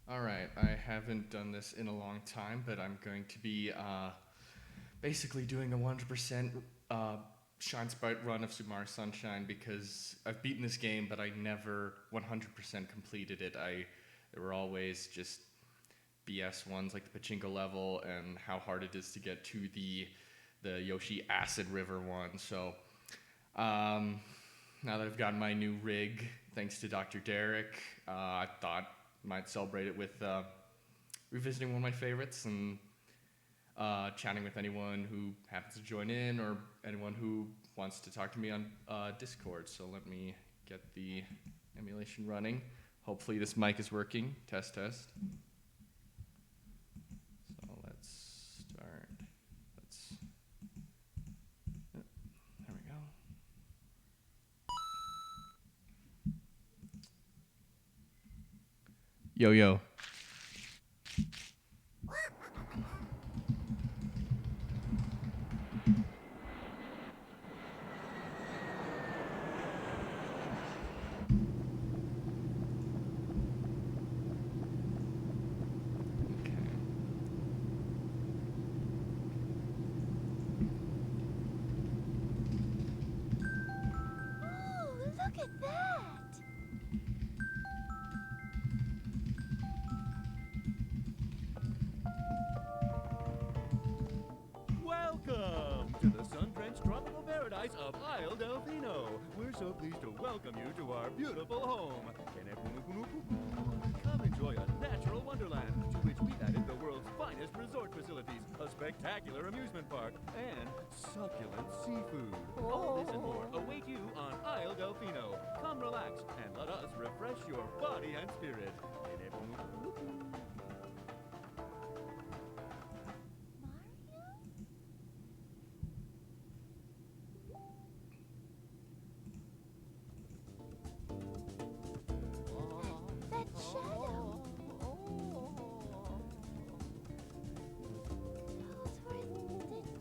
All right, I haven't done this in a long time, but I'm going to be basically doing a 100% Shine Sprite run of Super Mario Sunshine because I've beaten this game, but I never 100% completed it. There were always just BS ones like the Pachinko level and how hard it is to get to the Yoshi Acid River one. So um, now that I've gotten my new rig, thanks to Dr. Derek, I thought I might celebrate it with revisiting one of my favorites and chatting with anyone who happens to join in or anyone who wants to talk to me on Discord. So let me get the emulation running. Hopefully this mic is working. Test, test. So let's start. There we go. Yo, yo. Oh, look at that! Welcome to the sun-drenched tropical paradise of Isle Delfino. We're so pleased to welcome you to our beautiful home. Come enjoy a natural wonderland to which we've added the world's finest resort facilities, a spectacular amusement park, and succulent seafood. All this and more await you on Isle Delfino. Come relax and let us refresh your body and spirit. That shadow! Those were the juicy.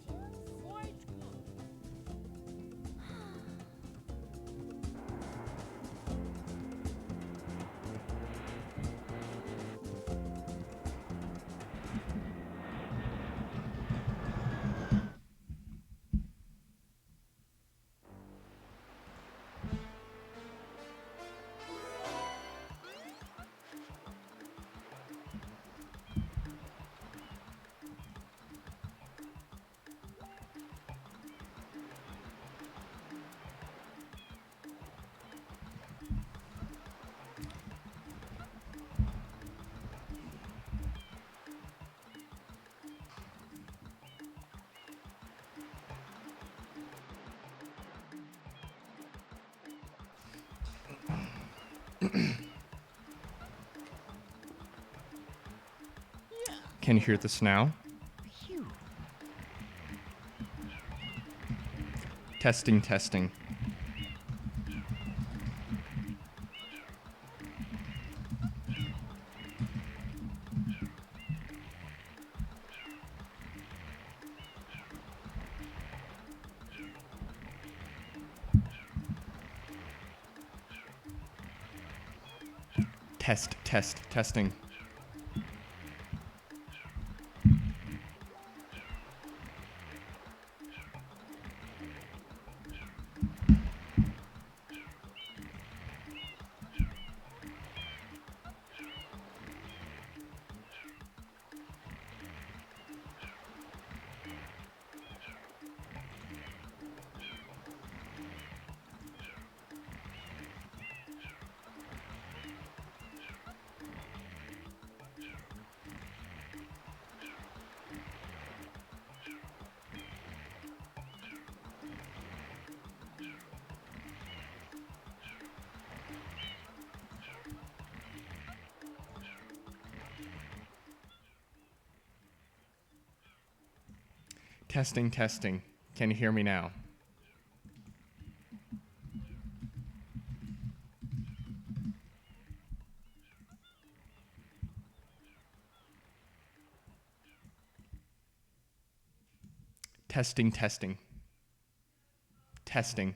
Can you hear this now? Testing, testing. Test, test, testing. Testing, testing. Can you hear me now? Testing, testing. Testing.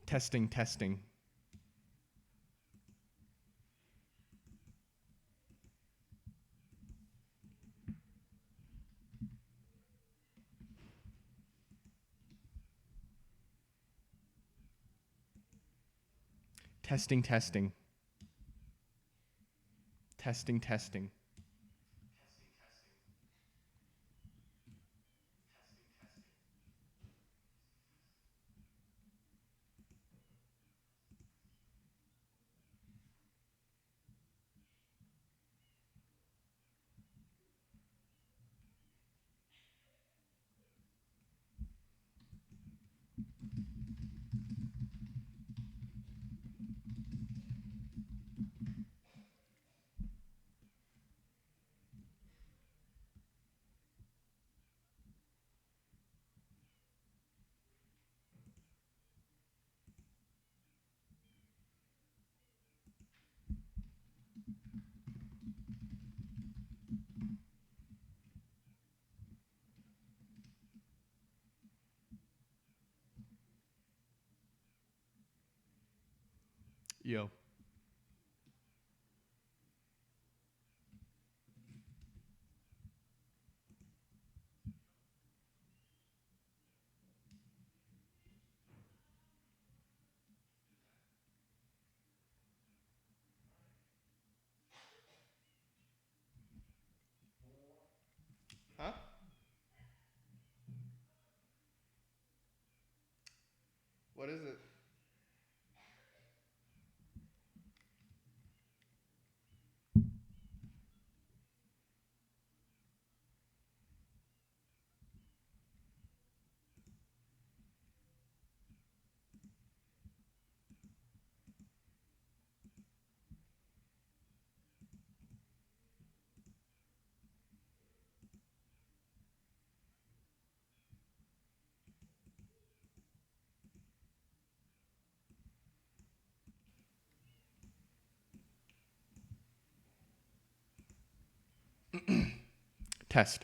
Testing, testing. Testing, testing. Testing, testing. Yo. Huh? What is it? Test.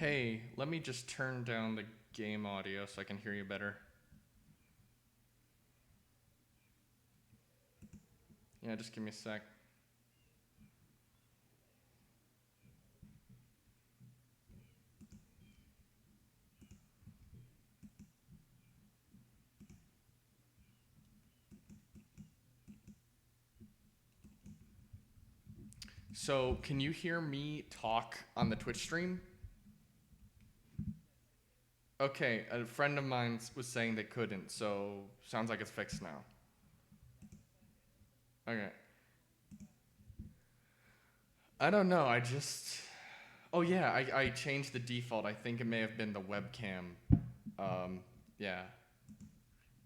Hey, let me just turn down the game audio so I can hear you better. Yeah, just give me a sec. So, can you hear me talk on the Twitch stream? Okay, a friend of mine was saying they couldn't, so sounds like it's fixed now. Okay. I don't know, I just... Oh yeah, I changed the default. I think it may have been the webcam. Yeah.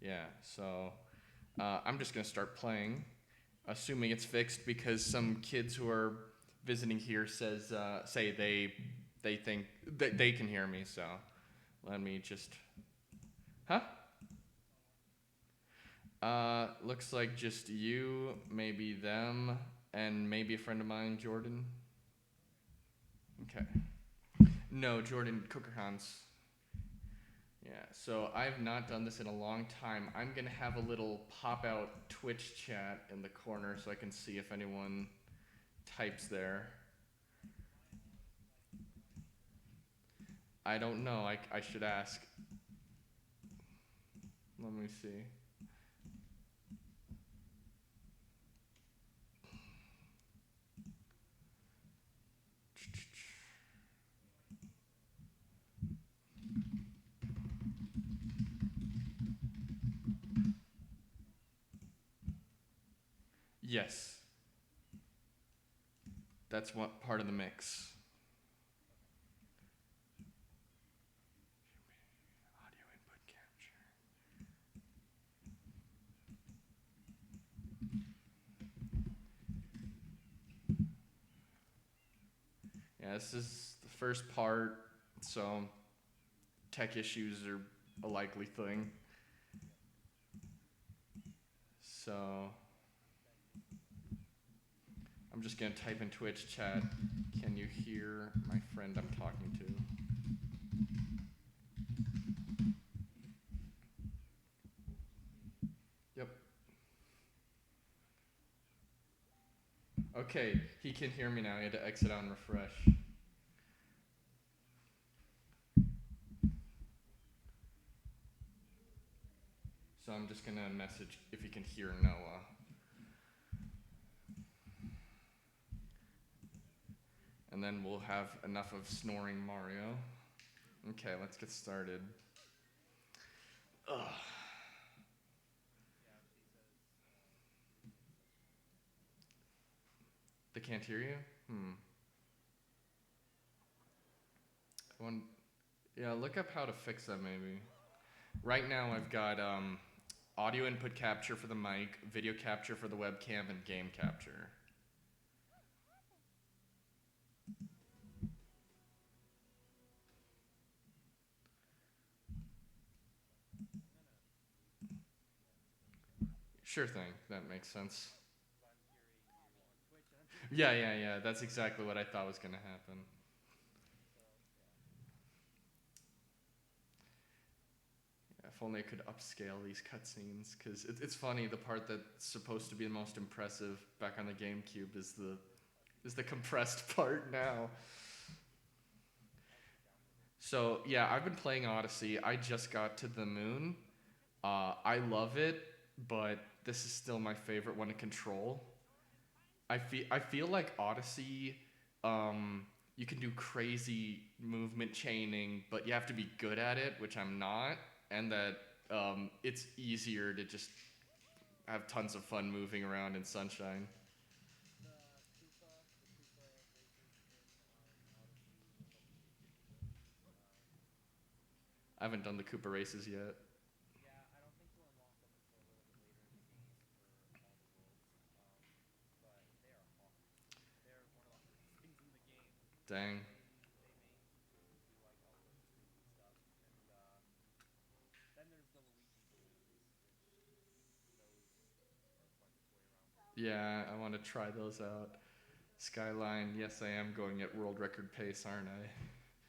Yeah, so... I'm just gonna start playing, assuming it's fixed because some kids who are visiting here say they think that they can hear me, so let me just... Huh? Looks like just you, maybe them, and maybe a friend of mine, Jordan. Okay. No, Jordan Cookerhans. Yeah, so I've not done this in a long time. I'm gonna have a little pop-out Twitch chat in the corner so I can see if anyone types there. I don't know, I should ask. Let me see. Yes. That's what part of the mix. Audio input capture. Yeah, this is the first part, so tech issues are a likely thing. So I'm just gonna type in Twitch chat. Can you hear my friend I'm talking to? Yep. Okay, he can hear me now. He had to exit out and refresh. So I'm just gonna message if he can hear Noah. And then we'll have enough of snoring Mario. Okay, let's get started. Ugh. They can't hear you? Yeah, look up how to fix that maybe. Right now I've got audio input capture for the mic, video capture for the webcam, and game capture. Sure thing, that makes sense. Yeah, that's exactly what I thought was gonna happen. Yeah, if only I could upscale these cutscenes, because it's funny, the part that's supposed to be the most impressive back on the GameCube is the compressed part now. So yeah, I've been playing Odyssey. I just got to the moon. I love it, but this is still my favorite one to control. I feel like Odyssey, you can do crazy movement chaining, but you have to be good at it, which I'm not, and that it's easier to just have tons of fun moving around in Sunshine. I haven't done the Koopa races yet. Dang. Yeah, I want to try those out. Skyline, yes, I am going at world record pace, aren't I?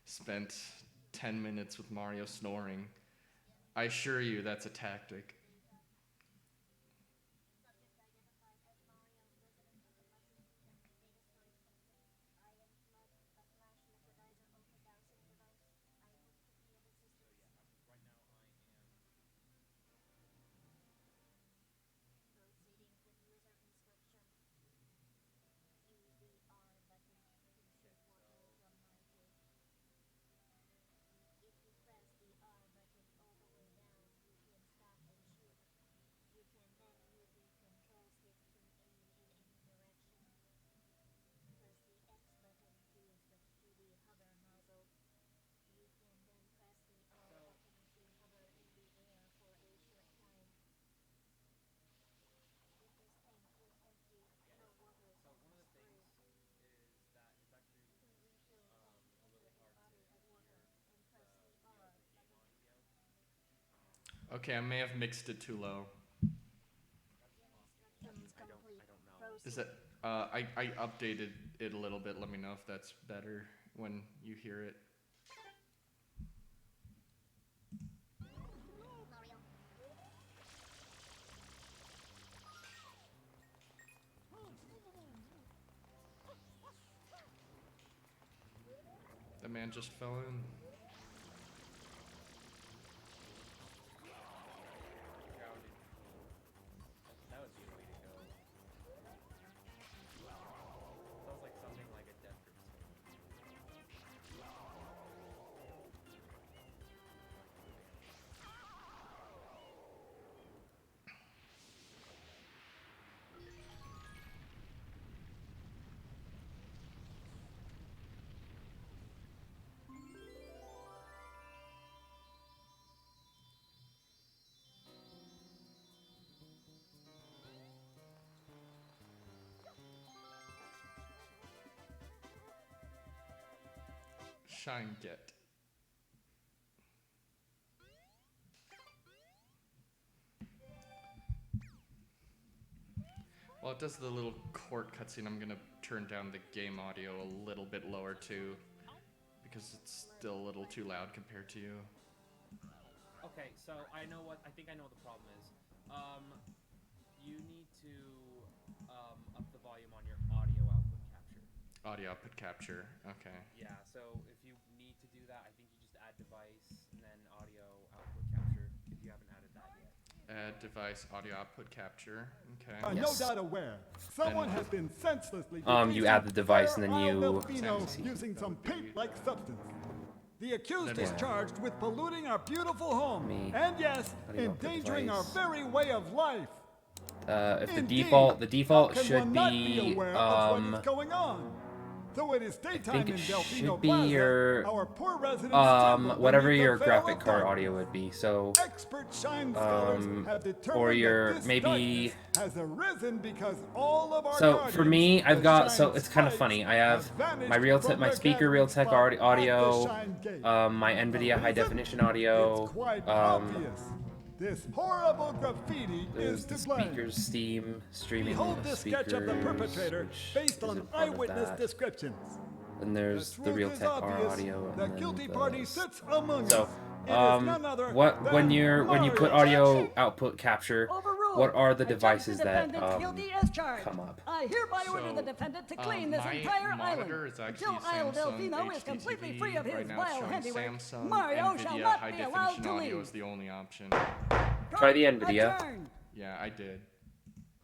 Spent 10 minutes with Mario snoring. I assure you that's a tactic. Okay, I may have mixed it too low. Is that? I updated it a little bit. Let me know if that's better when you hear it. The man just fell in. That would be the way to go. Sounds like something like a death group. Shine get. Well, it does the little court cutscene. I'm gonna turn down the game audio a little bit lower too, because it's still a little too loud compared to you. Okay, so I think I know what the problem is. You need to up the volume on your audio output capture. Audio output capture. Okay. Yeah, so if you need to do that, I think you just add device and then audio output capture if you haven't added that yet. Add device audio output capture. Okay. No doubt aware, someone has been senselessly You add the device and then you Delfino using some paint-like substance. The accused is charged with polluting our beautiful home, and yes, endangering our very way of life. If the Indeed, default how can should one not be aware of what is going on? Though it is daytime think in it Delfino should be Plaza, your, our poor residents tremble whatever beneath your the veil graphic of card darkness. audio would be. So Expert shine scholars have determined or your that this maybe. darkness has arisen because all of our So for me, guardians, I've got the so shine it's kind of spikes, funny. I have vanished my from my their speaker gathering Realtek spot at the audio, Shine Gate. my NVIDIA high definition It's audio. quite obvious. This horrible graffiti There's is the to blame. speakers Steam streaming. Behold this sketch of the speakers, perpetrator which based on isn't part of eyewitness that. descriptions. And there's the truth is Realtek R obvious. audio. The And then guilty the party sits among So, us. It is none other when than you put Mario. audio output capture, Overruled. what are the I judge devices that defendant guilty as charged. come up? I hereby order the So, defendant to clean this my entire island monitor is actually until Isle Samsung Delfino is completely HDTV. free of his Right now it's vile showing handiwork. Samsung. Mario NVIDIA shall high not be allowed definition to audio leave. is the only option. Try the NVIDIA. Adjourn. Yeah, I did.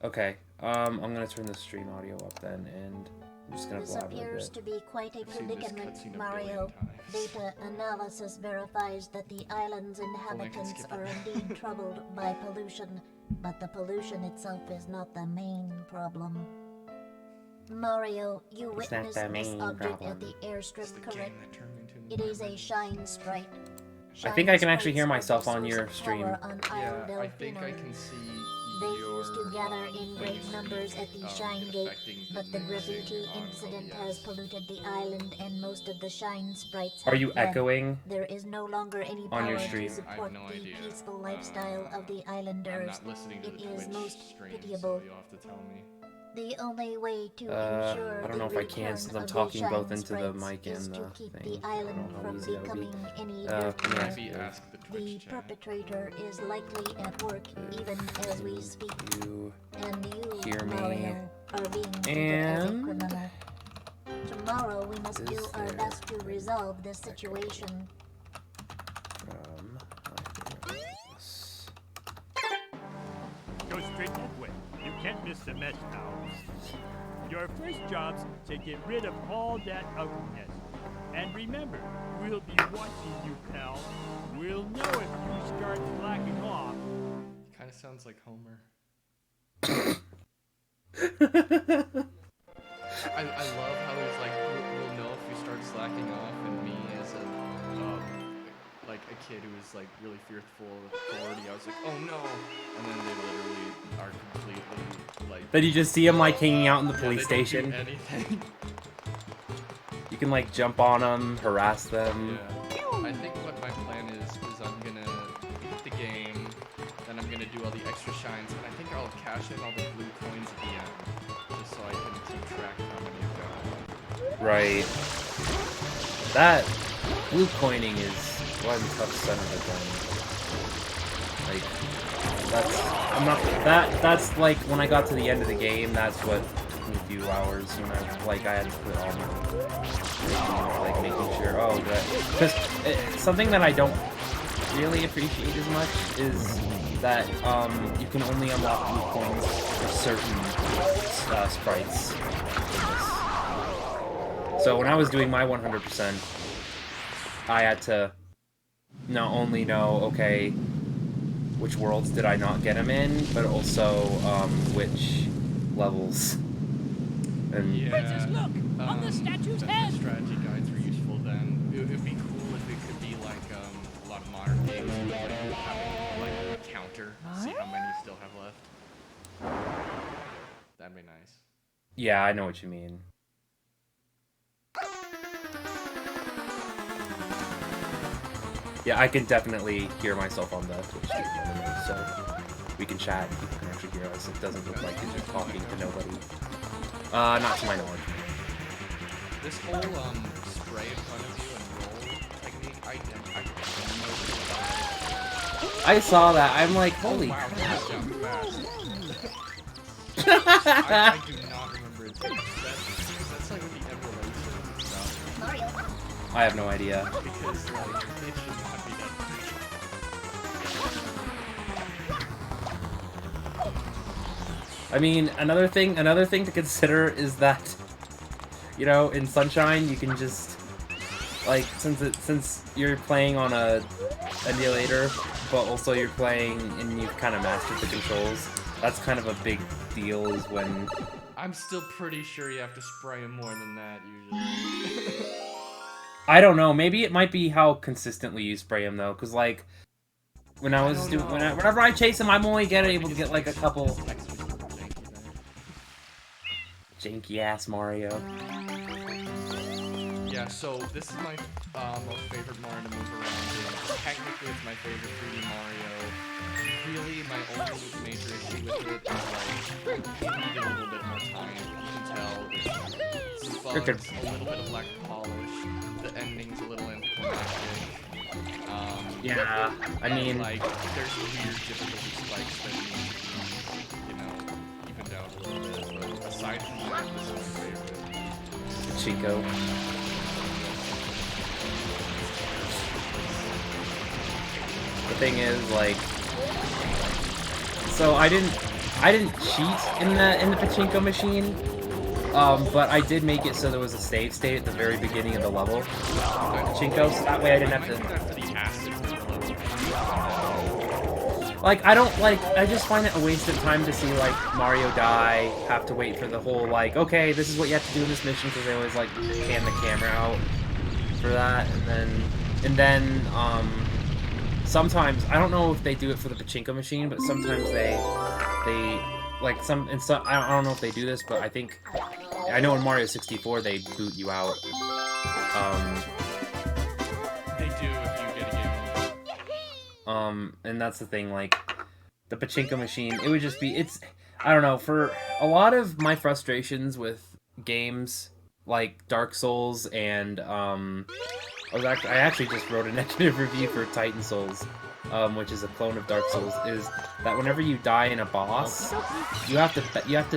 Okay, I'm gonna turn the stream audio up then, and I'm just gonna This blabber a appears bit. to be quite a I've seen this predicament, cutscene a Mario. billion times. Data analysis verifies that the island's inhabitants skip are it. indeed troubled by pollution, but the pollution itself is not the main problem. Mario, you It's not witnessed the this main object problem. at the It's airstrip, the correct? game that turned into an It is a environment. shine sprite. I think I can actually Shine hear sprites myself are on the your source of stream. power on Isle Yeah, I think I Delfino. can see They your, used to gather in when you great speak, numbers at the Shine it Gate, affecting but the music graffiti on incident OBS. has polluted the island and most of the Shine Sprites Are have you fled. echoing? There is no longer any on your power stream? to I have support no the idea. peaceful lifestyle of the I'm islanders. not listening to It the is Twitch most stream, pitiable. so you'll have to tell me. The only way to I ensure don't know the if I can return since I'm of the talking both Shine into the Sprites mic is and to the keep thing. the I don't island know how from easy that would be. becoming any yeah. dirtier. Maybe ask the The Twitch chat. perpetrator is likely at work even as we speak, You and you, hear me. Mario, are being treated as a And criminal. Tomorrow we must do is our there best to resolve this situation. from this. Go straight that way. You can't miss the mess now. Your first job's to get rid of all that ugliness. And remember, we'll be watching you, pal. We'll know if you start slacking off. Kind of sounds like Homer. I love how he's like, we'll know if you start slacking off, and me as a kid who was like really fearful of authority, I was like, oh no, and then they literally are completely like. Then you just see him like hanging out in the yeah, police they don't do station. anything. You can like jump on them, harass them. Yeah. I think what my plan is I'm gonna beat the game, shines, and I think I'll cash in all the blue coins at the end, just so I can keep track of how many I've got. Right. That blue coining is one tough son of a gun. Like, that's like when I got to the end of the game, that's what took me a few hours, you know, like I had to put all my, like making sure, oh, that, because something that I don't really appreciate as much is that, you can only unlock blue coins for certain, sprites in this. So when I was doing my 100%, I had to not only know, okay, which worlds did I not get him in, but also which levels. And Princess, look! On the statue's head! Strategy guides were useful then. It would be cool if it could be like a lot of modern games, like having like a counter, see how many you still have left. That'd be nice. yeah, I know what you mean. Yeah, I can definitely hear myself on the Twitch stream, so we can chat and people can actually hear us. It doesn't look like you're just talking to nobody. Not to my knowledge. This whole spray in front of you and roll technique, I don't know about I saw that. I'm like, it. holy Wow, crap. that jumped fast. I do not remember it. That's like with the emulation stuff. Mario. I have no idea. Because like it should not be that. I mean, another thing to consider is that, you know, in Sunshine you can just, like, since you're playing on a emulator, but also you're playing and you've kind of mastered the controls. That's kind of a big deal. Is when I'm still pretty sure you have to spray him more than that usually. I don't know. Maybe it might be how consistently you spray him though, because like when I was doing whenever I chase him, I'm only able to get like a couple. Janky ass Mario. Yeah, so this is my most favorite Mario to move around in. Technically, it's my favorite 3D Mario. Really, my only major issue with it is like it needed a little bit more time. You can tell there's some bugs, a little bit of lack of polish. The ending's a little anticlimactic. Yeah, I mean, like there's weird difficulty spikes that need to be, you know, evened out a little bit. But aside from that, this is my favorite. Chico. The thing is, like, so I didn't cheat in the pachinko machine, but I did make it so there was a save state at the very beginning of the level. Pachinko, so that way I didn't have to. Like, I just find it a waste of time to see, like, Mario die, have to wait for the whole, like, okay, this is what you have to do in this mission, because they always, like, pan the camera out for that, and then, sometimes, I don't know if they do it for the pachinko machine, but sometimes they like, I don't know if they do this, but I know in Mario 64 they boot you out. They do if you get a game over. And that's the thing, like, the pachinko machine, it would just be, I don't know, for a lot of my frustrations with games like Dark Souls and, I actually just wrote a negative review for Titan Souls, which is a clone of Dark Souls, is that whenever you die in a boss, you have to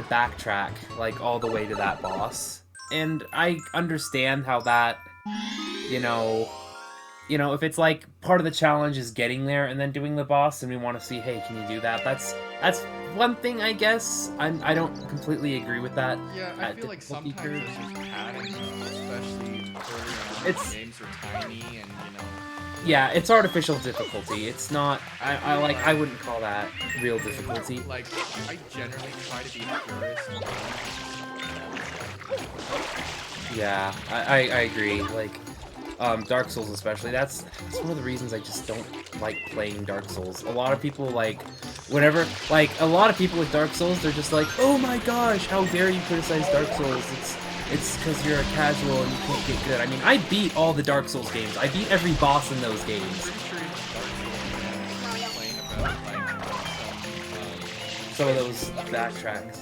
backtrack, like, all the way to that boss. And I understand how that, you know, if it's like part of the challenge is getting there and then doing the boss, and we want to see, hey, can you do that? That's one thing, I guess. I don't completely agree with that. Yeah, I feel like sometimes there's just padding, especially early on. Games are tiny, and you know. Yeah, it's artificial difficulty. It's not. I wouldn't call that real difficulty. Like, I generally try to be a purist. Yeah, I agree. Like, Dark Souls especially, that's one of the reasons I just don't like playing Dark Souls. A lot of people, like, whenever, like, a lot of people with Dark Souls, they're just like, oh my gosh, how dare you criticize Dark Souls, it's because you're a casual and you can't get good. I mean, I beat all the Dark Souls games. I beat every boss in those games. I'm pretty sure it's Dark Souls, playing about, like, some some of those backtracks.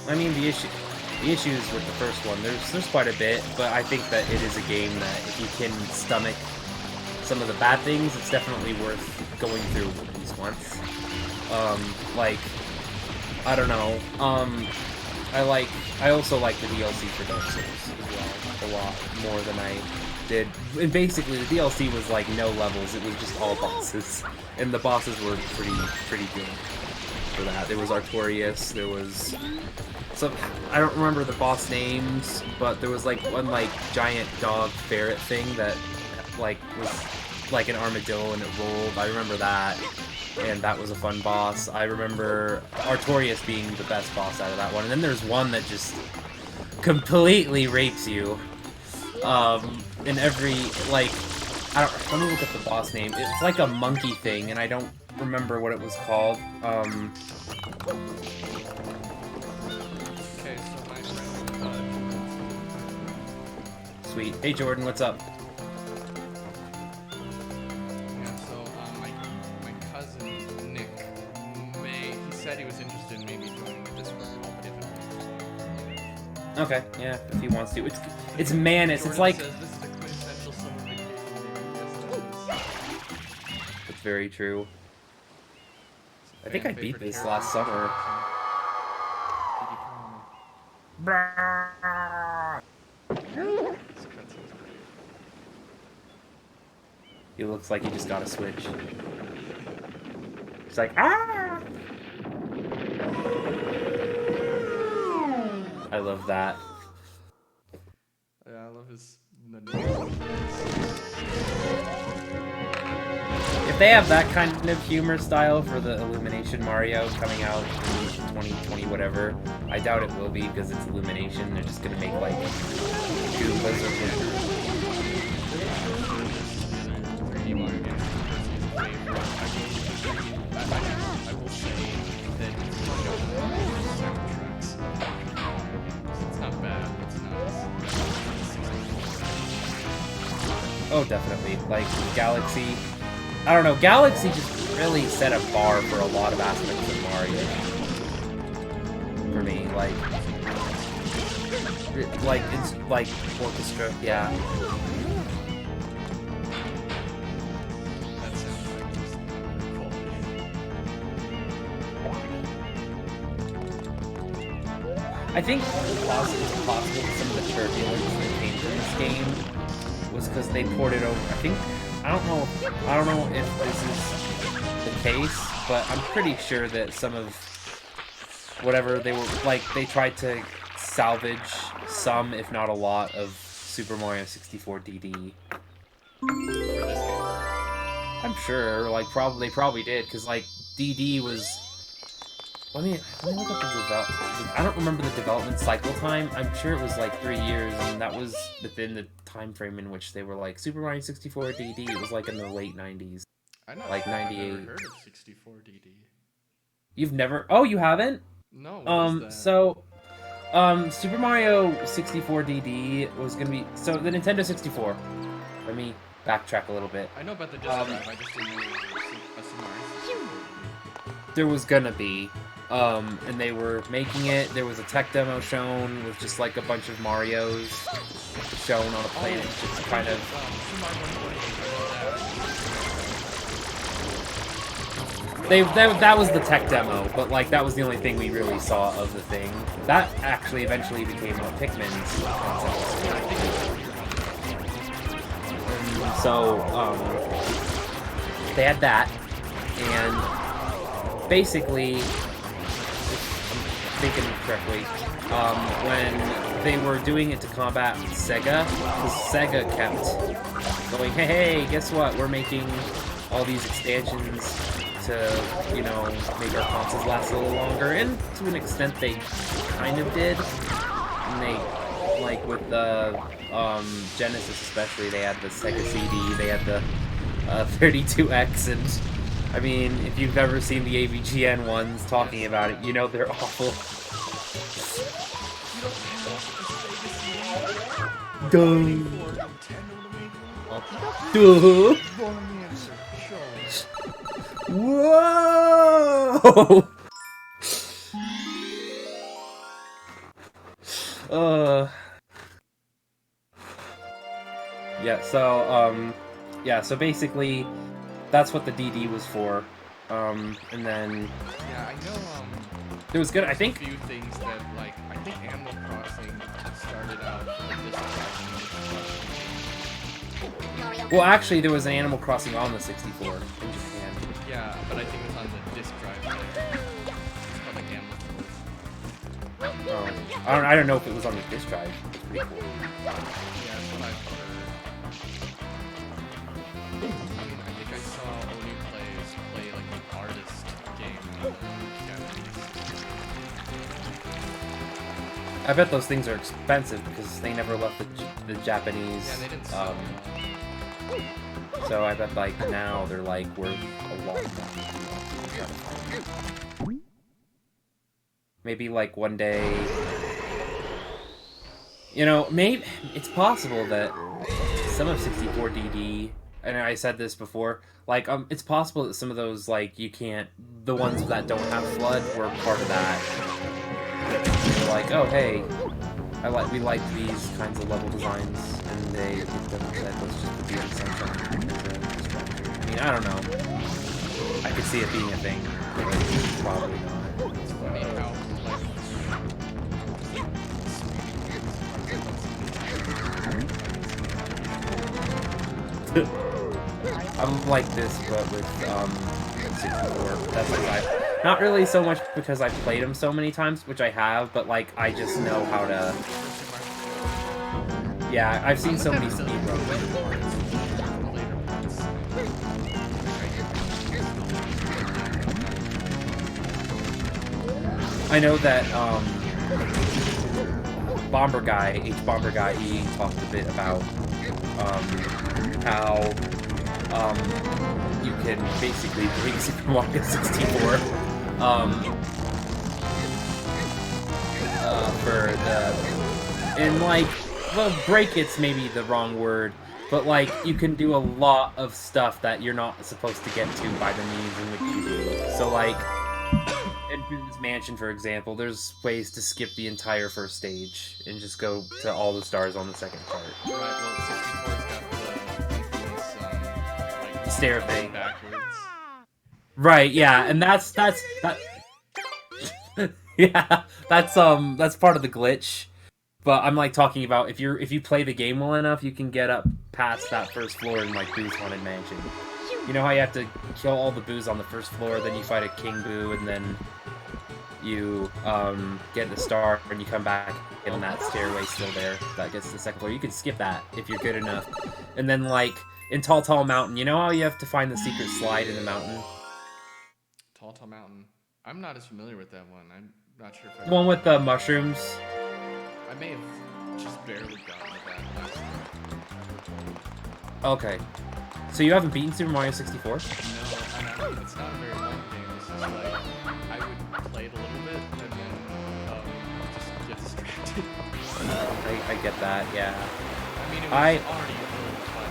I mean, the issues with the first one, there's quite a bit, but I think that it is a game that if you can stomach some of the bad things, it's definitely worth going through at least once. Like, I don't know. I also like the DLC for Dark Souls as well, a lot more than I did. And basically, the DLC was like no levels; it was just all bosses, and the bosses were pretty good for that. There was Artorias, there was some, I don't remember the boss names, but there was like one like giant dog ferret thing that like was like an armadillo and it rolled. I remember that. And that was a fun boss. I remember Artorias being the best boss out of that one. And then there's one that just completely rapes you. In every, like, let me look at the boss name. It's like a monkey thing, and I don't remember what it was called. Okay, so my friend, Sweet. Hey Jordan, what's up? yeah, so my cousin Nick he said he was interested in maybe doing this one, if Okay, yeah, if he wants to. It's Manus. It's like, says this is a quintessential summer vacation game. Yes, it it's very true. is. I think I Fan beat favorite this character. last summer. This cutscene's great. He looks like he just got a Switch. He's like, ah! I love that. Yeah, I love his. If they have that kind of humor style for the Illumination Mario coming out in 2020, whatever, I doubt it will be because it's Illumination. They're just gonna make like Goombas or 3D Mario game because he's a favorite. I will say that it's one of the soundtracks. It's not bad, but it's not as Oh, definitely. Like Galaxy. I don't know. Galaxy just really set a bar for a lot of aspects of Mario. For me, it's like orchestra. Yeah. that soundtrack is quality. I think it's possible that some of the turbulence that came from this game was because they ported over. I don't know if this is the case, but I'm pretty sure that some of whatever they were like, they tried to salvage some, if not a lot, of Super Mario 64 DD. I'm sure, like, they probably did, because like DD was. Let me look up the development. I don't remember the development cycle time. I'm sure it was like 3 years, and that was within the time frame in which they were like Super Mario 64 DD. It was like in the late 90s. I know. Like I've 98. never heard of 64 DD. You've never? Oh, you haven't? No. What is that? So, Super Mario 64 DD was gonna be the Nintendo 64. Let me backtrack a little bit. I know about the disc drive. I just didn't know it was a Mario. There was gonna be. And they were making it. There was a tech demo shown with just like a bunch of Marios shown on a plate. It's just kind of. That was the tech demo, but like that was the only thing we really saw of the thing. That actually eventually became what Pikmin's concept. So they had that, and basically. Thinking correctly, when they were doing it to combat Sega, because Sega kept going, hey, guess what? We're making all these expansions to, make our consoles last a little longer, and to an extent they kind of did. And they, like with the Genesis especially, they had the Sega CD, they had the 32X, and I mean, if you've ever seen the AVGN ones talking about it, you know they're awful. Duh. Duh. Whoa! Yeah, so basically, that's what the DD was for. And then Yeah, I know. it was good. I A think. few things that like I think Animal Crossing started out with this drive. Well, actually, there was an Animal Crossing on the 64 in Japan. Yeah, but I think it was on the disc drive. It's called like Animal Crossing. Oh, I don't know if it was on the disc drive. It's pretty cool. Yeah, that's what I've heard. I mean, I think I saw Oni play like an artist game in Japanese. I bet those things are expensive because they never left the Japanese. Yeah, they didn't sell So I bet like now they're like worth a lot more. Maybe like one day, you know, maybe it's possible that some of 64 DD, and I said this before, like it's possible that some of those like you can't, the ones that don't have flood were part of that. They're like, oh hey, we like these kinds of level designs, and they picked them and said, let's just put the Sunshine as a distraction. I mean, I don't know. I could see it being a thing, but probably not. It's funny how I'm like this, but with 64. That's like not really so much because I've played them so many times, which I have, but like I just know how to. Yeah, I've seen so many speedruns. I know that Bomber Guy, Bomber Guy, he talked a bit about how you can basically bring Super Mario 64 for the, and like, well, break it's maybe the wrong word, but like you can do a lot of stuff that you're not supposed to get to by the means in which you do. So like in Boo's Mansion, for example, there's ways to skip the entire first stage and just go to all the stars on the second part. Right, well, 64's got the Stair thing. backwards. Right, yeah, and that's yeah, that's part of the glitch. But I'm like talking about if you play the game well enough, you can get up past that first floor in like Boo's Haunted Mansion. You know how you have to kill all the Boos on the first floor, then you fight a King Boo, and then you get the star, and you come back, and that stairway still there that gets to the second floor. You can skip that if you're good enough. And then like in Tall Tall Mountain, you know how you have to find the secret slide in the mountain? Tall Mountain. I'm not as familiar with that one. I'm not sure if I... The one with the mushrooms. I may have just barely gotten to that last time. Okay. So you haven't beaten Super Mario 64? No, and I mean, it's not a very long game. It's just like, I would play it a little bit, and then just get distracted. I get that, yeah. I mean, it was already really fun.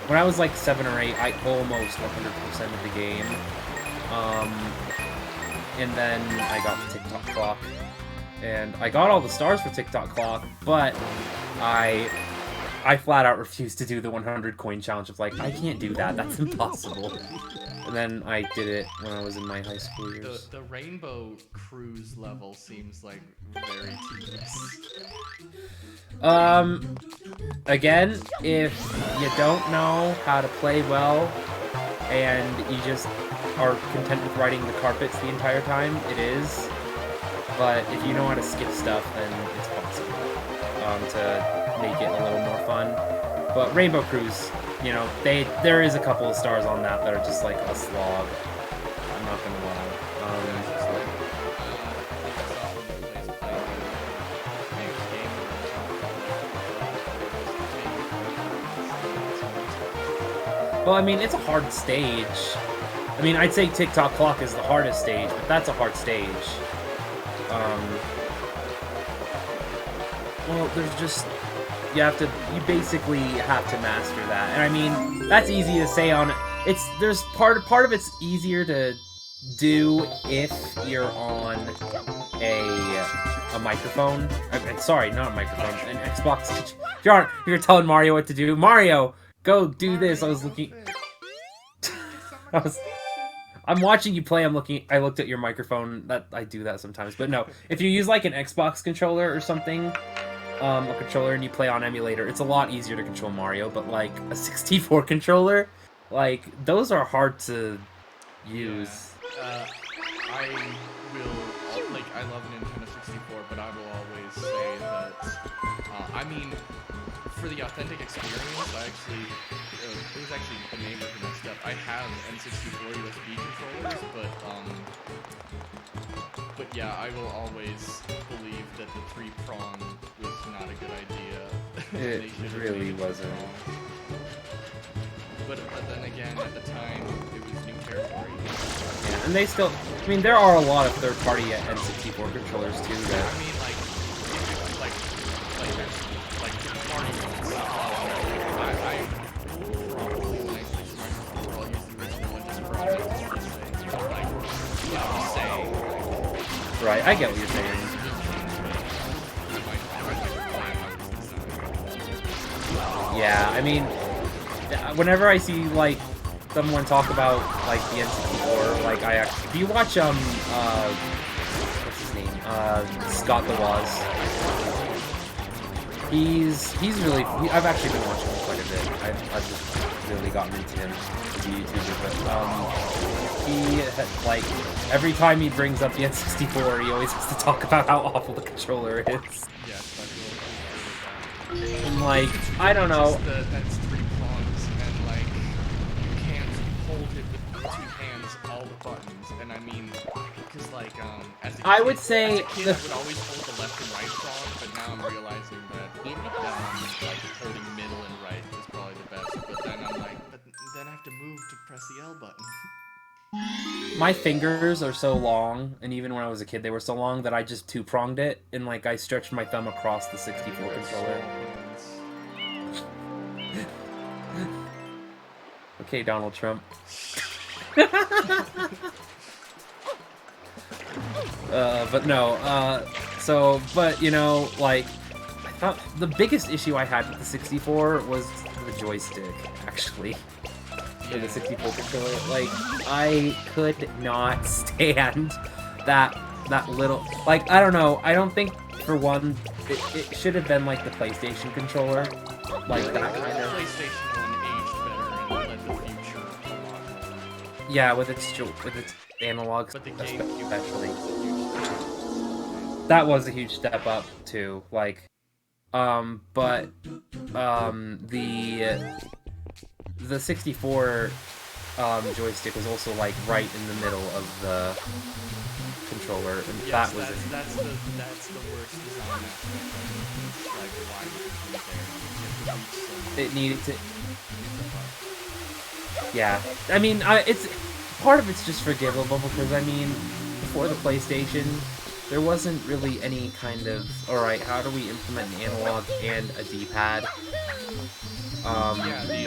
When I was like 7 or 8, I almost 100% of the game. And then I got the TikTok clock. And I got all the stars for TikTok clock, but I flat out refused to do the 100 coin challenge. I was like, I can't do that, that's impossible. And then I did it when I was in my high school years. The Rainbow Cruise level seems like very tedious. Again, if you don't know how to play well, and you just are content with riding the carpets the entire time, it is. But if you know how to skip stuff, then it's possible to make it a little more fun. But Rainbow Cruise, you know, there is a couple of stars on that that are just like a slog. I'm not gonna lie. Well, I mean, it's a hard stage. I mean, I'd say TikTok Clock is the hardest stage, but that's a hard stage. Well, there's just, you basically have to master that. And I mean, that's easy to say on, there's part of it's easier to do if you're on a a microphone. Sorry, not a microphone. An Xbox. You're telling Mario what to do. Mario, go do this. I was looking. I'm watching you play. I looked at your microphone. That I do that sometimes, but no. If you use like an Xbox controller or something, a controller, and you play on emulator, it's a lot easier to control Mario. But like a 64 controller, like those are hard to use. Yeah. I will, like, I love Nintendo 64, but I will always say that, I mean, for the authentic experience, it was actually the name of my stuff. I have N64 USB controllers, but yeah, I will always believe that the 3-prong was not a good idea. It really wasn't. But then again, at the time, it was new territory. Yeah, and they still, I mean, there are a lot of third-party N64 controllers too that. I mean, like party ones. I probably when I switch to microphone, I'll use the original one just for like, you know, saying. Right, I get what you're saying. Yeah, I mean, whenever I see like someone talk about like the N64, like I actually, do you watch what's his name? Scott the Woz. He's really. I've actually been watching him quite a bit. I've just really gotten into him as a YouTuber, but he like every time he brings up the N64, he always has to talk about how awful the controller is. Yeah, And like, I don't know. That's 3 prongs, and like you can't hold it with 2 hands all the buttons. And I mean, because like as a kid, I would say I would always hold the left and right prong, but now I'm realizing that like holding middle and right is probably the best. But then I'm like, but then I have to move to press the L button. My fingers are so long, and even when I was a kid, they were so long that I just 2-pronged it, and like I stretched my thumb across the 64 controller. Okay, Donald Trump. But no, but you know, like, I thought the biggest issue I had with the 64 was the joystick, actually. For the 64 controller, like, I could not stand that little, like, I don't know, I don't think, for one, it should have been like the PlayStation controller, like that kind of. PlayStation 1 aged better and led the future a lot. Yeah, with its analog, But the especially. That was a huge step up too, like, but the 64 joystick was also like right in the middle of the controller, and Yes, that was that's the worst design aspect. Like, why would it be there? it needed to. Yeah, I mean, it's part of it's just forgivable because I mean, before the PlayStation, there wasn't really any kind of alright, how do we implement an analog and a D-pad? Yeah, the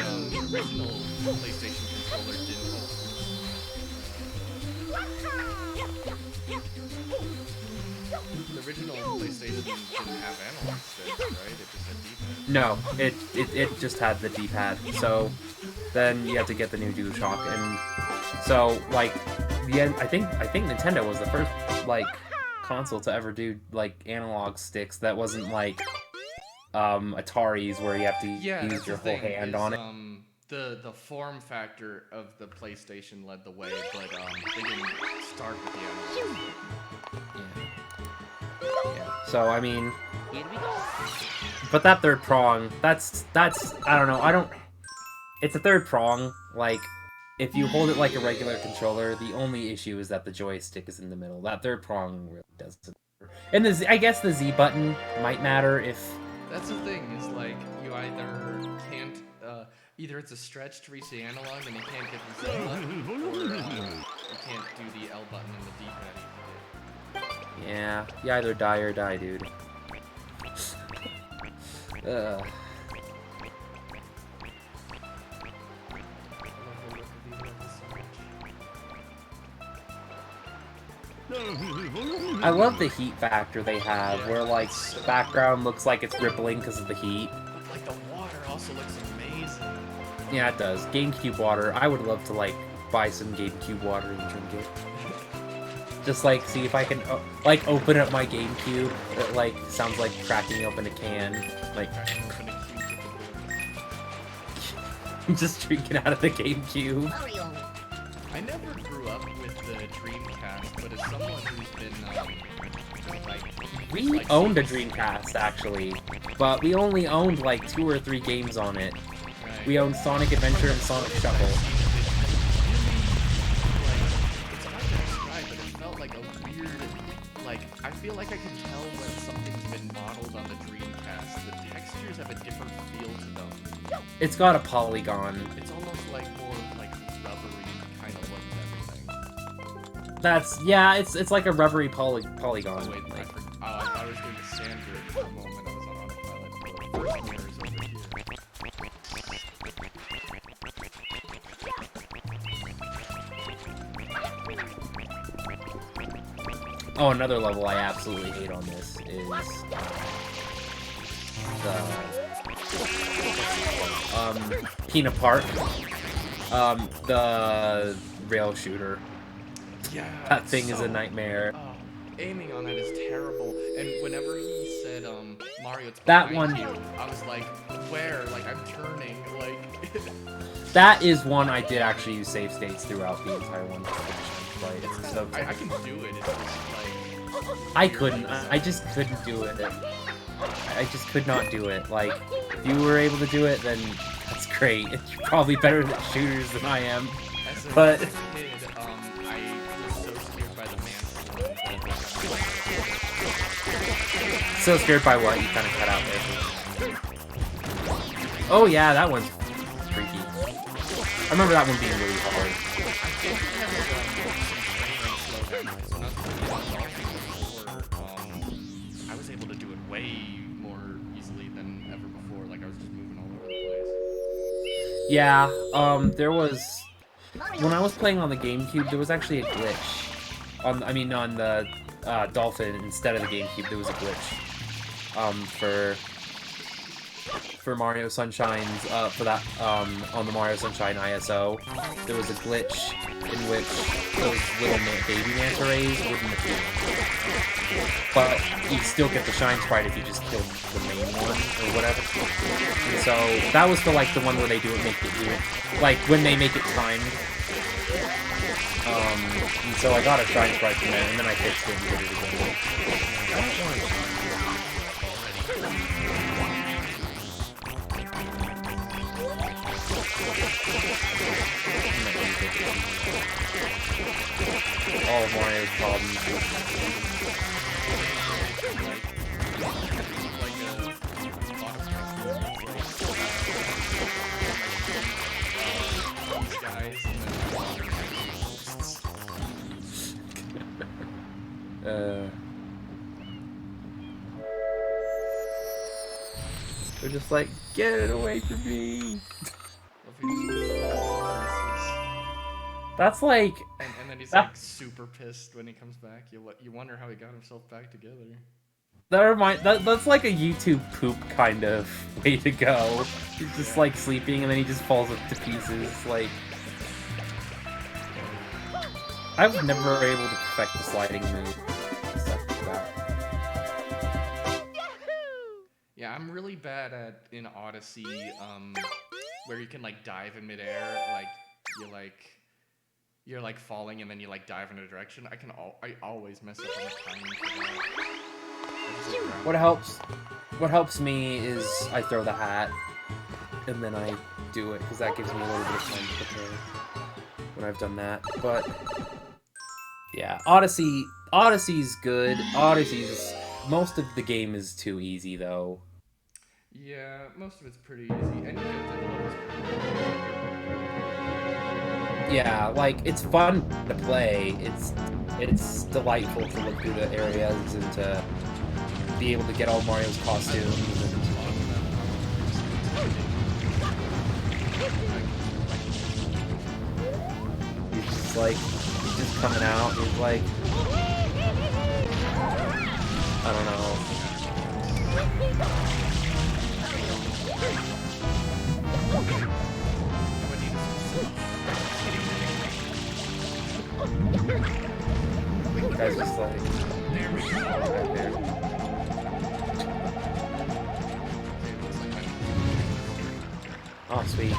original PlayStation controller didn't hold. The original PlayStation didn't have analog sticks, right? It just had D-pad. No, it just had the D-pad. So then you have to get the new DualShock, and so like I think Nintendo was the first like console to ever do like analog sticks that wasn't like Atari's where you have to use your whole hand on it. The form factor of the PlayStation led the way, but they didn't start with the analog. Yeah. So I mean, but that 3rd prong, that's I don't know. It's a 3rd prong. Like, if you hold it like a regular controller, the only issue is that the joystick is in the middle. That 3rd prong really doesn't. And I guess the Z button might matter if. That's the thing, is like, you either can't, either it's a stretch to reach the analog and you can't get the Z button, or you can't do the L button and the D-pad either. Yeah, you either die or die, dude. I love the heat factor they have, where like the background looks like it's rippling because of the heat. Like the water also looks amazing. Yeah, it does. GameCube water. I would love to like buy some GameCube water and drink it. Just like see if I can like open up my GameCube. It like sounds like cracking open a can. Like just drinking out of the GameCube. Mario. I never grew up with the Dreamcast, but as someone who's been We owned a Dreamcast actually, but we only owned like 2 or 3 games on it. right, We owned Sonic Adventure and Sonic Shuffle. it's hard to describe, but it felt like a weird, like I feel like I can tell when something's been modeled on the Dreamcast. The textures have a different feel to them. It's got a polygon. It's almost like more like rubbery kind of look to everything. That's yeah. It's like a rubbery polygon. Oh wait, I Like, thought I was doing the sand grid for a moment. I was on autopilot. First mirrors over here. oh, another level I absolutely hate on this is the Peanut Park. The rail shooter. Yeah. That it's thing is a so- nightmare. Oh, aiming on that is terrible. And whenever he said, Mario, it's That behind one- you, I was like, where? Like, I'm turning. Like, That is one I did actually use save states throughout the entire one. Like, it's so I can do it. It's just like, I couldn't. I just couldn't do it. I just could not do it. Like, if you were able to do it, then that's great. You're probably better at shooters than I am. as a But- kid, I was so scared by the man. So scared by what? You kind of cut out there. Oh yeah, that one's freaky. I remember that one being really hard. I was able to do it way more easily than ever before. Like I was just moving all over the place. Yeah, there was when I was playing on the GameCube, there was actually a glitch. On the Dolphin instead of the GameCube, there was a glitch. For Mario Sunshine's for that on the Mario Sunshine ISO, there was a glitch in which those little baby manta rays wouldn't appear. But you still get the shine sprite if you just kill the main one or whatever. And so that was for like the one where they do it like when they make it timed. And so I got a shine sprite from there, and then I fixed it and did it again. All of Mario's problems. They're just like, get it away from me. That's like, And then he's that- like super pissed when he comes back. You wonder how he got himself back together. that's like a YouTube poop kind of way to go. He's just like sleeping and then he just falls to pieces. Like, I was never able to perfect the sliding move. Stuff like that. Yeah, I'm really bad at in Odyssey, where you can like dive in midair, like you're like falling and then you like dive in a direction. I always mess up on the timing for that. What helps me is I throw the hat and then I do it because that gives me a little bit of time to prepare when I've done that. But yeah, Odyssey's good. Most of the game is too easy though. Yeah, most of it's pretty easy. And you get to the levels pretty Yeah, like it's fun to play. It's delightful to look through the areas and to be able to get all Mario's costumes. And he's just coming out. He's like, don't know. You guys just like right there. Oh, sweet.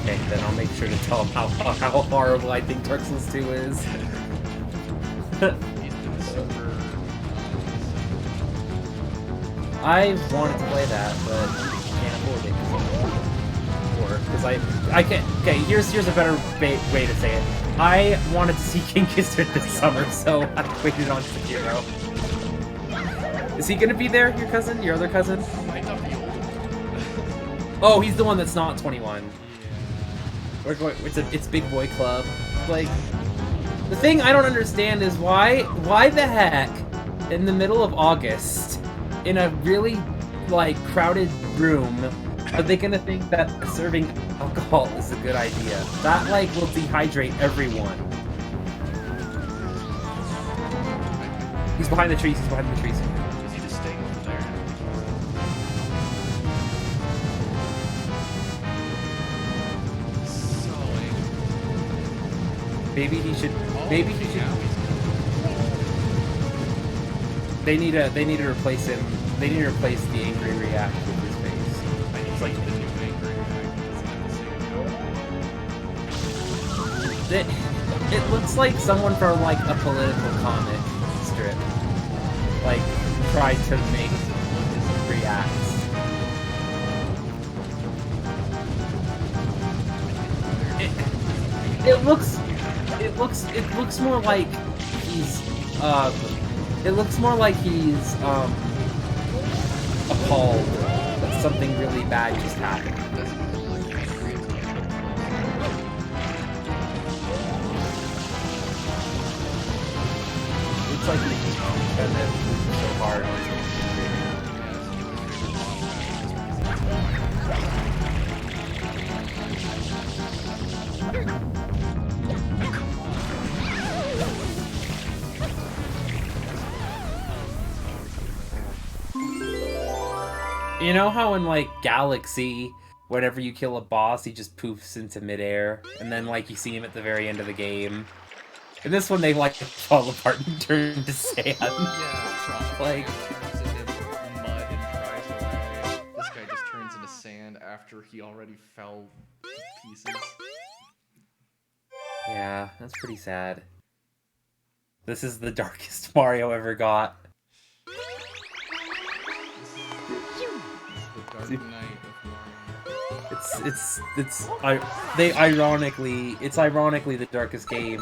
Okay, then I'll make sure to tell him how horrible I think Dark Souls 2 is. I wanted to play that, but can't afford it. Because I can't. Okay, here's a better way to say it. I wanted to see King Gizzard this summer, so I waited on Sekiro. Is he gonna be there, your cousin? Your other cousin? Might not be old. Oh, he's the one that's not 21. We're going. It's Big Boy Club. Like, the thing I don't understand is why the heck, in the middle of August, in a really like crowded room, are they gonna think that serving alcohol is a good idea? That like will dehydrate everyone. He's behind the trees. He's behind the trees. Is he just staying over there? Sully. Maybe he should. Oh, Maybe he should. now he's They need to replace him. They need to replace the angry react with his face. I need like the new angry react. It looks like someone from like a political comic strip, like tried to make reacts. It looks more like he's it looks more like he's appalled that something really bad just happened. It's like he's kind of so hard. You know how in like Galaxy, whenever you kill a boss, he just poofs into midair, and then like you see him at the very end of the game. In this one, they like fall apart and turn to sand. Yeah, like turns into mud and dries away. This guy just turns into sand after he already fell to pieces. yeah, that's pretty sad. This is the darkest Mario ever got. The Dark Knight of Mario. It's ironically the darkest game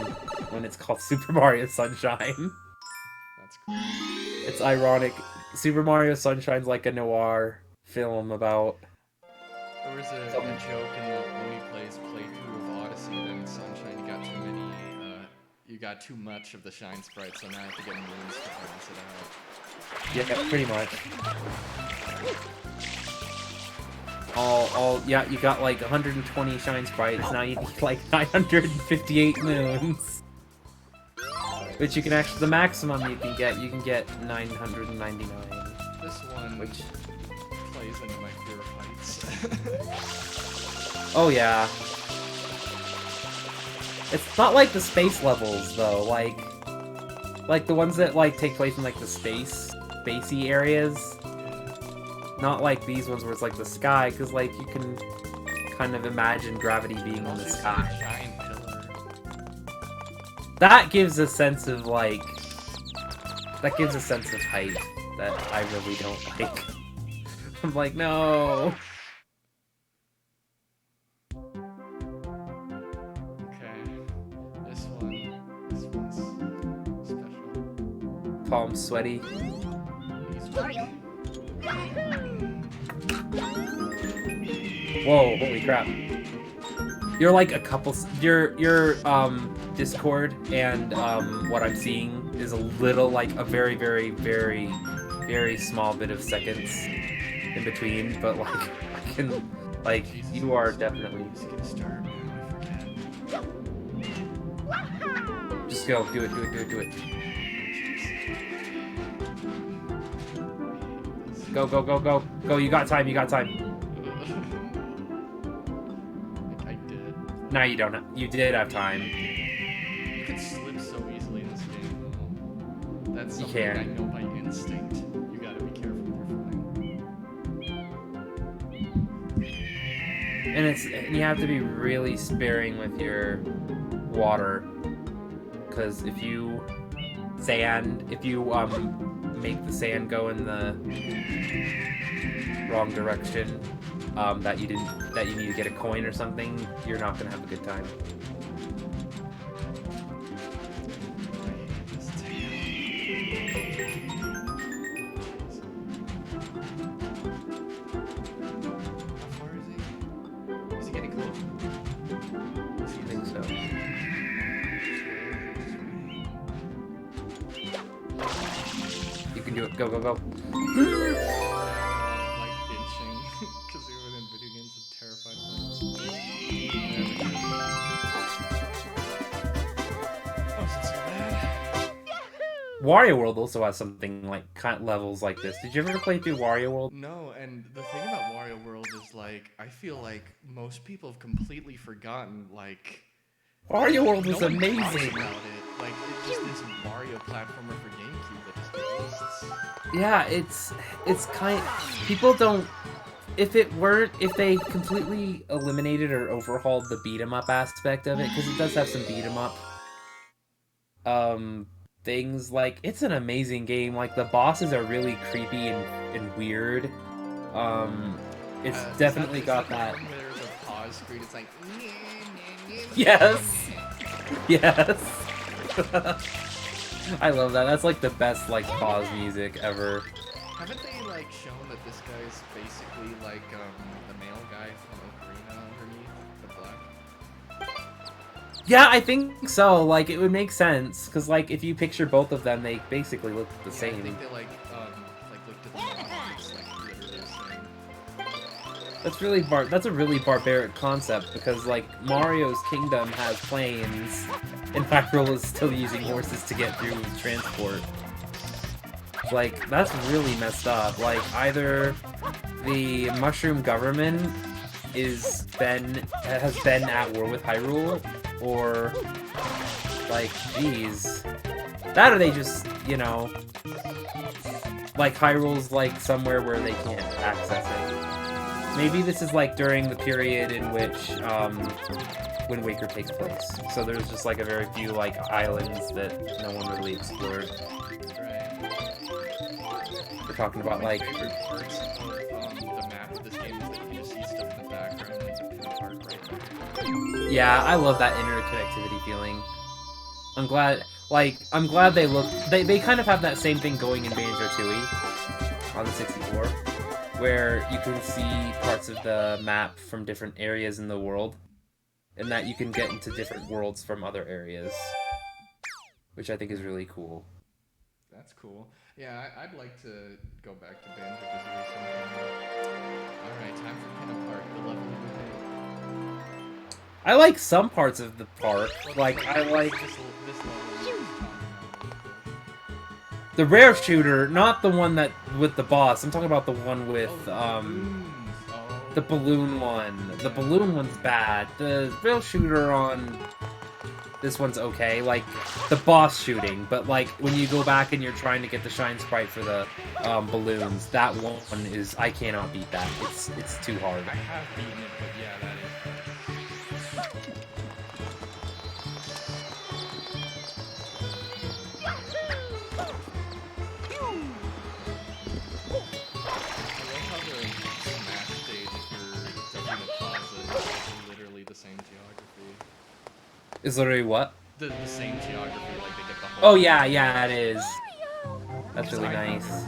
when it's called Super Mario Sunshine. That's cool. It's ironic. Super Mario Sunshine's like a noir film about. There was a joke in the when he plays playthrough of Odyssey that in Sunshine you got too much of the shine sprite, so now I have to get moons to balance it out. Yeah, pretty much. Yeah, you got like 120 shine sprites, now you need like 958 moons. Which you can actually, the maximum you can get 999. This one Which plays into my fear of heights. Oh yeah. It's not like the space levels though, like the ones that like take place in like the spacey areas. Not like these ones where it's like the sky, because like you can kind of imagine gravity being in the sky. Giant pillar. That gives a sense of like, that gives a sense of height that I really don't like. I'm like, no. Okay. This one's special. Palms sweaty. Whoa, holy crap. You're like a couple, your Discord and what I'm seeing is a little like a very, very, very, very small bit of seconds in between, but like I can, like you are definitely. Just get started now. I forget. Just go, do it. Go! You got time. I did. No, you don't. You did have time. You can slip so easily in this game. That's You something can. I know by instinct. You gotta be careful when you're flying. And you have to be really sparing with your water, because if you make the sand go in the wrong direction, that you need to get a coin or something, you're not gonna have a good time. How far is he? Is he getting close? I think so. You can do it. Go. Like inching, because even in video games are terrified of heights. Oh, is it so bad? Wario World also has something like levels like this. Did you ever play through Wario World? No, and the thing about Wario World is like I feel like most people have completely forgotten like Wario World was no one talks amazing. about it. Like it's just this Mario platformer for GameCube that just exists. Yeah, it's kind. People don't. If they completely eliminated or overhauled the beat 'em up aspect of it, because it does have some beat 'em up things, like it's an amazing game. Like the bosses are really creepy and weird. It's definitely got that. When there's a pause screen, it's like. Yes. I love that. That's like the best like pause music ever. Haven't they like shown that this guy is basically like the male guy from Ocarina underneath the black? Yeah, I think so. Like it would make sense because like if you picture both of them, they basically look the Yeah, same. I think they like looked at the model, it's like literally the same. That's a really barbaric concept because like Mario's kingdom has planes, and Hyrule is still using horses to get through transport. Like that's really messed up. Like either the Mushroom government has been at war with Hyrule, or like geez, that or they just like Hyrule's like somewhere where they can't access it. Maybe this is like during the period in which Wind Waker takes place. So there's just like a very few like islands that no one really explored. Right. We're talking about One like of my favorite parts of the map of this game is that you just see stuff in the background, like the pin park right there. yeah, I love that interconnectivity feeling. I'm glad they kind of have that same thing going in Banjo-Tooie on the 64, where you can see parts of the map from different areas in the world, and that you can get into different worlds from other areas, which I think is really cool. That's cool. Yeah, I'd like to go back to Banjo-Kazooie sometime. Alright, time for Pin Apart, the level of the day. I like some parts of the park. Like I like this level. the rare shooter, not the one that with the boss. I'm talking about the one with the balloon one. The balloon one's bad. The real shooter on this one's okay. Like the boss shooting, but like when you go back and you're trying to get the shine sprite for the balloons, that one is I cannot beat that. It's too hard. I have beaten it, but yeah, that is. I love how the Smash stage, if you're jumping the plaza, is literally the same geography. Is literally what? The same geography, like they get the whole. Oh yeah, it is. That's really nice.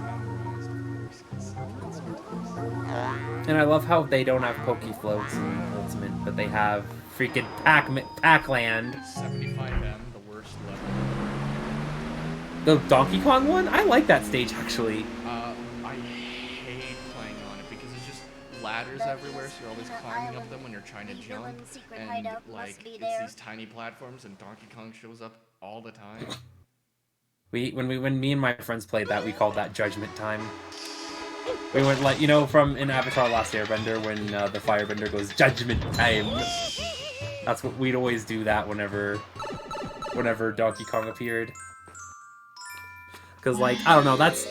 And I love how they don't have Poke Floats in Ultimate, but they have freaking Pac-Land. 75M, the worst level. The Donkey Kong one? I like that stage, actually. I hate playing on it because ladders The everywhere, so you're always Secret climbing up Island. them when you're trying to The jump. villain's secret And hideout like must be it's there. these tiny platforms, and Donkey Kong shows up all the time. When me and my friends played that, we called that Judgment Time. We went like, you know, from in Avatar: Last Airbender when the Firebender goes Judgment Time. That's what we'd always do that whenever Donkey Kong appeared. Cause like I don't know, that's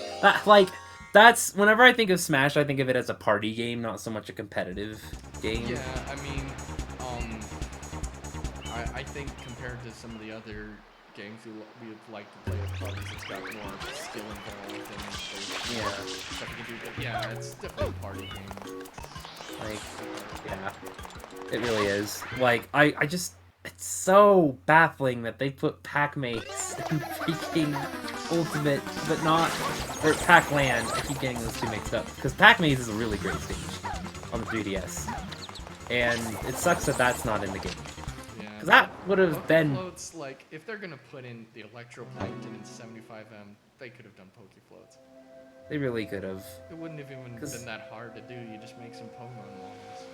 whenever I think of Smash, I think of it as a party game, not so much a competitive game. Yeah, I mean, I think compared to some of the other games we would like to play with parties, it's got more skill involved and there's stuff you can do. But yeah, it's definitely a party game. Like, yeah, it really is. Like, I just, it's so baffling that they put Pac-Mates in freaking Ultimate, but not, or Pac-Land. I keep getting those two mixed up because Pac-Maze is a really great stage on the 3DS, and it sucks that that's not in the game. Because that would have been. Pokefloats, like, if they're gonna put in the Electroplankton in 75M, they could have done Pokefloats. They really could have. It wouldn't have even been that hard to do. You just make some Pokemon models.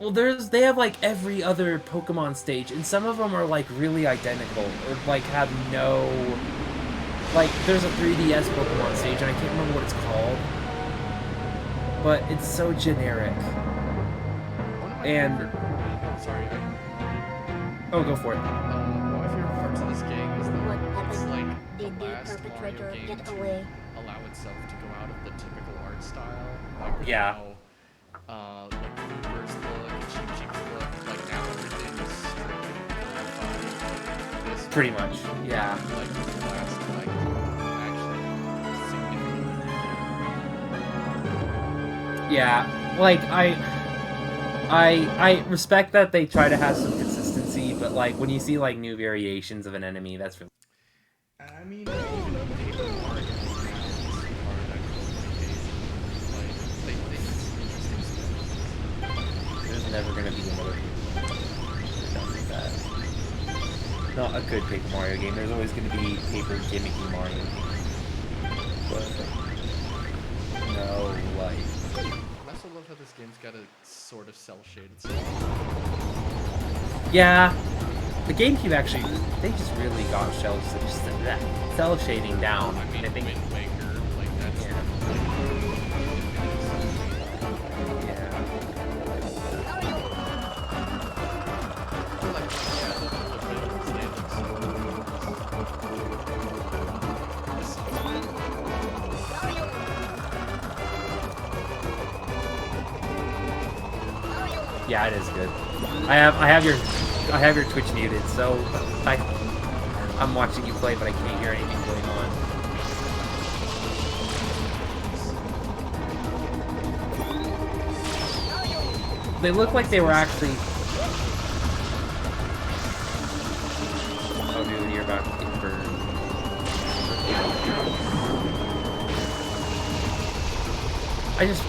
Well, they have like every other Pokemon stage, and some of them are like really identical, or like have no. Like, there's a 3DS Pokemon stage, and I can't remember what it's called, but it's so generic. And sorry. Oh, go for it. One of my favorite parts of this game is What that it's happened? like Did the the last perpetrator Mario game get to away? allow itself to go out of the typical art style. Like Yeah. how, like Uber's look, Cheap Cheap's look, like now everything is strictly glorified. This Pretty much, yeah. Like the last, like, actually significant. Yeah, like, I respect that they try to have some consistency, but like, when you see like new variations of an enemy, that's really... I mean, even Paper Mario is like, they do some interesting stuff. There's never gonna be another done with that. Not a good Paper Mario game. There's always gonna be paper gimmicky Mario games. But no, like... I also love how this game's got a sort of cel-shaded style. Yeah, the GameCube actually, they just really got cell shading down. I mean, I think, Wind Waker, like that's yeah, it is good. I have your Twitch muted, so I'm watching you play, but I can't hear anything going on. They look like they were actually. Oh, dude, you're about to get burned.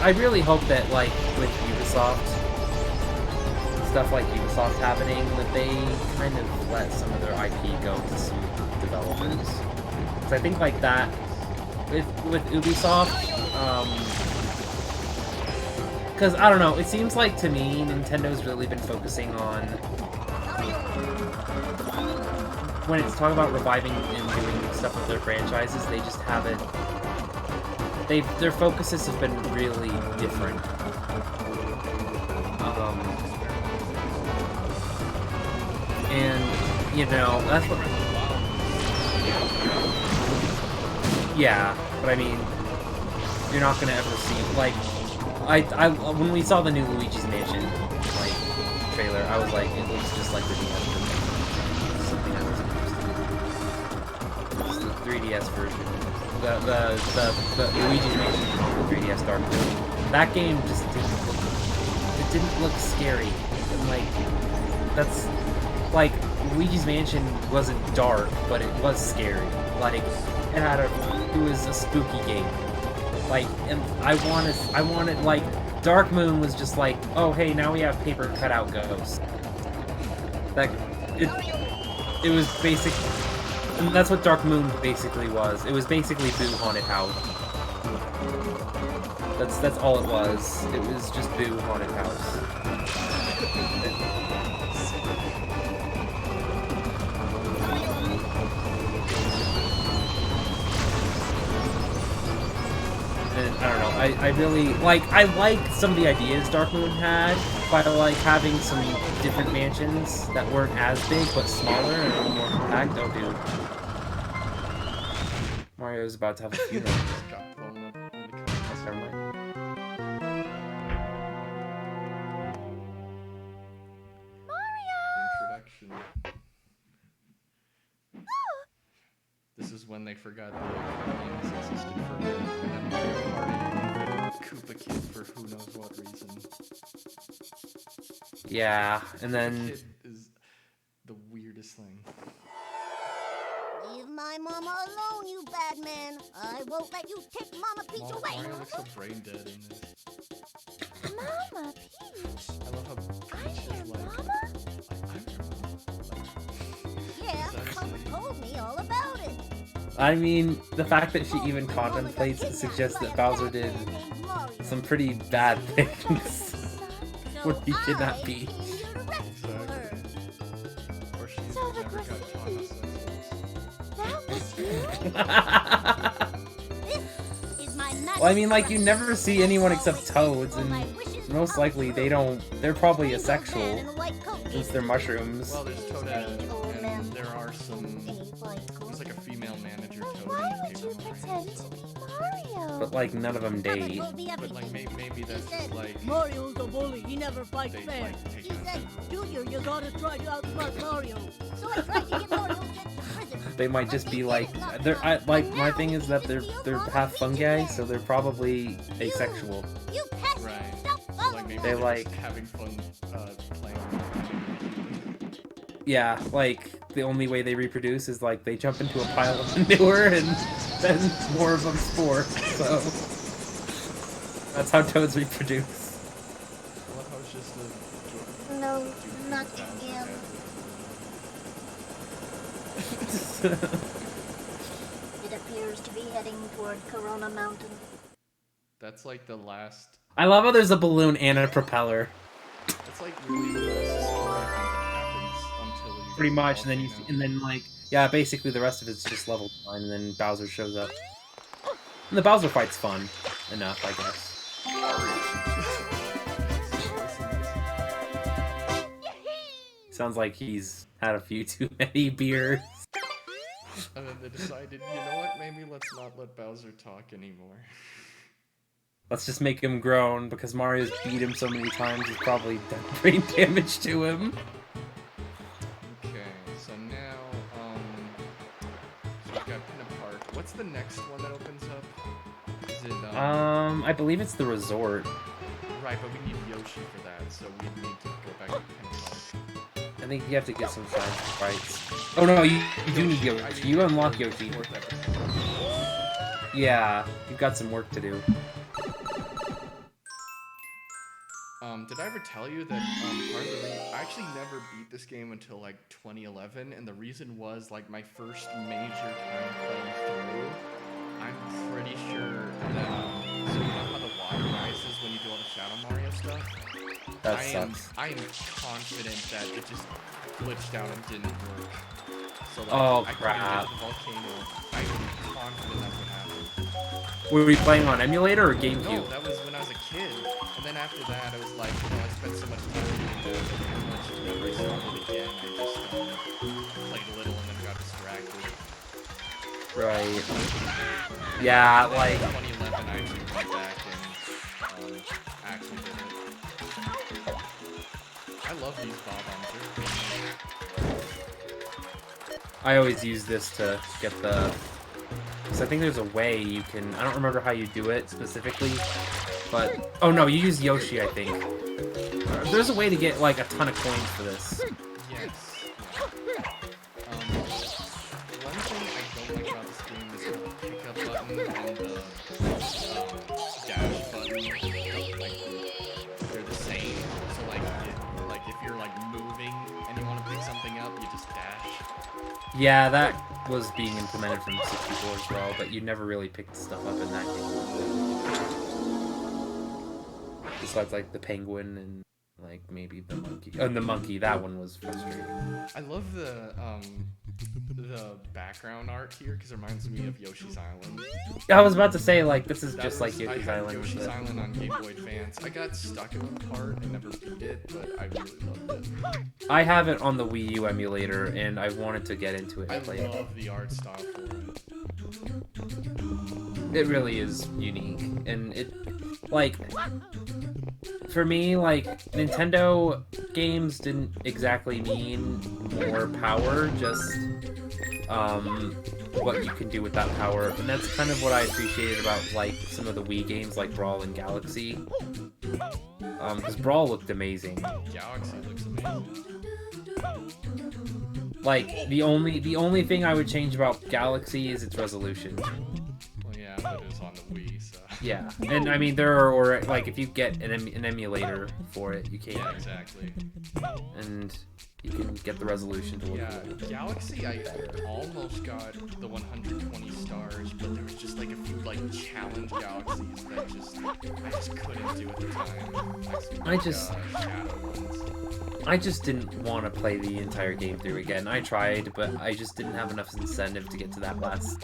I really hope that, like, with Ubisoft, stuff like Ubisoft happening, that they kind of let some of their IP go to some developers. Because I think like that, with Ubisoft, because I don't know, it seems like to me, Nintendo's really been focusing on, when it's talking about reviving and doing stuff with their franchises, they just haven't, their focuses have been really different. And, you know, that's what... Yeah, but I mean, you're not gonna ever see, like, when we saw the new Luigi's Mansion, like, trailer, I was like, it looks just like the DS. Something I was interested in. It's the 3DS version. The Luigi's Mansion 3DS Dark World. That game just didn't look scary. And, like, that's... Like, Luigi's Mansion wasn't dark, but it was scary. Like, it was a spooky game. Like, and I wanted, like, Dark Moon was just like, oh, hey, now we have paper cutout ghosts. That, it was basic, and that's what Dark Moon basically was. It was basically Boo Haunted House. That's all it was. It was just Boo Haunted House. And I don't know. I really like. I like some of the ideas Dark Moon had by like having some different mansions that weren't as big but smaller and a little more compact. Oh, dude. Mario's about to have a funeral. Just got blown up in the comments. Never mind. Introduction. This is when they forgot the Carolinas existed for a bit, and then Mario Party invented Koopa Kid for who knows what reason. Yeah, and then Kid is the weirdest thing. Leave my mama alone, you bad man. I won't let you take Mama Peach away. Mario looks so brain dead in this. Mama Peach? I love how Peach is like, Mama? I'm your mom. Yeah, Exactly. Papa told me all about it. I mean, the fact that she even contemplates it suggests that Bowser did some pretty bad things when he kidnapped Peach. Or she never got taught how sex Well, I mean, like, you never see anyone except Toads, and most likely they don't. They're probably asexual since they're mushrooms. Well, there's Toadette, and there are some. There's like a female manager Toad in Paper Mario. But like, none of them date. But like, maybe that's just like Mario's a bully. He never fights they fair. like take He on said, Junior, you gotta try to outsmart Mario. so I tried to get Mario sent to prison. They might just be like, like my thing is that they're half fungi, so they're probably asexual. You peasant! Right. Stop So, like following maybe me! They they're like- just having fun playing. Yeah, like the only way they reproduce is like they jump into a pile of manure and then more of them spore. So that's how toads reproduce. I love how it's just a No, not again. It appears to be heading toward Corona Mountain. That's like the last. I love how there's a balloon and a propeller. That's like really the last story I think that happens until you. Pretty get the much, and then volcano. like yeah, basically the rest of it's just level design, and then Bowser shows up. And the Bowser fight's fun enough, I guess. Sounds like he's had a few too many beers. And then they decided, you know what? Maybe let's not let Bowser talk anymore. Let's just make him groan because Mario's beat him so many times. He's probably done brain damage to him. Okay, so now, so we've got Pinna Park. What's the next one that opens up? Is it, I believe it's the resort. right, but we need Yoshi for that, so we need to go back to Pinna Park. I think you have to get some shine sprites. Oh no, you do need Yoshi. You unlock Yoshi. Fourth episode. Yeah, you've got some work to do. Did I ever tell you that part of the I actually never beat this game until like 2011, and the reason was like my first major time playing through. I'm pretty sure that so you know how the water rises when you do all the Shadow Mario stuff. That I sucks. am confident that it just glitched out and didn't work. So like, Oh, I couldn't crap. get to the volcano. I'm confident that's what happened. Were we playing on emulator or No, GameCube? that was when I was a kid. And then after that, I was like, you know, I spent so much time doing that, I pretty much never started again. I just played a little and then got distracted. Right. Yeah, And then like in 2011, I actually went back and actually did it. I love these bob-oms. I always use this to get the. Because I think there's a way you can. I don't remember how you do it specifically, but oh no, you use Yoshi, I think. There's a way to get like a ton of coins for this. Yes. One thing I don't like about this game is the pickup button and the dash button. Like they're the same. So like if you're like moving and you want to pick something up, you just dash. Yeah, that was being implemented from 64 as well, but you never really picked stuff up in that game. besides like the penguin and like maybe the monkey. Oh, the monkey, that one was frustrating. I love the background art here because it reminds me of Yoshi's Island. I was about to say, like, this is just like I Yoshi's had Island. Yoshi's but- Island on Game Boy Advance. I got stuck in one part and never beat it, but I really loved it. I have it on the Wii U emulator, and I wanted to get into it I and play it. love the art style for it. It really is unique, and it, like, for me, like, Nintendo games didn't exactly mean more power, just, what you can do with that power, and that's kind of what I appreciated about, like, some of the Wii games, like Brawl and Galaxy, because Brawl looked amazing. Galaxy looks amazing. Like, the only thing I would change about Galaxy is its resolution. Well, yeah, but it was on the Wii, so. Yeah, and I mean, there are, or, like, if you get an emulator for it, you can. Yeah, exactly. And you can get the resolution to look Yeah, good. Galaxy, I almost got the 120 stars, but there was just like a few like challenge galaxies that I just couldn't do at the time. Like, shadow ones. I just didn't want to play the entire game through again. I tried, but I just didn't have enough incentive to get to that last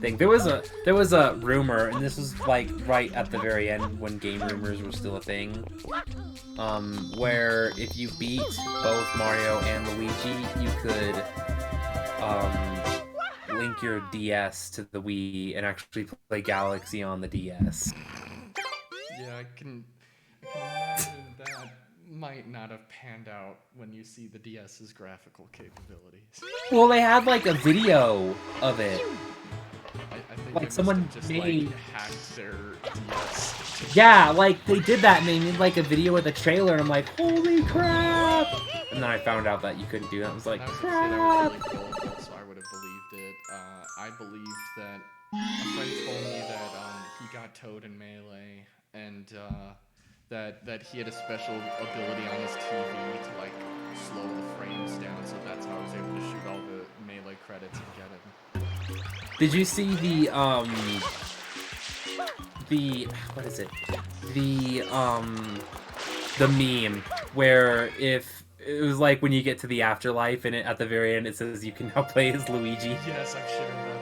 thing. There was a rumor, and this was like right at the very end when game rumors were still a thing, where if you beat both Mario and Luigi, you could link your DS to the Wii and actually play Galaxy on the DS. Yeah, I can imagine that might not have panned out when you see the DS's graphical capabilities. Well, they had like a video of it. I think Like, they someone must have just made- like hacked their DS. Yeah, like they did that and they made like a video with a trailer and I'm like, holy crap! And then I found out that you couldn't do that. I was like, When I was a kid, I crap! was really gullible, so I would have believed it. I believed that a friend told me that he got Toad in Melee, and that he had a special ability on his TV to like slow the frames down, so that's how I was able to shoot all the Melee credits and get him. Did you see the what is it? The meme where if it was like when you get to the afterlife and at the very end it says you can now play as Luigi. Yes, I've shared that.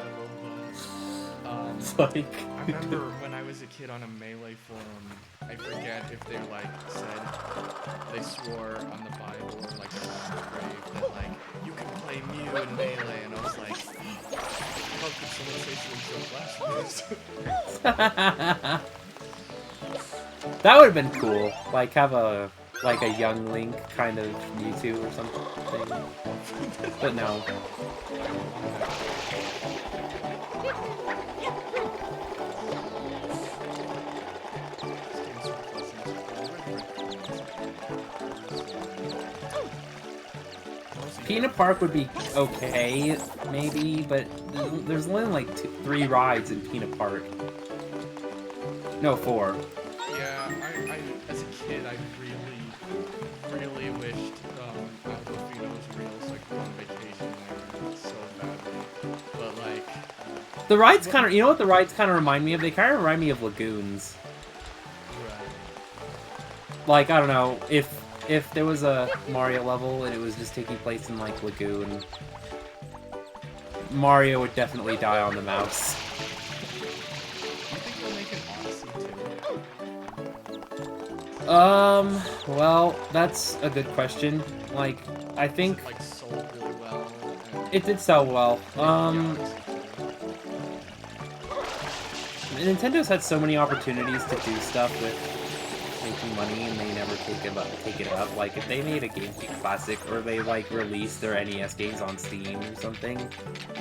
I love that. It's like I remember when I was a kid on a Melee forum, I forget if they like said they swore on the Bible or like on the grave that like you can play Mew in Melee, and I was like, how could someone say something so blasphemous? that would have been cool. Like have a young Link kind of Mewtwo or something. But no. Peanut Park would be okay, maybe, but there's only like 3 rides in Peanut Park. No, 4. Yeah, I as a kid, I really wished Aquafina was real so I could go on vacation there so badly. But like, The rides kind of, you know what the rides kind of remind me of? They kind of remind me of lagoons. right. Like, I don't know, if there was a Mario level and it was just taking place in like Lagoon, Mario would definitely die on the mouse. You think they'll make an Odyssey too? Well, that's a good question. Like, I think It, like sold really well. And it did sell well. Nintendo's had so many opportunities to do stuff with making money and they never take it up. Like if they made a GameCube Classic or they like released their NES games on Steam or something,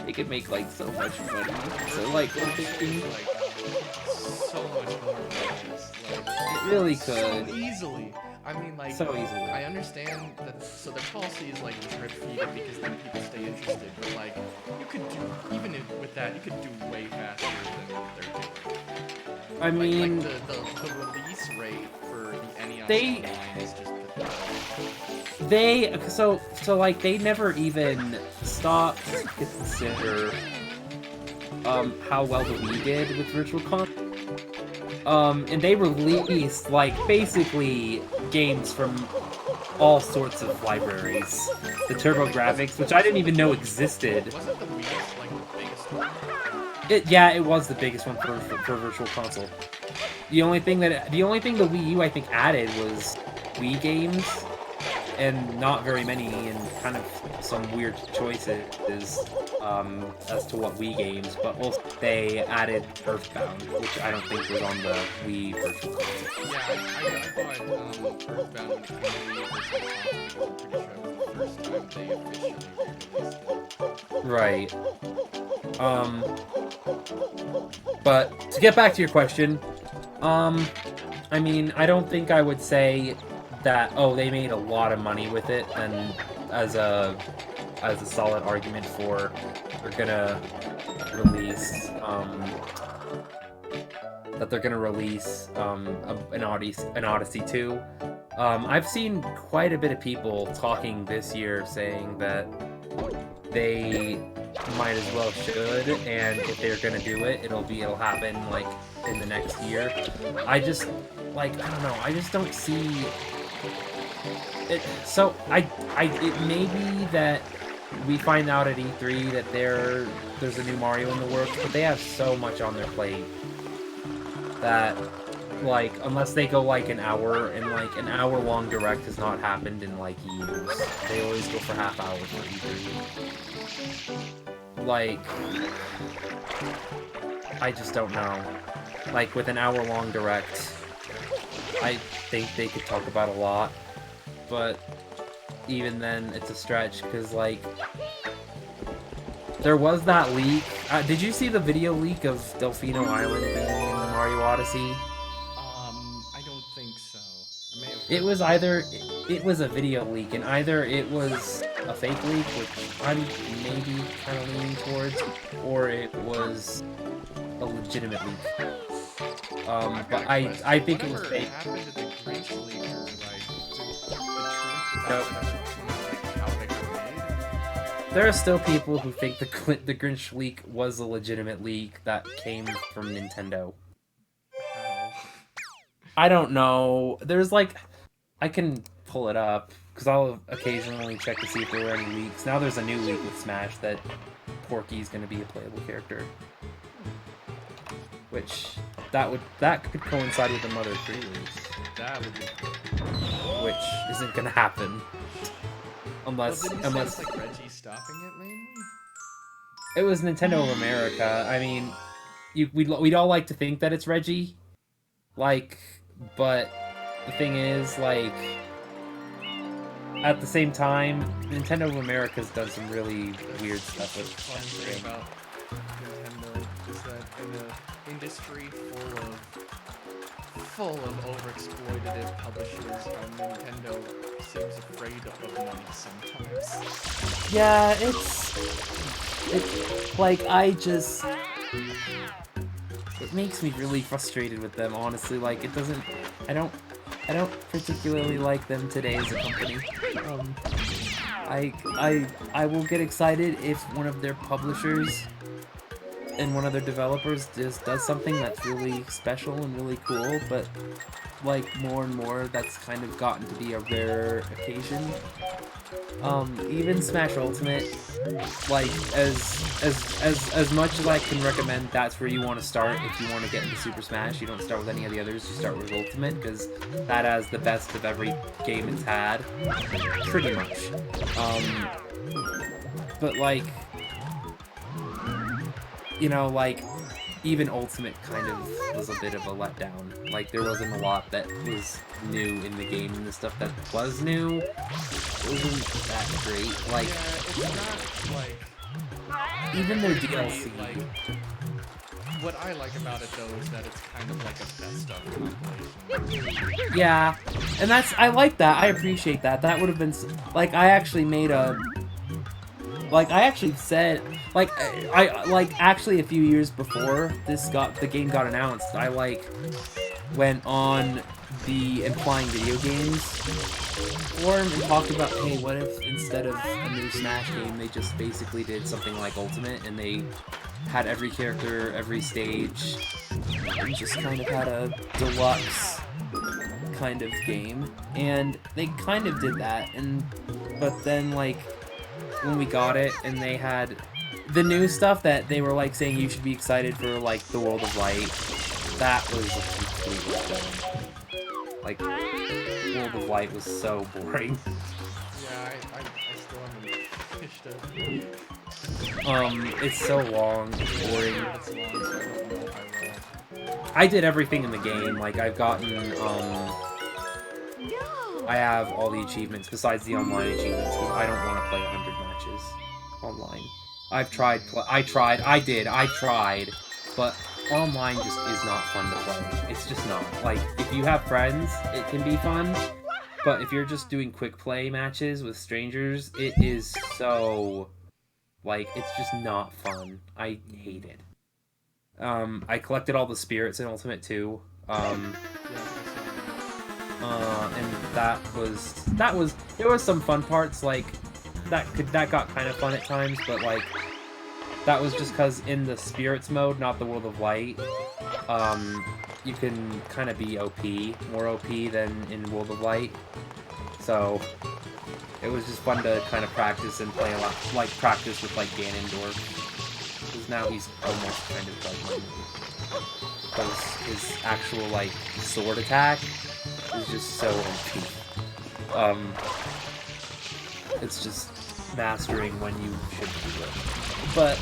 they could make like so much money. So like I'm thinking like so much more than this. Like it really so could. easily. I mean, like So easily. I understand that. So their policy is like drip feed it because then people stay interested. But like you could do even with that, you could do way faster than they're doing. I mean, like the release rate for the NES They- Online is just pathetic. they so like they never even stopped to consider how well the Wii did with Virtual Console. And they released, like, basically games from all sorts of libraries. The TurboGrafx, which I didn't even know existed. Wasn't the Wii like the biggest one? Yeah, it was the biggest one for Virtual Console. The only thing the Wii U I think added was Wii games, and not very many, and kind of some weird choices as to what Wii games. But also they added Earthbound, which I don't think was on the Wii Virtual Console. Yeah, I bought Earthbound when it came to the Wii version console. I'm pretty sure it was the first time they officially released it. Right. But to get back to your question, I mean, I don't think I would say that, oh, they made a lot of money with it, and as a solid argument for they're gonna release an Odyssey 2. I've seen quite a bit of people talking this year saying that they might as well should, and if they're gonna do it, it'll happen like in the next year. I just I don't know, I just don't see it. So it may be that we find out at E3 that there's a new Mario in the works, but they have so much on their plate that, like, unless they go like an hour, and like an hour-long direct has not happened in like years. They always go for half hours for E3. Like, I just don't know. Like, with an hour-long direct, I think they could talk about a lot, but even then, it's a stretch, because, like, there was that leak. Did you see the video leak of Delfino Island being in Mario Odyssey? I don't think so. I may have It was either, it was a video leak, and either it was a fake leak, which I'm maybe kind of leaning towards, or it was a legitimate leak. But I think it was Whatever fake. happened to the Grinch leak, or like the truth Nope. about how they were made? There are still people who think the Grinch leak was a legitimate leak that came from Nintendo. How? I don't know. There's like, I can pull it up, because I'll occasionally check to see if there were any leaks. Now there's a new leak with Smash that Porky's going to be a playable character. Which, that could coincide with the Mother 3 release. That would be. Which isn't going to happen. Unless Well, did you say it's like Reggie stopping it mainly? it was Nintendo of America. I mean, we'd all like to think that it's Reggie. Like, but the thing is, like, at the same time, Nintendo of America's done some really weird stuff with Fun thing about Nintendo is that in an industry full of overexploitative publishers, Nintendo seems afraid of money sometimes. Yeah, it's like, it makes me really frustrated with them, honestly. Like, it doesn't, I don't particularly like them today as a company. I will get excited if one of their publishers and one of their developers just does something that's really special and really cool, but like more and more that's kind of gotten to be a rare occasion. Even Smash Ultimate, like, as much as I can recommend that's where you want to start if you want to get into Super Smash. You don't start with any of the others, you start with Ultimate, because that has the best of every game it's had, pretty much. But like, you know, like, even Ultimate kind of was a bit of a letdown. Like, there wasn't a lot that was new in the game, and the stuff that was new wasn't that great. Like, Yeah, it's not like even their DLC. like. What I like about it though is that it's kind of like a best of compilation. Yeah, and I like that. I appreciate that. That would have been, like, I actually made a, like, I actually said, like, I actually a few years before the game got announced, I, like, went on the Implying Video Games forum and talked about, hey, what if instead of a new Smash game, they just basically did something like Ultimate, and they had every character, every stage, and just kind of had a deluxe kind of game. And they kind of did that, but then, like, when we got it, and they had the new stuff that they were, like, saying you should be excited for, like, the World of Light, that was a complete letdown. Like, World of Light was so boring. Yeah, I still haven't fished it. It's so long, it's boring. It's long, so I don't know if I will. I did everything in the game, like, I've gotten, I have all the achievements, besides the online achievements, because I don't want to play 100 matches online. I tried, but online just is not fun to play. It's just not. Like, if you have friends, it can be fun, but if you're just doing quick play matches with strangers, it is so, like, it's just not fun. I hate it. I collected all the spirits in Ultimate 2, and there was some fun parts, like, that got kind of fun at times, but, like, that was just because in the Spirits mode, not the World of Light, you can kind of be OP, more OP than in World of Light. So, it was just fun to kind of practice and play a lot, like, practice with, like, Ganondorf. Because now he's almost kind of like my because his actual, like, sword attack is just so OP. It's just mastering when you should do it. But,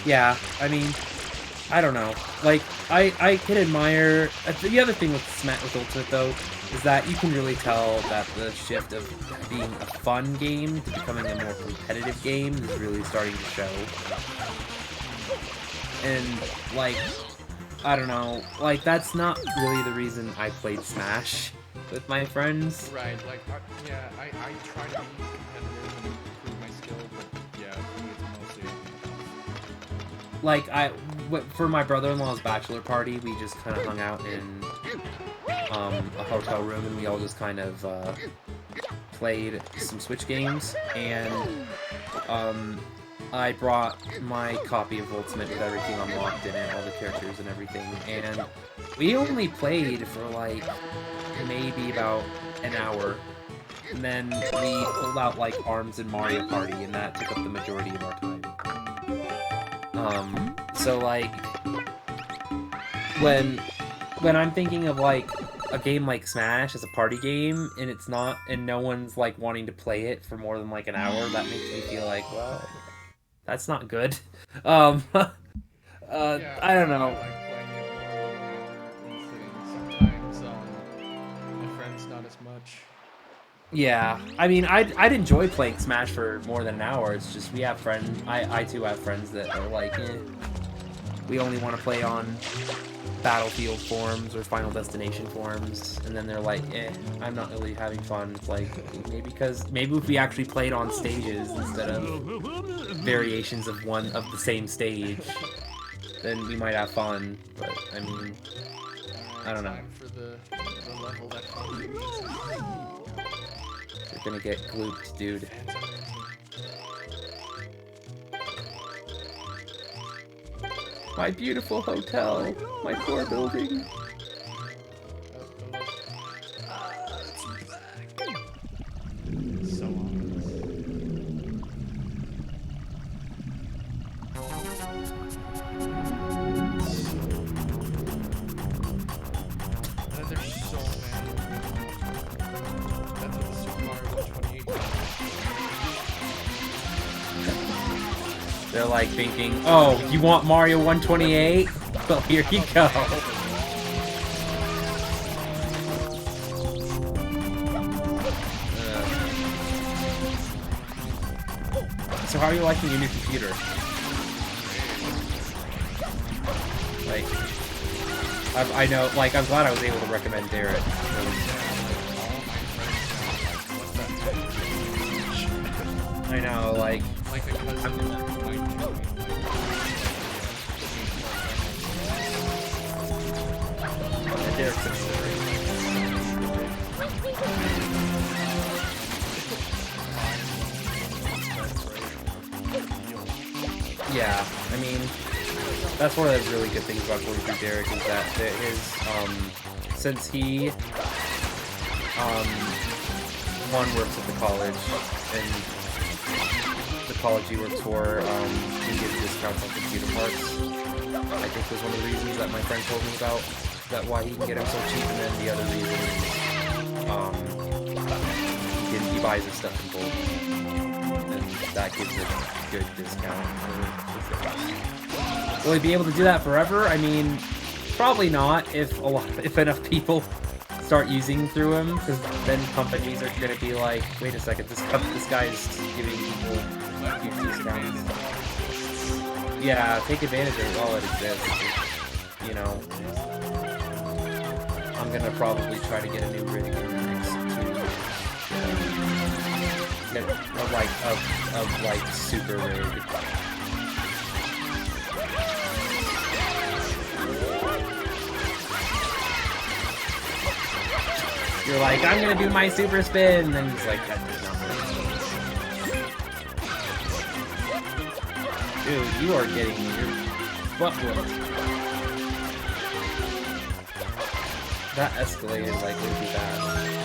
yeah, I mean, I don't know. Like, I can admire... The other thing with Ultimate, though, is that you can really tell that the shift of being a fun game to becoming a more competitive game is really starting to show. And, like, I don't know, like, that's not really the reason I played Smash with my friends. Right, like, I try to be competitive and improve my skill, but yeah, for me it's mostly Like, for my brother-in-law's bachelor party, we just kind of hung out in a hotel room, and we all just kind of played some Switch games, and I brought my copy of Ultimate with everything unlocked in it, all the characters and everything, and we only played for, like, maybe about an hour, and then we pulled out, like, ARMS and Mario Party, and that took up the majority of our time. So, like, when I'm thinking of, like, a game like Smash as a party game, and it's not, and no one's, like, wanting to play it for more than, like, an hour, that makes me feel like, well, that's not good. yeah, I don't know. I like playing it more and sometimes my friends not as much. Yeah, I mean, I'd enjoy playing Smash for more than an hour. It's just we have friends. I too have friends that are like, we only want to play on Battlefield forums or Final Destination forums, and then they're like, I'm not really having fun. Like, maybe if we actually played on stages instead of variations of the same stage, then we might have fun. But I mean, I don't know. Time for the level that You're gonna get glooped, dude. My beautiful hotel. My poor building. So there's so many. That's what the Super Mario 128. They're like thinking, oh, you want Mario 128? Well, here you go. So how are you liking your new computer? Like, I know, like, I'm glad I was able to recommend Derek. I know, like a cousin Derek's in the ring. Yeah, I mean, that's one of the really good things about going through Derek is that since he, one works at the college, and the college he works for, he gives discounts on computer parts. I think was one of the reasons that my friend told me about, that why he can get him so cheap, and then the other reason is, he buys his stuff in bulk. And that gives it a good discount for things. Will he be able to do that forever? I mean, probably not if enough people start using through him, because then companies are going to be like, wait a second, this guy is giving people huge discounts. Yeah, take advantage of it while it exists. You know, I'm going to probably try to get a new rig in the next 2 years. Of like super rig. You're like, I'm gonna do my super spin, and then he's like, that did not work. Dude, you are getting your butt whooped. That escalated like really fast.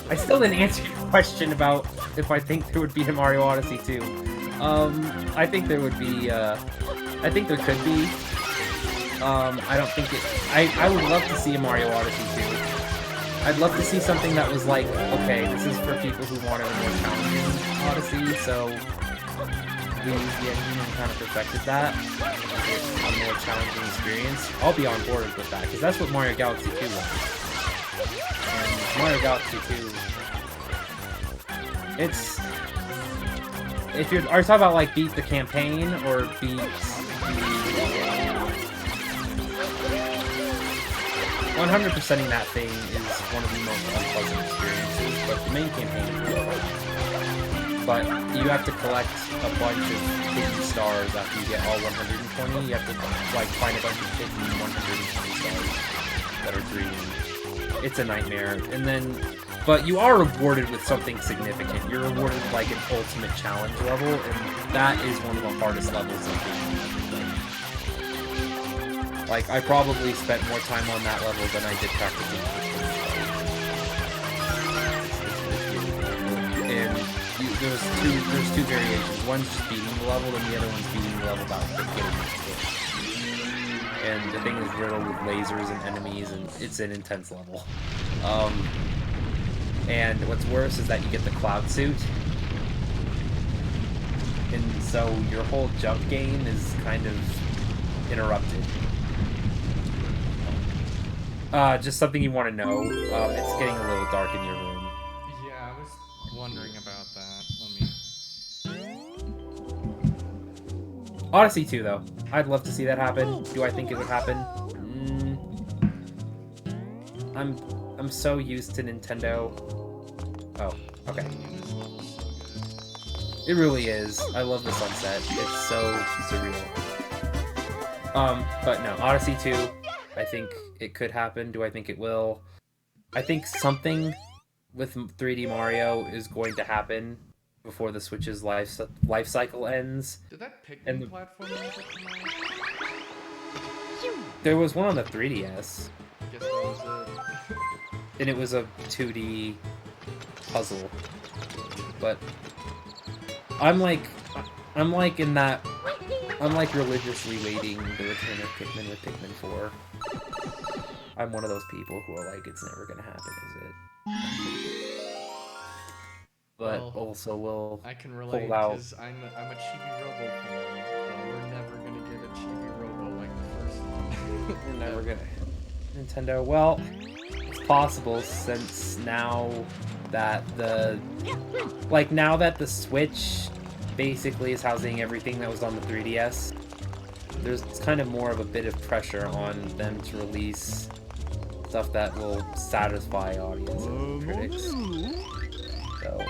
I still didn't answer your question about if I think there would be a Mario Odyssey 2. I think there would be, I think there could be. I don't think it... I would love to see a Mario Odyssey 2. I'd love to see something that was like, okay, this is for people who wanted a more challenging Odyssey, so the engine kind of perfected that. A more challenging experience. I'll be on board with that, because that's what Mario Galaxy 2 was. And Mario Galaxy 2, it's... If you're... Are you talking about, like, beat the campaign, or beat the... 100%ing that thing is one of the most unpleasant experiences, but the main campaign is really fun. But you have to collect a bunch of hidden stars after you get all 120. You have to, like, find a bunch of hidden 120 stars that are green. It's a nightmare. And then, but you are rewarded with something significant. You're rewarded with like an ultimate challenge level, and that is one of the hardest levels of the game. Like, I probably spent more time on that level than I did practicing. And there's two variations. One's just beating the level, and the other one's beating the level without getting it. And the thing is riddled with lasers and enemies, and it's an intense level. And what's worse is that you get the cloud suit, and so your whole jump game is kind of interrupted. Just something you want to know. It's getting a little dark in your room. Yeah, I was wondering about that. Let me... Odyssey 2, though. I'd love to see that happen. Do I think it would happen? I'm so used to Nintendo. Oh, okay. It really is. I love the sunset. It's so surreal. But no, Odyssey 2, I think it could happen. Do I think it will? I think something with 3D Mario is going to happen before the Switch's life cycle ends. Did that Pikmin platform come out? There was one on the 3DS. I guess that was it. And it was a 2D puzzle. But I'm like religiously waiting the return of Pikmin with Pikmin 4. I'm one of those people who are like, it's never gonna happen, is it? But Well, also will I can relate, hold out. because I'm a Chibi Robo fan. We're never gonna get a Chibi Robo like the first one. We're never gonna... Nintendo, well, it's possible, since now that the... Like, now that the Switch basically is housing everything that was on the 3DS, there's kind of more of a bit of pressure on them to release stuff that will satisfy audience and critics. So,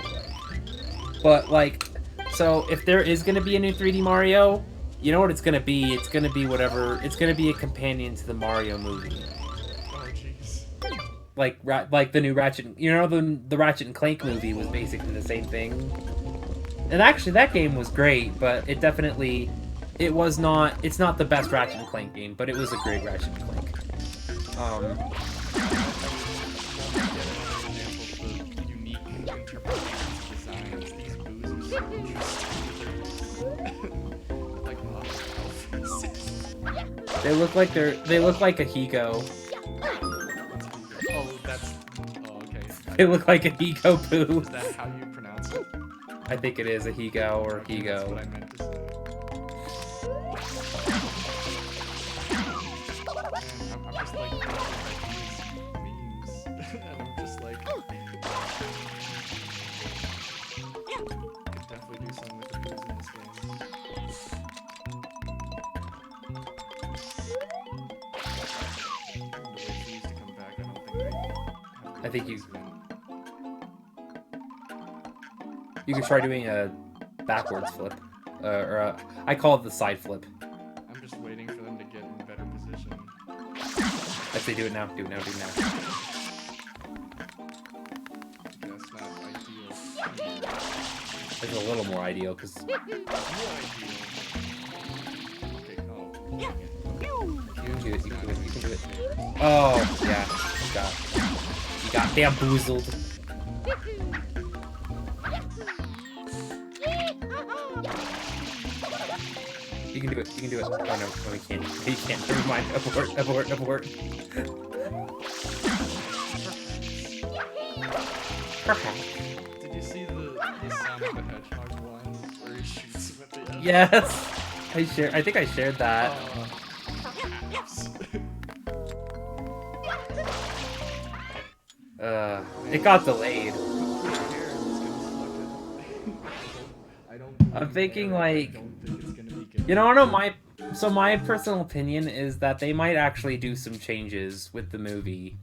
but like, so if there is gonna be a new 3D Mario, you know what it's gonna be? It's gonna be whatever. It's gonna be a companion to the Mario movie. Oh jeez. Like the new Ratchet. You know the Ratchet and Clank movie was basically the same thing. And actually, that game was great, but it definitely, it's not the best Ratchet and Clank game, but it was a great Ratchet and Clank. They look like a Higo. Oh, that's. Oh, okay. They look like a Higo poo. Is that how you pronounce it? I think it is a Higo or That's Higo. what I meant to say. I'm just like memes, and I'm just like, could definitely do something with the boos in this game. The way she used to come back, I don't think I think you could try doing a backwards flip, I call it the side flip. I'm just waiting for them to get in better position. If they do it now, do it now. That's not ideal. It's a little more ideal because Okay, oh. you can do it. Oh yeah, you got bamboozled. You can do it. Oh no, we can't. You can't. Never mind. Abort. Perhaps. Did you see the Sonic the Hedgehog one where he shoots him at the end? Yes. I think I shared that. It got delayed. I'm thinking like, you know, I don't know, my personal opinion is that they might actually do some changes with the movie.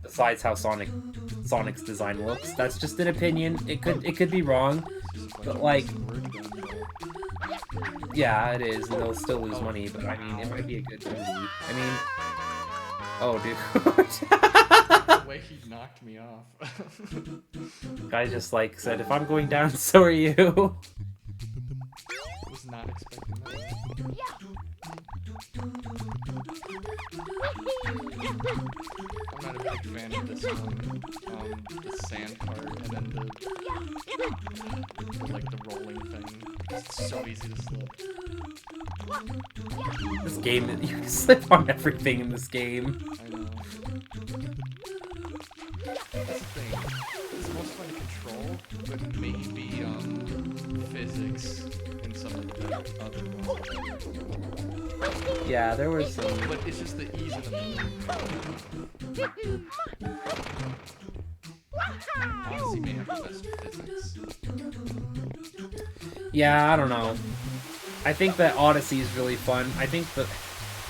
Besides how Sonic's design looks. That's just an opinion. It could be wrong. But like, yeah, it is, and they'll still lose money, but I mean, it might be a good movie. I mean, oh dude. The way he knocked me off. Guy just like said, if I'm going down, so are you. I was not expecting that. I'm not a big fan of this one. The sand part and then the rolling thing. It's so easy to slip. This game, you can slip on everything in this game. I know. That's the thing. It's most fun to control, but maybe physics in some of the other ones. Yeah, there was some. But it's just the ease of the move. Odyssey may have the best physics. Yeah, I don't know. I think that Odyssey is really fun. I think that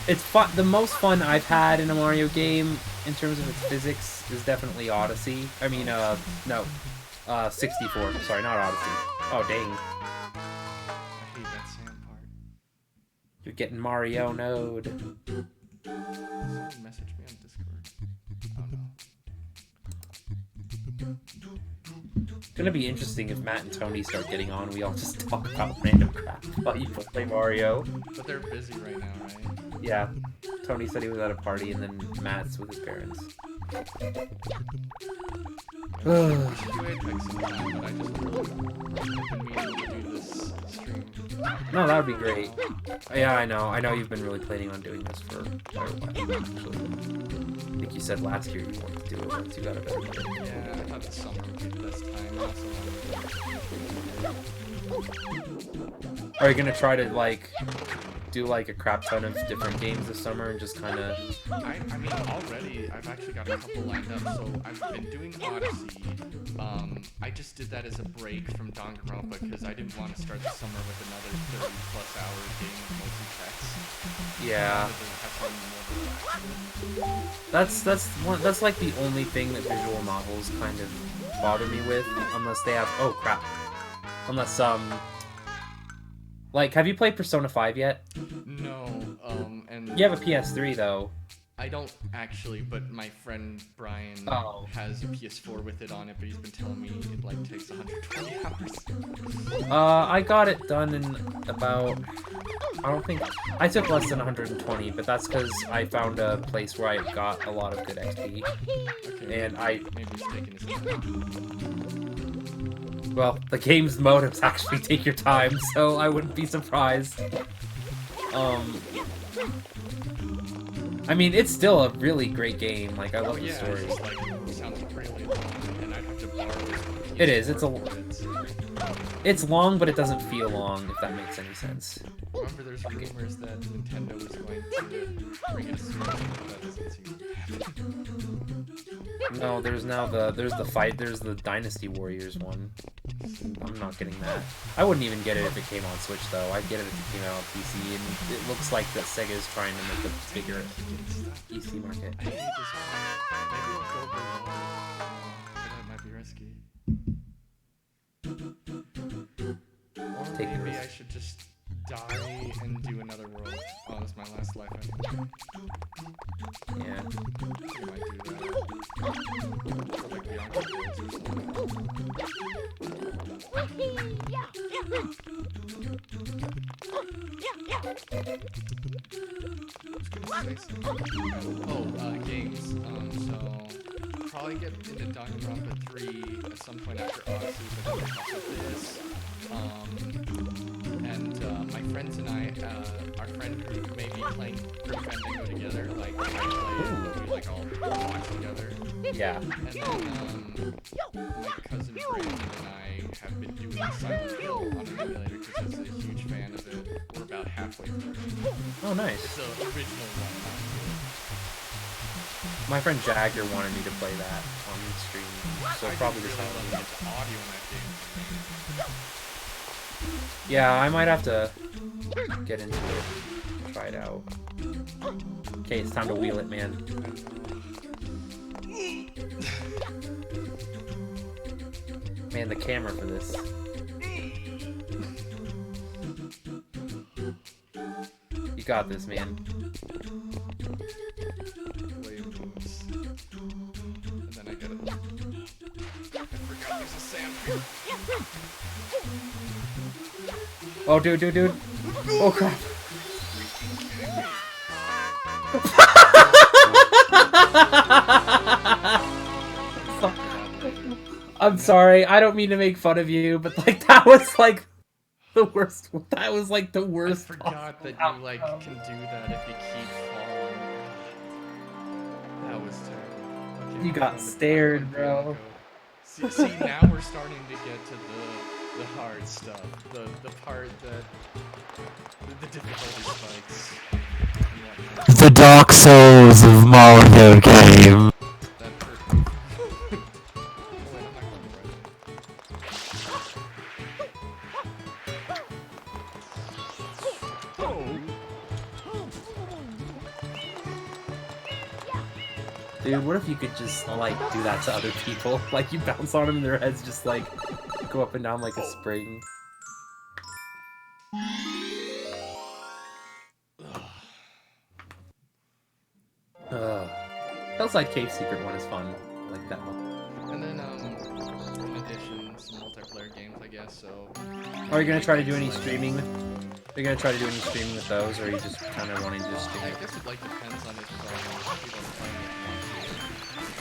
it's fun. The most fun I've had in a Mario game in terms of its physics is definitely Odyssey. I mean, no, 64. Sorry, not Odyssey. Oh dang, I hate that sand part. you're getting Mario node. Someone message me on Discord. Oh no. It's gonna be interesting if Matt and Tony start getting on. We all just talk about random crap while you play Mario. But they're busy right now, right? Yeah, Tony said he was at a party, and then Matt's with his parents. We should do Apex sometime, but I just have been meaning to do this stream. No, that would be great. Yeah, I know you've been really planning on doing this for quite a while, actually. I think you said last year you wanted to do it once you got a better budget. Yeah, I thought the summer would be the best time. I also wanted Are you gonna try to, like, do like a crap ton of different games this summer and just kind of? I mean, already I've actually got a couple lined up. So I've been doing Odyssey. I just did that as a break from Danganronpa because I didn't want to start the summer with another 30+ hour game with mostly text. Yeah. That's like the only thing that visual novels kind of bother me with, unless they have unless like, have you played Persona 5 yet? No, and You have a PS3 though. I don't actually, but my friend Brian has a PS4 with it on it, but he's been telling me it like takes 120 hours. I got it done in about, I took less than 120, but that's because I found a place where I got a lot of good XP. Okay, And maybe he's taking his time. Well, the game's motives actually take your time, so I wouldn't be surprised. I mean, it's still a really great game. Like, I love the story. It's like, it sounds really long, and I'd have to borrow his PS4 It is. for It's long, but it doesn't feel long. If that makes any sense. Remember, there's rumors that Nintendo was going to bring it soon, but that doesn't seem to happen. No, there's the Dynasty Warriors one. I'm not getting that. I wouldn't even get it if it came on Switch though. I'd get it if it came out on PC, and it looks like that Sega's trying to make a bigger PC market. I hate this one. Maybe I'll go below, but that might be risky. Or Take the maybe I risk. should just die and do another world. Oh, that's my last life anyway. Yeah. I might do that. Or like Beyond Good Worlds or something. Games. So probably get into Danganronpa 3 at some point after Odyssey, but then there's also this. And my friends and I, our friend group may be playing Grim Fandango together, like I play it, we like all watch together. Yeah. And then my cousin Brandon and I have been doing Silent Hill on an emulator because he's a huge fan of it. We're about halfway through. Oh, nice. It's the original one. My friend Jagger wanted me to play that on stream, so I probably just just really love to get the audio in that game. Yeah, I might have to get into it, try it out. Okay, it's time to wheel it, man. Man, the camera for this. You got this, man. Wave moves. And then I get it. I forgot there's a sand here. Oh, dude. Oh, crap. I'm sorry, I don't mean to make fun of you, but like that was like the worst. That was like the I worst. forgot that you like can do that if you keep falling. That was terrible. Okay, You we're got on the stared, part bro. one. See, now we're starting to get to the hard stuff. The part that the difficulty spikes. and whatnot. The Dark Souls of Mario game. That hurt. Oh, wait, I'm not going Dude, what if you could just like do that to other people? Like you bounce on them and their heads just like go up and down like a spring. Hillside Cave Secret one is fun. I like that one. And then, in addition, some multiplayer games, I guess, so... Are you gonna try to do any streaming? Are you gonna try to do any streaming with those, or are you just kind of wanting to just stream I it? guess it, like, depends on if people are playing it.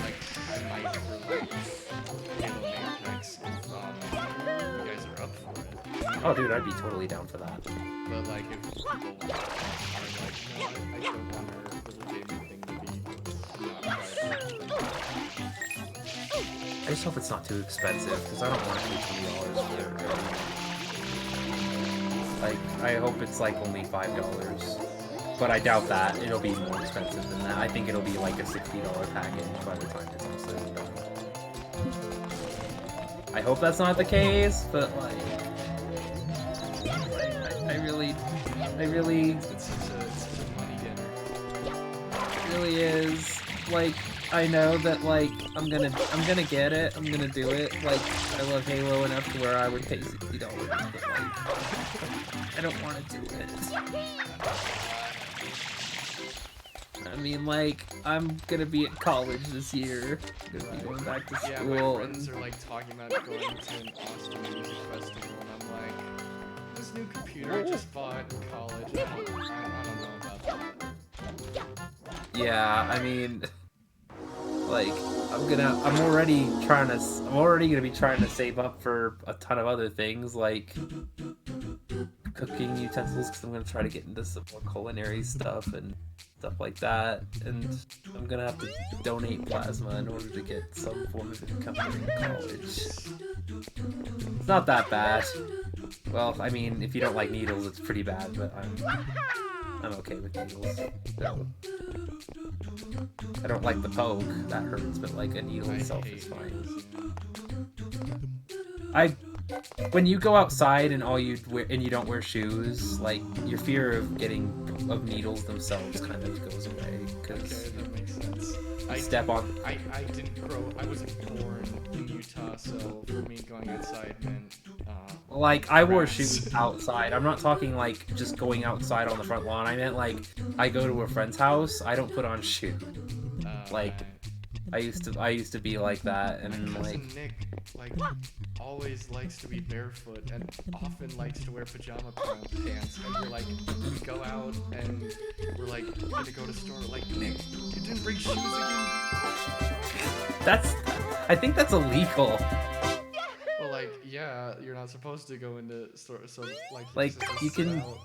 Like, I might for, like, Halo Matrix, if you guys are up for it. Oh, dude, I'd be totally down for that. But, like, if people are like, no, I don't want our little gaming thing to be not private. I just hope it's not too expensive, because I don't want to pay $20 for it. Like, I hope it's like only $5. But I doubt that. It'll be more expensive than that. I think it'll be like a $60 package by the time it's all said and done. I hope that's not the case, but like, I really, It's such a money getter. it really is. Like, I know that like I'm gonna get it. I'm gonna do it. Like, I love Halo enough to where I would pay $60, but like, I don't want to do it. I mean, like, I'm gonna be at college this year. I'm gonna be going back to Yeah, school. my and friends are like talking about going to an Austin Music Festival, and I'm like, this new computer I just bought in college. I don't know about that. Yeah, I mean, like, I'm already gonna be trying to save up for a ton of other things, like cooking utensils, because I'm gonna try to get into some more culinary stuff and stuff like that, and I'm gonna have to donate plasma in order to get some form of income in college. It's not that bad. Well, I mean, if you don't like needles, it's pretty bad, but I'm okay with needles. So, I don't like the poke, that hurts, but like a needle itself is fine. When you go outside and you don't wear shoes, like, your fear of needles themselves kind of goes away, because Okay, that makes sense. I I wasn't born in Utah, so for me going outside meant like, I wore grass. shoes outside. I'm not talking like just going outside on the front lawn. I meant like, I go to a friend's house, I don't put on shoes. Like, I used to be like that, and my like, cousin Nick, like, always likes to be barefoot and often likes to wear pajama pants. And we're like, we go out and we're like, gonna go to store. Like, Nick, you didn't bring shoes again? I think that's illegal. Well, like, yeah, you're not supposed to go into store. So Like, this is you can- out.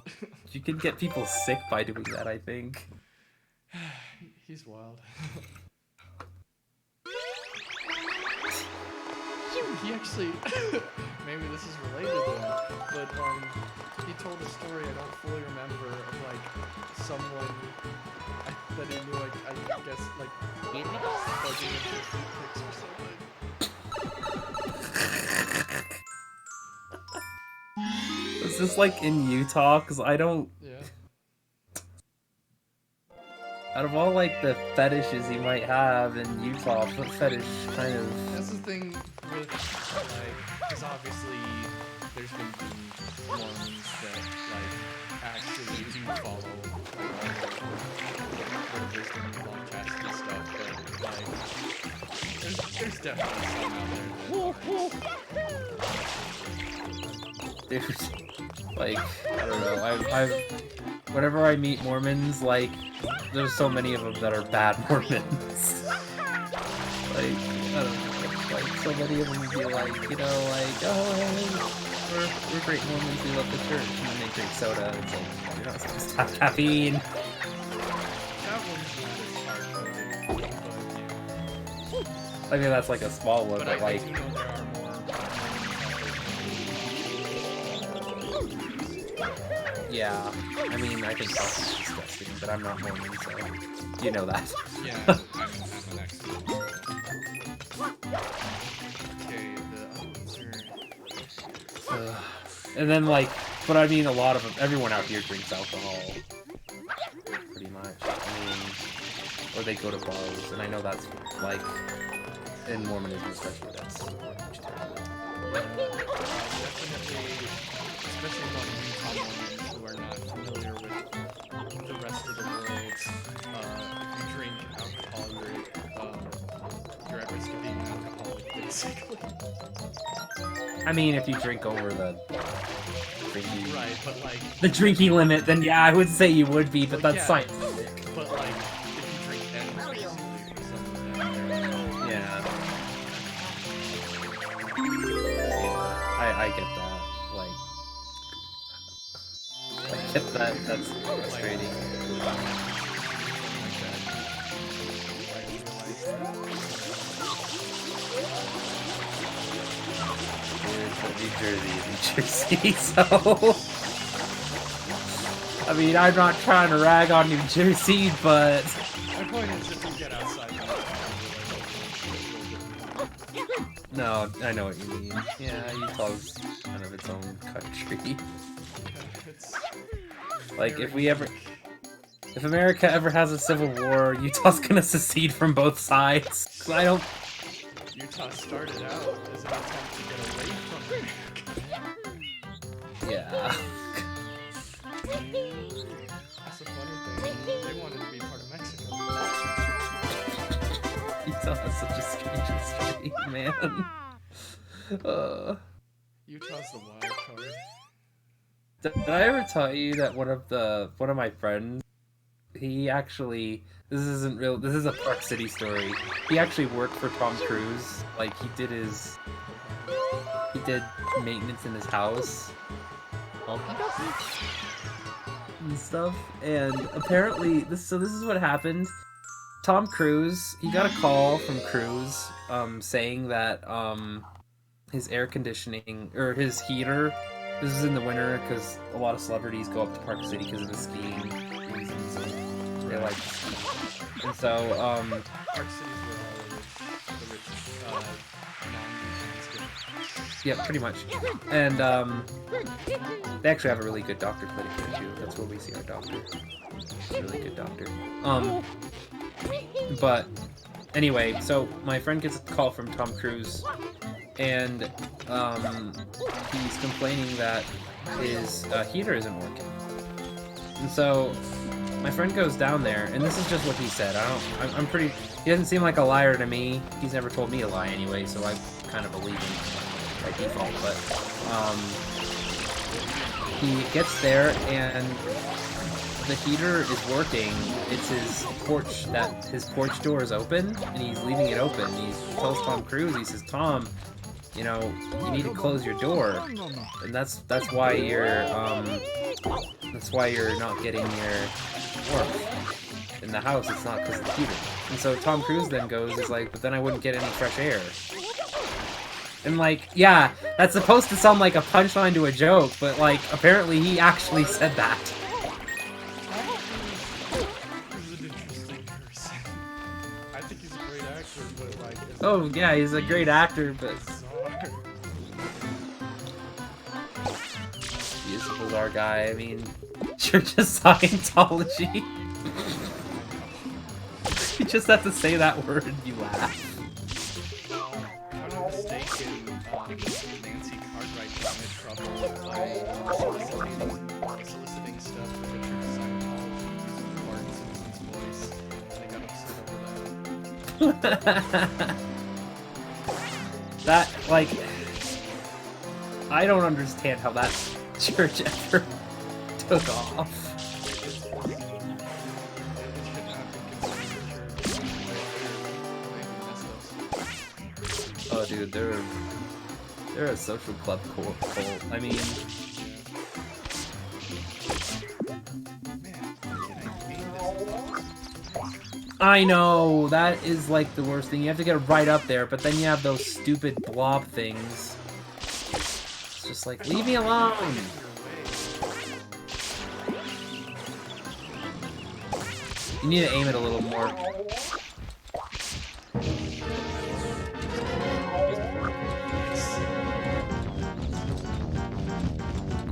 You can get people sick by doing that, I think. He's wild. He actually, maybe this is related to him, but he told a story I don't fully remember of like someone that he knew, like, I guess, like, bugging him for feet pics or something. Is this like in Utah? Because I don't. Yeah. Out of all like the fetishes you might have in Utah, what fetish kind of? That's the thing with, like, because obviously there's been Mormons that, like, actually do follow the wisdom and law chastity stuff, but, like, there's definitely some out there that aren't. Dude, like, I don't know. I've whenever I meet Mormons, like, there's so many of them that are bad Mormons. Like, I don't know. Like, so many of them would be like, you know, like, oh, hey, we're great Mormons, we love the church, and then they drink soda, and it's like, you're not supposed to have caffeine. That one's not as hard, I mean, that's like a small one, but but I like, do know there are more. yeah. I mean, I think coffee is disgusting, but I'm not Mormon, so you know that. Yeah, I'm an expert. Okay, the others are... And then like, but I mean, a lot of them, everyone out here drinks alcohol, pretty much. I mean, or they go to bars, and I know that's like, in Mormonism especially, that's much terrible. Definitely, especially among Utah Mormons who are not familiar with the rest of the world, if you drink alcohol, you're at risk of being an alcoholic, basically. I mean, if you drink over the drinking, Right, but like, the drinking limit, then yeah, I would say you would be, but Well, that's yeah. scientific. but like, if you drink endlessly for some of them, they're- Yeah. I get that. Like, I get that. That's frustrating. New Jersey, so I mean, I'm not trying to rag on New Jersey, but My point is, if you get outside, no, I know what you mean. Yeah, Utah's kind of its own country. it's Like, if America ever has a civil war, Utah's gonna secede from both sides. 'Cause I don't. Utah started out as an attempt to get away from America. Yeah. That's the funny thing. They wanted to be part of Mexico. Utah has such a strange history, man. Utah's the wild card. Did I ever tell you that one of my friends, he actually, this isn't real, this is a Park City story. He actually worked for Tom Cruise. Like, he did maintenance in his house and stuff. And apparently, this is what happened. Tom Cruise, he got a call from Cruise, saying that his air conditioning or his heater. This is in the winter because a lot of celebrities go up to Park City because of the skiing reasons. They like to ski. And so, Park City's where all the rich non-Utahns go. yeah, pretty much. And they actually have a really good doctor clinic there too. That's where we see our doctor. Really good doctor. But anyway, so my friend gets a call from Tom Cruise, and he's complaining that his heater isn't working. And so my friend goes down there, and this is just what he said. I'm pretty. He doesn't seem like a liar to me. He's never told me a lie anyway, so I kind of believe him by default. But he gets there, and the heater is working. It's his porch door is open, and he's leaving it open. He tells Tom Cruise, he says, "Tom, you know, you need to close your door," and that's why you're not getting your warmth in the house. It's not because of the heater. And so Tom Cruise then is like, "But then I wouldn't get any fresh air." And like, yeah, that's supposed to sound like a punchline to a joke, but like, apparently he actually said that. He's an interesting person. I think he's a great actor, but like... Oh yeah, he's a great actor, but bizarre. he is a bizarre guy. I mean, Church of Scientology. You just have to say that word and you laugh. If I'm not mistaken, Nancy Cartwright got in trouble by soliciting stuff for the Church of Scientology using Bart Simpson's voice. They got upset over that. That, like, I don't understand how that church ever took off. Oh, dude, they're a social club cult. I mean, I know that is like the worst thing. You have to get it right up there, but then you have those stupid blob things. It's just like, leave me alone. You need to aim it a little more.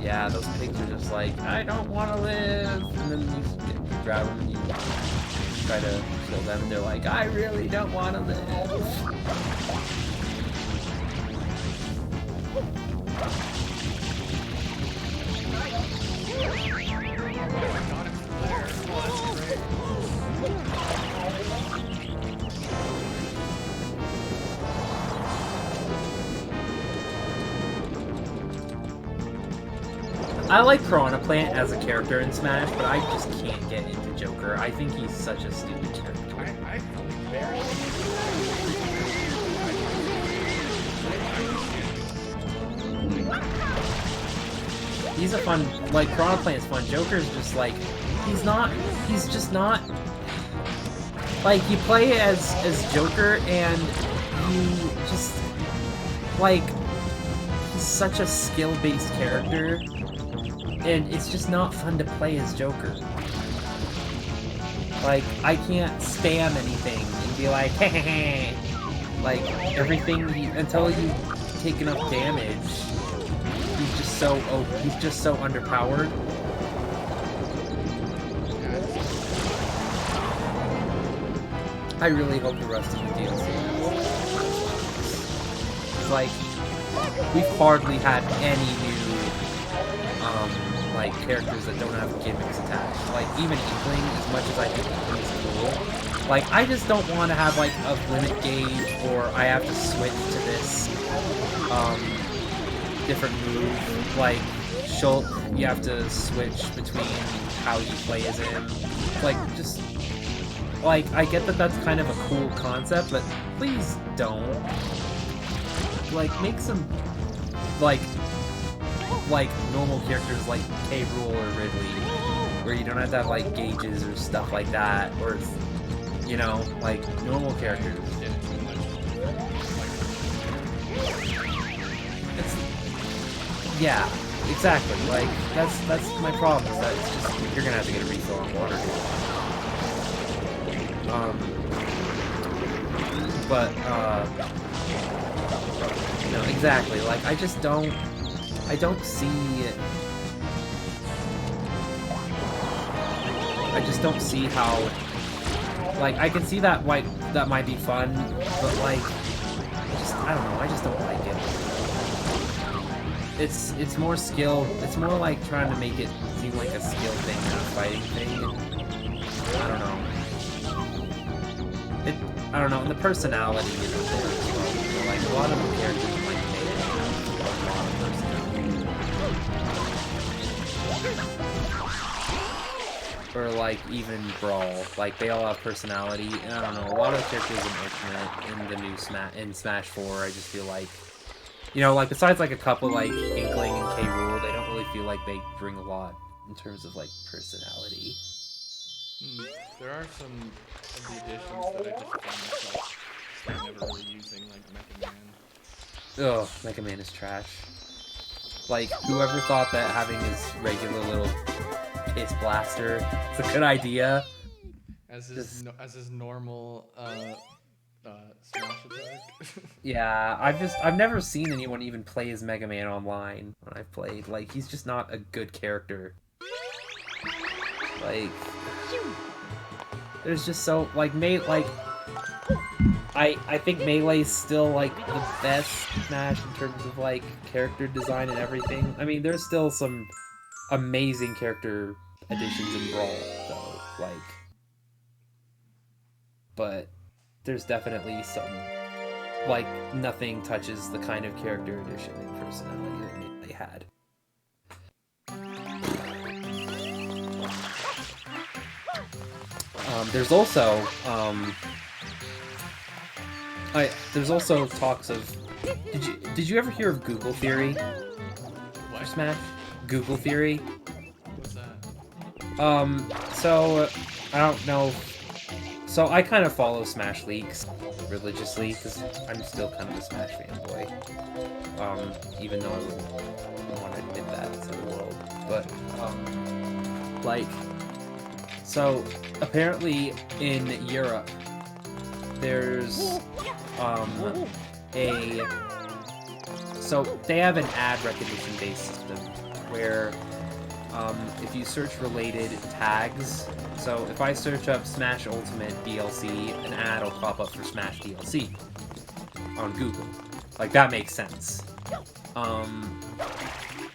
Yeah, those pigs are just like, I don't want to live. And then you grab them and you try to kill them, and they're like, I really don't want to live. I like Piranha Plant as a character in Smash, but I just can't get into Joker. I think he's such a stupid character. I very He's a fun, like, Piranha Plant's fun. Joker's just like, he's just not, like, you play as Joker and you just, like, he's such a skill-based character and it's just not fun to play as Joker. Like, I can't spam anything and be like, hey, like, everything, until you take enough damage, he's just so underpowered. I really hope the rest of the DLC has like, we've hardly had any new, like, characters that don't have gimmicks attached. Like, even Inkling, as much as I think Inkling is cool, like, I just don't want to have, like, a limit gauge, or I have to switch to this, different move. Like, Shulk, you have to switch between how you play as him. Like, just, like, I get that that's kind of a cool concept, but please don't. Like, make some, like normal characters like K. Rool or Ridley, where you don't have to have, like, gauges or stuff like that, or, you know, like, normal characters. It's, yeah, exactly, like, that's my problem, is that it's just, you're gonna have to get a refill on water. No, exactly, like, I don't see how, like, I can see that, like, that might be fun, but, like, I don't know, I just don't like it. It's more skill, it's more like trying to make it seem like a skill thing than a fighting thing. I don't know, and the personality isn't there as well. So, like, a lot of the characters in, like, Melee have a lot of personality. Or, like, even Brawl, like, they all have personality, and I don't know, a lot of the characters in Ultimate, in the new Smash 4, I just feel like, you know, like, besides, like, a couple, like, Inkling and K. Rool, they don't really feel like they bring a lot in terms of, like, personality. There are some of the additions that I just find myself never really using, like Mega Man. Ugh, Mega Man is trash. Like, whoever thought that having his regular little Kiss Blaster is a good idea? As his normal smash attack. Yeah, I've never seen anyone even play as Mega Man online when I've played. Like, he's just not a good character. Like, there's just so, like, I think Melee's still, like, the best Smash in terms of, like, character design and everything. I mean, there's still some amazing character additions in Brawl, though, like, but there's definitely some, like, nothing touches the kind of character addition and personality that Melee had. There's also talks of. Did you ever hear of Google Theory? What? For Smash? Google Theory. What's that? So I don't know. So I kind of follow Smash leaks religiously because I'm still kind of a Smash fanboy. Even though I wouldn't want to admit that to the world, but like. So, apparently in Europe, there's, so they have an ad recognition-based system where, if you search related tags, so if I search up Smash Ultimate DLC, an ad will pop up for Smash DLC on Google. Like, that makes sense.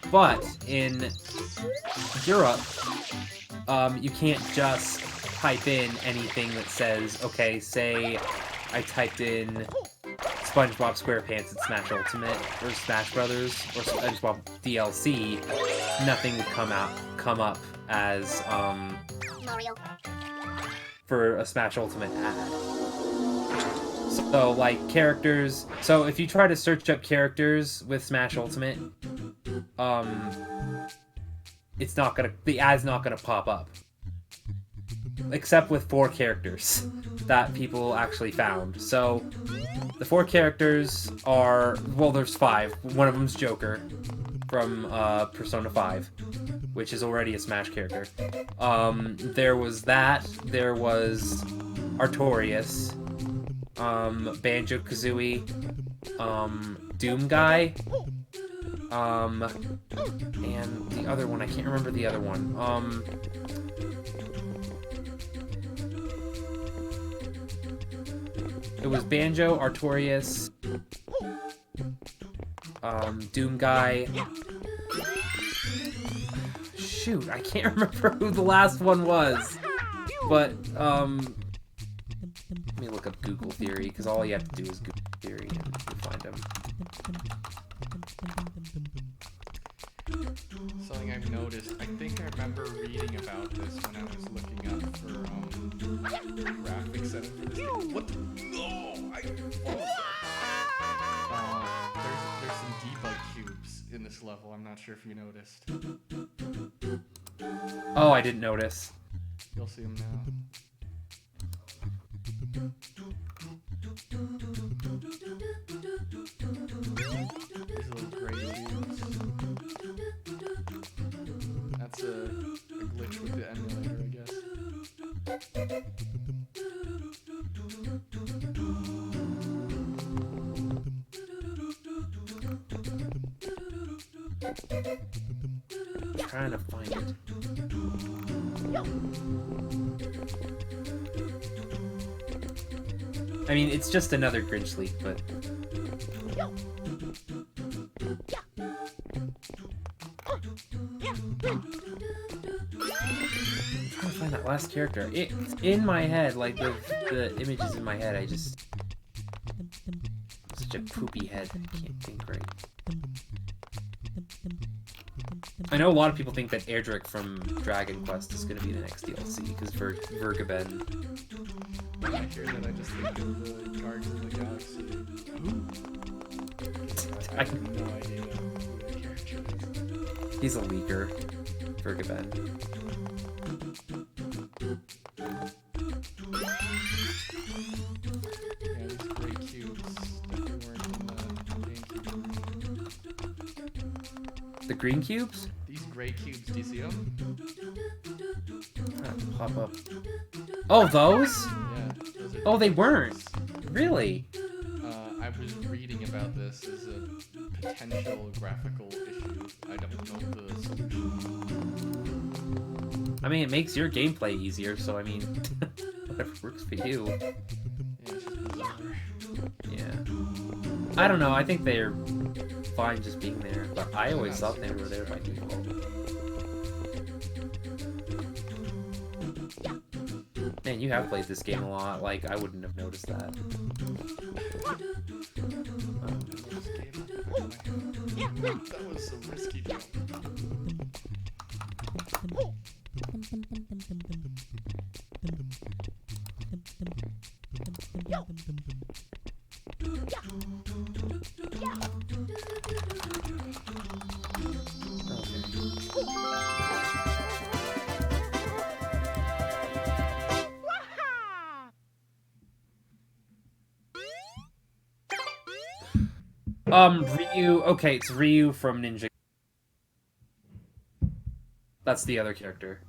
But in Europe, you can't just type in anything that says, okay, say I typed in SpongeBob SquarePants and Smash Ultimate, or Smash Brothers, or SpongeBob DLC, nothing would come up as, Mario. for a Smash Ultimate ad. So, like, characters, so if you try to search up characters with Smash Ultimate, it's not gonna, the ad's not gonna pop up. Except with 4 characters that people actually found. So, the 4 characters are, well, there's 5. One of them's Joker. from Persona 5, which is already a Smash character. There was that. There was Artorias, Banjo-Kazooie, Doom Guy, and the other one, I can't remember the other one. It was Banjo, Artorias, Doom Guy. Shoot, I can't remember who the last one was. But, let me look up Google Theory, because all you have to do is Google Theory and you'll find them. Something I've noticed, I think I remember reading about this when I was looking up for graphic setting for this game. What the? No! There's some debug cubes in this level. I'm not sure if you noticed. Oh, I didn't notice. You'll see them now. These little gray cubes. That's a glitch with the emulator, I guess. I'm trying to find it. I mean, it's just another Grinch leak, but... I'm trying to find that last character. It's in my head, like the images in my head, I just... Such a poopy head, I can't think right. I know a lot of people think that Erdrick from Dragon Quest is going to be the next DLC, because Vergaben... When I hear that, I just think of the Guardians of the Galaxy. I have no idea who that character is. He's a leaker, Vergaben. Yeah, these gray cubes definitely weren't in the GameCube. The green cubes? These gray cubes, do you see them? Pop up. Oh, those? Yeah. Those are Oh, they weren't. Really? I was reading about this as a potential graphical issue. I don't know the solution. I mean, it makes your gameplay easier, so I mean, whatever works for you. Yeah, it's just bizarre. Yeah. I don't know, I think they're fine just being there, but I always thought they were there by default. Man, you have played this game a lot, like, I wouldn't have noticed that. That was a risky jump. Ryu, okay, it's Ryu from Ninja. That's the other character.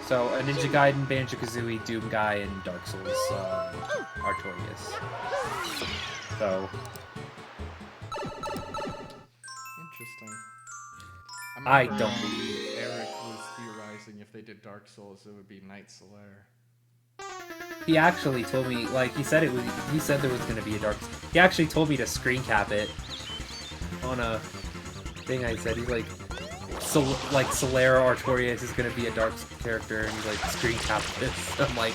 So, a Ninja Gaiden, Banjo-Kazooie, Doom Guy, and Dark Souls, Artorias. So... Interesting. I don't believe Eric was theorizing if they did Dark Souls, it would be Knight Solaire. He actually told me, like, he said there was gonna be a Dark... He actually told me to screen cap it on a thing I said. He's like, Solera Artorias is gonna be a Dark character, and he's like, screen cap this. I'm like...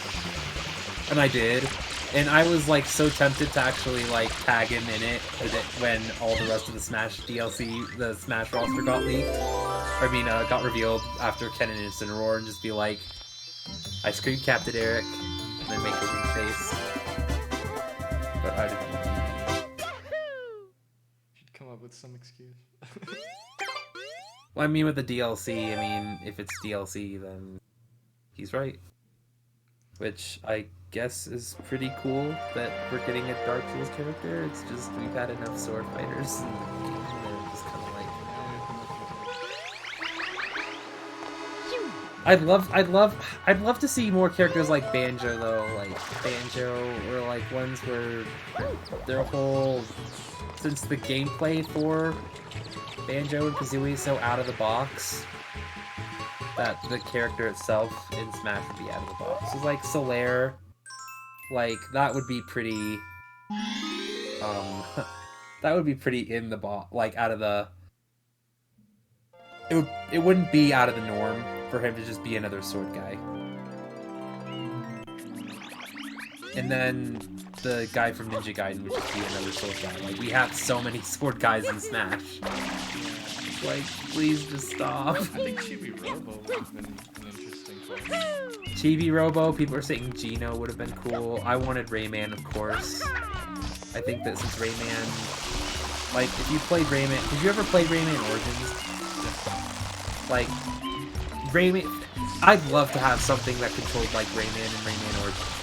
And I did. And I was, like, so tempted to actually, like, tag him in it when all the rest of the Smash DLC, the Smash roster got leaked. I mean, got revealed after Ken and Incineroar, and just be like, I screen capped it, Eric, and then make a weak face. But I didn't. Should come up with some excuse. Well, I mean, with the DLC, I mean, if it's DLC, then he's right. Which I guess is pretty cool that we're getting a Dark Souls character. It's just we've had enough sword fighters. And they're I'd love to see more characters like Banjo though, like Banjo, or like ones where their whole, since the gameplay for Banjo and Kazooie is so out of the box, that the character itself in Smash would be out of the box. So like Solaire, like that would be pretty, that would be pretty in the box, like out of the. It wouldn't be out of the norm for him to just be another sword guy. And then the guy from Ninja Gaiden would just be another sword guy. Like, we have so many sword guys in Smash. Like, please just stop. I think Chibi Robo would have been an interesting choice. Chibi Robo, people are saying Geno would have been cool. I wanted Rayman, of course. I think that since Rayman... Like, if you played Rayman... Did you ever play Rayman Origins? Like, Rayman... I'd love to have something that controlled like Rayman and Rayman Origins.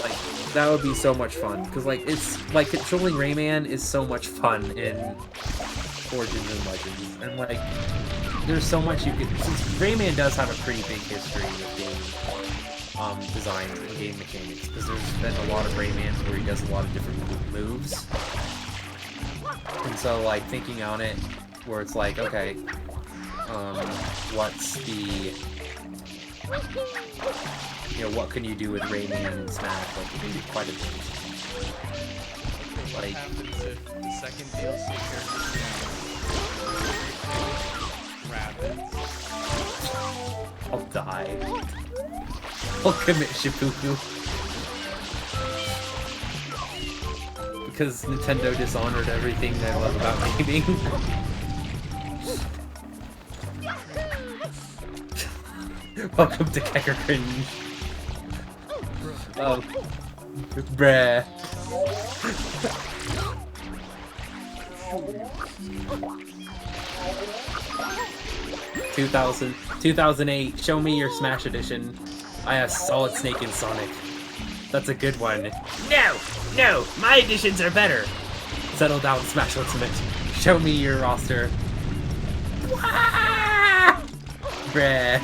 Like, that would be so much fun. Because, like, it's... Like, controlling Rayman is so much fun in Origins and Legends. And, like, there's so much you could... Since Rayman does have a pretty big history with game design and game mechanics. Because there's been a lot of Raymans where he does a lot of different moves. And so, like, thinking on it, where it's like, okay, what's the, you know, what can you do with Rayman and Smash? Like, you can do quite a bit. What Like, happens if the second DLC character rabbits? I'll die. I'll commit seppuku. Because Nintendo dishonored everything I love about gaming. Welcome to Kecker Cringe. Oh. Bruh. 2008, show me your Smash Edition. I have Solid Snake and Sonic. That's a good one. No, my editions are better. Settle down, Smash Ultimate. Show me your roster. Bruh.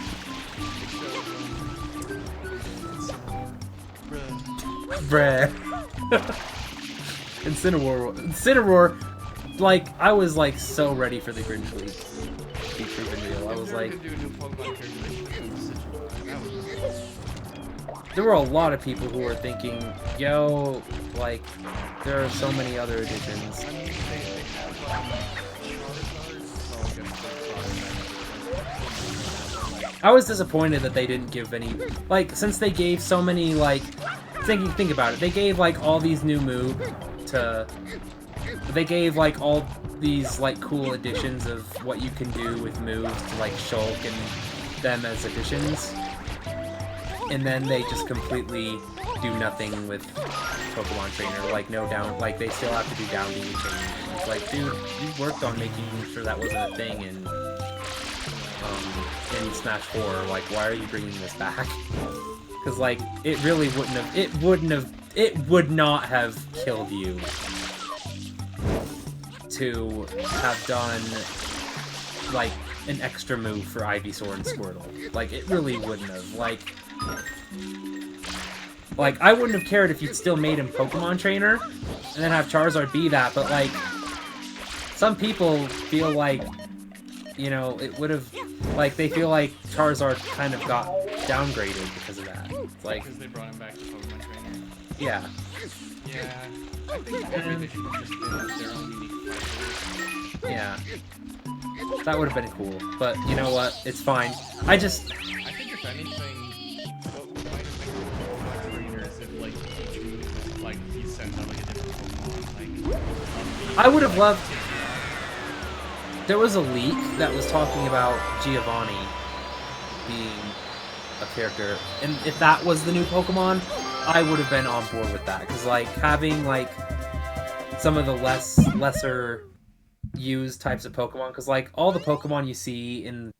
Bruh. Incineroar, like, I was like so ready for the Grinch League to be proven real. I was like, there were a lot of people who were thinking, yo, like, there are so many other editions. I was disappointed that they didn't give any, like, since they gave so many, like, think about it, they gave, like, all these new moves to, they gave, like, all these, like, cool additions of what you can do with moves to, like, Shulk and them as additions. And then they just completely do nothing with Pokemon Trainer, like no down, like they still have to do down beam change. It's like, dude, you worked on making sure that wasn't a thing in Smash 4. Like, why are you bringing this back? Because like, it really it would not have killed you to have done like an extra move for Ivysaur and Squirtle. Like, it really wouldn't have. Like, I wouldn't have cared if you'd still made him Pokemon Trainer, and then have Charizard be that, but, like, some people feel like, you know, it would have, like, they feel like Charizard kind of got downgraded because of that. It's like... Because they brought him back to Pokemon Trainer? Yeah. Yeah, I think everything should have just been their own unique fighters. Yeah. That would have been cool, but you know what? It's fine. I think if anything, what might have been cool for Pokemon Trainer is if, like, like, he sends out, like, a different Pokemon, like... I would have loved... There was a leak that was talking about Giovanni being a character, and if that was the new Pokemon, I would have been on board with that, because, like, having, like, some of the lesser used types of Pokemon, because, like, all the Pokemon you see in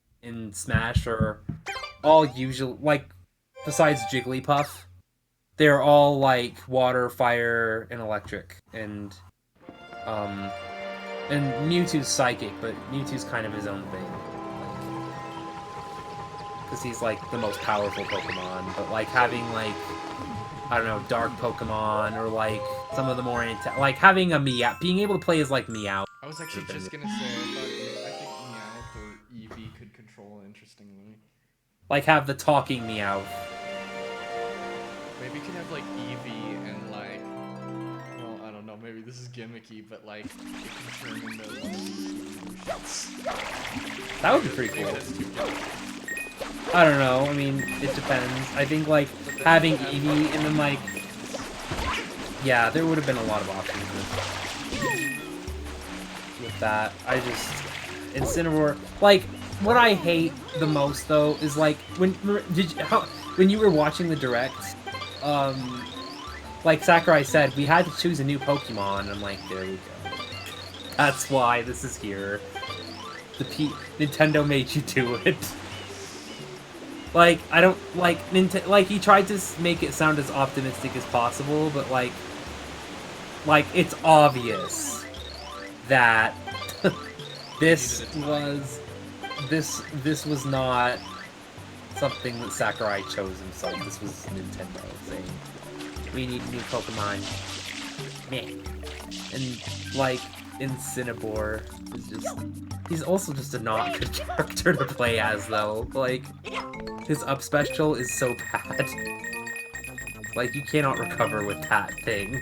Smash are all usual, like, besides Jigglypuff, they're all, like, water, fire, and electric, and Mewtwo's psychic, but Mewtwo's kind of his own thing. because he's like the most powerful Pokemon. But like having like, I don't know, dark Pokemon or like some of the more like having a Meow, being able to play as like Meow. I was actually just gonna say, I think Meowth or Eevee could control interestingly. Like have the talking Meow. Maybe you could have like Eevee and like, well, I don't know, maybe this is gimmicky, but like it can turn into one of these evolutions. That would be pretty Maybe cool. that's too gimmicky. I don't know. I mean, it depends. I think like having Eevee and then like, yeah, there would have been a lot of options with that. I just Incineroar. Like, what I hate the most though is like when you were watching the direct, like Sakurai said, we had to choose a new Pokemon. And I'm like, there we go. That's why this is here. Nintendo made you do it. Like, I don't, like, like, he tried to make it sound as optimistic as possible, but, like, it's obvious that this was not something that Sakurai chose himself. This was Nintendo saying, we need new Pokemon. Meh. And, like, Incineroar is just... He's also just a not good character to play as, though. Like, his up special is so bad. Like, you cannot recover with that thing.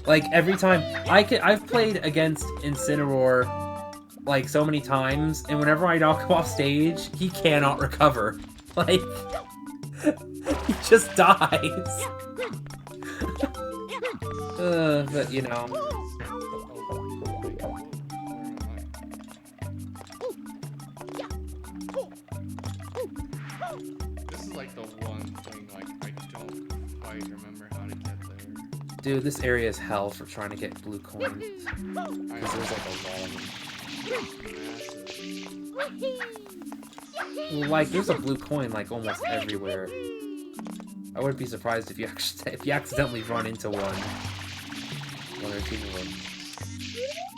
Like, every time... I've played against Incineroar, like, so many times, and whenever I knock him off stage, he cannot recover. Like, he just dies. But, you know... This is like the one thing, like, I don't quite remember how to get there. Dude, this area is hell for trying to get blue coins. Because there's like a lot of them. Like, there's a blue coin, like, almost everywhere. I wouldn't be surprised if you accidentally run into one or two of them.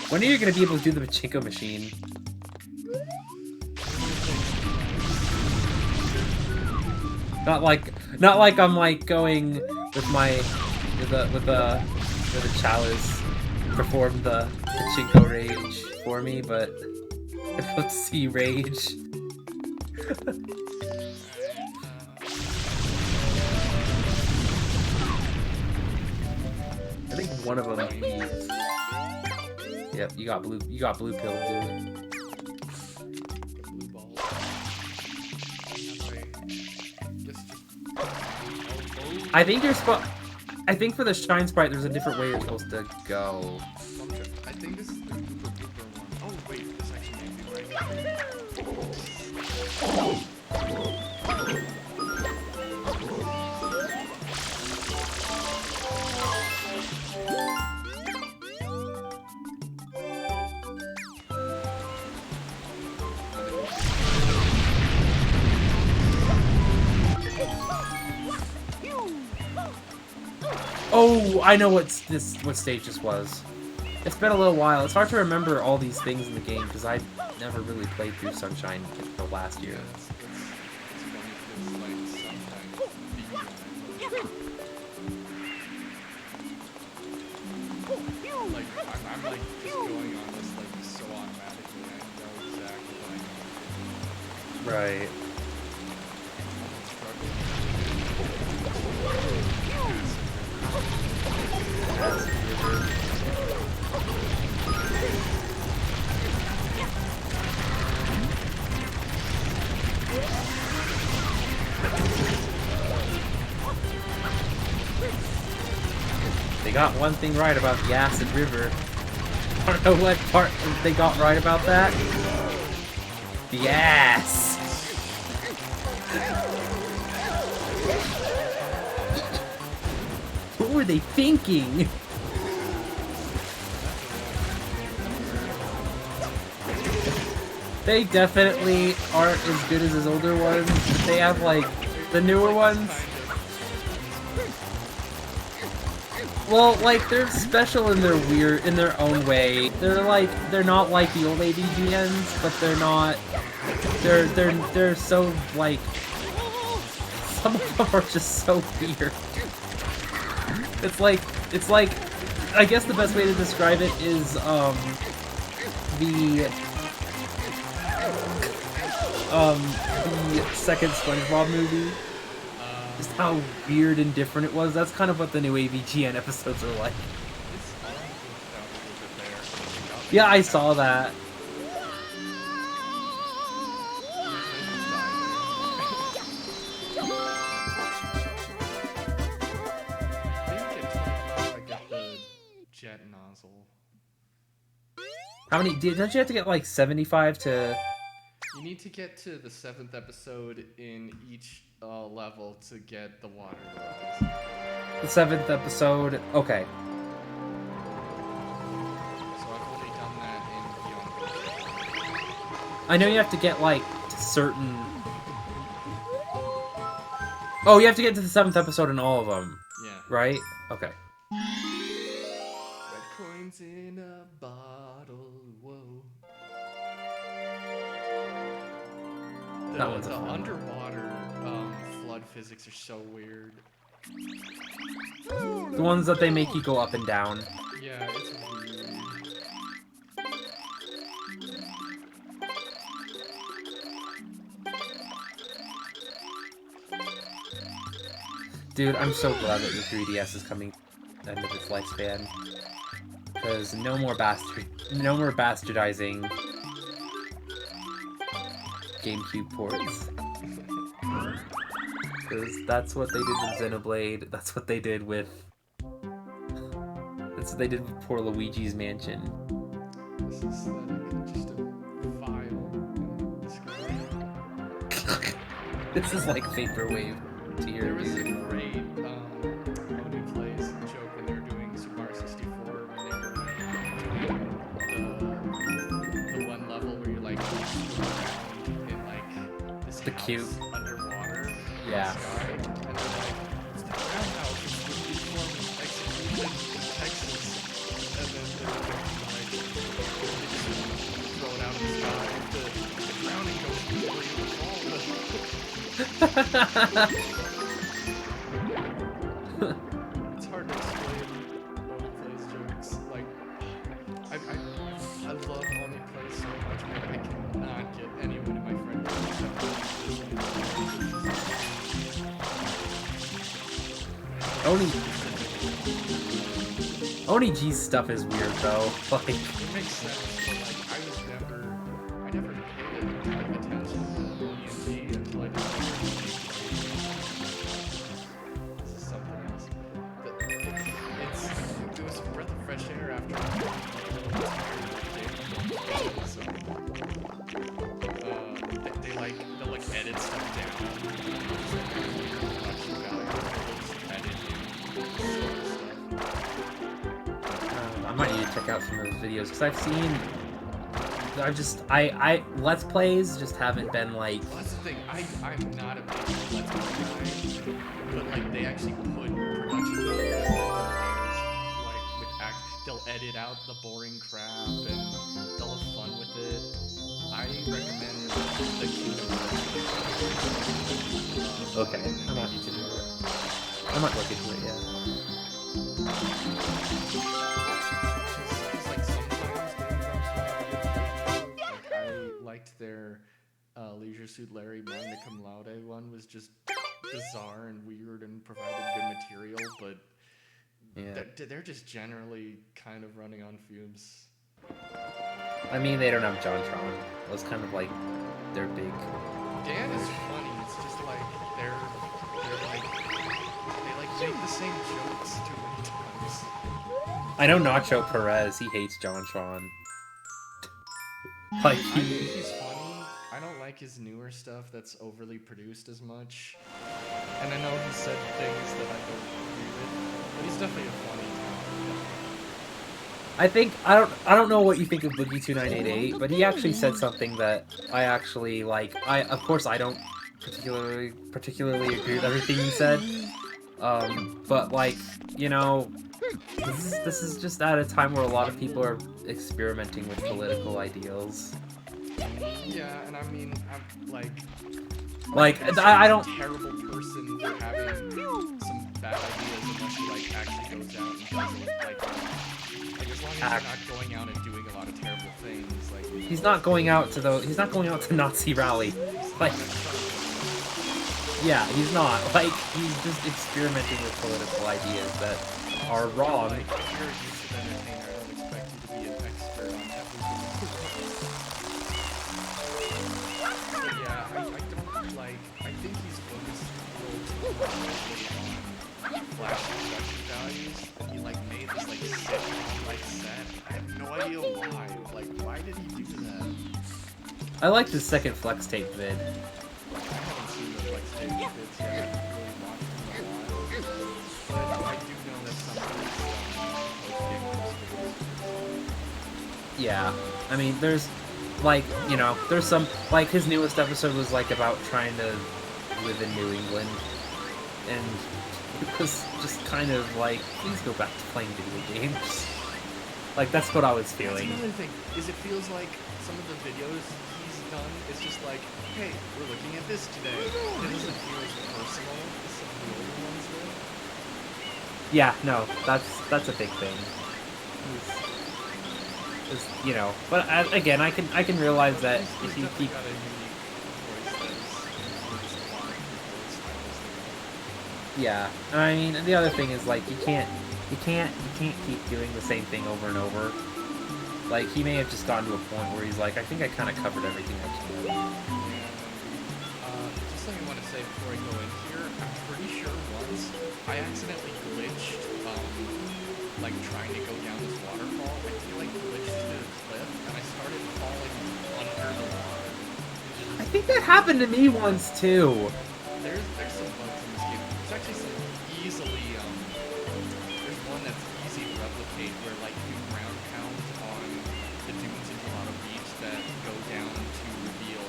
When are you gonna be able to do the Pachinko machine? Not like I'm like going with a chalice perform the Pachinko rage for me, but I don't see rage. I think one of them needs... Yep, you got blue pill, dude. Blue ball. I think for the Shine Sprite, there's a different way you're supposed to go. I think this is the Gooper Blooper one. Oh wait, this actually may be right. Oh, I know what stage this was. It's been a little while. It's hard to remember all these things in the game because I never really played through Sunshine until last year. Like, I'm like just going on this like so automatically. I know exactly what I need to do. Right. They got one thing right about the Acid River. I don't know what part they got right about that. The ass! What were they thinking? They definitely aren't as good as his older ones, but they have like the newer ones. Well, like, they're special in their own way. They're not like the old AVGNs, but they're not They're so like, some of them are just so weird. It's like I guess the best way to describe it is the second SpongeBob movie. Just how weird and different it was. That's kind of what the new AVGN episodes are like. Yeah, I saw that. Jet nozzle. How many? Don't you have to get like 75 to? You need to get to the 7th episode in each level to get the water levels. The 7th episode. Okay. So I've only done that in Beyond. I know you have to get like certain. Oh, you have to get to the 7th episode in all of them. Yeah. Right? Okay. Red coins in a bottle. Whoa. That one's a the fun one. underwater flood physics are so weird. The ones that they make you go up and down. Yeah, it's weird. Dude, I'm so glad that the 3DS is coming to the end of its lifespan. Because no more bastardizing GameCube ports. Because that's what they did with Xenoblade. That's what they did with. That's what they did with poor Luigi's Mansion. This is like just a file in the screen. This is like vaporwave to There your was a dude. great Oni Plays joke when they were doing Super Mario 64 when they were doing the one level where you're like around in like this The house cube. underwater in Yeah. the sky, and they're like, it's the roundhouse which was reformed in execution in Texas, and then they're like throw it out in the sky, the drowning goes completely It's hard to explain Oni Plays jokes. Like, I love Oni Plays so much, but I cannot get anyone in my friend group Oni G's stuff is weird though. Like, It makes sense, but like, I never paid like attention to Oni and G until I discovered Oni Plays. This is something else. It was a breath of fresh air after they'll like edit stuff down. Production value, edit I might need to check out some of those videos because I've seen. I Let's Plays just haven't been like. Well, that's the thing. I'm not a big Let's Play guy, but like they actually put production value into things. Like they'll edit out the boring crap and they'll have fun with it. I recommend the Kingdom Hearts. Okay, I might need to do it. I might look into it. Yeah. Because like sometimes games actually like I liked their Leisure Suit Larry Magna Cum Laude one was just bizarre and weird and provided good material, but Yeah. they're just generally kind of running on fumes. I mean, they don't have JonTron. It was kind of like their big. Dan is funny. It's just like they make the same jokes too many times. I know Nacho Perez. He hates JonTron. Like I think he's funny. I don't like his newer stuff that's overly produced as much. And I know he said things that I don't agree with, but he's definitely a funny talent. I think I don't know what you think of Boogie 2988, but he actually said something that I actually like. Of course I don't particularly agree with everything he said. But like, you know, this is just at a time where a lot of people are experimenting with political ideals. Yeah, and I mean, I'm like, Like, I'm I don't. a terrible person for having some bad ideas unless he like actually goes out and does it. Like as long as you're not going out and doing a lot of terrible things, like He's not going out to the. He's not going out to Nazi rally. Like, yeah, he's not. Like, he's just experimenting with political ideas that are wrong. like if you're a YouTube entertainer, I don't expect you to be an expert on everything. But yeah, I don't like. I think he's focused a little too much on flash production values. And he like made this like sitcom like set. I have no idea why. Like, why did he do that? I liked his second flex tape vid. I haven't seen the Flex Tape vids yet. I haven't really watched them in a while. But I do know that some of it's post-game experience. Yeah, I mean, there's, like, you know, there's some, like, his newest episode was, like, about trying to live in New England, and it was just kind of like, please go back to playing video games. Like, that's what I was feeling. That's another thing, is it feels like some of the videos he's done is just like, hey, we're looking at this today. It doesn't feel as personal as some of the older ones do. Yeah, no, that's a big thing. Is, you know, but again, I can realize that if you keep. Got a unique voice that is a lot of people's stylistic. Yeah, I mean, and the other thing is like you can't keep doing the same thing over and over. Like he may have just gotten to a point where he's like, I think I kind of covered everything I can. Just something I want to say before I go in here. I'm pretty sure once I accidentally glitched, like trying to go down this waterfall. I feel like glitched to the cliff, and I started falling under the water. I think that happened to me once too. There's some bugs in this game. There's actually some easily there's one that's easy to replicate where like you ground pound on the dunes in Gelato Beach that go down to reveal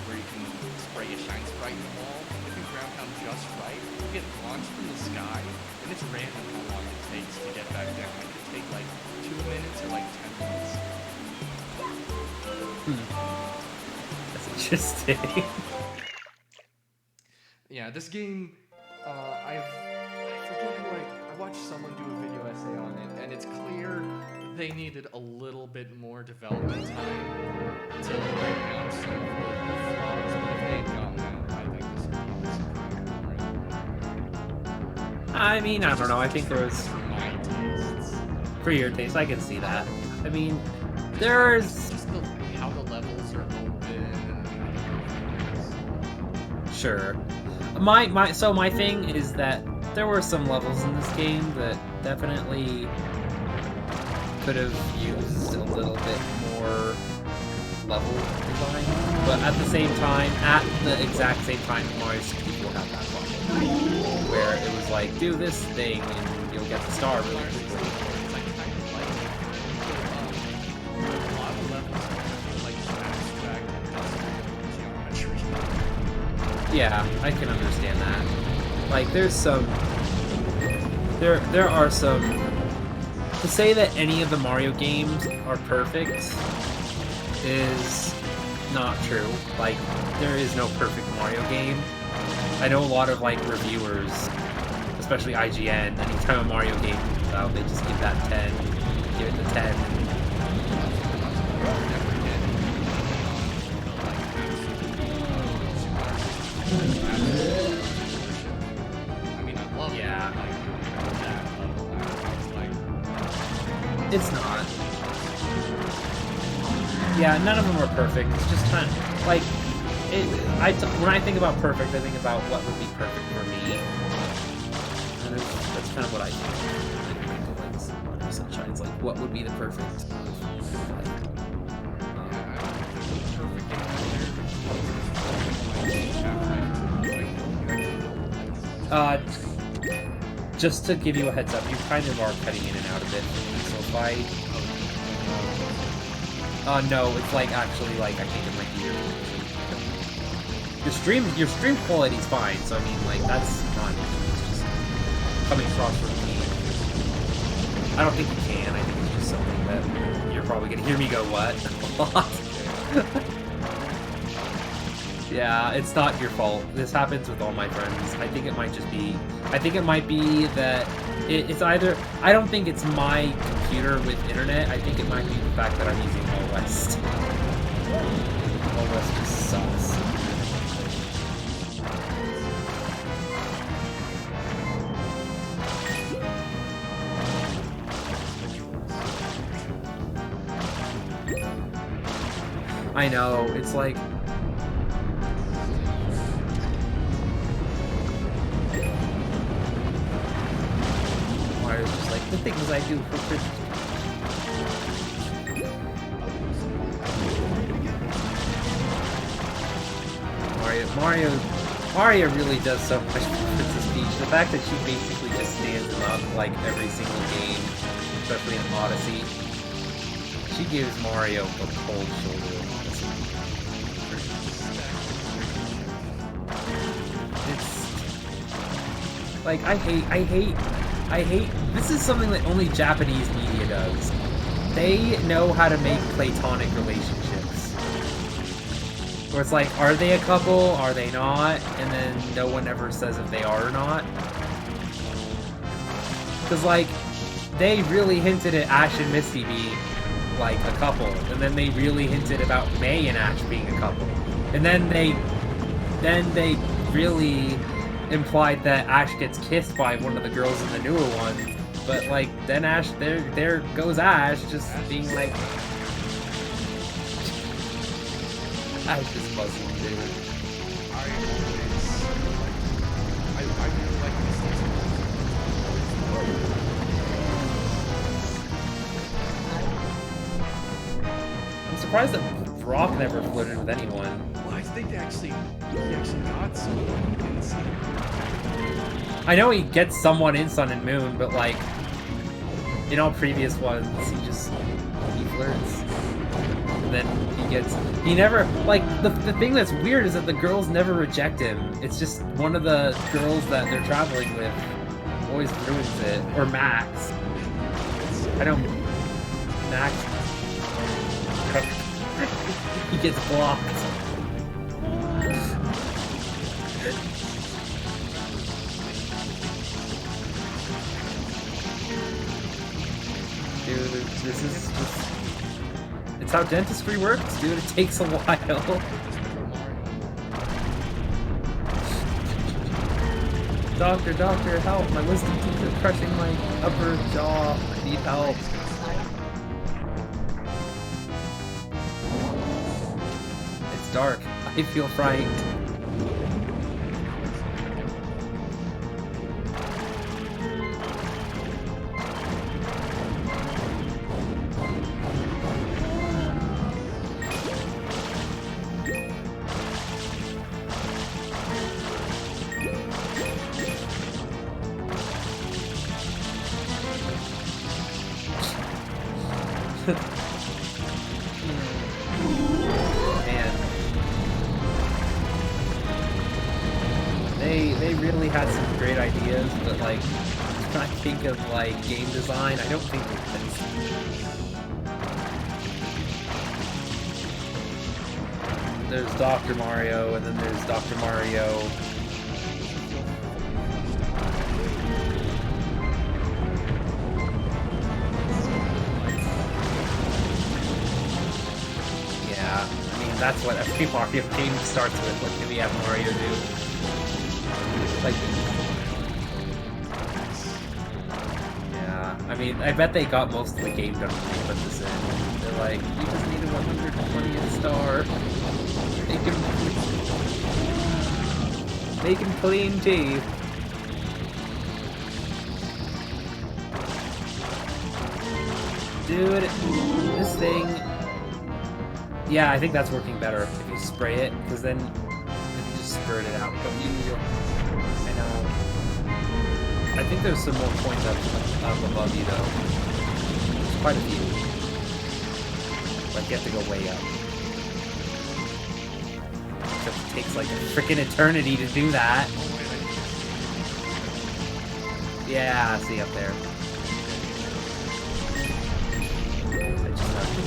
where you can spray a shine sprite in the wall. If you ground pound just right, you get launched from the sky, and it's random how long it takes to get back down. It could take like 2 minutes or like 10 minutes. That's interesting. Yeah, this game, I forget who I watched someone do a video essay on it, and it's clear they needed a little bit more development time to break down some of the flaws, but if they had gotten that, I think this would be a disappointment. I mean, I don't know. I think there was For my tastes. for your taste. I can see that. I mean, there's Just how the levels are open and sure. So my thing is that there were some levels in this game that definitely could have used a little bit more level design, but at the same time, at the exact same time, Mario 64 had that problem, where it was like, do this thing and you'll get the star really quickly. it's like kind of like a lot of levels are like abstract geometry. Yeah, I can understand that. Like, there's some... There are some... To say that any of the Mario games are perfect is not true. Like, there is no perfect Mario game. I know a lot of, like, reviewers, especially IGN, anytime a Mario game comes out, they just give that 10, give it the 10. I mean, I love Yeah. that level. It's like, It's not. Yeah, none of them are perfect. It's just kind of like when I think about perfect, I think about what would be perfect for me, and that's kind of what I think. I think of like Mario Sunshine's like what would be the perfect. Just to give you a heads up, you kind of are cutting in and out a bit. So if I, no, it's like actually like I think it might be your stream quality's fine. So I mean, like that's not it's just coming across from me. I don't think you can. I think it's just something that you're probably gonna hear me go what a lot. Yeah, it's not your fault. This happens with all my friends. I think it might just be... I think it might be that it's either... I don't think it's my computer with internet. I think it might be the fact that I'm using All West. All West just sucks. I know, it's like... Mario's just like, the things I do for Christmas. Mario really does so much for Princess Peach. The fact that she basically just stands him up like every single game, especially in Odyssey, she gives Mario a cold shoulder. It's like I hate. This is something that only Japanese media does. They know how to make platonic relationships. Where it's like, are they a couple? Are they not? And then no one ever says if they are or not. Because, like, they really hinted at Ash and Misty being, like, a couple. And then they really hinted about May and Ash being a couple. And then they really implied that Ash gets kissed by one of the girls in the newer one. But, like, then Ash, there goes Ash, just being like... Ash is fuzzy, dude. I really like I'm surprised that Brock never flirted with anyone. Well, I think he actually got someone in Sun and Moon. I know he gets someone in Sun and Moon, but like in all previous ones, he flirts. And then he never, like, the thing that's weird is that the girls never reject him. It's just one of the girls that they're traveling with always ruins it. Or Max. Max. He gets blocked. Dude, this is just... It's how dentistry works, dude. It takes a while. Doctor, help. My wisdom teeth are crushing my upper jaw. I need help. It's dark. I feel frightened. Man. They really had some great ideas, but like, when I think of like game design, I don't think it fits. There's Dr. Mario, and then there's Dr. Mario. That's what every Mario game starts with. What can we have Mario do? Like, yeah. I mean, I bet they got most of the game done when they put this in. They're like, you just need a 120th star. Make him clean teeth. Dude, this thing. Yeah, I think that's working better if you spray it, because then if you just spurt it out. But I know. I think there's some more points up above you though. There's quite a few. Like you have to go way up. Except it takes like a freaking eternity to do that. Yeah, see up there. I just have to...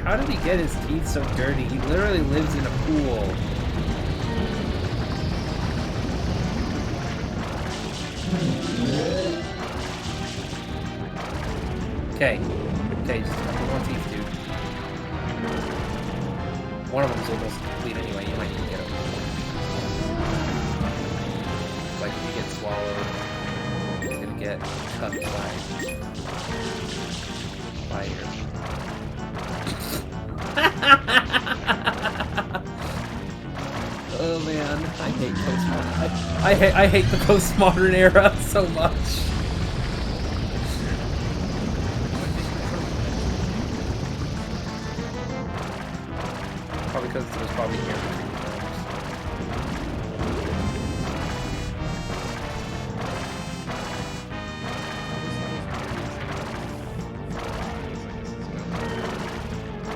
How did he get his teeth so dirty? He literally lives in a pool. Okay. Okay, just a couple more teeth, dude. One of them's almost complete anyway. You might need to get him. Like, if you get swallowed, it's gonna get cut by your... Oh man, I hate postmodern. I hate the postmodern era so much. Probably because it was probably here for 3 films.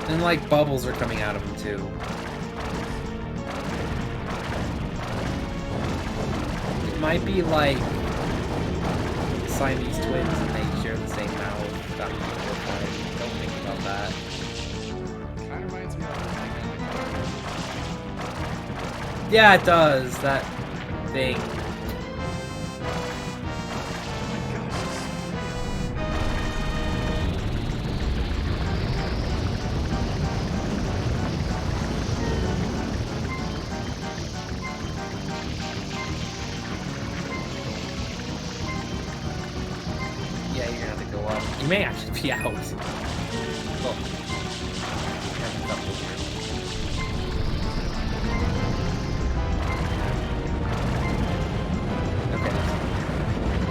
And like bubbles are coming out of them too. It might be like Siamese twins and they share the same mouth. That would be horrifying. Don't think about that. Kind of reminds me of Yeah, it does. That thing. Yeah, you're gonna have to go up. You may actually be out. Oh.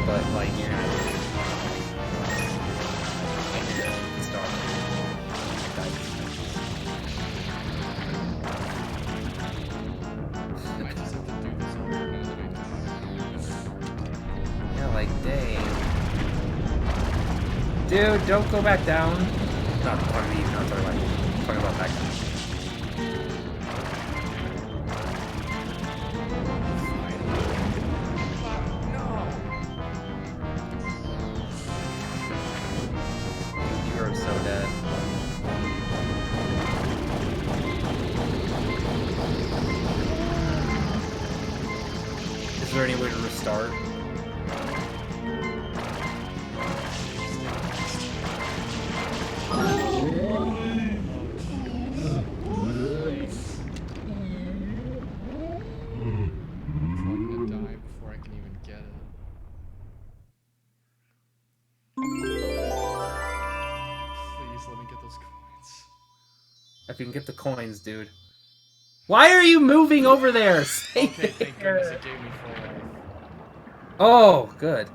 But like you're start. might just have to do this over now that Yeah, like dang. Dude, don't go back down. Not talking to you, not talking about you. I'm talking about back down. You are so dead. Is there any way to restart? I'm gonna die before I can even get it. Please let me get those coins. If you can get the coins, dude. Why are you moving over there? Stay Okay, thank there. goodness it gave me full life. Oh, good.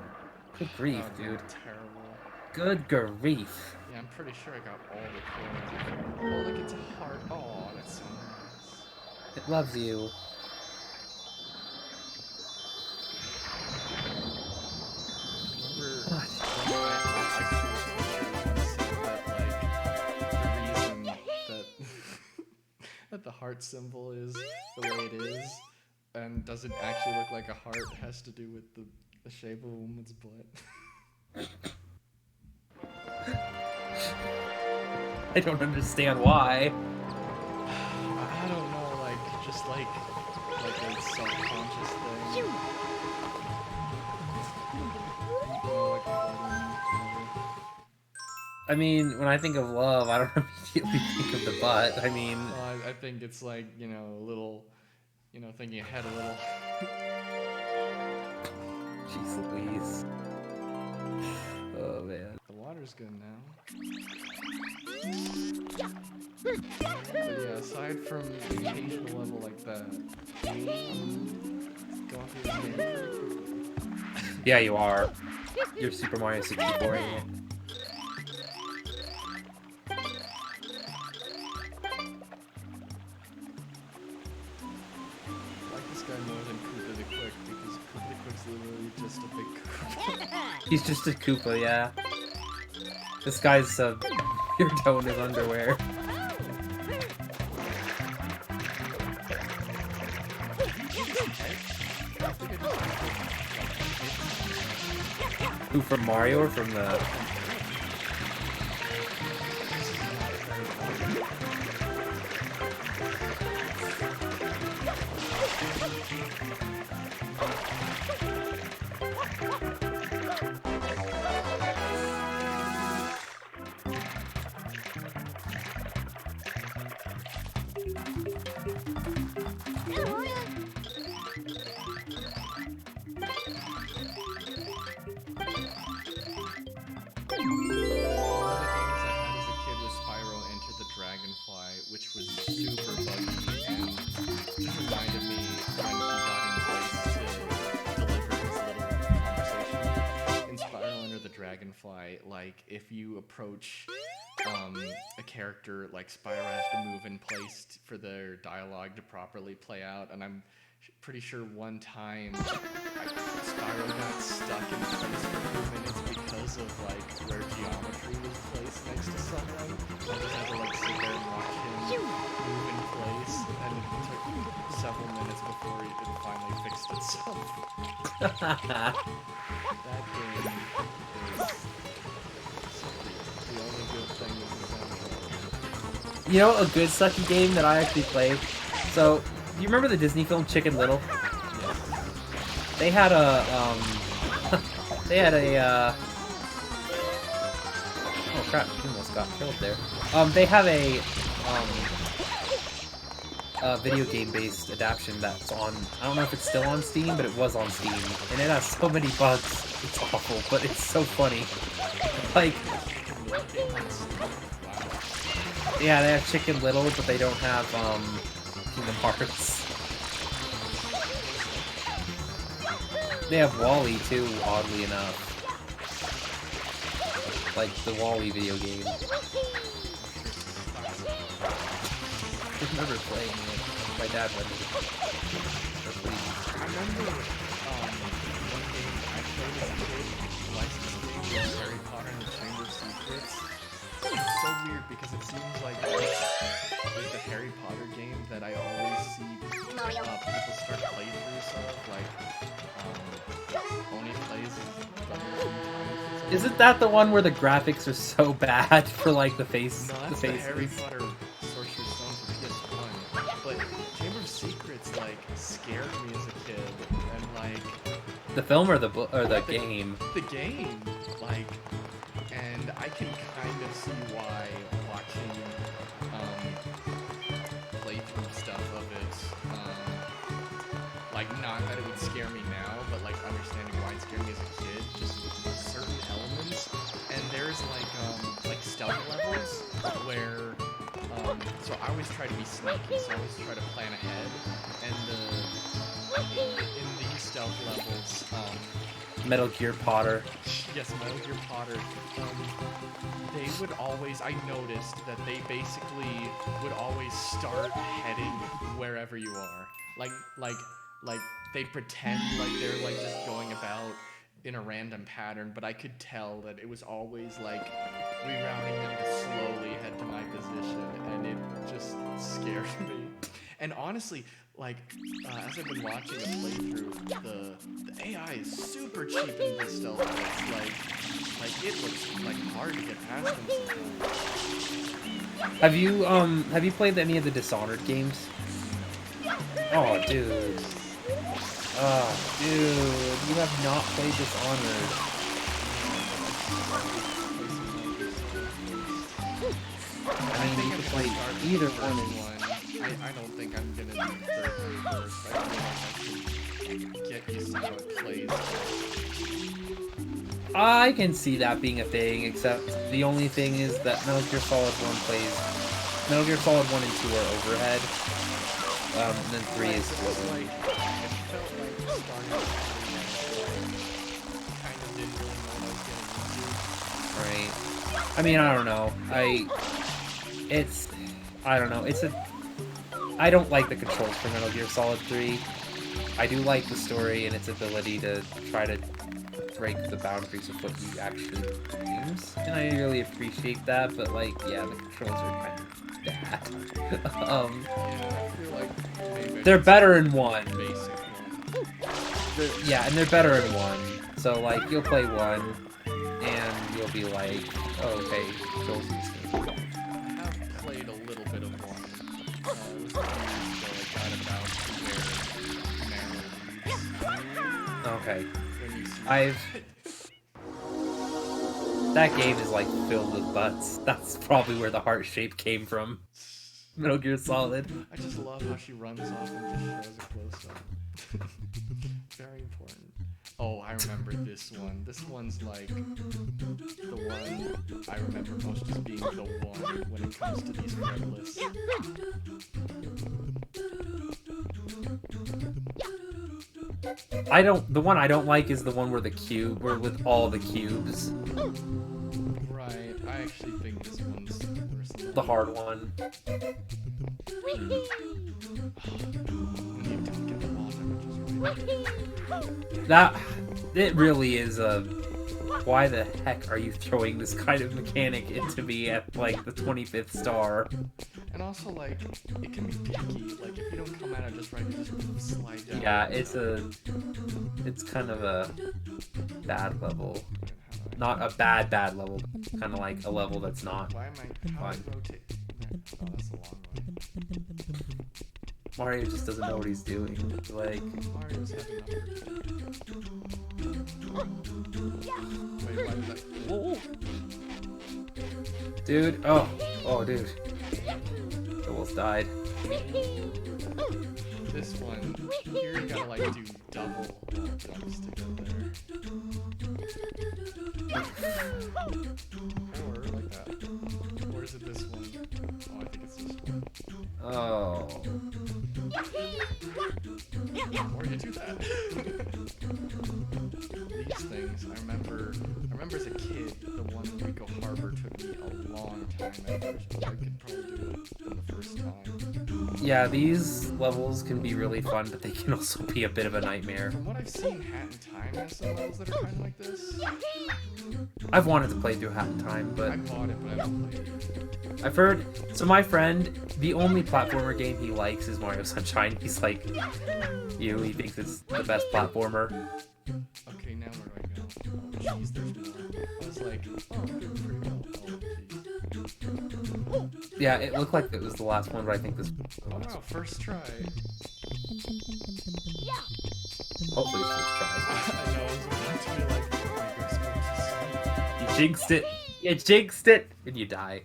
Good grief, Oh, dude. Terrible. Good grief. Yeah, I'm pretty sure I got all the coins. Oh, look, it's a heart. Oh, that's so nice. It loves you. Remember What? when I that, like, the reason that, that the heart symbol is the way it is and doesn't actually look like a heart has to do with the shape of a woman's butt. I don't understand why. I don't know, like, just like a subconscious thing. You know, like whatever. I mean, when I think of love, I don't immediately think of the butt. I mean, Well, I think it's like, you know, a little, you know, thinking ahead a little. jeez Louise. Oh man. The water's good now. But yeah, aside from the occasional level like that, I'm going through this game pretty quickly. Yeah, you are. You're Super Mario 64. Yeah. I like this guy more than Koopa the Quick because Koopa the Quick's literally just a big Koopa. He's just a Koopa, yeah. This guy's a weirdo in his underwear. Who, from Mario or from the... Dragonfly, like if you approach a character, like Spyro has to move in place for their dialogue to properly play out, and I'm pretty sure one time Spyro got stuck in place for a few minutes because of like where geometry was placed next to someone. I just had to like sit there and watch him move in place, and it took several minutes before it finally fixed itself. That game is the only good thing is the soundtrack. You know, a good sucky game that I actually played. So, do you remember the Disney film Chicken Little? Yes. They had a oh crap, he almost got killed there. They have a video game based adaptation that's on, I don't know if it's still on Steam, but it was on Steam, and it has so many bugs. It's awful, but it's so funny. Like, yeah, they have Chicken Little, but they don't have Kingdom Hearts. They have Wall-E too, oddly enough. Like the Wall-E video game. I remember playing it. My dad rented it. I remember one game I played as a kid, licensed game was Harry Potter and the Chamber of Secrets. It's so weird because it seems like with the Harry Potter game that I always see people start playthroughs of, like only plays the Isn't that the one where the graphics are so bad for like the face? No, that's the Harry Potter Sorcerer's Stone for PS1. But Chamber of Secrets like scared me as a kid, and like The film or the game? The game, like, and I can kind of see why watching playthrough stuff of it, like not that it would scare me now, but like understanding why it scared me as a kid, just certain elements. And there's like stealth levels where so I always try to be sneaky, so I always try to plan ahead, and in these stealth levels, Metal Gear Potter. yes, Metal Gear Potter, they would always, I noticed that they basically would always start heading wherever you are. Like they pretend like they're like just going about in a random pattern, but I could tell that it was always like rerouting them to slowly head to my position, and it just scared me. And honestly, like, as I've been watching a playthrough, the AI is super cheap in this stealth mode. Like it looks like hard to get past them sometimes. Have you played any of the Dishonored games? Oh, dude. Oh, dude, you have not played Dishonored. I mean, you could play either one. I don't think I'm gonna do third first. I feel like I can get used to how it plays. I can see that being a thing, except the only thing is that Metal Gear Solid 1 plays... Metal Gear Solid 1 and 2 are overhead, and then 3 is... It felt like starting kind of didn't really know what I was getting into. Right. I mean, I don't know. I don't know. I don't like the controls for Metal Gear Solid 3. I do like the story and its ability to try to break the boundaries of what you actually use, and I really appreciate that, but like, yeah, the controls are kind of bad. Yeah, I feel like maybe They're better in 1. basic one. Yeah, and they're better in 1. So like, you'll play 1, and you'll be like, oh, okay, controls these things. I have played a little bit of one. It was a few years ago. I got about where Maryland Okay. when you see That game is like filled with butts. That's probably where the heart shape came from. Metal Gear Solid. I just love how she runs off and just shows a close up. Very important. Oh, I remember this one. This one's like the one I remember most as being the one when it comes to these playlists. The one I don't like is the one where with all the cubes. Right. I actually think this one's worse than The hard one. You don't get the wall damages right. That it really is a. Why the heck are you throwing this kind of mechanic into me at like the 25th star? And also, like, it can be picky. Like, if you don't come at it just right, you just slide down. Yeah, it's kind of a bad level. Not a bad level, but kind of like a level that's not. Why am I? How do I rotate? Oh, that's a long one. Mario just doesn't know what he's doing. Like, Mario's having a Wait, why did that? Whoa! dude, oh, dude, almost died. This one, here you gotta like do double jumps to get there. Or like that. Or is it this one? Oh, I think it's this one. Oh. Or you do that. These things, I remember as a kid, the one in Rico Harbor took me a long time at first, but I could probably do it in the first time. Yeah, these levels can be really fun, but they can also be a bit of a nightmare. From what I've seen, Hat in Time has some levels that are kind of like this. I've wanted to play through Hat in Time, but I bought it, but I haven't played it. I've heard. So my friend, the only platformer game he likes is Mario Sunshine. He's like, he thinks it's the best platformer. Okay, now where do I go? Oh, jeez, there's more. I was like, oh, I'm doing pretty well. Oh, jeez. Yeah, it looked like it was the last one, but I think this. Oh, wow, first try. Hopefully, it's first try. I know, I was about to be like, oh my gosh, You jinxed it. You jinxed it, and you die.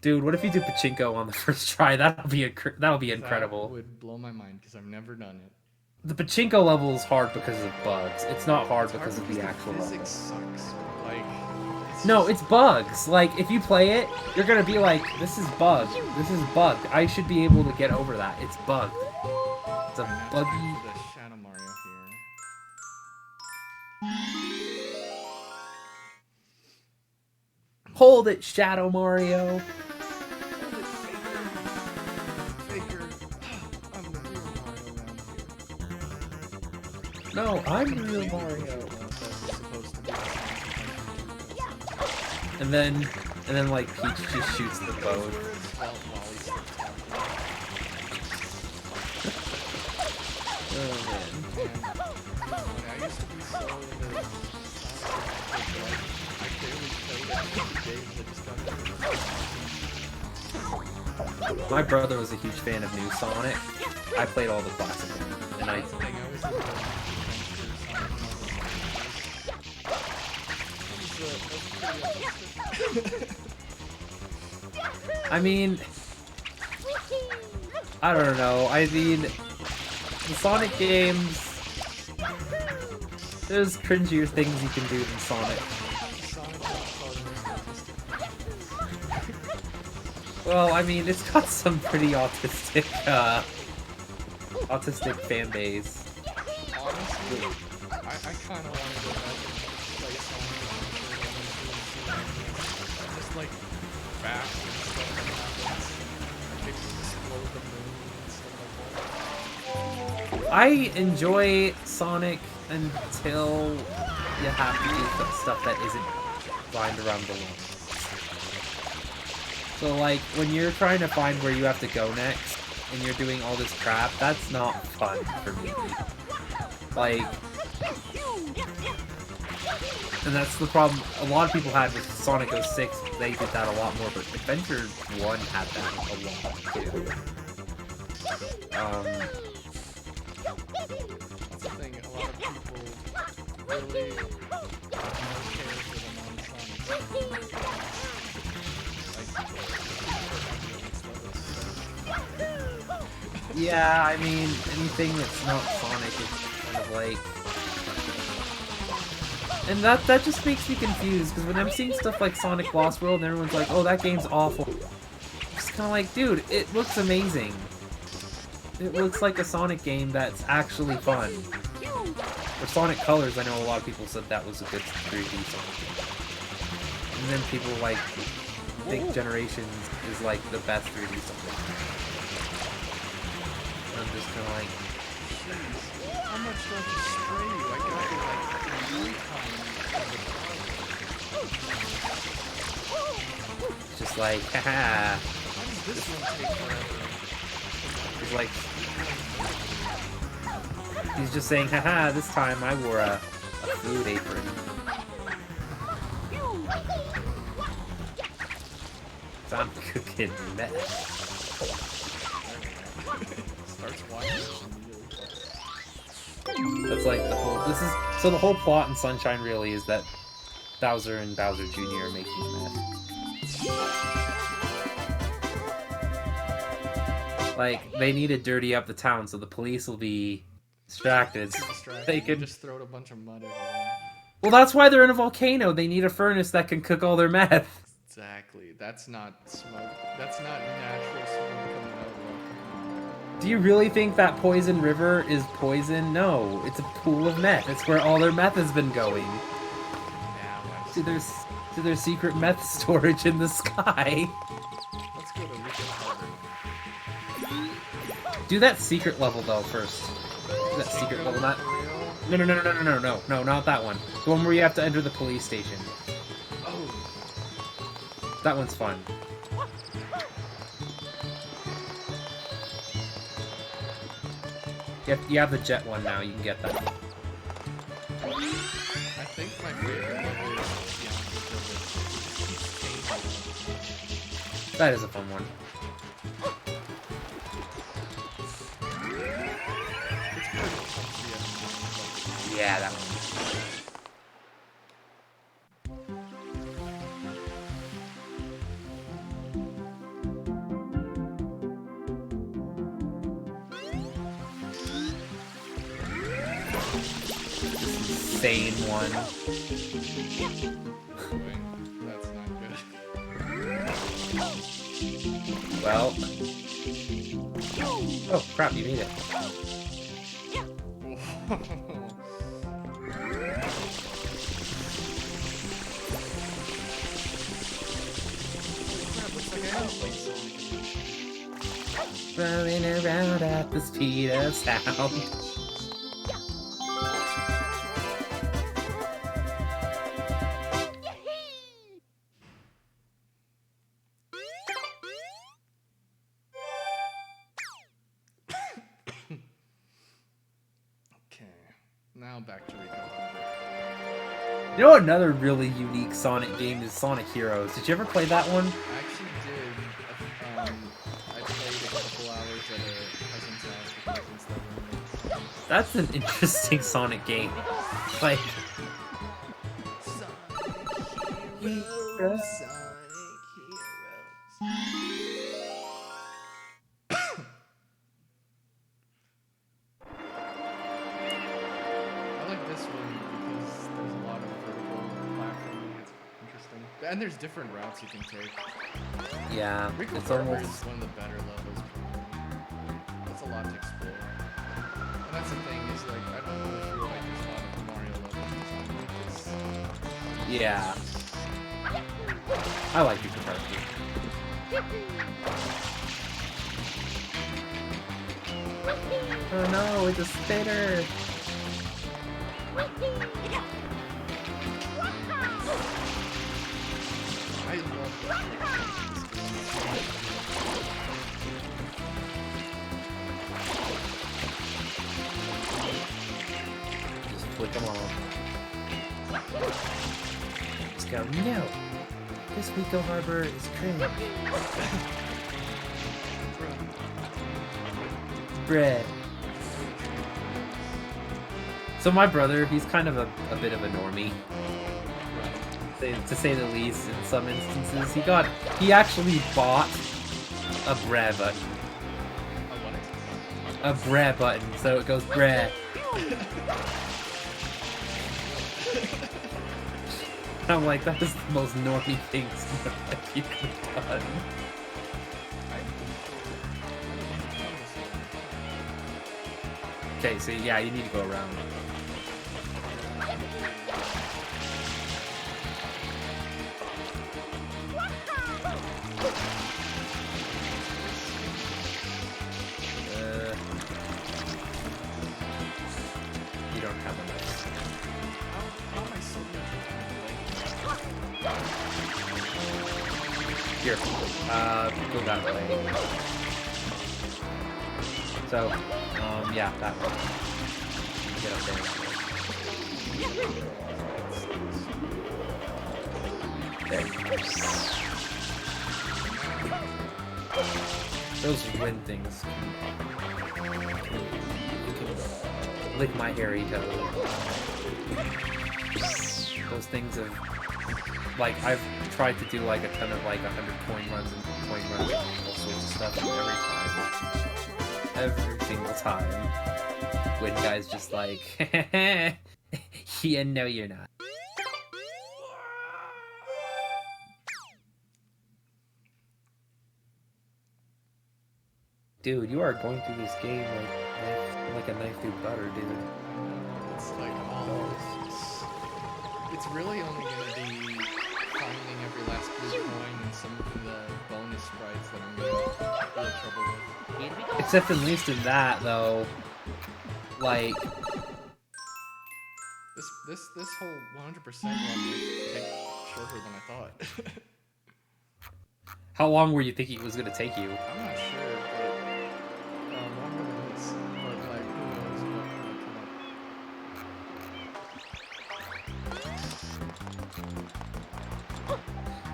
Dude, what if you do pachinko on the first try? That'll be incredible. That would blow my mind because I've never done it. The pachinko level is hard because of bugs. It's not hard It's hard because of the actual level. physics sucks. Like, No, it's bugs. Like, if you play it, you're gonna be like, this is bugged. This is bugged. I should be able to get over that. It's bugged. It's a now buggy... back to the Shadow Mario here. Hold it, Shadow Mario. Faker. I'm the real Mario around here. No, I'm the real Mario. And then like Peach just shoots the bow. Oh man. I used to be so into I barely played games. I just got My brother was a huge fan of New Sonic. I played all the classic ones, and I mean, I don't know. I mean, the Sonic games, there's cringier things you can do than Sonic. Well, I mean, it's got some pretty autistic fan base. Honestly, I kind of want to go back and play Sonic just like fast and stuff that happens. Like explode the moon and stuff like that. I enjoy Sonic until you have to do stuff that isn't lined around the world. So like, when you're trying to find where you have to go next, and you're doing all this crap, that's not fun for me. Like, and that's the problem a lot of people had with Sonic 06, they did that a lot more, but Adventure 1 had that a lot too. That's the thing, a lot of people really don't care for the non-Sonic. Yeah, I mean, anything that's not Sonic is kind of like... And that just makes me confused, because when I'm seeing stuff like Sonic Lost World and everyone's like, oh, that game's awful. I'm just kind of like, dude, it looks amazing. It looks like a Sonic game that's actually fun. For Sonic Colors, I know a lot of people said that was a good 3D Sonic game. And then people like think Generations is like the best 3D Sonic. And I'm just kind of like, How much do I have to spray you? I got you like 3 times. it's just like, haha. How does this one take forever? He's like, he's just saying, haha, this time I wore a food apron. So I'm cooking meth. Starts watching. That's like the whole, so the whole plot in Sunshine really is that Bowser and Bowser Jr. are making meth. Like, they need to dirty up the town so the police will be distracted. They can just throw a bunch of mud everywhere. Well, that's why they're in a volcano. They need a furnace that can cook all their meth. Exactly. That's not smoke. That's not natural smoke coming out of a volcano. Do you really think that Poison River is poison? No, it's a pool of meth. It's where all their meth has been going. To their secret meth storage in the sky. Let's go to Rico Harbor. Do that secret level though first. That secret level, not. No, not that one. The one where you have to enter the police station. Oh. That one's fun. You have the jet one now, you can get that. I think my favorite level is That is a fun one. Yeah, that one. Insane one. That's not good. Well. Oh crap, you made it. Running around at the speed of sound. Now back to Rico Harbor. You know another really unique Sonic game is Sonic Heroes. Did you ever play that one? I actually did. I played a couple hours at a cousin's house with cousins that were in it. That's an interesting Sonic game. Like, And there's different routes you can take. Yeah, Rico it's Harbor almost. is one of the better levels. That's a lot to explore. And that's the thing is like I don't really feel like there's a lot of Mario levels in Sonic. Yeah. I like Rico Harbor. Oh no, it's a spinner! I love that. Just flick them all. Let's go. No! This Rico Harbor is cringe. Bread. So my brother, he's kind of a bit of a normie. To say the least, in some instances. He actually bought a Bra button. A Bra button, so it goes Bra. I'm like, that is the most normie thing that you could have done. Okay, so yeah, you need to go around. You don't have enough. How am I so Here, go that way. So, yeah, that way. Get up there. There. Those wind things can lick my hairy toe. Those things have, like, I've tried to do like a ton of like 100 coin runs and all sorts of stuff, and every single time, when guys just like, yeah, no, you're not. Dude, you are going through this game like a knife through butter, dude. It's like it's really only gonna be finding every last blue coin and some of the bonus sprites that I'm gonna have trouble with. Except at least in that though, like this whole 100% run would take shorter than I thought. how long were you thinking it was gonna take you? I'm not sure, but longer than this. But like, who knows what might come up.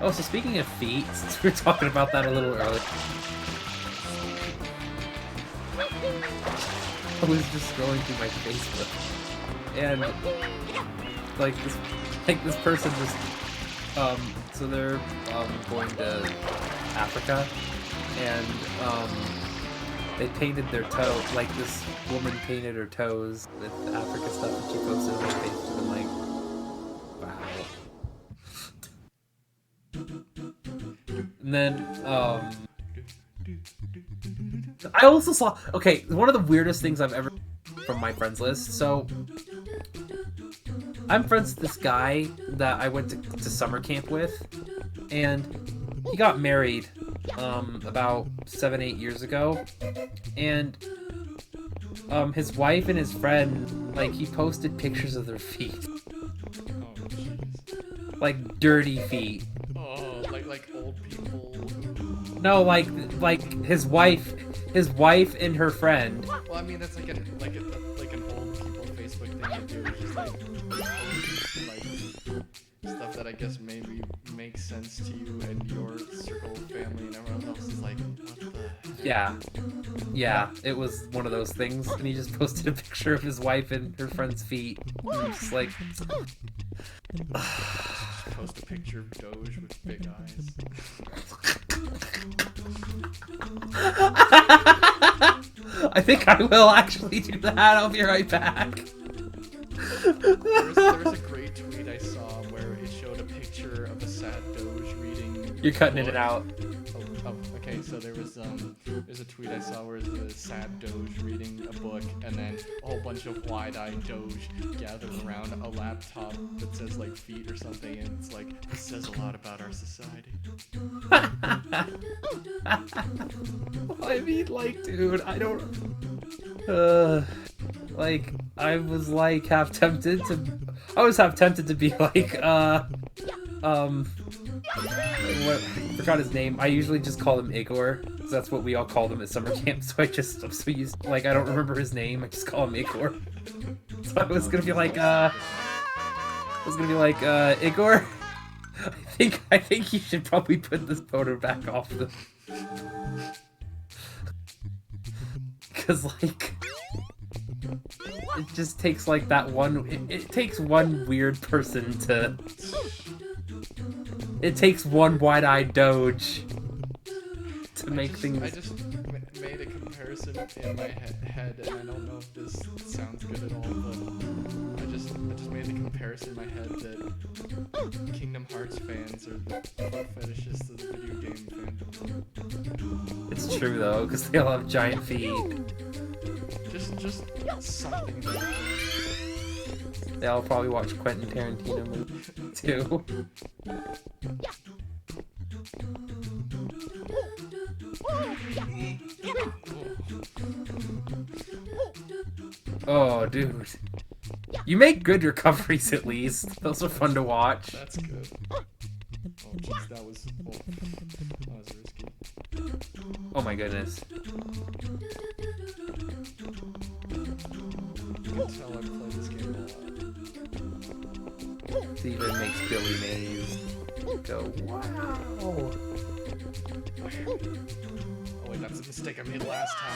Oh, so speaking of feet, since we were talking about that a little earlier, I was just scrolling through my Facebook, and this person just so they're going to Africa, and they painted their toe, like this woman painted her toes with Africa stuff, and she posted on Facebook. I'm like, wow. And then I also saw, okay, one of the weirdest things I've ever from my friends list. So I'm friends with this guy that I went to summer camp with, and he got married about 7-8 years ago, and his wife and his friend, like, he posted pictures of their feet. Oh, jeez. Like dirty feet. Oh, like old people. No, like his wife and her friend. Well, I mean that's like an old people Facebook thing to do, which is like stuff that I guess maybe makes sense to you and your circle of family, and everyone else is like, what the heck? Yeah, it was one of those things, and he just posted a picture of his wife and her friend's feet. And I'm just like, post a picture of Doge with big eyes. I think I will actually do that. I'll be right back. There was a great tweet I saw where it showed a picture of a sad Doge reading. You're cutting in and out. Oh, okay. So there's a tweet I saw where the sad Doge reading a book, and then a whole bunch of wide-eyed Doge gathered around a laptop that says like feet or something, and it's like, this says a lot about our society. I mean, like, dude, I don't. Like, I was like half tempted to be like, what, I forgot his name. I usually just call him Igor, because that's what we all called him at summer camp. So I'm so used, like, I don't remember his name. I just call him Igor. So I was gonna be like, Igor, I think you should probably put this photo back off the, because like, it just takes like that one. It takes one weird person to. It takes one wide-eyed Doge to make things. I just made a comparison in my head, and I don't know if this sounds good at all, but I just made the comparison in my head that Kingdom Hearts fans are the foot fetishists of the video game fandom. It's true though, because they all have giant feet. Just just something. They all probably watch Quentin Tarantino movies too. Oh, dude. You make good recoveries at least. Those are fun to watch. That's good. Oh, jeez, that was risky. Oh my goodness. You can tell I've played this game a lot. Steven makes Billy Mays go, wow. Oh wait, that's a mistake I made last time.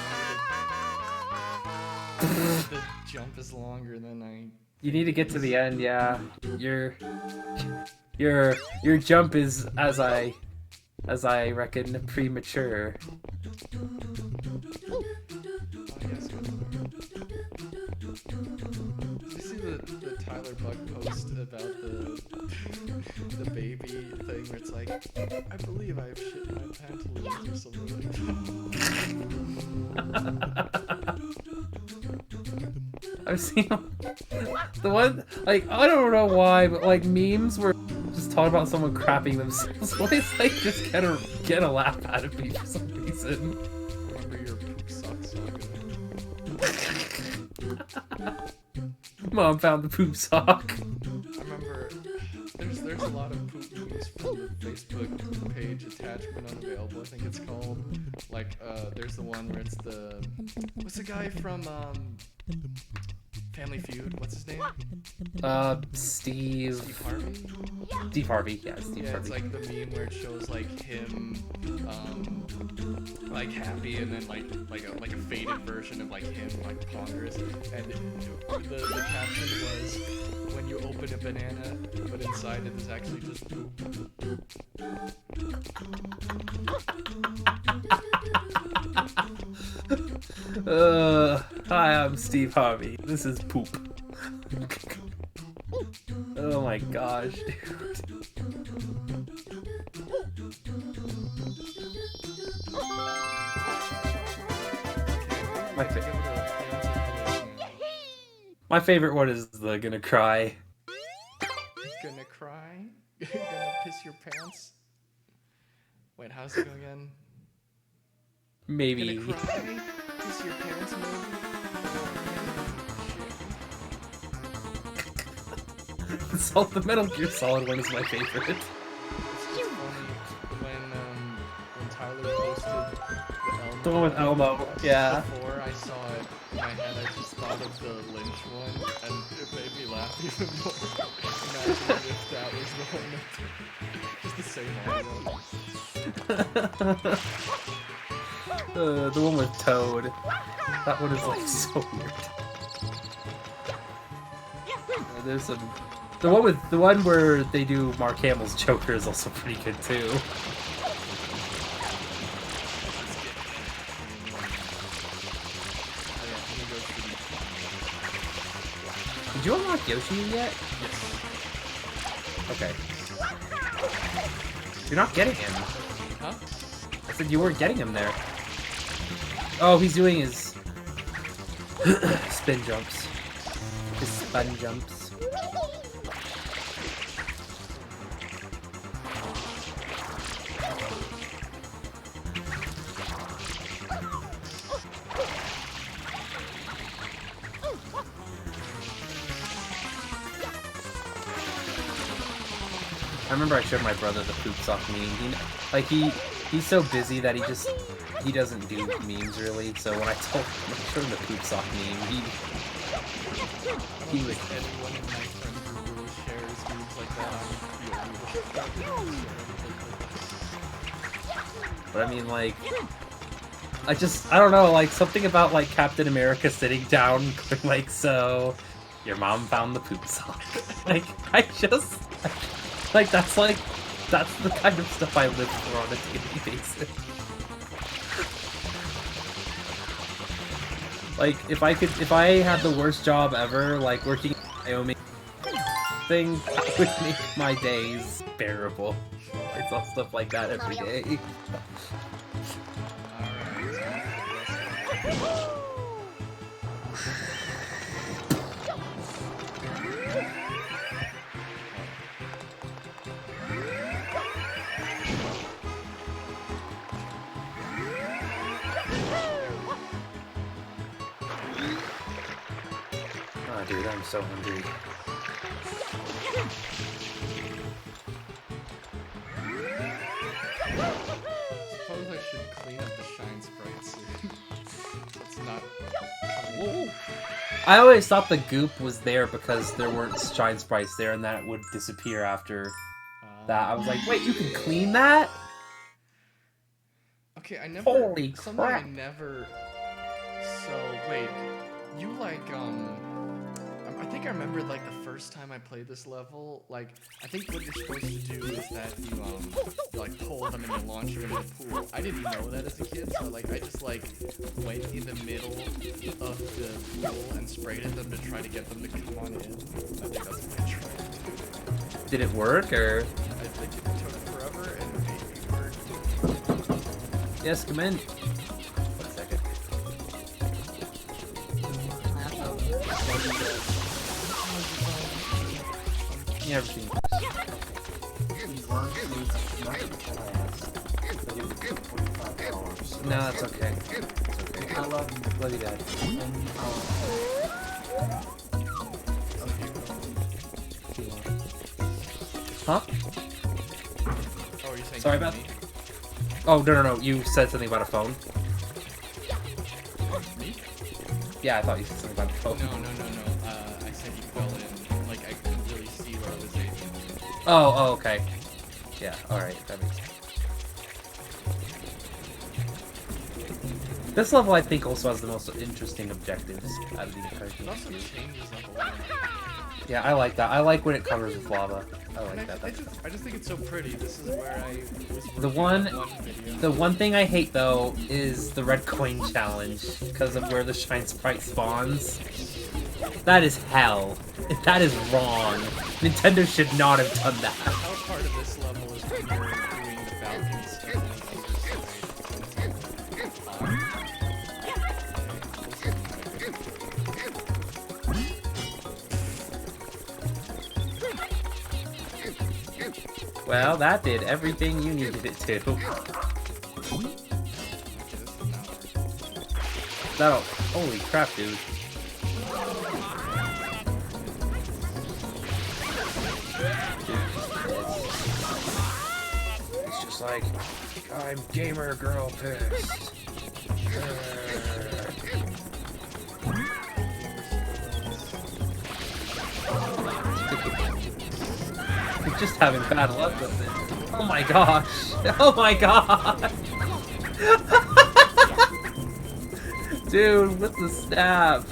The jump is longer than I... You need to get to the end, yeah. Your jump is, as I reckon, premature. Oh, yes, good. Did you see the Tyler Buck post about the baby thing where it's like, I believe I have shit in my pantaloons or something like that. I've seen the one, like, I don't know why, but like memes where just talking about someone crapping themselves always like just get a laugh out of me for some reason. Remember your poop sock saga? Mom found the poop sock. I remember there's a lot of poop memes from the Facebook page attachment unavailable, I think it's called. Like there's the one where it's what's the guy from Family Feud? What's his name? Steve Harvey? Steve Harvey, yeah, Steve Yeah, it's Harvey. like the meme where it shows like him, like happy, and then like a faded version of like him like ponderous, and the caption was, "When you open a banana, but inside it is actually just poop." Hi, I'm Steve Harvey. This is poop. Oh my gosh, dude. My favorite one is the gonna cry. Gonna cry? Gonna piss your pants? Wait, how's it go again? Maybe. Gonna cry? Piss your pants, maybe? The Metal Gear Solid one is my favorite. It's funny when Tyler posted The one with Elmo, yeah. Before I saw it in my head, I just thought of the Lynch one, and it made me laugh even more. Imagine if that was the one that... just the same audio. The one with Toad. That one is like so weird. There's some. The one where they do Mark Hamill's Joker is also pretty good too. Did you unlock Yoshi yet? Yes. Okay. You're not getting him. Huh? I said you weren't getting him there. Oh, he's doing his spin jumps. His spin jumps. I remember I showed my brother the poop sock meme. He's so busy that he doesn't do memes really. So when I showed him the poop sock meme, he was. Anyone in my friend group really shares memes like that, But I mean, like, I don't know, like something about like Captain America sitting down, going like, so your mom found the poop sock. Like Like, that's the kind of stuff I live for on a daily basis. Like, if I had the worst job ever, like working in Wyoming thing, that would make my days bearable. I saw stuff like that every day. dude, I'm so hungry. Suppose I should clean up the shine sprite soon. It's not. Whoa. I always thought the goop was there because there weren't shine sprites there and that would disappear after that. I was like, wait, you can clean that? Okay, I never. Holy something I crap. never. So wait, you like I think I remember like the first time I played this level. Like I think what you're supposed to do is that you like pull them and you launch them into the pool. I didn't know that as a kid, so like I just like went in the middle of the pool and sprayed at them to try to get them to come on in. I think that's what I tried. Did it work or? I think it took forever and maybe it worked. Yes, come in. 1 second. Yeah, everything. No, that's okay. It's okay. I love you. Love you, Dad. Huh? Oh, are you saying Sorry, to Beth? me? Oh, no. You said something about a phone? Me? Yeah, I thought you said something about a phone. No. I said you fell in. Like, I couldn't really see where I was aiming. Oh, okay. Yeah, alright, that makes sense. This level, I think, also has the most interesting objectives out of the entire It game. also changes level 1. Yeah, I like that. I like when it covers with lava. I like And that. I just think it's so pretty. This is where I was The working one- on one video. The one thing I hate, though, is the red coin challenge, because of where the shine sprite spawns. That is hell. That is wrong. Nintendo should not have done that. The hell part of this level is when you're doing the balcony stuff on the other side. Well, that did everything you needed it to. That'll... Holy crap, dude. It's just like, I'm gamer girl pissed. You're just having bad luck with it. Oh my gosh. Oh my god. Dude, with the snap.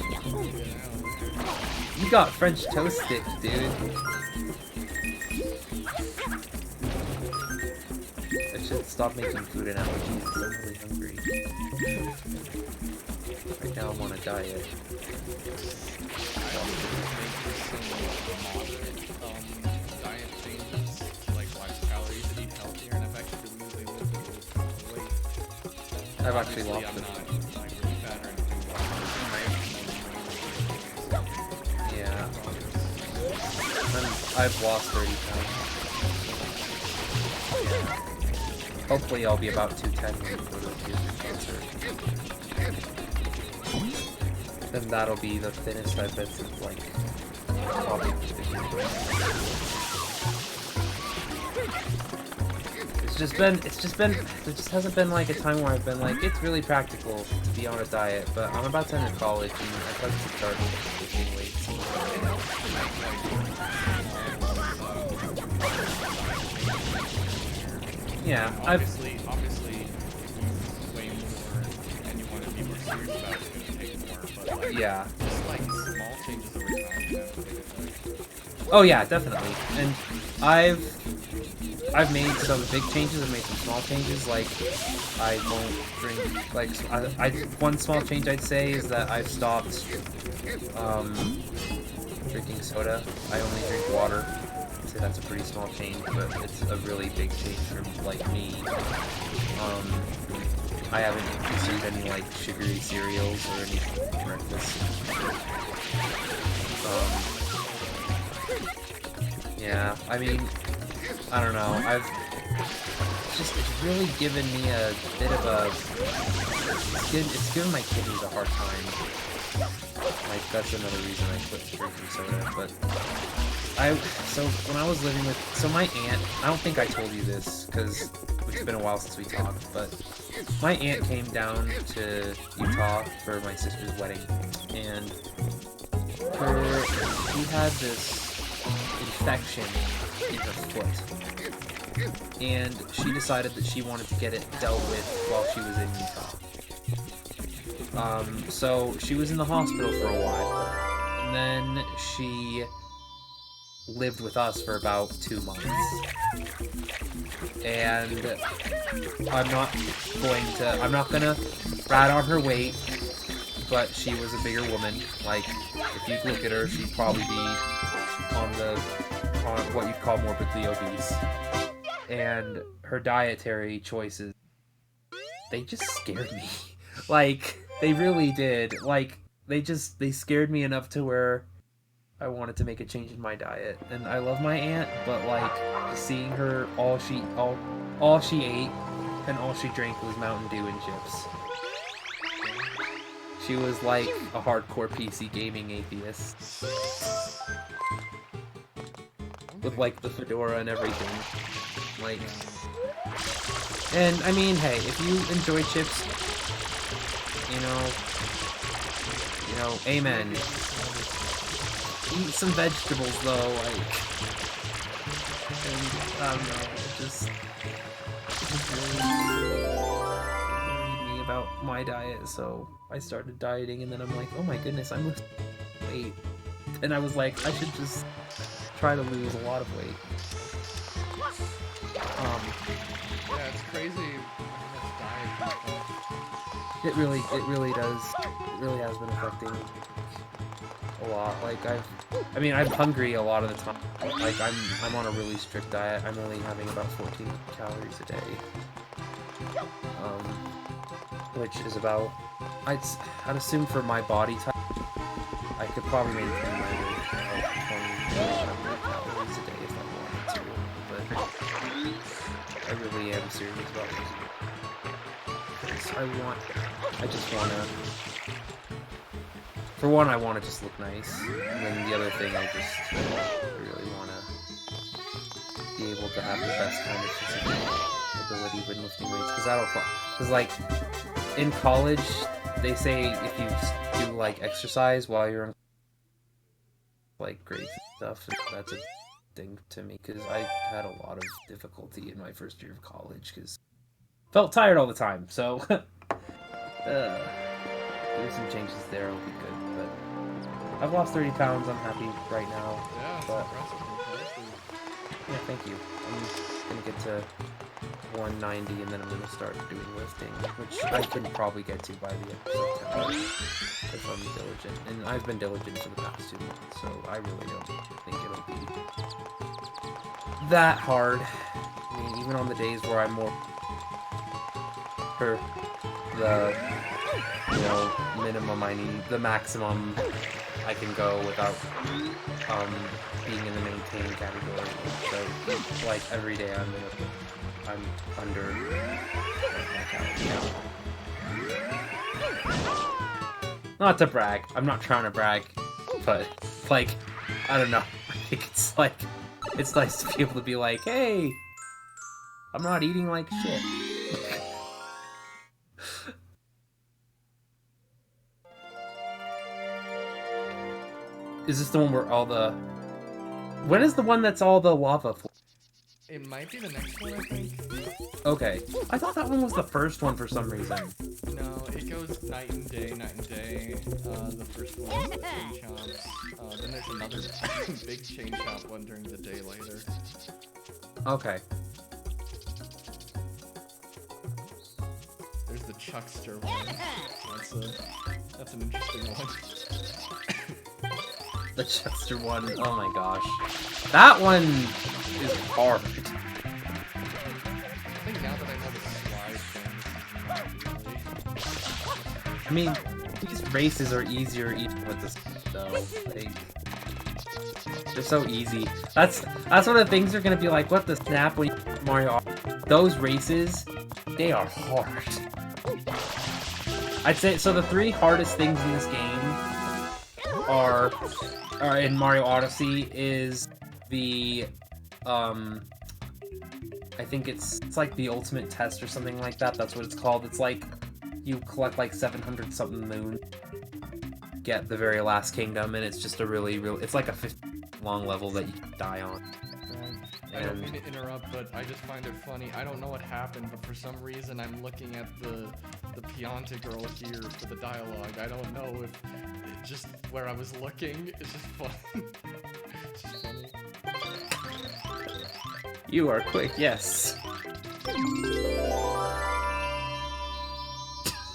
You got French toast sticks, dude. I should stop making food and allergies because I'm really hungry. Right now I'm on a diet. Diet changes, like less calories and eat healthier, and I've actually been losing a little bit of weight. I've actually Obviously, lost I'm it. not like really fat or anything. Yeah. I've lost 30 pounds. Yeah. Hopefully I'll be about 210 when we go to the music concert. Then that'll be the thinnest I've been since like probably the beginning. There just hasn't been like a time where I've been like, it's really practical to be on a diet, but I'm about to enter college and I'd like to start lifting weights. Yeah, obviously, you weigh more and you want to be more serious about it, it's going to take more, but like, yeah. just like small changes over time can have a big effect. Oh yeah, definitely. And I've made some big changes and made some small changes. Like I won't drink. Like one small change I'd say is that I've stopped drinking soda. I only drink water. I'd say that's a pretty small change, but it's a really big change for like me. I haven't consumed any like sugary cereals or any breakfast. Yeah, I mean, I don't know. It's really given me a bit of a. It's given my kidneys a hard time. Like, that's another reason I quit drinking soda. But so when I was living with, so my aunt, I don't think I told you this because it's been a while since we talked, but my aunt came down to Utah for my sister's wedding, and she had this infection in her foot, and she decided that she wanted to get it dealt with while she was in Utah. So she was in the hospital for a while, and then she lived with us for about 2 months. And I'm not gonna rat on her weight, but she was a bigger woman. Like, if you look at her, she'd probably be on what you'd call morbidly obese. And her dietary choices, they just scared me. Like, they really did. Like, they scared me enough to where I wanted to make a change in my diet. And I love my aunt, but like, seeing her, all she ate and all she drank was Mountain Dew and chips. She was like a hardcore PC gaming atheist. With like the fedora and everything. Like, and I mean, hey, if you enjoy chips, you know, amen. Eat some vegetables though, like, and I don't know, it just worried me about my diet, so I started dieting, and then I'm like, oh my goodness, I'm losing weight, and I was like, I should just try to lose a lot of weight. Yeah, it's crazy. It really does. It really has been affecting a lot. Like, I'm hungry a lot of the time. Like, I'm on a really strict diet. I'm only having about 14 calories a day. Which is about, I'd assume for my body type, I could probably maintain my weight about 2,100 calories a day if I wanted to. But I really am serious about this. For one, I want to just look nice, and then the other thing, I really want to be able to have the best kind of physical ability when lifting weights, because like, in college, they say if you do, like, exercise while you're in, like, grades and stuff, that's a thing to me, because I had a lot of difficulty in my first year of college, because felt tired all the time, so there's some changes there, it'll be good, but I've lost 30 pounds, I'm happy right now. Yeah, it's but, impressive. yeah, thank you. I'm gonna get to 190 and then I'm gonna start doing lifting, which I can probably get to by the end of September if I'm diligent. And I've been diligent for the past 2 months, so I really don't think it'll be that hard. I mean, even on the days where I'm more for the, minimum I need, the maximum I can go without being in the maintain category. So, like, every day I'm under my calories. Not to brag. I'm not trying to brag, but, like, I don't know. I think it's nice to be able to be like, hey, I'm not eating like shit. Is this the one where all the... When is the one that's all the lava? It might be the next one, I think. Okay. I thought that one was the first one for some reason. No, it goes night and day, night and day. The first one is the chain chomps. Then there's another big chain chomp one during the day later. Okay. There's the Chuckster one. That's an interesting one. The Chester one, oh my gosh. That one is hard. I think now that I know the slide thing, I mean, these races are easier even with this though. They're so easy. That's one of the things they're gonna be like, what the snap when you Mario. Those races, they are hard. I'd say, so the 3 hardest things in this game are in Mario Odyssey is the I think it's like the ultimate test or something like that. That's what it's called. It's like you collect like 700 something moon, get the very last kingdom, and it's just a really it's like a 50 long level that you die on. I don't mean to interrupt, but I just find it funny. I don't know what happened, but for some reason I'm looking at the Pianta girl here for the dialogue. I don't know if just where I was looking. It's just fun. It's just funny. You are quick, yes.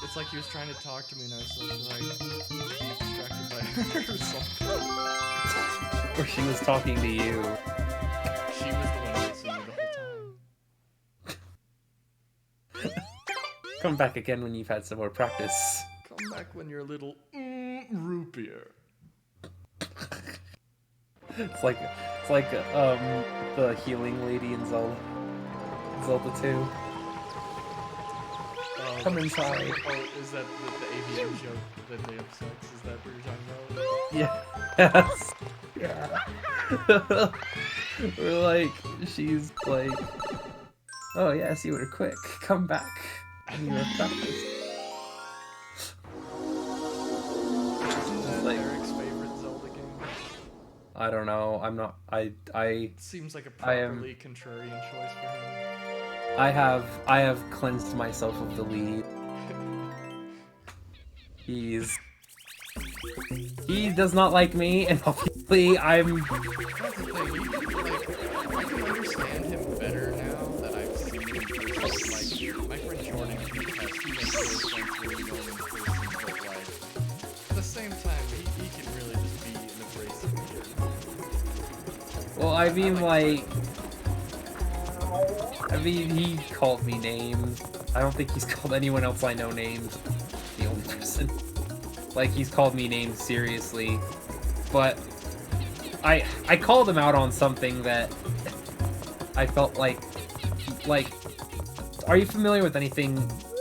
It's like he was trying to talk to me, and I was just like distracted by her or something. Or she was talking to you. She was the one listening the whole time. Come back again when you've had some more practice. Come back when you're a little roopier. It's like the healing lady in Zelda 2. Come inside. Oh, is that the AVN joke that they have sex? Is that what you're talking about? Yes. We're like, she's like, oh yes, you were quick. Come back. And you were practiced. Isn't that Eric's favorite Zelda game? I don't know. I'm not. I. It seems like a properly contrarian choice for him. I have cleansed myself of the lead. He does not like me, and obviously I'm. That's the thing. I can understand him better now that I've seen him in person. Like my friend Jordan can attest. He makes really friends really well in person, but like at the same time, he can really just be an abrasive kid. Well, I mean, he called me names. I don't think he's called anyone else I know names. The only person. Like, he's called me names seriously. But I called him out on something that I felt like, are you familiar with anything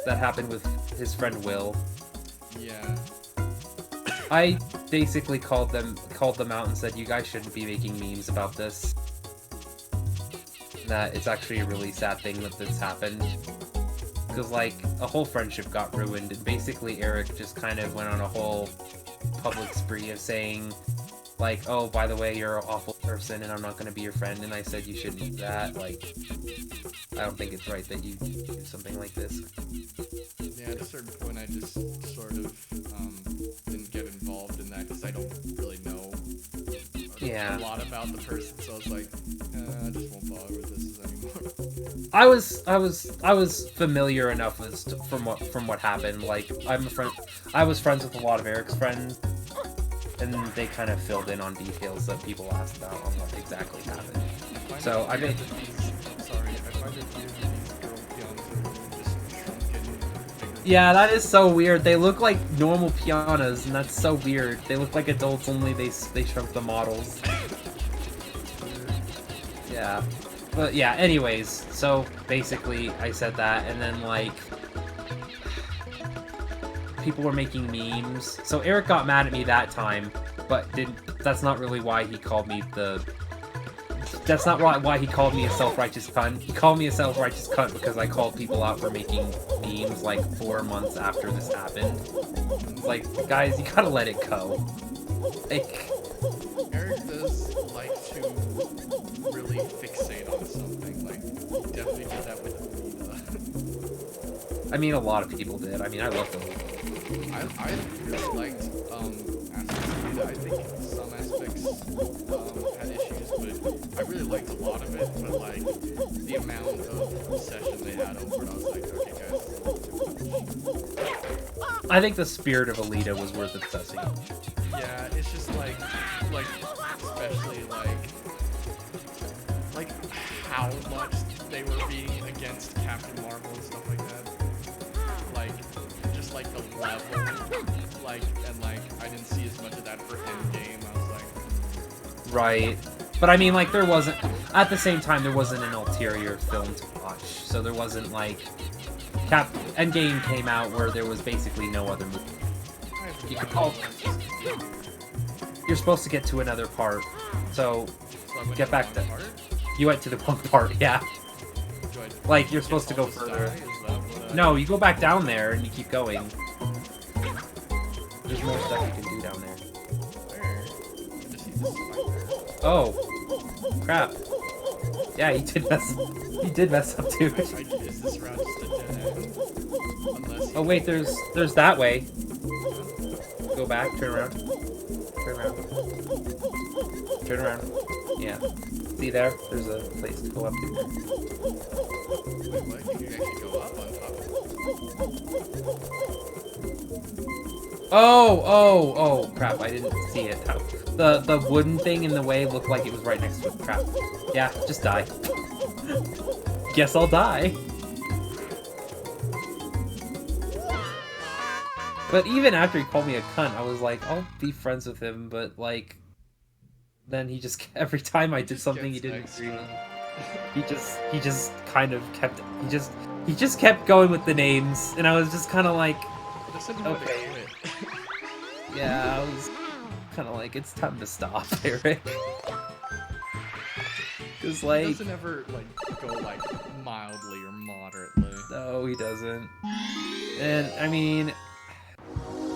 that happened with his friend Will? Yeah. I basically called them out and said, you guys shouldn't be making memes about this. That it's actually a really sad thing that this happened. Because, like, a whole friendship got ruined, and basically Eric just kind of went on a whole public spree of saying, like, oh, by the way, you're an awful person, and I'm not going to be your friend, and I said you shouldn't do that. Like, I don't think it's right that you do something like this. Yeah, at a certain point I just sort of didn't get involved in that because I don't really know a lot about the person, so I was like, I just won't bother with this anymore. I was familiar enough from what happened. Like, I was friends with a lot of Eric's friends, and they kind of filled in on details that people asked about on what exactly happened. So I mean, I find it weird that these girl pianos are just shrunken and bigger. Yeah, that is so weird. They look like normal pianos, and that's so weird. They look like adults, only they shrunk the models. Yeah. But yeah, anyways, so basically I said that, and then like people were making memes. So Eric got mad at me that time, but that's not really why he called me that's not why he called me a self-righteous cunt. He called me a self-righteous cunt because I called people out for making memes like 4 months after this happened. It's like, guys, you gotta let it go. Like, Eric does like to really fixate on something. Like, he definitely did that with Alita. I mean, a lot of people did. I mean, I loved Alita. I really liked aspects of Alita. I think some aspects had issues, but I really liked a lot of it. But like the amount of obsession they had over it, I was like, okay, guys, this is too much. I think the spirit of Alita was worth obsessing. Yeah, it's just like especially like how much they were being against Captain Marvel and stuff like that. Like, just like the level, like, and like I didn't see as much of that for Endgame. I was like, right. But I mean, like, there wasn't, at the same time, there wasn't an ulterior film to watch. So there wasn't like, Endgame came out where there was basically no other movie. You could call you're supposed to get to another part. So So I went get to back the to. wrong part? You went to the wrong part, yeah. Do I Like you're just supposed to go almost further. die? Is that what I- No, you go back down there and you keep going. There's more stuff you can do down there. Where? I just see this spider. Oh, crap. Yeah, he did mess up too. Is this route just a dead end? Unless Oh wait, there's that way. Go back, turn around. Turn around. Turn around. Yeah. See there? There's a place to go up to. Wait, what? You can actually go up on top of it. Oh, crap, I didn't see it. The wooden thing in the way looked like it was right next to it. Crap. Yeah, just die. Guess I'll die. But even after he called me a cunt, I was like, I'll be friends with him, but like, then he just, every time I did something he didn't agree with, he just kind of kept, he just kept going with the names, and I was just kind of like, okay. Yeah, I was kind of like, it's time to stop, Eric. Cause He like, doesn't ever like go like mildly or moderately. no, he doesn't. And I mean,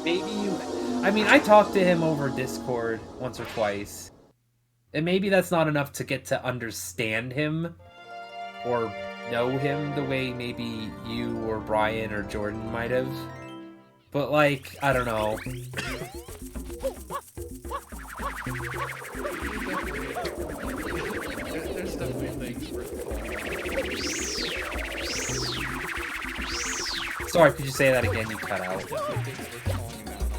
maybe I talked to him over Discord once or twice, and maybe that's not enough to get to understand him or know him the way maybe you or Brian or Jordan might have. But like, I don't know. There's definitely things worth calling. Sorry, could you say that again? You cut out. Definitely things worth calling him out on.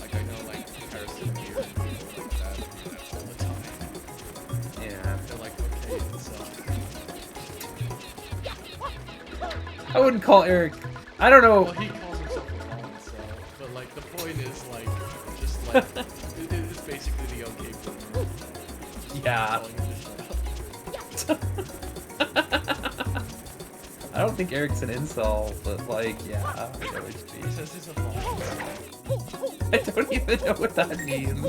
Like I know like comparison gear and things like that. That's all the time. Yeah. They're like, okay, so I wouldn't call Eric. I don't know. well he calls himself a clone, so but like the point is like just like it's basically the okay boomer. Yeah. Calling him I don't think Eric's an incel, but like, yeah. I know what you He mean. says he's a fallen. I don't even know what that means.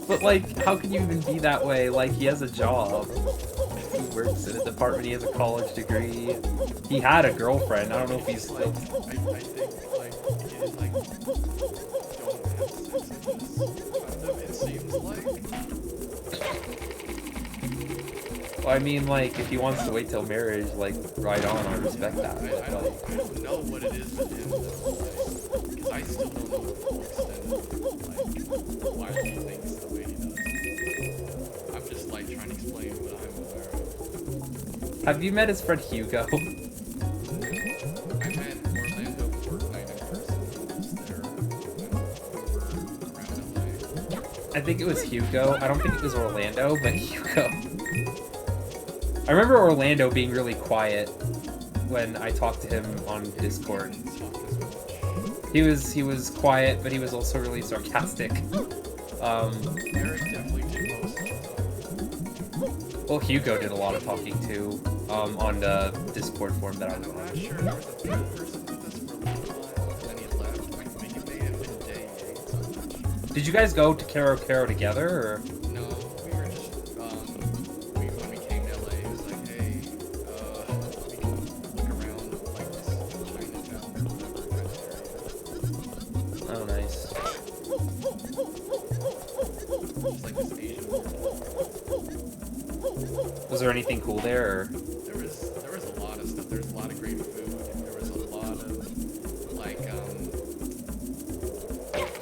But like, how can you even be that way? Like, he has a job. He works in a department, he has a college degree. He had a girlfriend, I don't know if he's still... I think like it like don't have sex in this kind of it seems like. Well, I mean, like, if he wants to wait till marriage, like, right on, I respect that. I But, like, don't know what it is with him though, like, because I still don't know the full extent of like why he thinks the way he does. I'm just like trying to explain what I'm aware of. have you met his friend Hugo? I met Orlando Fortnite in person. He was there over around LA. I think it was Hugo. I don't think it was Orlando, but Hugo. I remember Orlando being really quiet when I talked to him on Discord. He was quiet, but he was also really sarcastic. Eric definitely did most of it. Well, Hugo did a lot of talking too, on the Discord forum that I was I'm on. not sure. There was a third person with us for a little while, and then he left. Like, maybe it may have been Day 8, so I'm not sure. Did you guys go to Karo together, or? No, we were just, when we came to LA, it was like, hey, we can look around, like, this Chinatown or whatever kind of area. Oh, nice. It's like this Asian world. Was there anything cool there, or? There was a lot of stuff. There's a lot of great food. There was a lot of, like,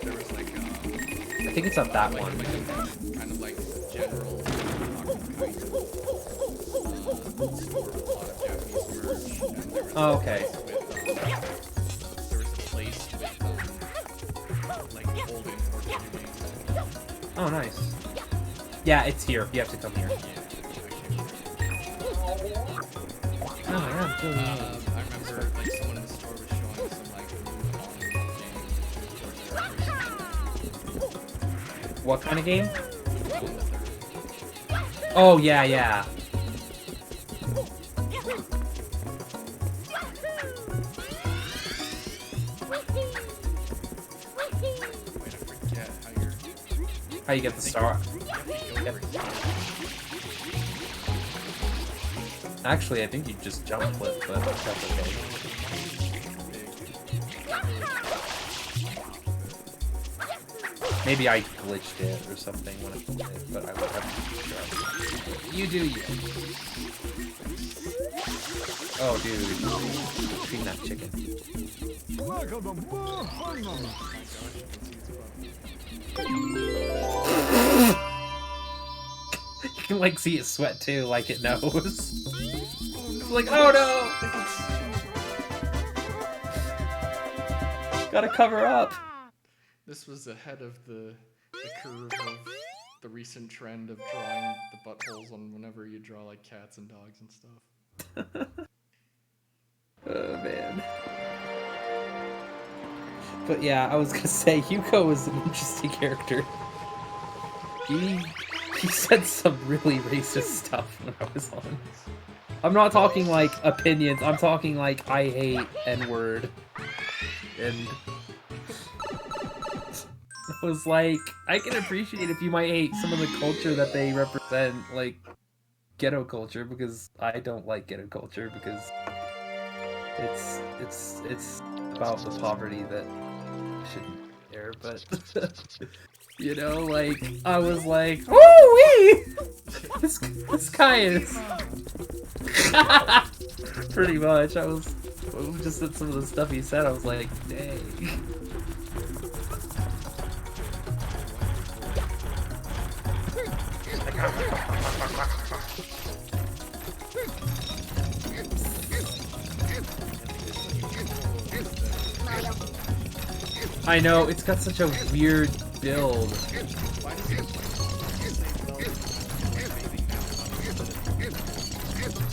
there was, like, I think it's up that like, one. kind of like general Hokkaido store with a lot of Japanese merch. And there was Oh, a okay. place with like old imported games. Oh, nice. Yeah, it's here. You have to come here. Oh, yeah, it's really nice. I remember like someone in the store was showing some like new games. What kind of game? Oh, yeah, yeah. How you get the star? Actually, I think you just jump flip, but that's okay. Maybe I glitched it or something when I played it, but I would have to you do you. Oh, dude. Clean that chicken. Welcome to more fun moments. You can like see it sweat too, like it knows. It's like, oh no! Gotta cover up. This was ahead of the curve of the recent trend of drawing the buttholes on whenever you draw like cats and dogs and stuff. Oh man. But yeah, I was gonna say Yuko was an interesting character. He said some really racist stuff when I was on. I'm not talking like opinions, I'm talking like I hate N-word. And I was like, I can appreciate if you might hate some of the culture that they represent, like ghetto culture, because I don't like ghetto culture because it's about the poverty that shouldn't be there, but you know, like I was like, woo-wee! This guy is pretty much. I was just at some of the stuff he said. I was like, dang. I know, it's got such a weird build.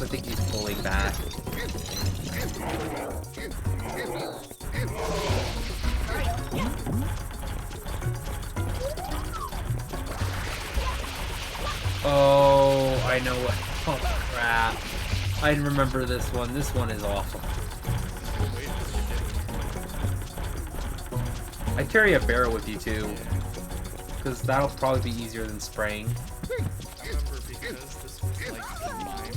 I think he's pulling back. Oh, I know what. Oh crap. I remember this one. This one is awful. I carry a barrel with you too, because that'll probably be easier than spraying. I remember because this was like my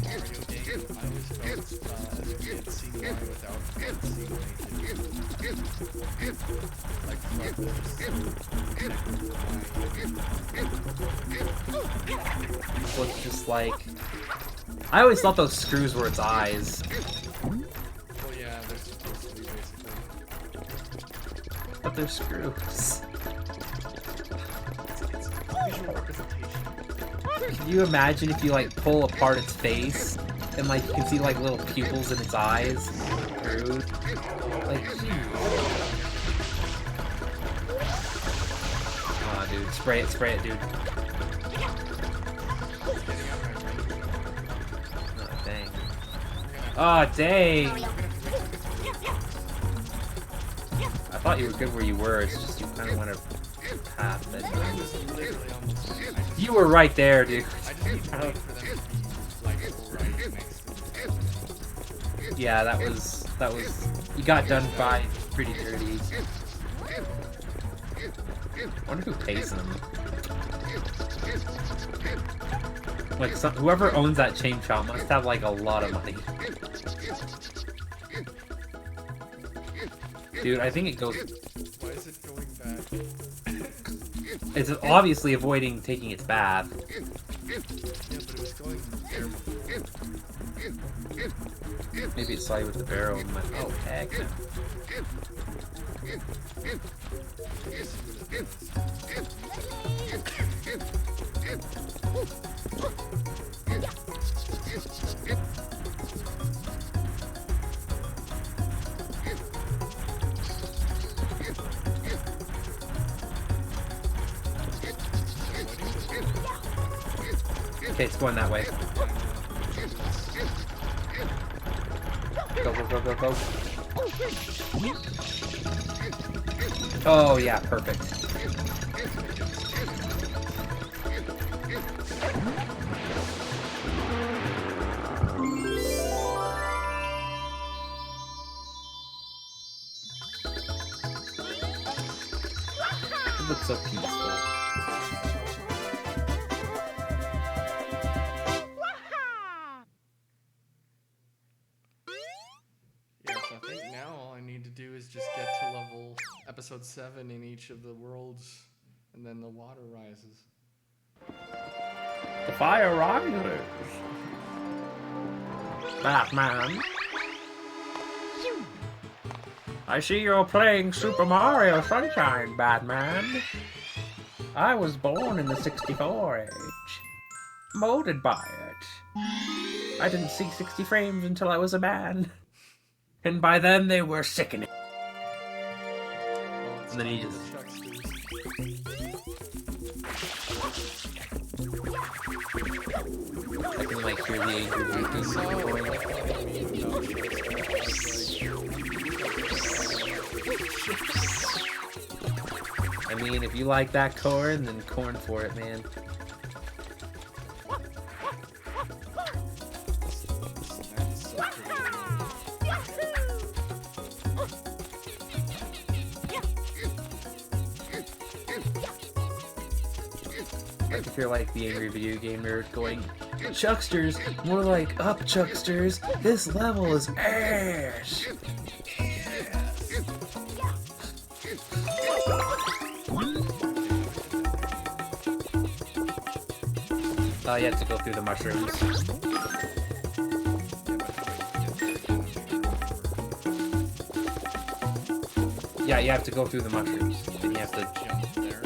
Mario game, I always felt as if you had seen Mario without seeing anything. Like, Was just like, I always thought those screws were its eyes. well, yeah, they're supposed to be basically. But they're screws. It's visual representation. Can you imagine if you like pull apart its face and like you can see like little pupils in its eyes? Screws. Like, aw, dude, spray it, dude. Oh, dang. Oh, dang. I thought you were good where you were, it's just you kind of went a path that you were right there, dude. I just need to wait for them to be, like, right next to me. Yeah, that was, you got done by pretty dirty. I wonder who pays them. Like, whoever owns that chain shop must have, like, a lot of money. Dude, I think it goes... Why is it going back? It's obviously avoiding taking its bath. Yeah, but it was going there before. Maybe it saw you with the barrel and went, oh, heck. Okay, it's going that way. Go, go, go, go, go. Oh, yeah, perfect. It looks so peaceful. episode 7 in each of the worlds, and then the water rises. The fire rises. Batman. I see you're playing Super Mario Sunshine, Batman. I was born in the 64 age. Molded by it. I didn't see 60 frames until I was a man. And by then they were sickening. Well, it's And then he time just- for Chucksters. I can like hear the angry I beeping saw a going. meme about Chucksters. I mean, if you like that corn, then corn for it, man. Like if you're like the angry video gamer going, Chucksters, more like up Chucksters, this level is ass. You have to go through the mushrooms. Yeah, you have to go through the mushrooms. Then you have to Jump there.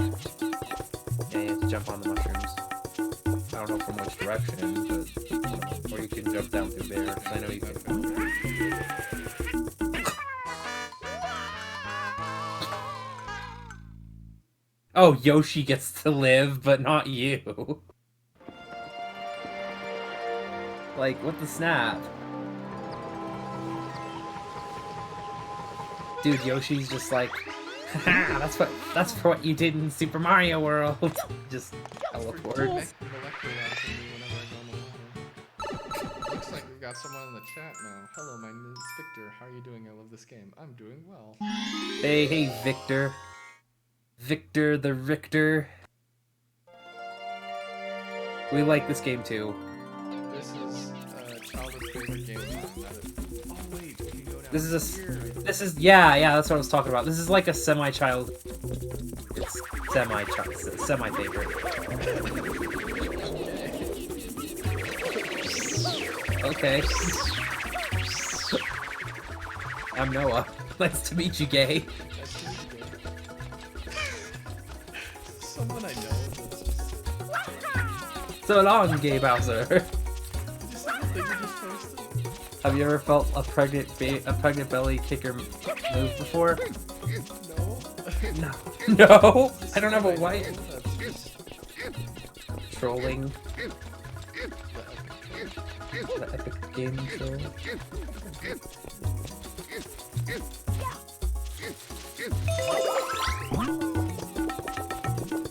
Yeah, you have to jump on the mushrooms. I don't know from which direction, but or you can jump down through there. 'Cause I know you can. Oh, Yoshi gets to live, but not you. Like, what the snap? Dude, Yoshi's just like, haha, that's for what you did in Super Mario World. Just teleports. Molecular me whenever I go on the water. Looks like we've got someone in the chat now. Hello, my name is Victor. How are you doing? I love this game. I'm doing well. Hey, Victor. Victor the Richter. We like this game too. This is a childhood favorite game of mine. Oh wait, we can go down This is here. yeah, that's what I was talking about. This is like a semi-child. It's semi-favorite. Okay. I'm Noah. Nice to meet you, gay. Someone I know that's just... So long, gay Bowser. Did you see the thing you just posted? Have you ever felt a pregnant belly kicker move before? No. No. No. I don't have a wife. That's just Trolling the the epic game show.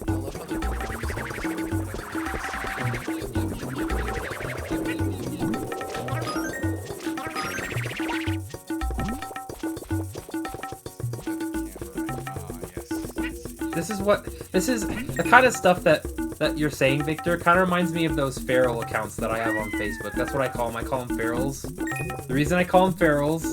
I love how they're This is the kind of stuff that you're saying, Victor, kind of reminds me of those feral accounts that I have on Facebook. That's what I call them. I call them ferals. The reason I call them ferals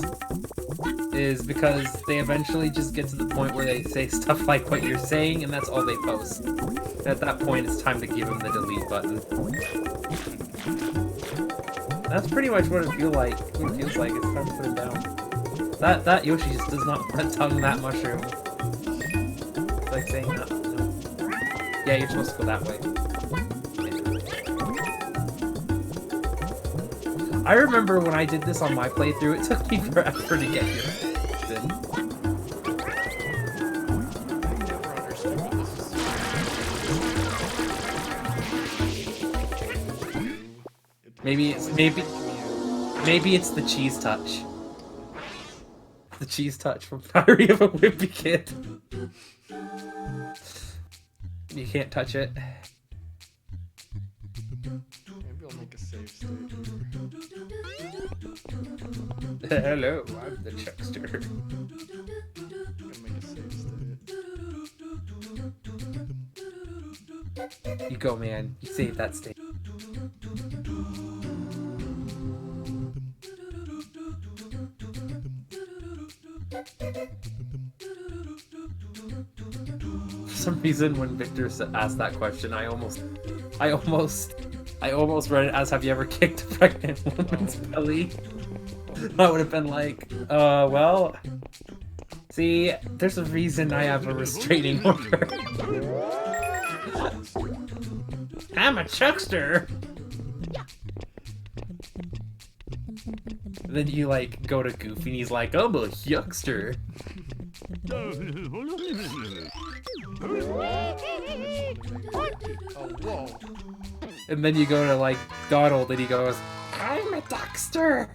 is because they eventually just get to the point where they say stuff like what you're saying, and that's all they post. And at that point, it's time to give them the delete button. That's pretty much what it feels like. It's time to put it down. That Yoshi just does not tongue that mushroom. It's like saying that. No. Yeah, you're supposed to go that way. I remember when I did this on my playthrough, it took me forever to get here. Maybe it's the cheese touch. The cheese touch from Diary of a Wimpy Kid. You can't touch it. Maybe I'll make a save state. Hello, I'm the Chuckster. I'm gonna make a save state. You go, man. You save that state. reason when Victor asked that question, I almost read it as, have you ever kicked a pregnant woman's belly? I would have been like, well, see, there's a reason I have a restraining order. I'm a chuckster. Then you like go to Goofy and he's like, I'm a youngster. Oh, whoa. And then you go to like Donald and he goes, I'm a Duckster.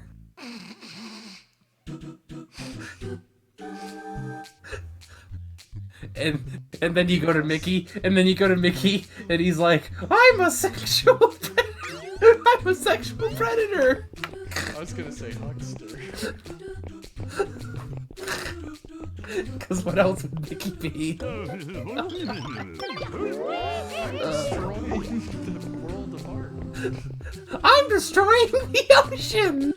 And then you go to Mickey and he's like, I'm a sexual I'm a sexual predator. I was gonna say huckster. Because what else would Mickey be? Destroying the world of art. I'm destroying the ocean!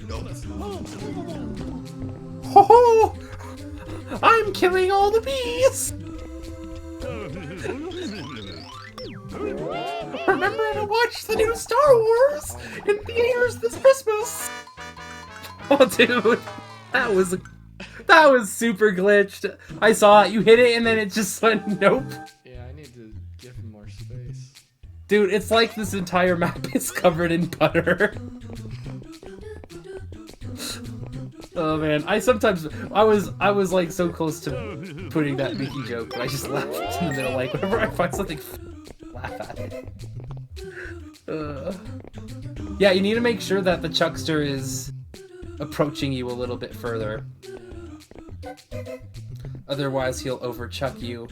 No, that's not. Ho-ho! I'm killing all the bees! Remember to watch the new Star Wars in theaters this Christmas! Oh, dude, that was super glitched. I saw it, you hit it, and then it just went nope. Yeah, I need to give him more space. Dude, it's like this entire map is covered in butter. Oh man, I was like so close to putting that Mickey joke, but I just laughed in the middle. Like whenever I find something, laugh at it. Yeah, you need to make sure that the chuckster is approaching you a little bit further. Otherwise, he'll overchuck you.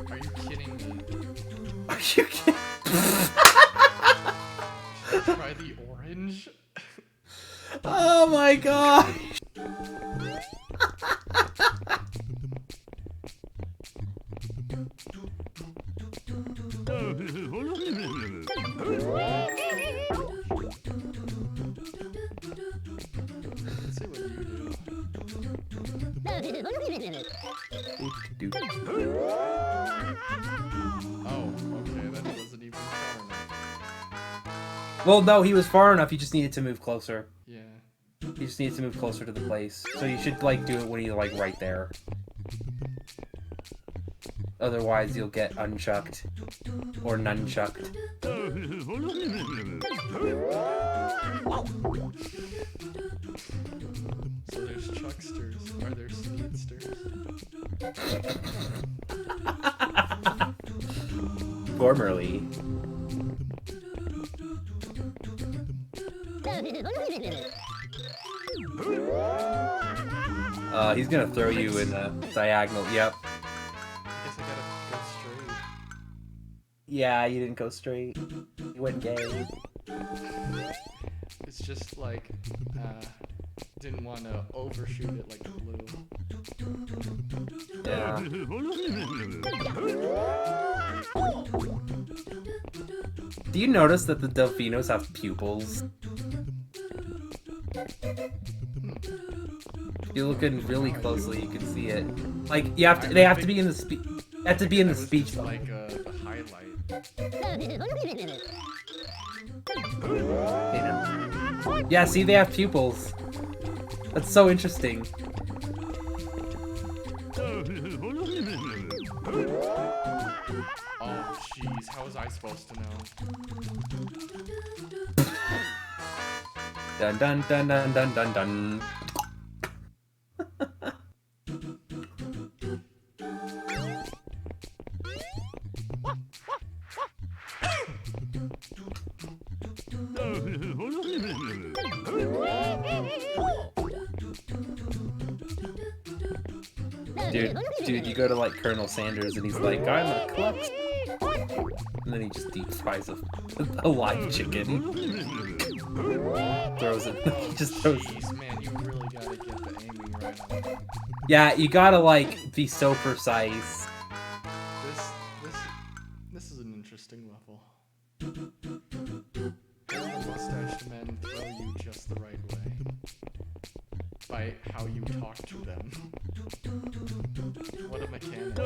Are you kidding me? Are you kidding? Try the orange? Oh my god! Let's see what you do. Oh, okay, that wasn't even far enough. Well, no, he was far enough. He just needed to move closer. Yeah. He just needs to move closer to the place. So you should like do it when he's like right there. Otherwise, you'll get unchucked or nunchucked. So there's chucksters. Are there speedsters? Formerly. He's gonna throw you in the diagonal. Yep. I guess I gotta go straight. Yeah, you didn't go straight. You went gay. It's just like, didn't want to overshoot it like blue. Yeah. Do you notice that the Delfinos have pupils? If you look in really closely, you can see it. Like you have to, they have to be in the speech. Have to be in the speech. Like a highlight. Yeah, see, they have pupils. That's so interesting. Oh, jeez, how was I supposed to know? Dun dun dun dun dun dun dun. Dude, you go to like Colonel Sanders and he's like, I'm a klutz. And then he just deep fries a live chicken. Throws it. He just throws. Jeez, man, you really gotta get the aiming right on that. Yeah, you gotta like be so precise. This is an interesting level. just the right way. By how you talk to them. What a mechanic.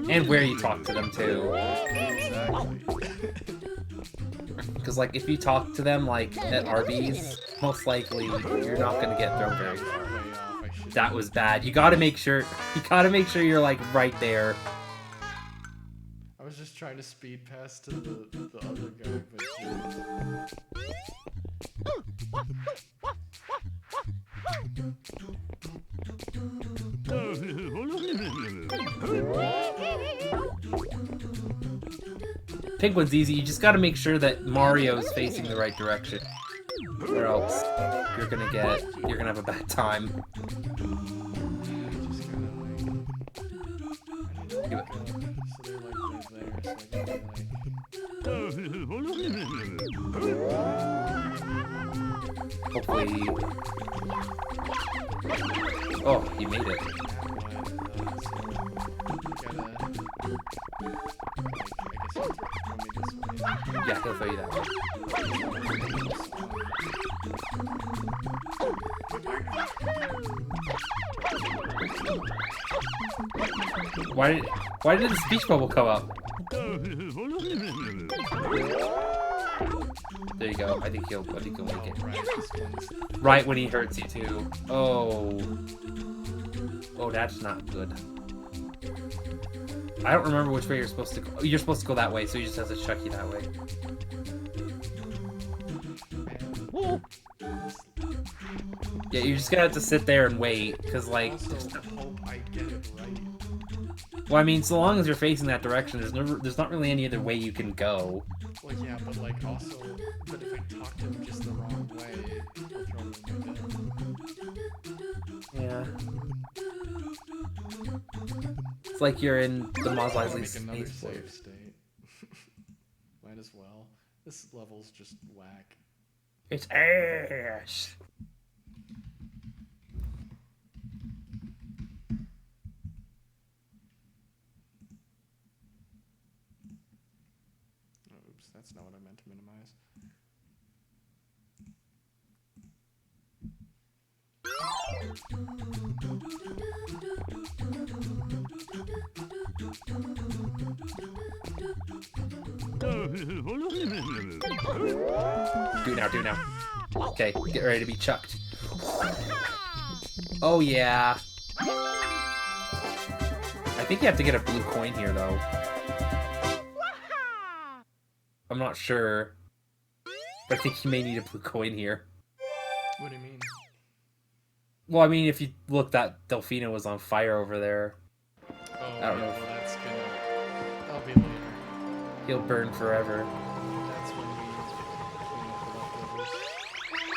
And where you talk to them too. Exactly. Because like if you talk to them like at Arby's, most likely you're not gonna get thrown very far. Way off. I should. That was bad. You gotta make sure you're like right there. I was just trying to speed past to the other guy, but Penguin's easy. You just gotta make sure that Mario's facing the right direction, or else you're gonna have a bad time. just kind of like. So they're like right there, so I can Hopefully. Oh, you made it. Yeah, he'll throw you that way. Why did the speech bubble come up? There you go. I think he'll make it. Right when he hurts you too. Oh, that's not good. I don't remember which way you're supposed to go. Oh, you're supposed to go that way, so he just has to chuck you that way. Yeah, you're just gonna have to sit there and wait, cause like. also hope I get it right. Well, I mean, so long as you're facing that direction, there's not really any other way you can go. Well, yeah, but like also, but if I talk to him just the wrong way, he'll throw me in Yeah. It's like you're in the Mos Make Eisley another spaceport. save state. Might as well. This level's just whack. It's ash. Oops, that's not what I meant to minimize. Do it now. Okay, get ready to be chucked. Oh yeah. I think you have to get a blue coin here though. I'm not sure. But I think you may need a blue coin here. What do you mean? Well, I mean, if you look, that Delfino was on fire over there. Oh, I don't know. well, that's gonna. That'll be later. He'll burn forever. That's when we clean up the leftovers.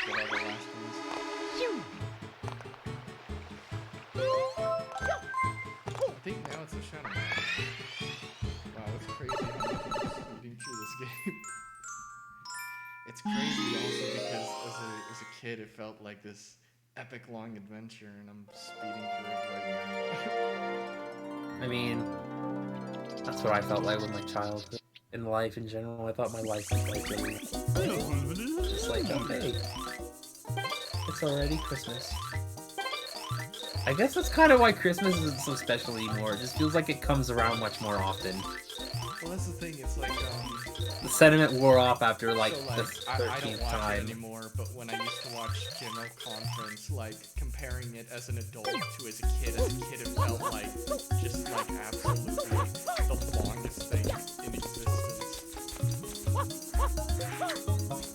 Get all the last ones. I think now it's a shadow. Wow, it's crazy how much I'm speeding through this game. It's crazy also because as a kid it felt like this epic long adventure, and I'm speeding through it right now. I mean, that's what I felt like with my childhood. In life in general, I thought my life was like just like, okay, it's already Christmas. I guess that's kind of why Christmas isn't so special anymore. It just feels like it comes around much more often. Well, that's the thing. It's like The sentiment wore off after like so, the I don't 13th watch time. it anymore, but when I used to watch General Conference, like comparing it as an adult to as a kid it felt like just like absolutely the longest thing in existence.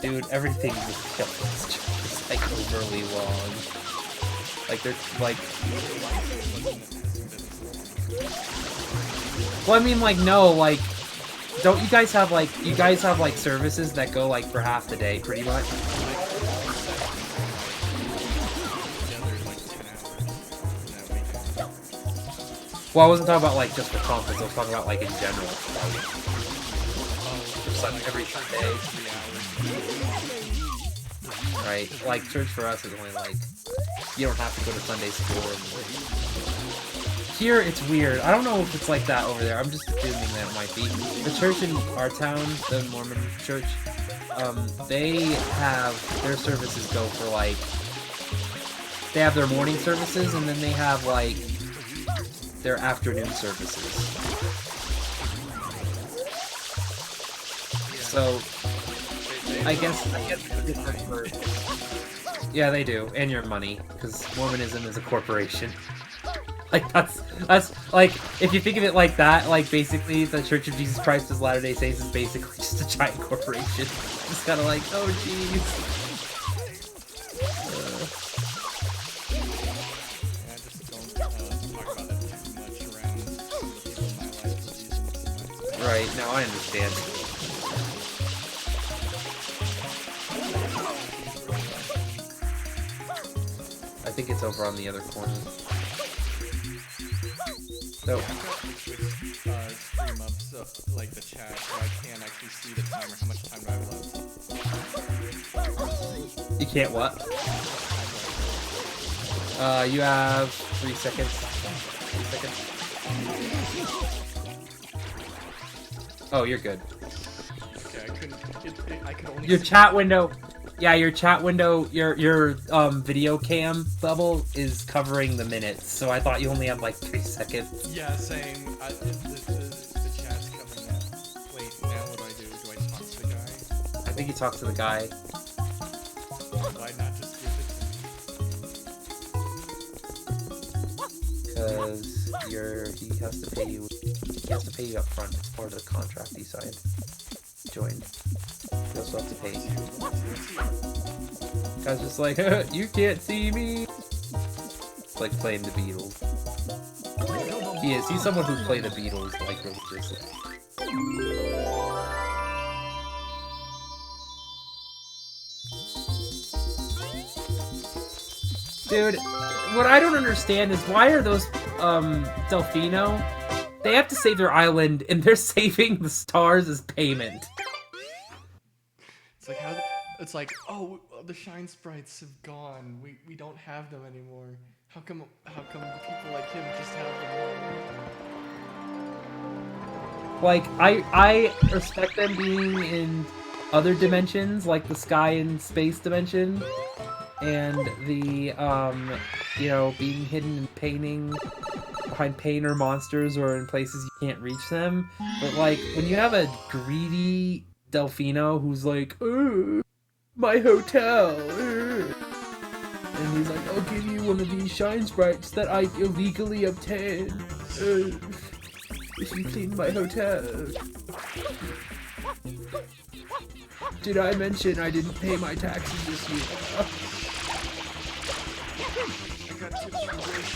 Dude, everything was just like overly long. Like they're like. Well, I mean, like no, like. Don't you guys have like services that go like for half the day, pretty much? Well, I wasn't talking about like just the conference. I was talking about like in general. Every Sunday. Right, like church for us is only like you don't have to go to Sunday school. And, here it's weird. I don't know if it's like that over there. I'm just assuming that it might be. The church in our town, the Mormon church, they have their services go for like, they have their morning services and then they have like their afternoon services. So I guess it's for, yeah, they do, and your money, because Mormonism is a corporation. Like that's like, if you think of it like that, like basically the Church of Jesus Christ of Latter-day Saints is basically just a giant corporation. Just kind of like, oh jeez. Yeah, I just don't talk about it too much around the people in my life who use them too much. Right, now I understand. I think it's over on the other corner. So, stream up, so, like the chat, so I can actually see the timer. How much time do I have left? you can't what? You have 3 seconds. 3 seconds. Oh, you're good. Okay, I could only Your see chat window. Yeah, your chat window, your video cam bubble is covering the minutes, so I thought you only had like 3 seconds. Yeah, same. The chat's coming up. Wait, now what do I do? Do I talk to the guy? I think you talked to the guy. Why not just give it to me? Because he has to pay you. He has to pay you up front. It's part of the contract he signed. Joined. You also have to pay. Guy's just like, you can't see me. It's like playing the Beatles. He is. He's someone who's played the Beatles like religiously. Dude, what I don't understand is why are those Delfino? They have to save their island and they're saving the stars as payment. It's like how. It's like, oh, the shine sprites have gone. We don't have them anymore. How come people like him just have them? Like I respect them being in other dimensions, like the sky and space dimension, and the you know, being hidden in painting behind paint or monsters or in places you can't reach them. But like when you have a greedy Delfino who's like, my hotel, and he's like, I'll give you one of these shine sprites that I illegally obtained if you clean my hotel. Did I mention I didn't pay my taxes this year? I got tips from Grace.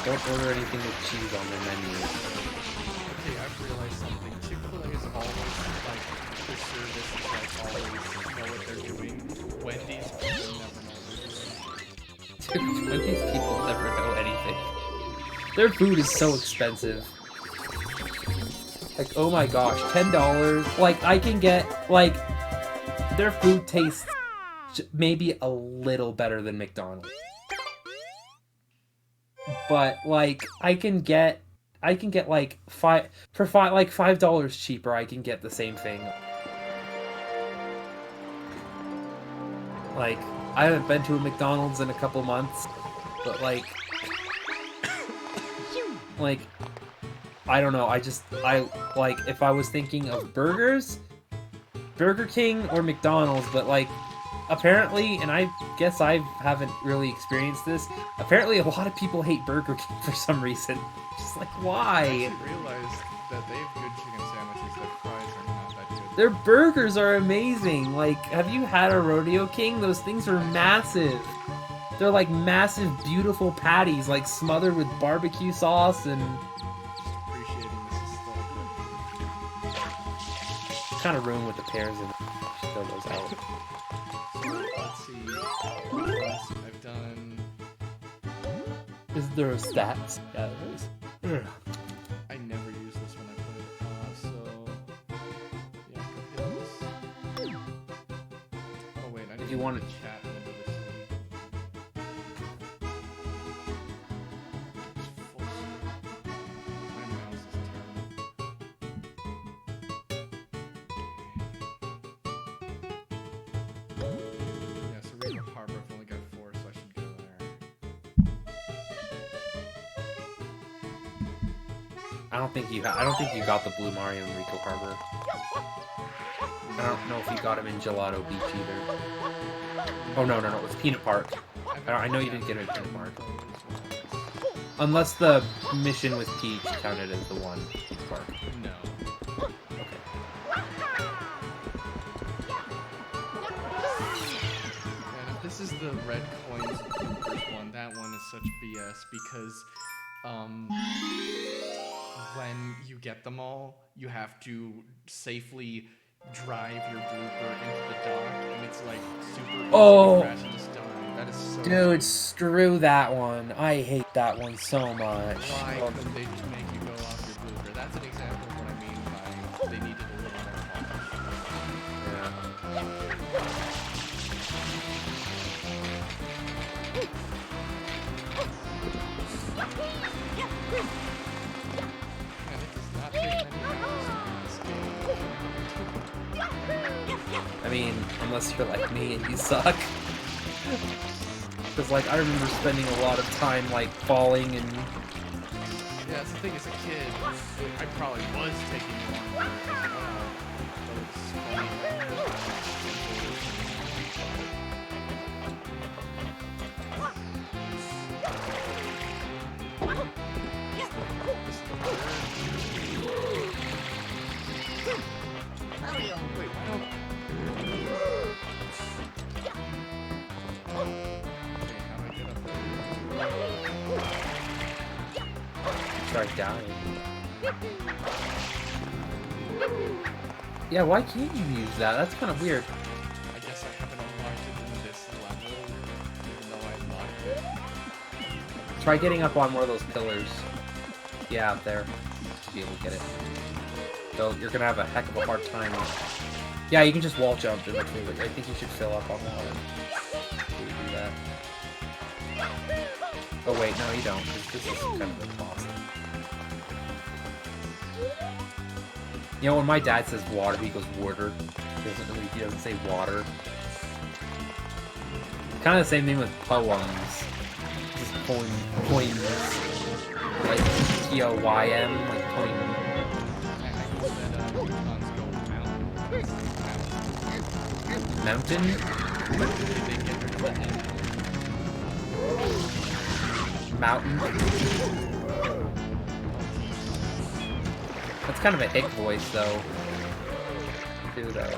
Don't order anything with cheese on their menu. Okay, I've realized something. Chick-fil-A is always like the service is like always know what they're doing. Wendy's people never know what they're doing. Dude, these people never know anything. Their food is so expensive. Like, oh my gosh, $10. Like, I can get, like, their food tastes maybe a little better than McDonald's. But like I can get like $5 cheaper. I can get the same thing. Like I haven't been to a McDonald's in a couple months, but like I don't know. I like if I was thinking of burgers, Burger King or McDonald's, but like. Apparently, and I guess I haven't really experienced this, apparently a lot of people hate Burger King for some reason. Just like, why? I didn't realize that they have good chicken sandwiches. Their fries are not that good. Their burgers are amazing. Like, have you had a Rodeo King? Those things are massive. They're like massive, beautiful patties, like smothered with barbecue sauce and... Just appreciating this aesthetic. Kind of ruined with the pears and throw those out. Let's see. What else I've done. Is there stats? Yeah, there is. I never want to. Chat into this league. It's full screen. My mouse is terrible. Yeah, so Rico Harbor, I've only got 4, so I should go there. I don't think you. I don't think you got the Blue Mario in Rico Harbor. I don't know if you got him in Gelato Beach either. Oh no, it was Peanut Park. I know you didn't get him in Peanut Park. Unless the mission with Peach counted as the one park. No. Okay. And if this is the red coins bloopers one, that one is such BS because when you get them all, you have to safely drive your blooper into the dock, and it's like super easy Oh. to crash and just die. That is so Dude, screw that one. I hate that one so much. Why couldn't they just make you go off your blooper? That's an example of what I mean by they needed a little more polish. And it does not take many hours to beat this game. I mean, unless you're like me and you suck. Because, like, I remember spending a lot of time, like, falling and... Yeah, that's the thing, as a kid, I probably was taking longer as well, but it's Mario. Wait, why don't... Okay, how do I get up there? Start dying. Yeah, why can't you use that? That's kind of weird. I guess I haven't unlocked it in this level, even though I unlocked it. Try getting up on one of those pillars. Yeah, out there. Be able to get it. Though you're gonna have a heck of a hard time. Yeah, you can just wall jump in between, but I think you should fill up on water. Before you do that. Oh wait, no you don't, 'cause this is kind of impossible. You know, when my dad says water, he goes water. He doesn't say water. Kind of the same thing with poems. Just poems. Like T-O-Y-M, like poem. I said, Yukon's Gold Mountain. Mountain? But did they get rid of the N? Mountain? That's kind of a hick voice, though. Dude, like...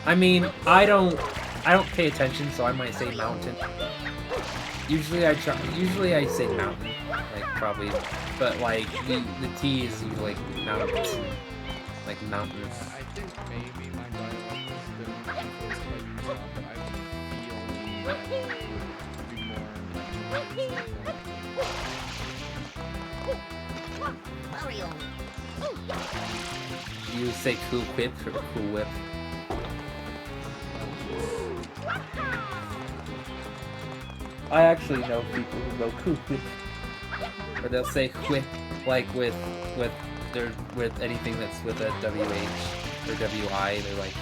I mean, I don't pay attention, so I might say mountain. Usually I say mountain, like probably, but like the T is usually like mountains, like mountains. I think maybe my dialect has been influenced by Yukon, but I don't feel that it would be more Mario. You say cool whip or cool whip? I actually know people who go cool whip, or they'll say whip like with anything that's with a WH or WI. They're like.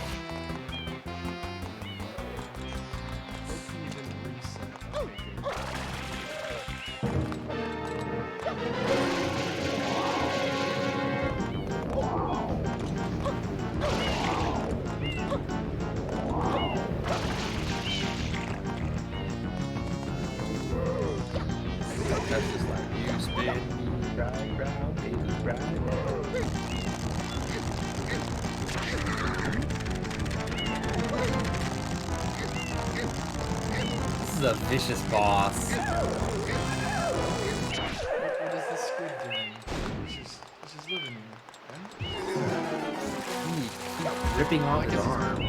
That's just like you spin me right round, baby, right. This is a vicious boss. What is this squid doing? It's just living here, right? Keep ripping off his arm.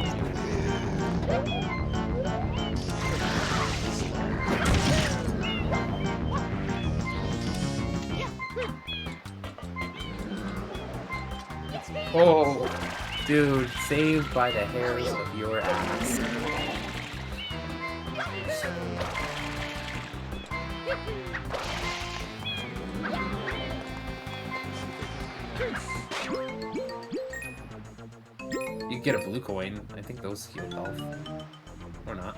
Oh, Dude, saved by the hairs of your ass. You get a blue coin. I think those heal health. Or not.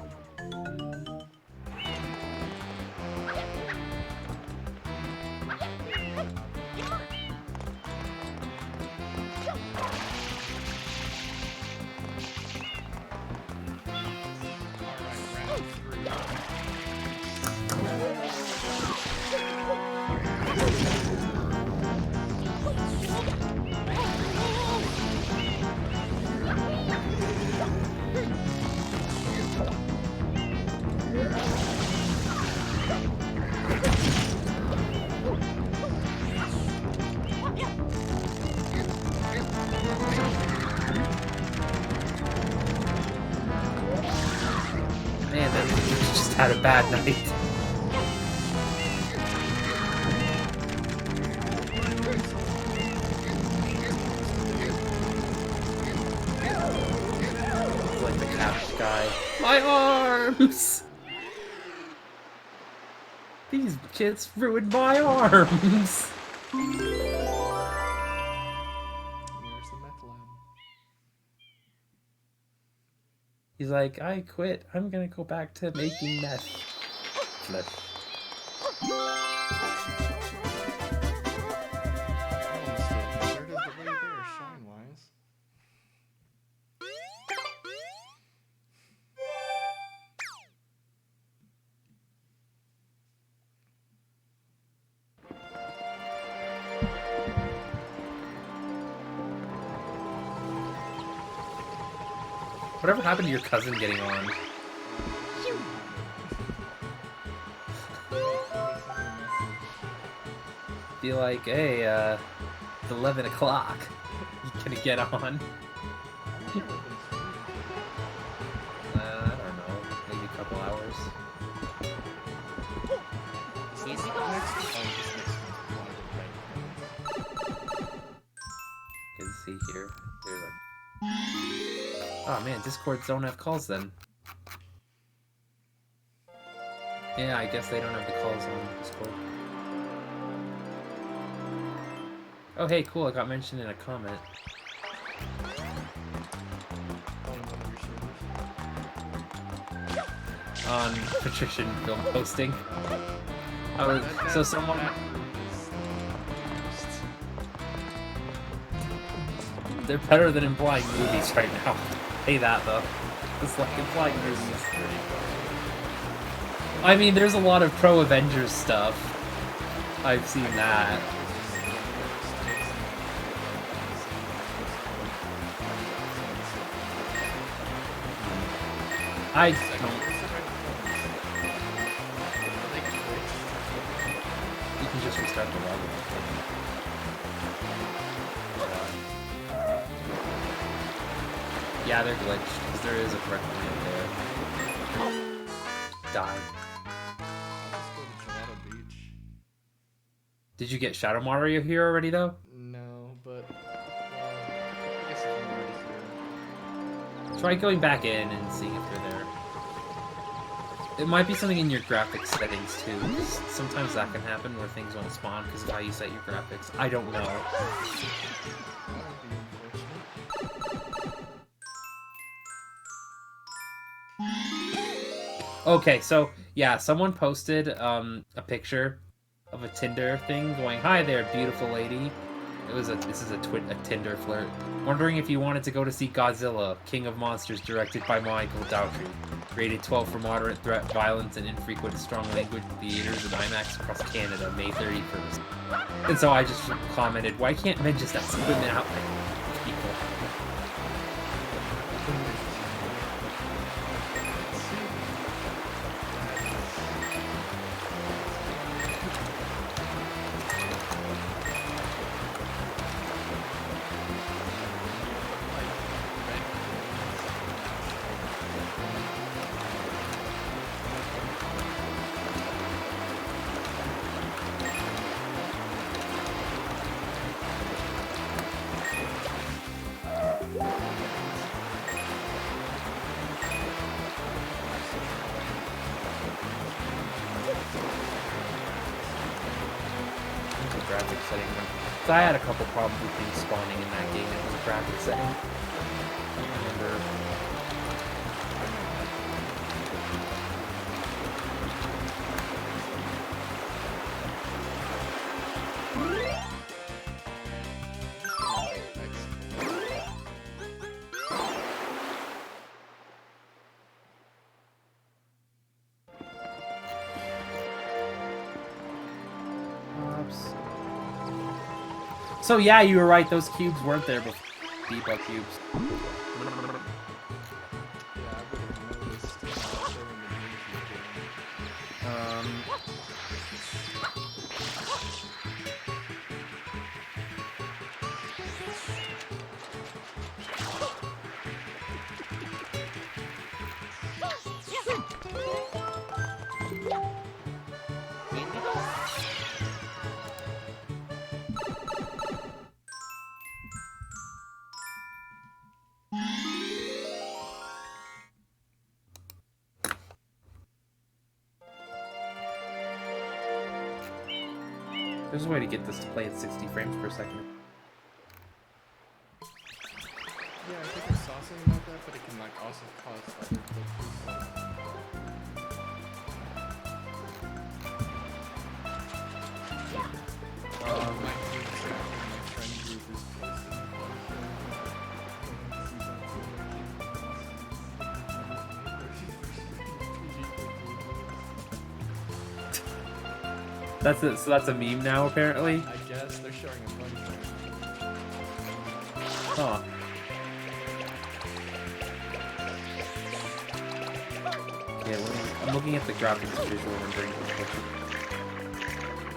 Man, that just had a bad night. Like the cash guy. My arms! These kids ruined my arms! Where's the meth lab? He's like, I quit. I'm gonna go back to making meth. Flesh. Almost a third of the way there, shine-wise. Whatever happened to your cousin getting on? Be like, hey, it's 11 o'clock. You gonna get on? I don't know. Maybe a couple hours. Good to see here. There's like... Oh man, Discords don't have calls then. Yeah, I guess they don't have the calls on Discord. Oh hey, cool, I got mentioned in a comment. On patrician film posting. So someone... They're better than implying movies right now. Hey that though. It's like implying movies. I mean, there's a lot of pro-Avengers stuff. I've seen that. I don't... You can just restart the lobby. Yeah, they're glitched, because there is a correct way up there. Die. Did you get Shadow Mario here already, though? No, but... I guess if I'm already here. Try going back in and seeing if they're there. It might be something in your graphics settings, too. Sometimes that can happen where things won't spawn because of how you set your graphics. I don't know. Okay, so yeah, someone posted a picture of a Tinder thing going, "Hi there, beautiful lady." This is a Tinder flirt. Wondering if you wanted to go to see Godzilla, King of Monsters, directed by Michael Dougherty. Rated 12 for moderate threat, violence, and infrequent strong language theaters and IMAX across Canada, May 31st. And so I just commented, why can't men just ask women out like people? graphics setting. So I had a couple problems with things spawning in that game. It was a graphics setting. I remember. So yeah, you were right. Those cubes weren't there before. Debug cubes. Yeah, I would have noticed showing the news There's a way to get this to play at 60 frames per second. Yeah, I think I saw something about that, but it can like also cause other glitches. My friend group is posting a That's it. So that's a meme now, apparently. I guess they're showing a bunch of Huh. Yeah, I'm looking at the graphics and visual rendering.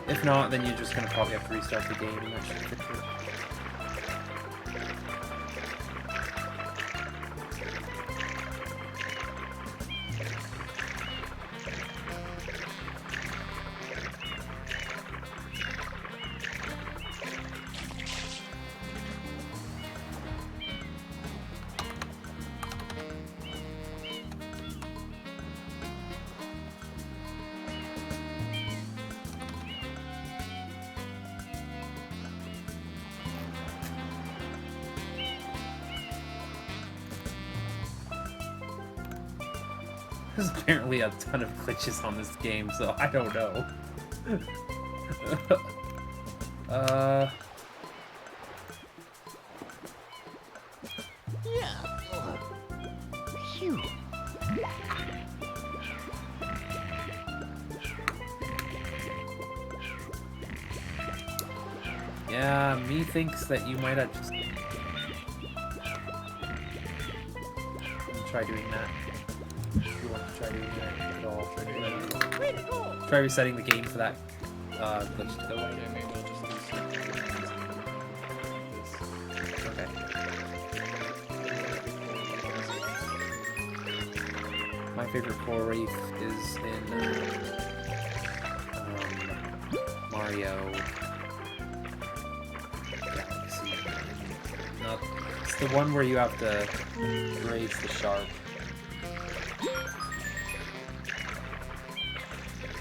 If not, then you're just gonna probably have to restart the game and that should fix it. There's apparently a ton of glitches on this game, so I don't know. Phew. Yeah, me thinks that you might have just... Try doing that. If you want to try doing that at all, try resetting the game for that glitch to go away. Okay, maybe we'll just do something like this. Okay. My favorite Coral Reef is in Mario Galaxy. No, it's the one where you have to raise the shark.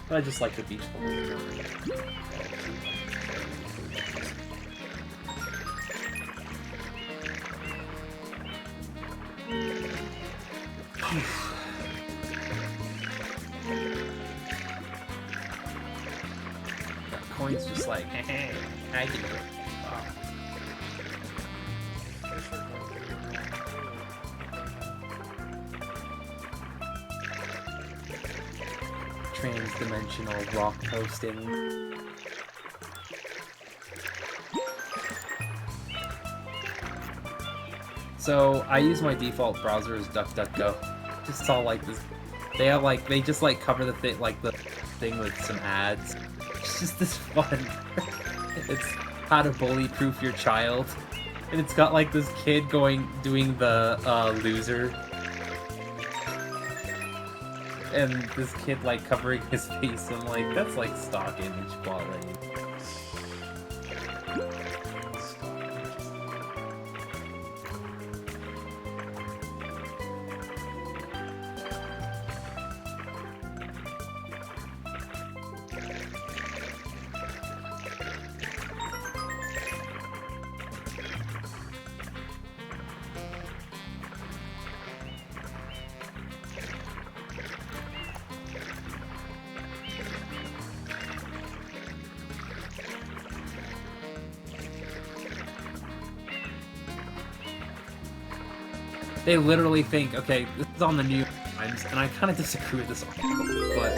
But I just like the beach one. That coin's just like, hey, I can do it. Wow. Trans-dimensional rock posting. So I use my default browser as DuckDuckGo. Just saw like this. They have like they just like cover the thing with some ads. It's just this fun. It's how to bully-proof your child, and it's got like this kid doing the loser. And this kid like covering his face. I'm like, that's like stock image quality. they literally think, okay, this is on the New York Times, and I kind of disagree with this article, but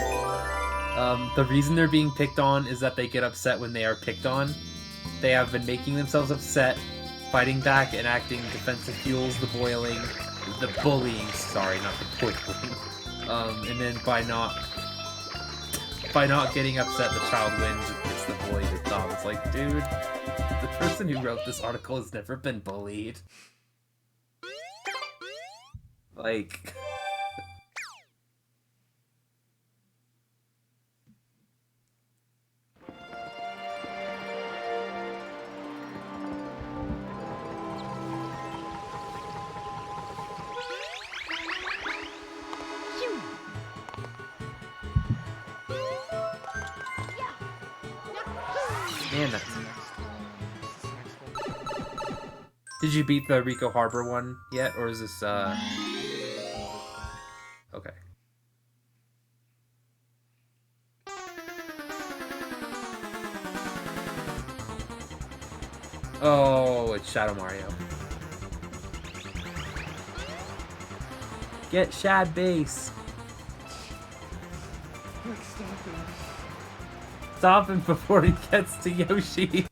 the reason they're being picked on is that they get upset when they are picked on. They have been making themselves upset, fighting back, enacting defensive fuels, the bullying, sorry, not the boiling. And then by not getting upset, the child wins and gets the bully to the top. It's like, dude, the person who wrote this article has never been bullied. Like... Man, that's... Did you beat the Rico Harbor one yet, or is this, Okay. Oh, it's Shadow Mario. Get Shad Base! Stop him before he gets to Yoshi!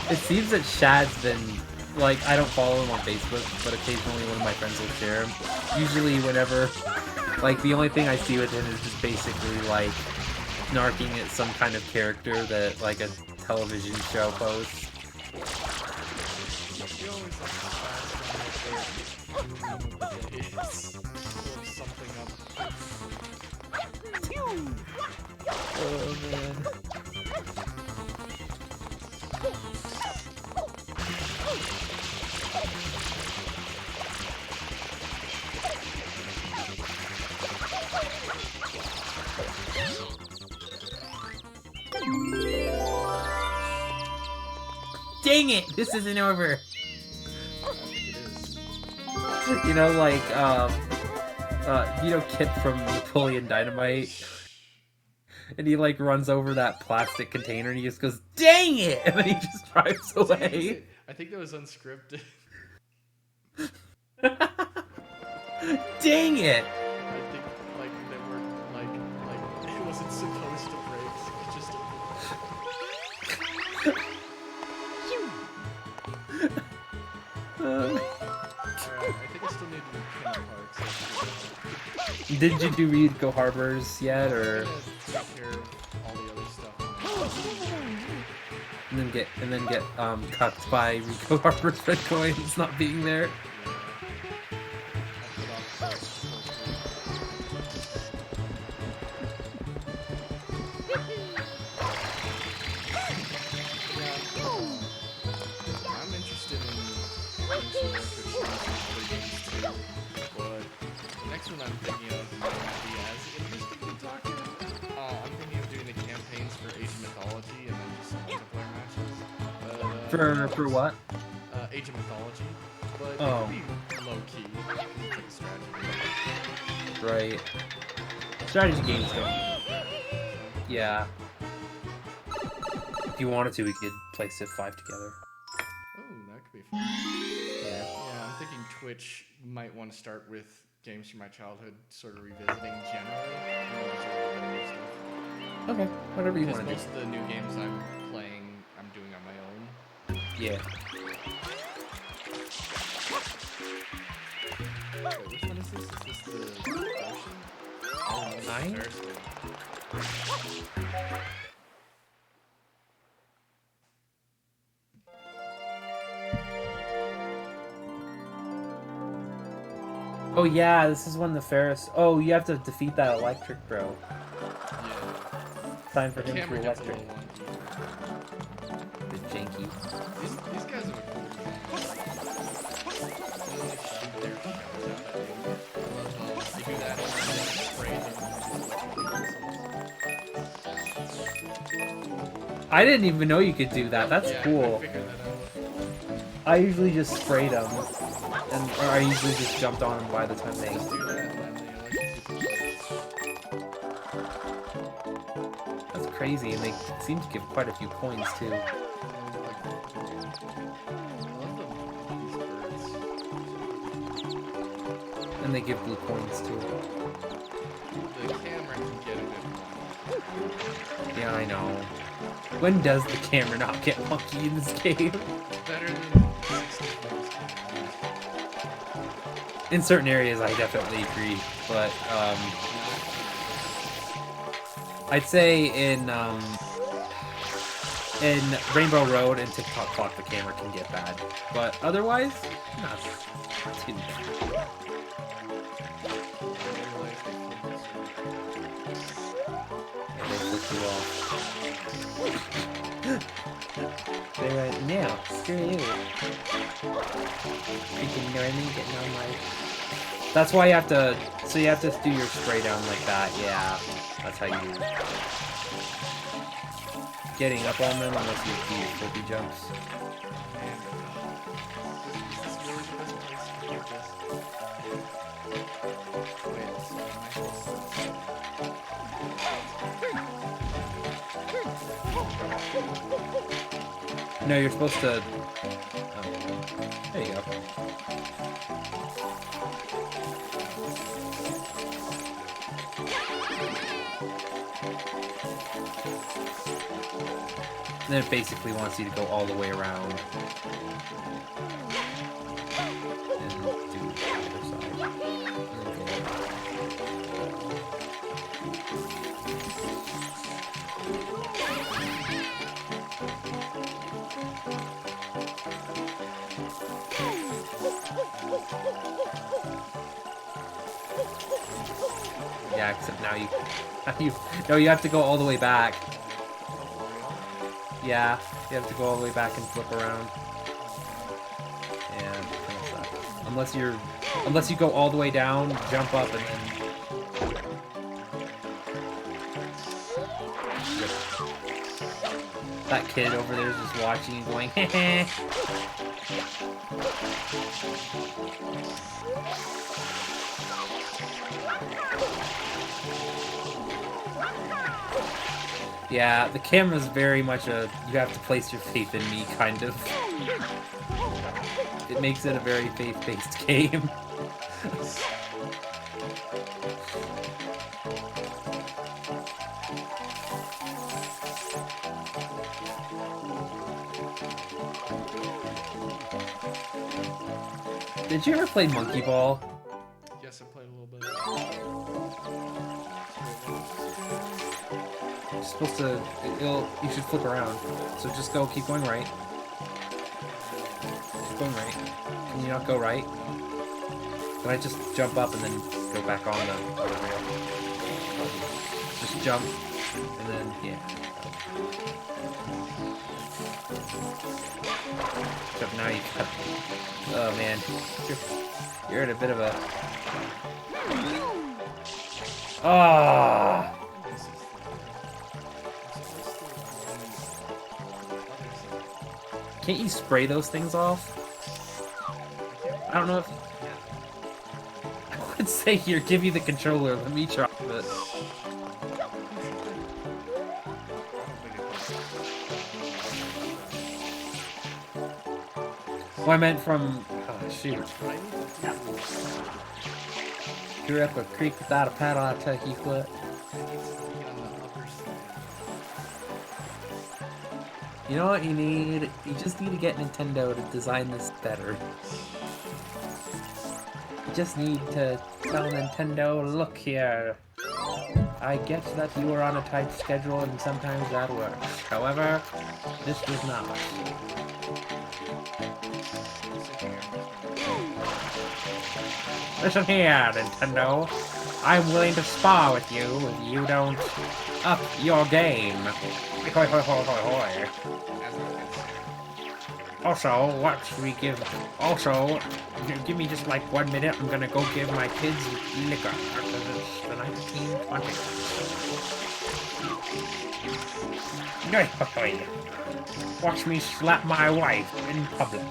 It seems that Shad's been, like, I don't follow him on Facebook, but occasionally one of my friends will share him. Usually whenever, like, the only thing I see with him is just basically, like, snarking at some kind of character that, like, a television show posts. Oh, man. Dang it! This isn't over! You know, like, you know Kip from Napoleon Dynamite? And he, like, runs over that plastic container and he just goes, dang it! And then he just drives away. I think that was unscripted. Dang it! I think, like, they were, like, it wasn't supposed to break, so it just... Alright, I think I still need to do Kingdom Hearts. Did you do Rico Harbors yet, or? Take care of all the other stuff. And then get cucked by Rico Harbors red coins not being there. I'm interested in doing some retro games too, but the next one I'm thinking of might not be as interesting to talk to. I'm thinking of doing the campaigns for Age of Mythology and then just some multiplayer matches. For what? Age of Mythology, but Oh. it could be low key. Like strategy. Right. Strategy games don't. Yeah. If you wanted to, we could play Civ 5 together. Oh, that could be fun. Yeah. Yeah, I'm thinking Twitch might want to start with games from my childhood, sort of revisiting generally. Okay, whatever you Because want to do. most of the new games I'm playing, I'm doing on my own. Yeah. Wait, which one is this? Is this the Ocean? Oh, no, this is 9? Ferris wheel. Oh yeah, this is when the Ferris. Oh, you have to defeat that electric bro. Yeah. Time for him Camera to gets a electric. little wonky. The janky. These guys have a cool design. They like shoot their shells out at you. You do that and then spray them. I didn't even know you could do that. That's Yeah, I cool. figured that out. I usually just sprayed them, or I usually just jumped on them by the time they. Just do that and then the electricity. crazy, and they seem to give quite a few coins too. I love these birds. And they give blue coins too. The camera can get a bit wonky. Yeah, I know. When does the camera not get wonky in this game? Better than 64's camera. In certain areas, I definitely agree, but I'd say in Rainbow Road and TikTok Clock, the camera can get bad, but otherwise, not too bad. They flip you off. They went, no, screw you. Freaking Norman getting on my... That's why you have to... So you have to do your spray down like that, yeah. That's how you... Getting up on them unless you do your flippy jumps. No, you're supposed to... Oh, there you go. And then it basically wants you to go all the way around. And do the other side. And then go. Yeah, except now you no, you have to go all the way back. Yeah, you have to go all the way back and flip around. And unless you go all the way down, jump up, and then that kid over there is just watching and going, heh. Yeah, the camera's very much a you have to place your faith in me kind of. It makes it a very faith-based game. Did you ever play Monkey Ball? Yes, I played a little bit. You're supposed to, you should flip around. So just keep going right. Keep going right. Can you not go right? Can I just jump up and then go back on the rail? Just jump, and then, yeah. Except now you got, oh man, you're in a bit of a, ah. Can't you spray those things off? I don't know if... I would say here, give me the controller, let me try it. Oh, I meant from... Oh, shoot. Grew up a creek without a paddle, I'll tell you what. You know what you need? You just need to get Nintendo to design this better. You just need to tell Nintendo, look here. I get that you are on a tight schedule and sometimes that works. However, this does not. Listen here, Nintendo. I'm willing to spar with you if you don't up your game. Hoi, hoi, hoi, hoi, hoi. Also, give me just like 1 minute. I'm gonna go give my kids liquor because it's the 1920s. Watch me slap my wife in public.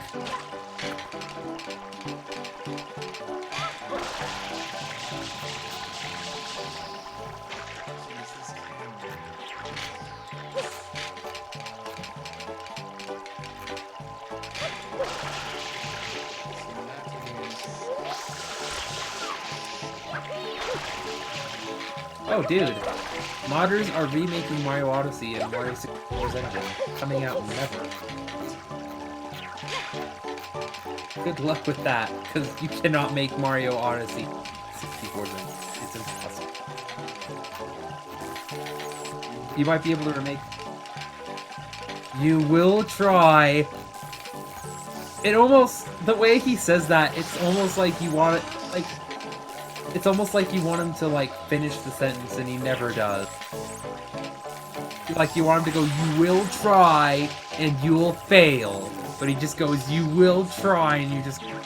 Oh, dude. Modders are remaking Mario Odyssey and Mario 64's engine. Coming out never. Good luck with that, because you cannot make Mario Odyssey 64's engine. It's impossible. You might be able to remake... You will try. It almost... The way he says that, it's almost like you want it... Like... It's almost like you want him to, like, finish the sentence, and he never does. Like, you want him to go, you will try, and you'll fail. But he just goes, you will try, and you just... Like,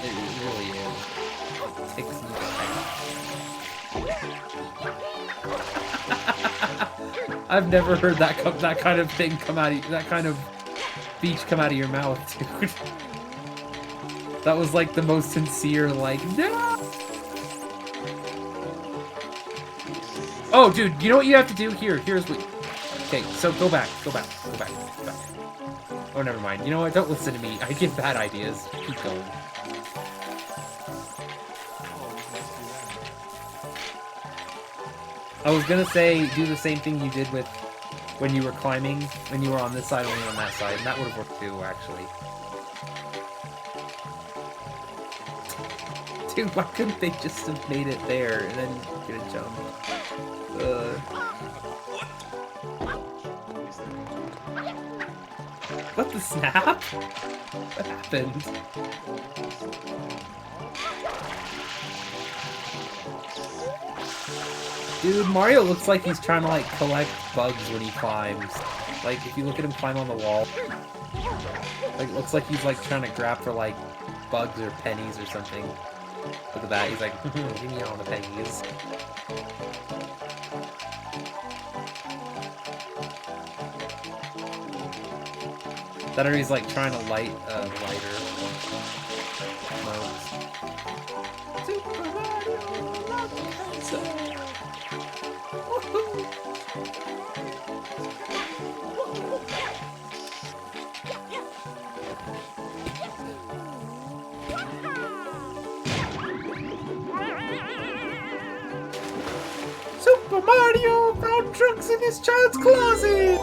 it really is. It takes me back. I've never heard that kind of thing come out of... That kind of speech come out of your mouth, dude. That was like the most sincere, like, no! Oh, dude, you know what you have to do? Here's what... Okay, so go back. Oh, never mind. You know what? Don't listen to me. I give bad ideas. Keep going. I was gonna say, do the same thing you did with when you were climbing, when you were on this side, only on that side, and that would have worked too, actually. Dude, why couldn't they just have made it there and then get a jump? What the snap? What happened? Dude, Mario looks like he's trying to like collect bugs when he climbs. Like, if you look at him climb on the wall, like, it looks like he's like trying to grab for like bugs or pennies or something. Look at that, he's like, give me all the pennies. That or he's like trying to light a lighter. Super Mario Super Mario found trunks in his child's closet!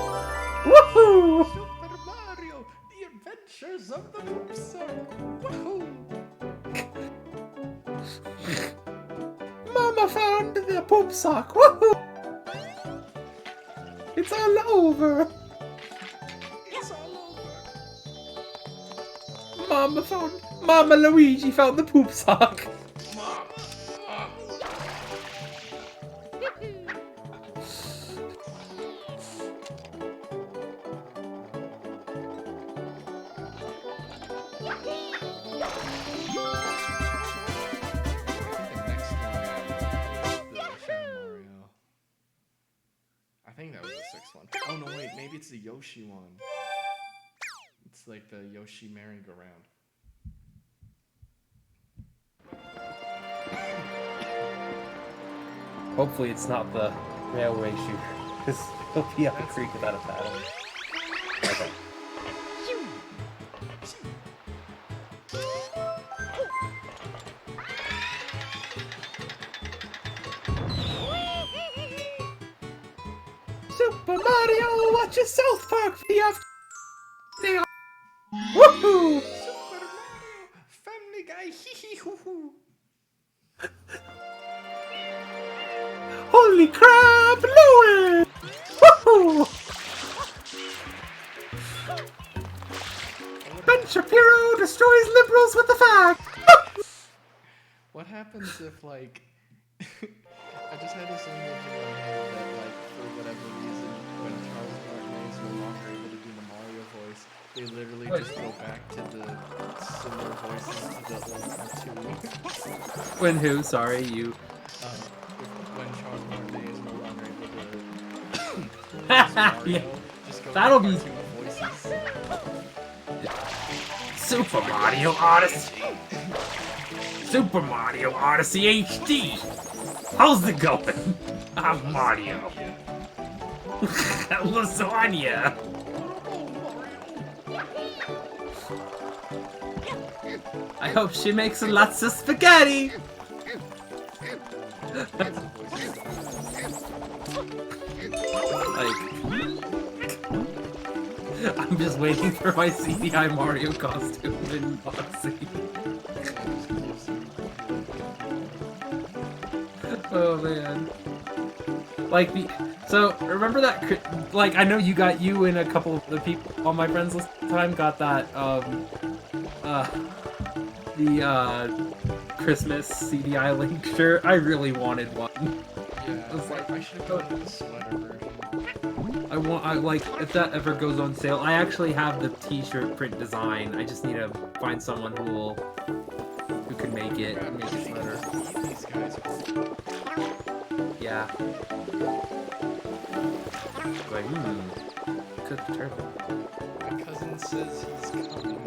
Woohoo! Super Mario, the adventures of the Poop Sock. Woohoo! Mama found the poop sock! Woohoo! It's all over! It's all over. Mama Luigi found the poop sock! I think that was the sixth one. Oh no, wait, maybe it's the Yoshi one. It's like the Yoshi merry-go-round. Hopefully it's not the railway shooter, because he'll be up a creek without a paddle. Okay. Super Mario, watch your South Park video! Woohoo! Super Mario, Family Guy, hee hee hoo hoo. Holy crap, Louie! Woohoo! Ben Shapiro destroys liberals with the fact! What happens if, like, I just had this image in my head that, like, for whatever reason, when Charles Martinet is no longer able to do the Mario voice, they literally just go back to the similar voices to the old cartoon. When who? Sorry, you. When Charles Martinet is no longer able to voice Mario, Yeah. just go That'll to be- cartoon voices. Super Mario Odyssey! Super Mario Odyssey HD! How's it going? I'm Mario. Lasagna! I hope she makes lots of spaghetti! That's the voice. Like, I'm just waiting for my CDI Mario costume in Boxy. Oh man. Like so remember that like I know you and a couple of the people on my friends list at the time got that Christmas CDI Link shirt. I really wanted one. Yeah, I should have gone with the sweater version. I like if that ever goes on sale. I actually have the t-shirt print design. I just need to find someone who can make it. God, Make a sweater. these guys are Yeah. Like, cook the turtle. My cousin says he's coming.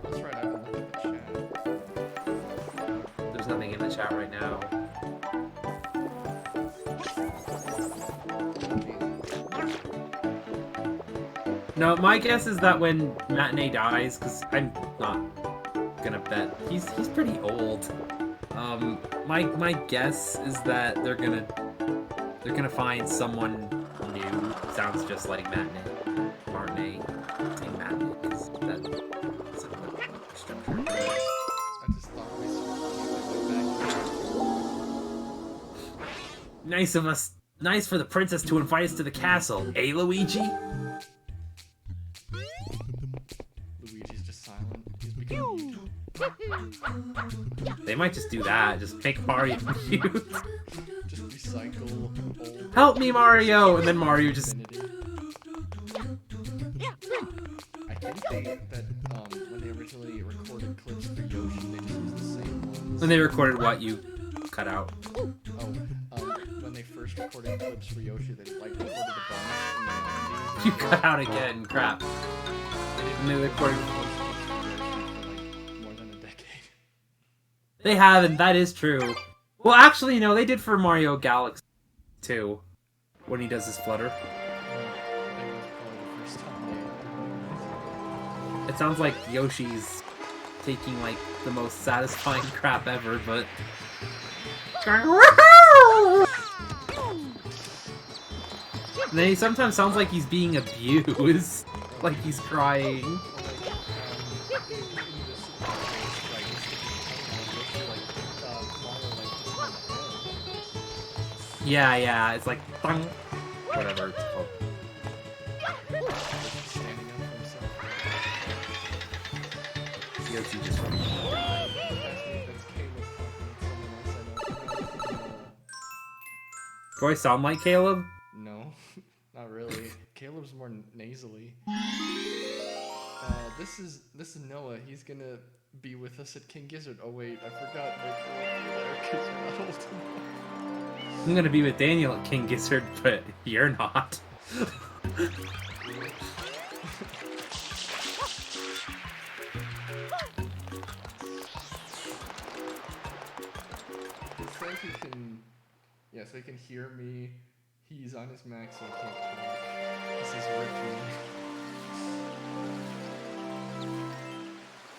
Let's write out a look at the chat. There's nothing in the chat right now. No, my guess is that when Matinee dies, because I'm not gonna bet he's pretty old. My guess is that they're gonna find someone new. Sounds just like Matinee. Martinez. Saying Matinee is that similar structure. I just thought we saw back. Nice of us. Nice for the princess to invite us to the castle, eh, Luigi? Luigi's just silent. He's becoming They might just do that. Just make Mario mute. just recycle old Help me, Mario! And then Mario just. infinity. I think that when they originally recorded clips for Yoshi, they just used the same ones. When they recorded what you cut out. Oh, when they first recorded clips for Yoshi, they like recorded a bunch in the 90s. You cut out again, crap. And they recorded. More than a decade. They haven't, that is true. Well, actually, no, they did for Mario Galaxy 2. When he does his flutter. It sounds like Yoshi's taking, like, the most satisfying crap ever, but... And then he sometimes sounds like he's being abused. Like he's crying. Yeah, it's like thung, whatever it's called. Yoshi just Do I sound like Caleb? No, not really. Caleb's more nasally. This is Noah. He's gonna be with us at King Gizzard. Oh wait, I forgot. Because you're not old enough. I'm gonna be with Daniel at King Gizzard, but you're not. So he can, so he can hear me. He's on his max, so I can't talk. This is Ricky.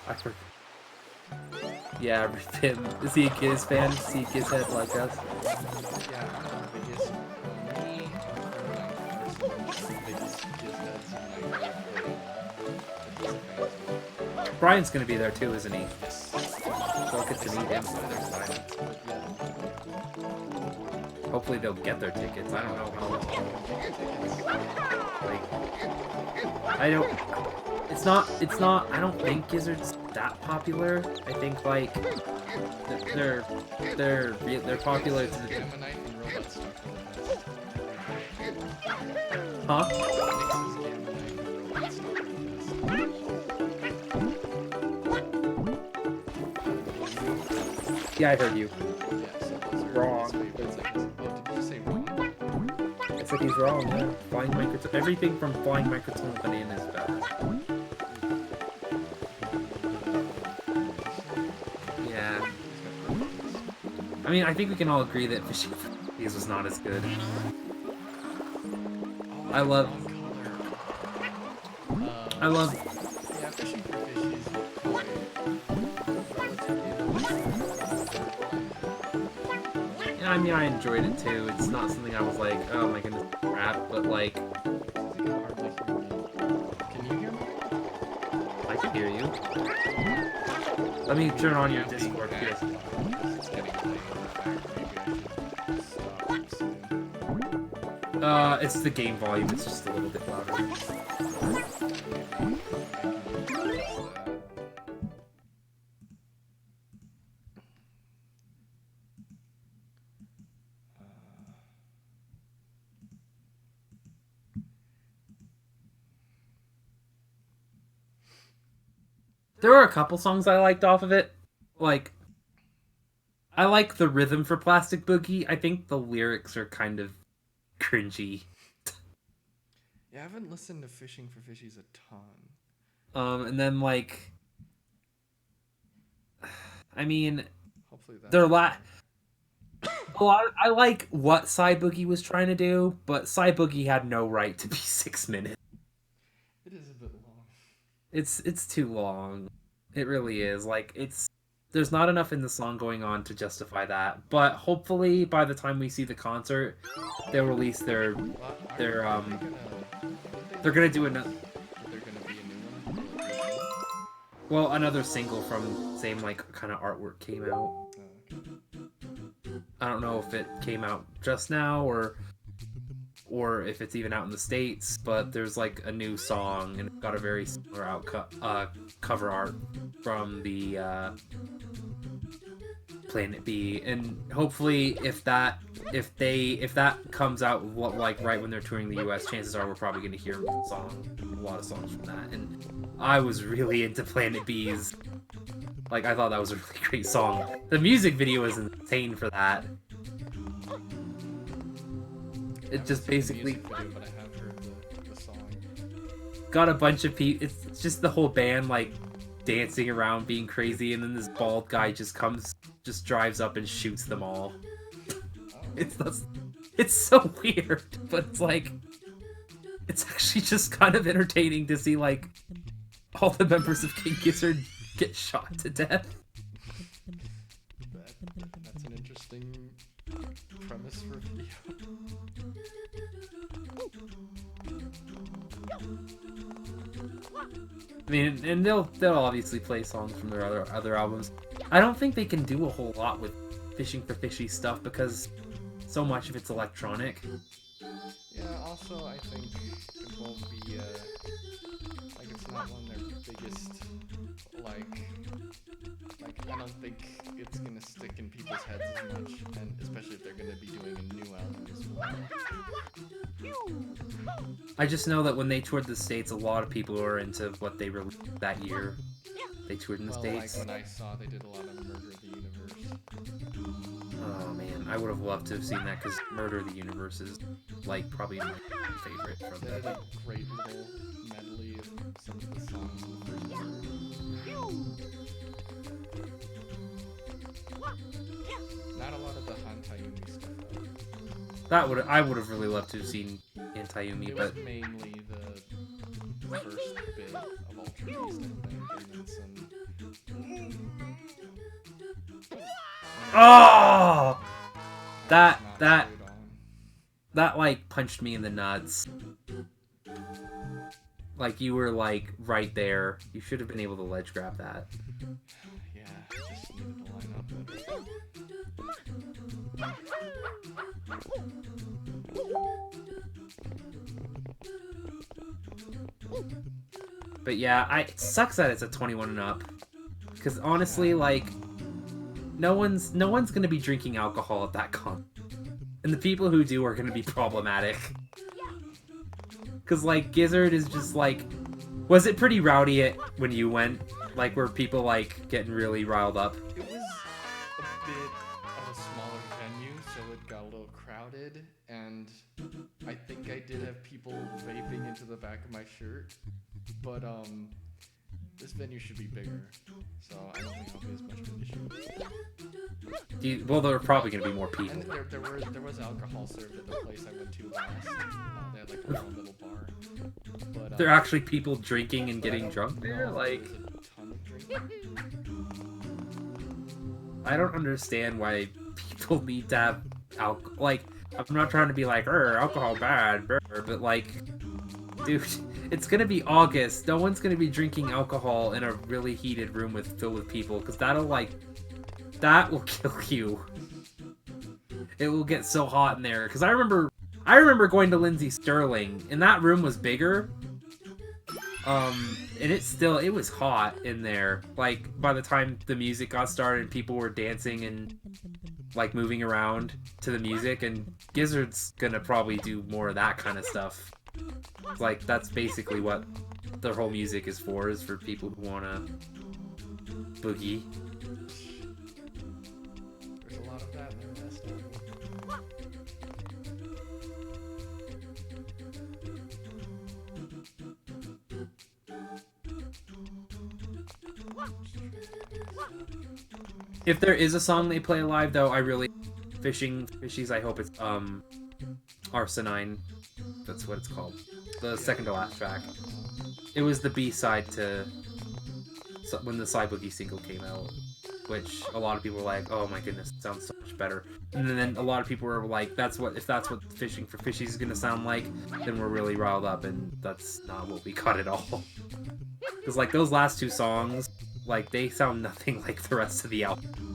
I forgot. Yeah, rip him. Is he a Giz fan? Is he a Giz head like us? Yeah, I'm the biggest. Me, biggest Giz heads in my life. Brian's gonna be there too, isn't he? Yes. So I'll get to meet him. Hopefully they'll get their tickets. I don't know how long. Like, I don't. It's not. I don't think Gizzard's that popular. I think like they're popular to the. Huh? Yeah, I heard you. Wrong. I said he's wrong, yeah. Flying microphone. Everything from flying microphone banana is bad. Yeah. I mean, I think we can all agree that Fishing for Trees was not as good. I love I love. Yeah, Fishing for Fishies is quite relatively. Yeah, I mean, I enjoyed it too. It's not something I was like, oh my goodness, crap, but like, Can you hear me? I can hear you. Let me turn on your Discord. Yes. It's getting late. In fact, maybe I should stop soon. It's the game volume. It's just a little bit louder. There were a couple songs I liked off of it. Like, I like the rhythm for Plastic Boogie. I think the lyrics are kind of cringy. Yeah, I haven't listened to Fishing for Fishies a ton. And then like, I mean, Hopefully that. they're a lot. I like what Psy Boogie was trying to do, but Psy Boogie had no right to be 6 minutes. It is a bit long. It's too long. It really is. Like, there's not enough in the song going on to justify that. But hopefully by the time we see the concert, they'll release their they're gonna do another. They're gonna be a new one. Well, another single from same like kind of artwork came out. Oh, okay. I don't know if it came out just now or if it's even out in the States, but there's like a new song and it's got a very similar cover art from the Planet B, and hopefully if that comes out like right when they're touring the US, chances are we're probably going to hear a lot of songs from that. And I was really into Planet B's. Like, I thought that was a really great song. The music video is insane for that. It just basically Video, but I have heard the song. got a bunch of people. It's just the whole band like dancing around, being crazy, and then this bald guy just drives up and shoots them all. It's so weird, but it's like, it's actually just kind of entertaining to see like all the members of King Gizzard get shot to death. That's an interesting premise for a video. I mean, and they'll obviously play songs from their other albums. I don't think they can do a whole lot with Fishing for Fishy stuff because so much of it's electronic. Yeah, also I think it won't be like it's not one of their biggest like I don't think it's gonna stick in people's heads as much, and especially if they're gonna be doing a new album as well. I just know that when they toured the States, a lot of people were into what they released that year. They toured in the States. Like when I saw they did a lot of Murder of the Universe. Oh man, I would have loved to have seen that because Murder of the Universe is like probably my favorite from They did that. a great little medley of some of the songs in the first one. Not a lot of the Hantayumi stuff though. I would have really loved to have seen Antayumi, It was but mainly the first bit of Ultra Beast, I think, and then some. oh, that Not that screwed on. that like punched me in the nuts. Like you were like right there. You should have been able to ledge grab that. Yeah, just needed to line up better. But yeah, it sucks that it's a 21 and up. Because honestly, like, no one's gonna be drinking alcohol at that con, and the people who do are gonna be problematic. Because like Gizzard is just like, was it pretty rowdy when you went? Like, were people like getting really riled up? It was a bit of a smaller venue, so it got a little crowded, and I think I did have people vaping into the back of my shirt, but this venue should be bigger, so I don't think it'll be as much of an issue. Well, there are probably gonna be more people. And there was alcohol served at the place I went to last. They had like a little bar. But, There are actually people drinking and but I getting don't drunk there. know if Like, there's a ton of drinking. I don't understand why people need to have alcohol. Like, I'm not trying to be like, alcohol bad, but like, dude, it's gonna be August. No one's gonna be drinking alcohol in a really heated room filled with people, because that will kill you. It will get so hot in there. Because I remember going to Lindsay Sterling, and that room was bigger. And it was hot in there. Like, by the time the music got started, and people were dancing and like moving around to the music, and Gizzard's gonna probably do more of that kind of stuff. Like, that's basically what the whole music is for people who wanna boogie. There's a lot of that in there. If there is a song they play live, though, I really Fishies. I hope it's Arsenine. That's what it's called. The second to last track. It was the B-side to when the Side Boogie single came out, which a lot of people were like, "Oh my goodness, it sounds so much better." And then a lot of people were like, if that's what Fishing for Fishies is gonna sound like, then we're really riled up, and that's not what we got at all. Because like those last two songs, like they sound nothing like the rest of the album.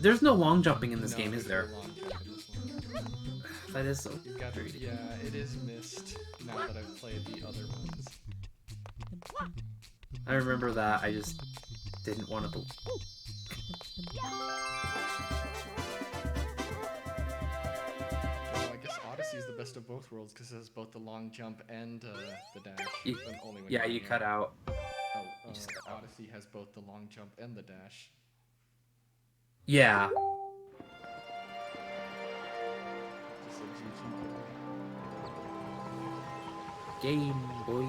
There's no long jumping in this game, is there? That is so greedy. Yeah, it is missed now that I've played the other ones. I remember that, I just didn't want to believe. Well, I guess Odyssey is the best of both worlds because it has both the long jump and the dash. But only when You cut out. Oh, just cut out. Odyssey has both the long jump and the dash. Yeah. Just a GG. Game Boy.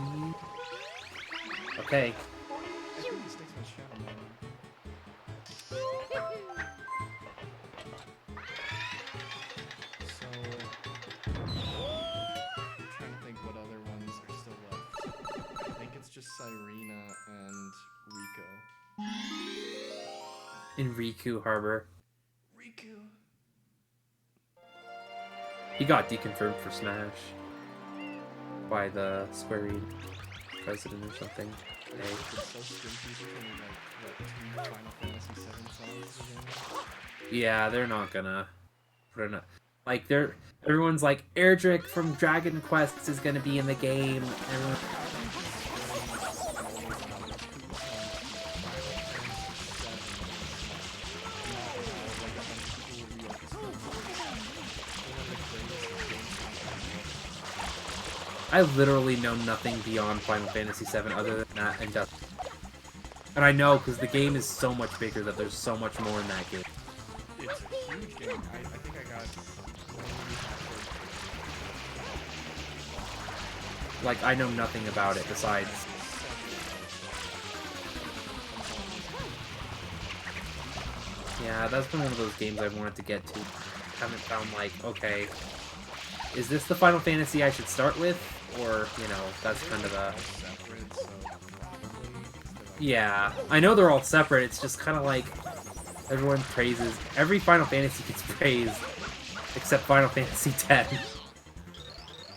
Okay. I think this takes my shadow mode. So, I'm trying to think what other ones are still left. I think it's just Cyrena and Rico. In Riku Harbor. Riku! He got deconfirmed for Smash. By the Square Enix president or something. It's so stingy between like, what, 2 Final Fantasy VII songs again? Yeah, they're not gonna put in a... Like, everyone's like, Erdrick from Dragon Quest is gonna be in the game. Everyone... I literally know nothing beyond Final Fantasy VII other than that and Dust. And I know because the game is so much bigger that there's so much more in that game. It's a huge game. I think I got... Like, I know nothing about it besides... Yeah, that's been one of those games I've wanted to get to. Haven't found, like, okay, is this the Final Fantasy I should start with? Or, you know, that's kind of a... Yeah, I know they're all separate, it's just kind of like, everyone praises... Every Final Fantasy gets praised, except Final Fantasy X.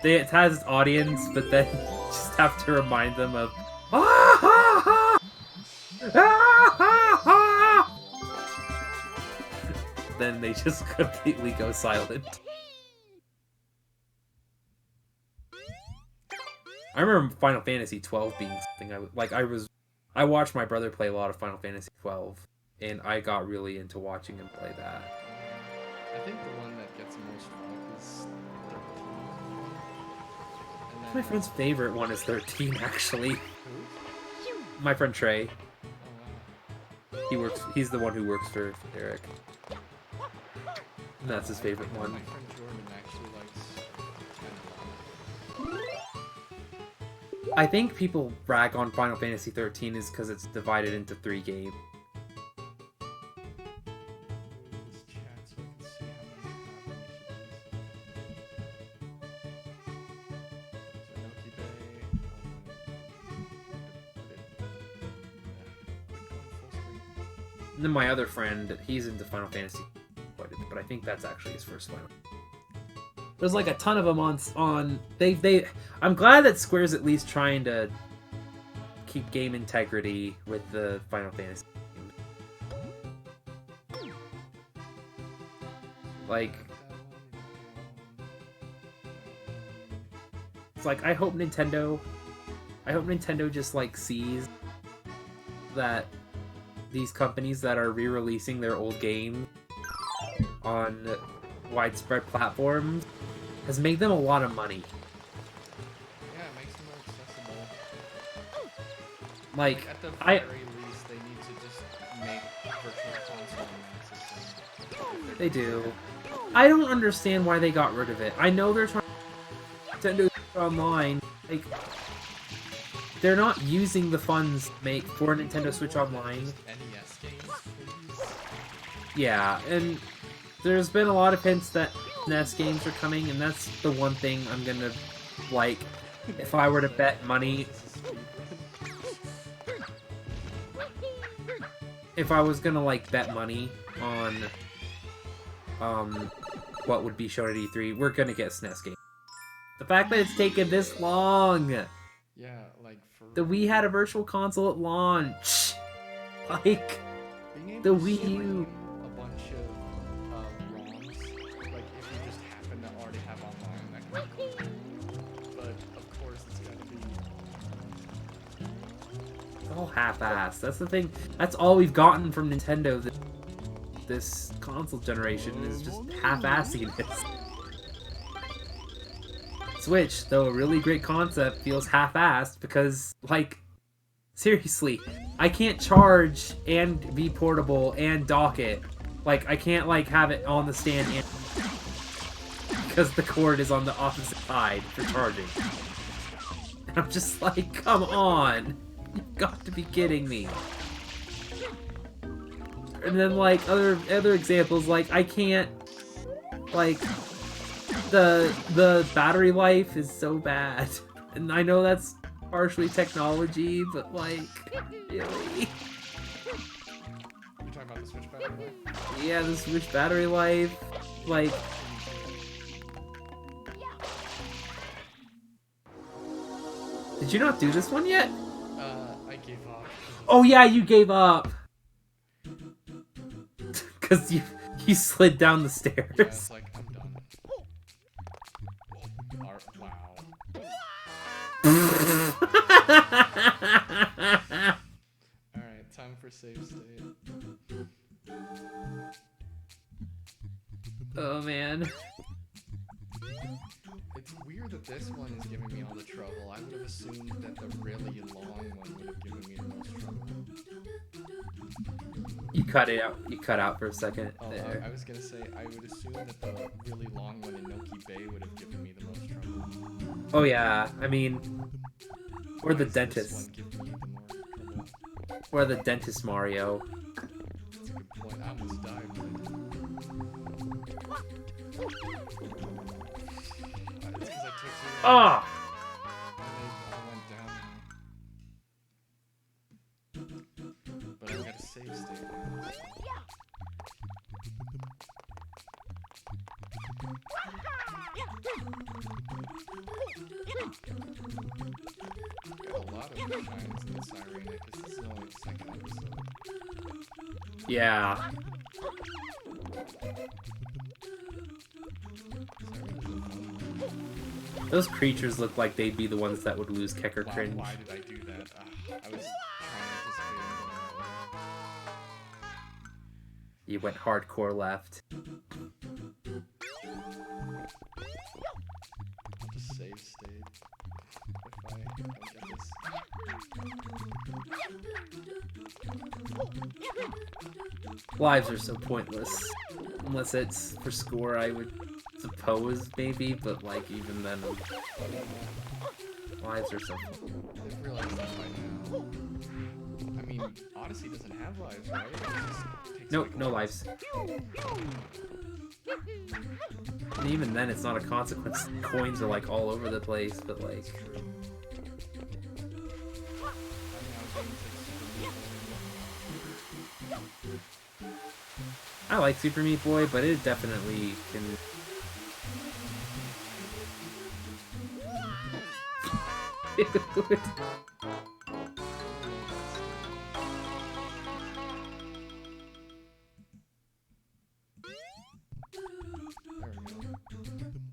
It has its audience, but then you just have to remind them of... Then they just completely go silent. I remember Final Fantasy 12 being something I watched my brother play a lot of Final Fantasy 12, and I got really into watching him play that. I think the one that gets most fun is 13. My friend's favorite one is 13, actually. Who? My friend Trey. Oh, wow. He's the one who works for Eric. And that's his favorite one. My friend Jordan actually I think people brag on Final Fantasy 13 is because it's divided into 3 games. This chat so I can see how many Inoki Bay. And then my other friend, he's into Final Fantasy quite a bit, but I think that's actually his first Final. There's like a ton of them on they. I'm glad that Square's at least trying to keep game integrity with the Final Fantasy games. Like, it's like I hope Nintendo just like sees that these companies that are re-releasing their old games on widespread platforms has made them a lot of money. Yeah, it makes them more accessible. Like, at the I very least, they need to just make virtual console accessible. they do. I don't understand why they got rid of it. I know they're trying to do online. Like, they're not using the funds make for Nintendo Switch Online. NES games, please. Yeah, and there's been a lot of hints that NES games are coming, and that's the one thing I'm gonna like. If I were to bet money, if I was gonna like bet money on what would be shown at E3, we're gonna get SNES game. The fact that it's taken this long. Yeah, like for The Wii had a virtual console at launch. Like, being the able to Wii stream U. a bunch of ROMs, like if you just happen to already have online, that can be cool. But of course, it's gotta be. It's all half-assed. That's the thing. That's all we've gotten from Nintendo this console generation is just half-assing it. Switch, though a really great concept, feels half-assed because, like, seriously, I can't charge and be portable and dock it. Like, I can't, like, have it on the stand and because the cord is on the opposite side for charging. And I'm just like, come on! You've got to be kidding me. And then, like, other examples, like, I can't, like, the battery life is so bad. And I know that's partially technology, but, like, really? You're talking about the Switch battery life? Yeah, the Switch battery life, like... Did you not do this one yet? I gave up. Oh yeah, you gave up! Because you slid down the stairs. Yeah, it's like, I'm done. Wow. Alright, time for save state. Oh man. It's weird that this one is giving me all the trouble. I would have assumed that the really long one would have given me the most trouble. You cut it out. You cut out for a second Oh, there. I was gonna say, I would assume that the really long one in Inoki Bay would have given me the most trouble. Oh yeah, I mean, or the Why does this dentist, one give me the more trouble? or the dentist Mario. That's a good point. I almost died. But... it's because I took too long. Ah! I went down. But I've got a save state now. Got a lot of shines in Sirena because this is only the second episode. Yeah. Sirena's a fun one. Those creatures look like they'd be the ones that would lose kick or cringe. Why did I do that? I was trying to anticipate him going that way. You went hardcore left. Just save state. If I don't get this. Lives are so pointless. Unless it's for score, I would suppose maybe, but like even then, lives are so. I've realized that by now. I mean, Odyssey doesn't have lives, right? It just takes, No, like, no lives. And even then, it's not a consequence. Coins are like all over the place, but like. I like Super Meat Boy, but it definitely can. Dude. There we go.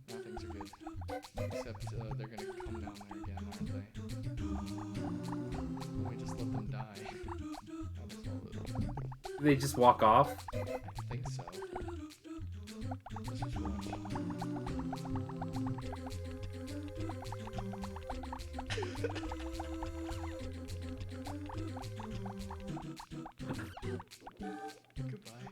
Now things are good. Except they're gonna come down there again, aren't they? We just let them die. That was all it. They just walk off. I think so. Let's just watch. Goodbye.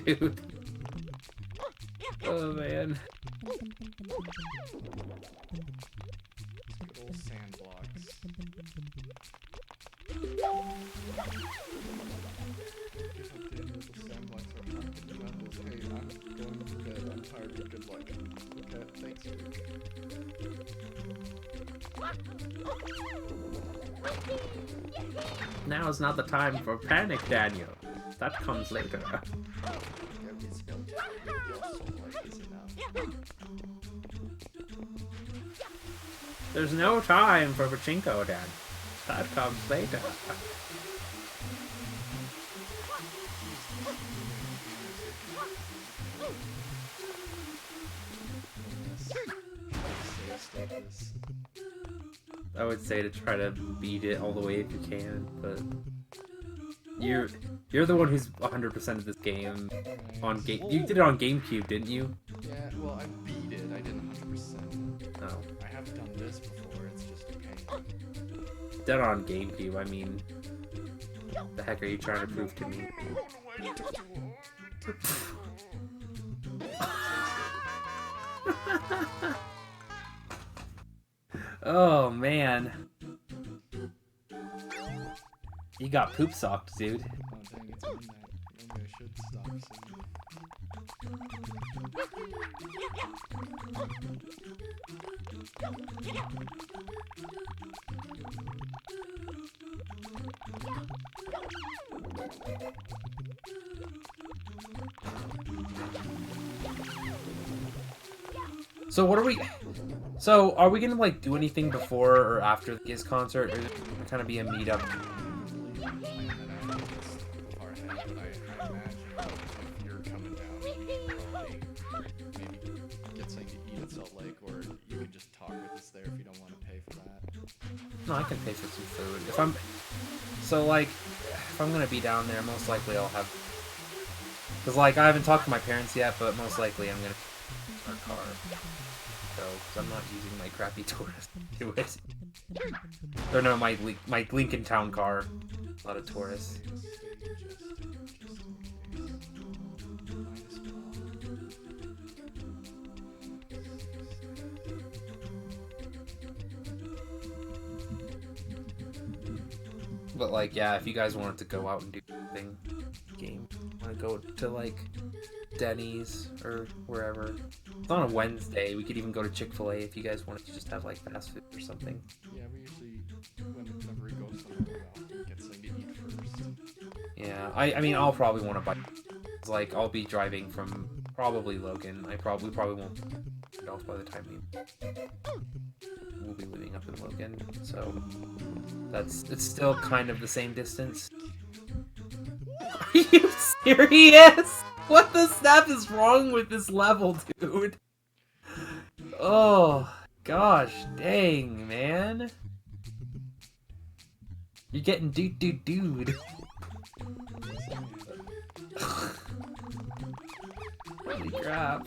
Dude. Oh man. Good old sand blocks. Here's what the little sand blocks are talking about this. Hey, I'm going to bed. I'm tired, but good luck. Okay, thanks. Now is not the time for panic, Daniel. That comes later. There is no time. Your soul life is enough. There's no time for pachinko, Dan. That comes later. I would say to try to beat it all the way if you can, but you're the one who's 100% of this game on game. You did it on GameCube, didn't you? Yeah, well, I beat it. I didn't 100%. Oh, I have done this before. It's just okay. did it on GameCube. I mean, the heck are you trying to prove to me? Oh man, you got poop socked, dude. Oh dang, it's midnight. Maybe I should stop soon. So what are we? So are we gonna like do anything before or after the Giz concert, or is it gonna kind of be a meetup? Far ahead, but I imagine if you're coming down, we should probably maybe get something to eat at Salt Lake, or you can just talk with us there if you don't want to pay for that. No, I can pay for some food. If I'm if I'm gonna be down there, most likely I'll have. Cause like I haven't talked to my parents yet, but most likely I'm gonna our car. So, cause I'm not using my crappy tourist to do it. Or no, my Lincoln Town car. A lot of tourists. But like, yeah, if you guys wanted to go out and do something, game, want to go to like Denny's or wherever. It's on a Wednesday. We could even go to Chick-fil-A if you guys wanted to just have like fast food or something. Yeah, we usually, whenever we go somewhere, we often get something to eat first. Yeah, I mean, I'll probably want to buy. Like, I'll be driving from probably Logan. We probably won't get off by the time we'll be living up in Logan. So it's still kind of the same distance. Are you serious? What the snap is wrong with this level, dude? Oh, gosh, dang, man. You're getting dude. Holy crap.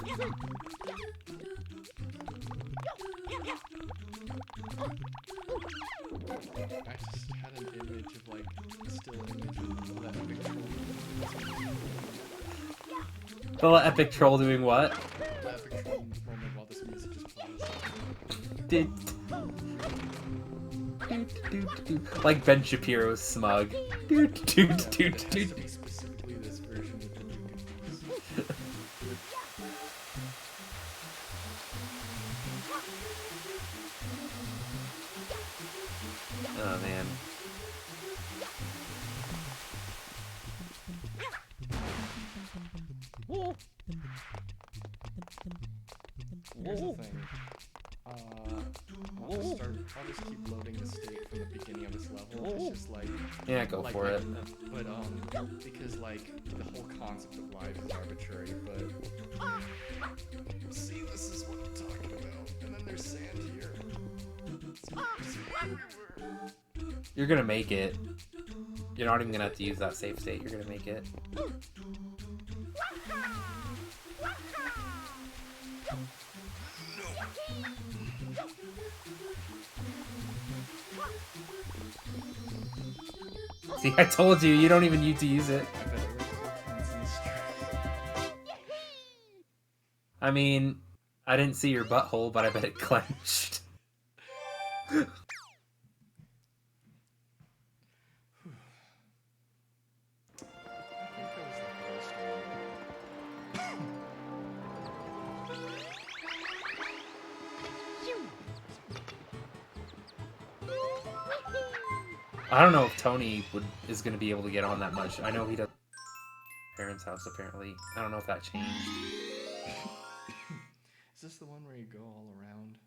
I just had an image of like still image of that epic troll. The epic troll doing what? The epic troll moment while this music just plays. Did. Like Ben Shapiro's smug. Yeah, but it has to be specifically this version of the Duke. Oh man. Here's the thing. I'll just keep loading the state from the beginning of this level. It's just like Yeah, go for it. But because like the whole concept of life is arbitrary. But see, this is what I'm talking about. And then there's sand here. It's everywhere. You're gonna make it. You're not even gonna have to use that save state. You're gonna make it. See, I told you, you don't even need to use it. I bet it was in this track. I mean, I didn't see your butthole, but I bet it clenched. I don't know if Tony is going to be able to get on that much. I know he does. Parents' house, apparently. I don't know if that changed. Is this the one where you go all around?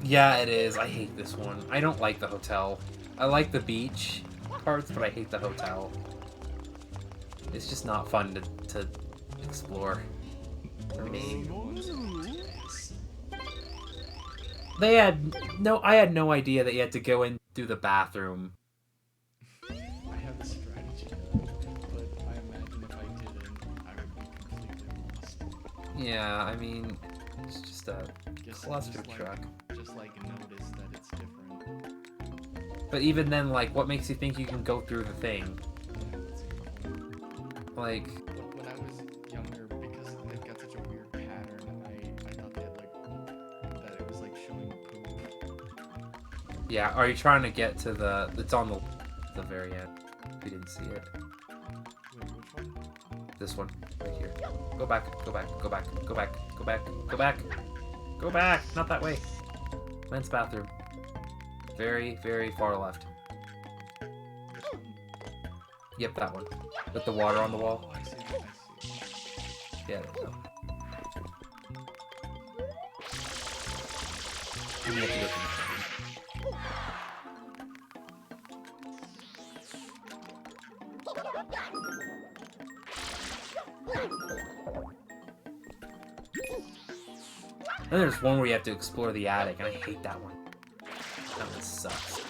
Yeah, it is. I hate this one. I don't like the hotel. I like the beach parts, but I hate the hotel. It's just not fun to explore for me. I had no idea that you had to go in through the bathroom. I have a strategy, but I imagine if I didn't, I would be completely lost. Yeah, I mean, it's just a Guess cluster truck. Just like notice that it's different. But even then, like, what makes you think you can go through the thing? Yeah, that's a good point. Like, When I was younger, because they've got such a weird pattern, I thought they had like that it was like showing poop. yeah, are you trying to get to the... It's on the very end. We didn't see it. Wait, which one? This one, right here. Go back, go back, go back, go back, go back, go back. Go back! Not that way. Men's bathroom. Very, very far left. Yep, that one. With the water on the wall. Oh, I see. Yeah, there you go. And you have to go through And there's one where you have to explore the attic, and I hate that one. That one sucks.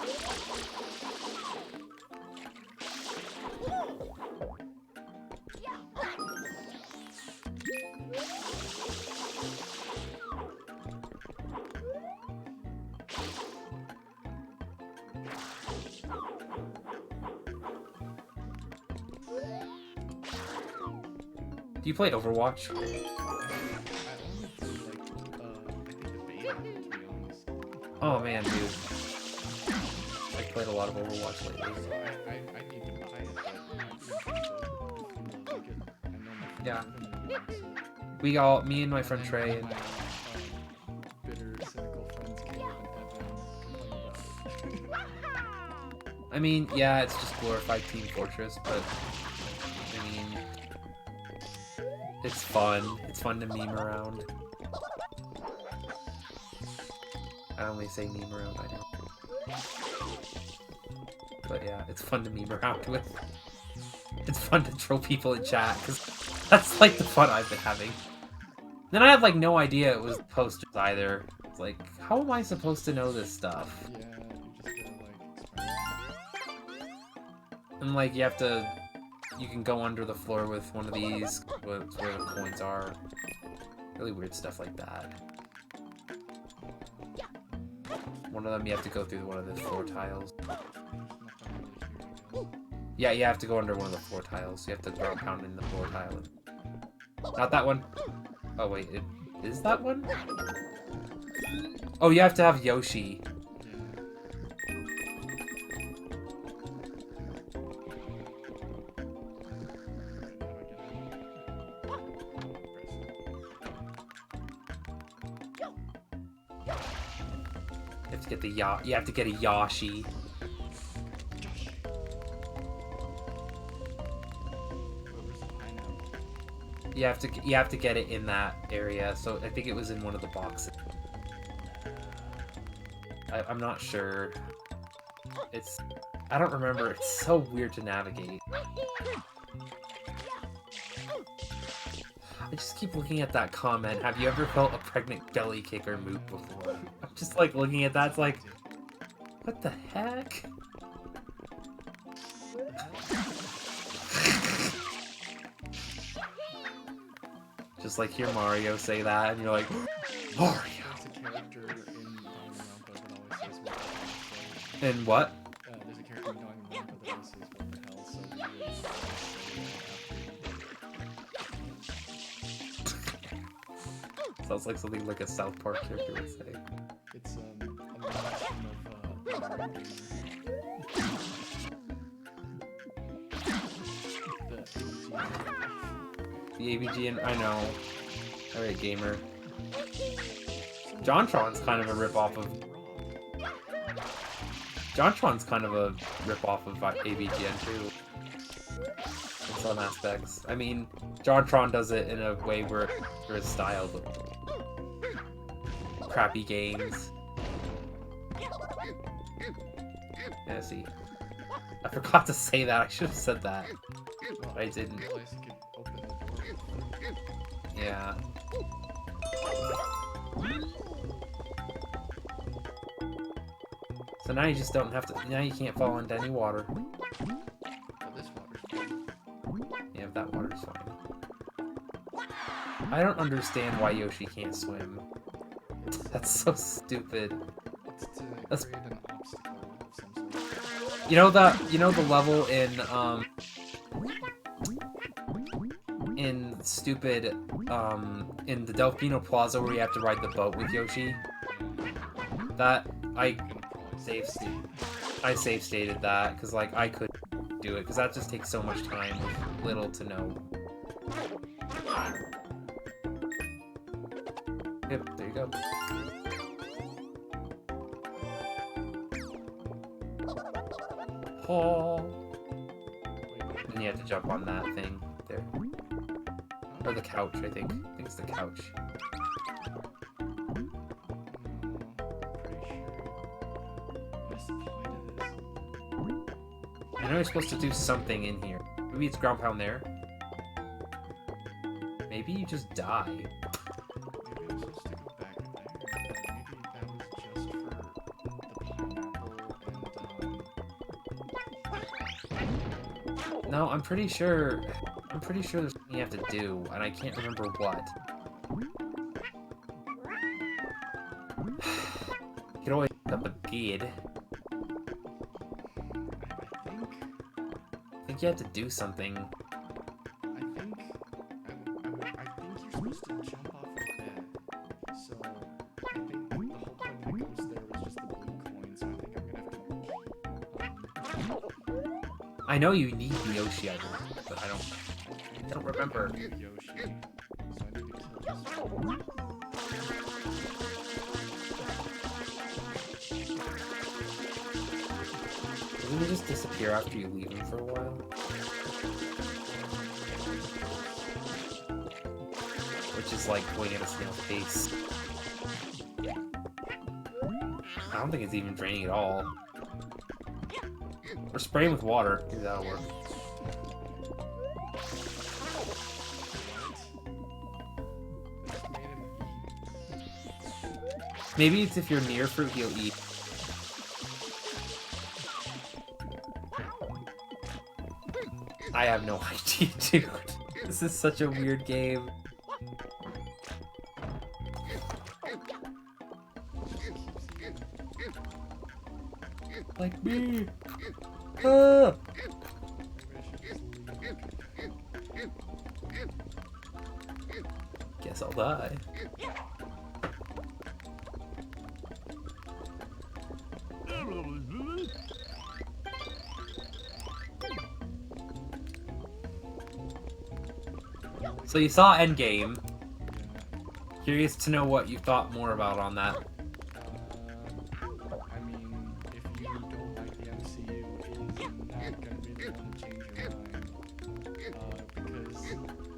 Do you play Overwatch? I only played like, I think the beta, to be honest. Oh man, dude. I played a lot of Overwatch lately. I need to buy it, but I'd be interested. Like it. I know my friends Yeah. are gonna use it. Me and my friend And Trey, all and my bitter, cynical friends came and complained about it. I mean, yeah, it's just glorified Team Fortress, but I mean, it's fun. It's fun to meme around. I only say meme around, I know. But yeah, it's fun to meme around with. It's fun to troll people in chat, because that's like the fun I've been having. Then I had like no idea it was posters either. It's like, how am I supposed to know this stuff? Yeah, you just gotta like experiment. And like you have to, you can go under the floor with one of these, where the coins are. Really weird stuff like that. One of them you have to go through one of the floor tiles. Yeah, you have to go under one of the floor tiles. You have to ground pound in the floor tile. Not that one. Oh wait, it is that one? Oh, you have to have Yoshi. You have to get the you have to get a Yoshi. You have to get it in that area. So I think it was in one of the boxes. I'm not sure. I don't remember. It's so weird to navigate. I just keep looking at that comment. Have you ever felt a pregnant belly kicker move before? I'm just like looking at that. It's like, what the heck? Just like hear Mario say that, and you're like, Mario. And what? There's a character in Danganronpa that always says what the hell, so weird. Sounds like something like a South Park character would say. It's a mention of The AVG, I know. Alright, gamer. JonTron's kind of a rip-off of... JonTron's kind of a rip-off of AVGN too. In some aspects. I mean, JonTron does it in a way where his style, but crappy games. Yeah, see. I forgot to say that. I should have said that. But I didn't. Yeah. So now you just don't have to. Now you can't fall into any water. Oh, this water's fine. Yeah, that water's fine. I don't understand why Yoshi can't swim. That's so stupid. It's to That's... create an obstacle of some sort. You know the level in stupid in the Delfino Plaza where you have to ride the boat with Yoshi. That I save stated that because like I could do it because that just takes so much time with little to no. Yep, there you go. Oh. And you have to jump on that thing there. Or the couch, I think. I think it's the couch. I know you're supposed to do something in here. Maybe it's ground pound there. Maybe you just die. Maybe I'm supposed to go back there. Maybe that was just for the pineapple and No, I'm pretty sure there's something you have to do, and I can't remember what. You can always pick up a kid. I think you have to do something. I think you're supposed to jump off of that. So I think the whole point when it goes there was just the blue coin. So I think I'm gonna have to. I know you need the Yoshi, I believe, but I don't remember. Yoshi. So I need to kill this one. Doesn't he just disappear after you leave him for a while? Which is like going at a snail's pace. I don't think it's even draining at all. Or spraying with water. Maybe that'll work. Maybe it's if you're near fruit, he'll eat. I have no idea, dude. This is such a weird game. Like me. Ah. Maybe I should just leave. Guess I'll die. So you saw Endgame. Curious to know what you thought more about on that. I mean, if you don't like the MCU, it is not gonna be the one to change your mind. Because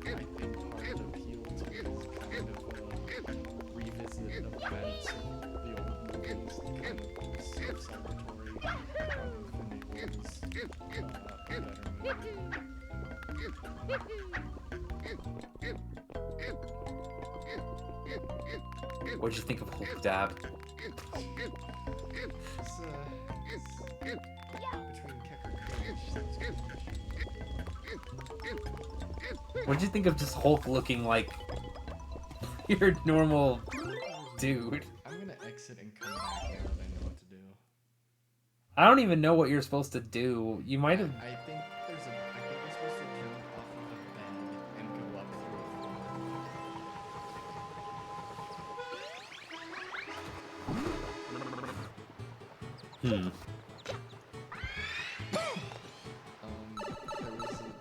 I think part of the appeal to it is kind of a revisit of events of the old movies, kind of self-celebratory. Infinity War was a better movie. What'd you think of Hulk Dab? It's between Keck or Cringe. What'd you think of just Hulk looking like your normal dude? I'm gonna exit and come back now that I know what to do. I don't even know what you're supposed to do. You might have. I think we're supposed to jump off of a bed and go up through a floor.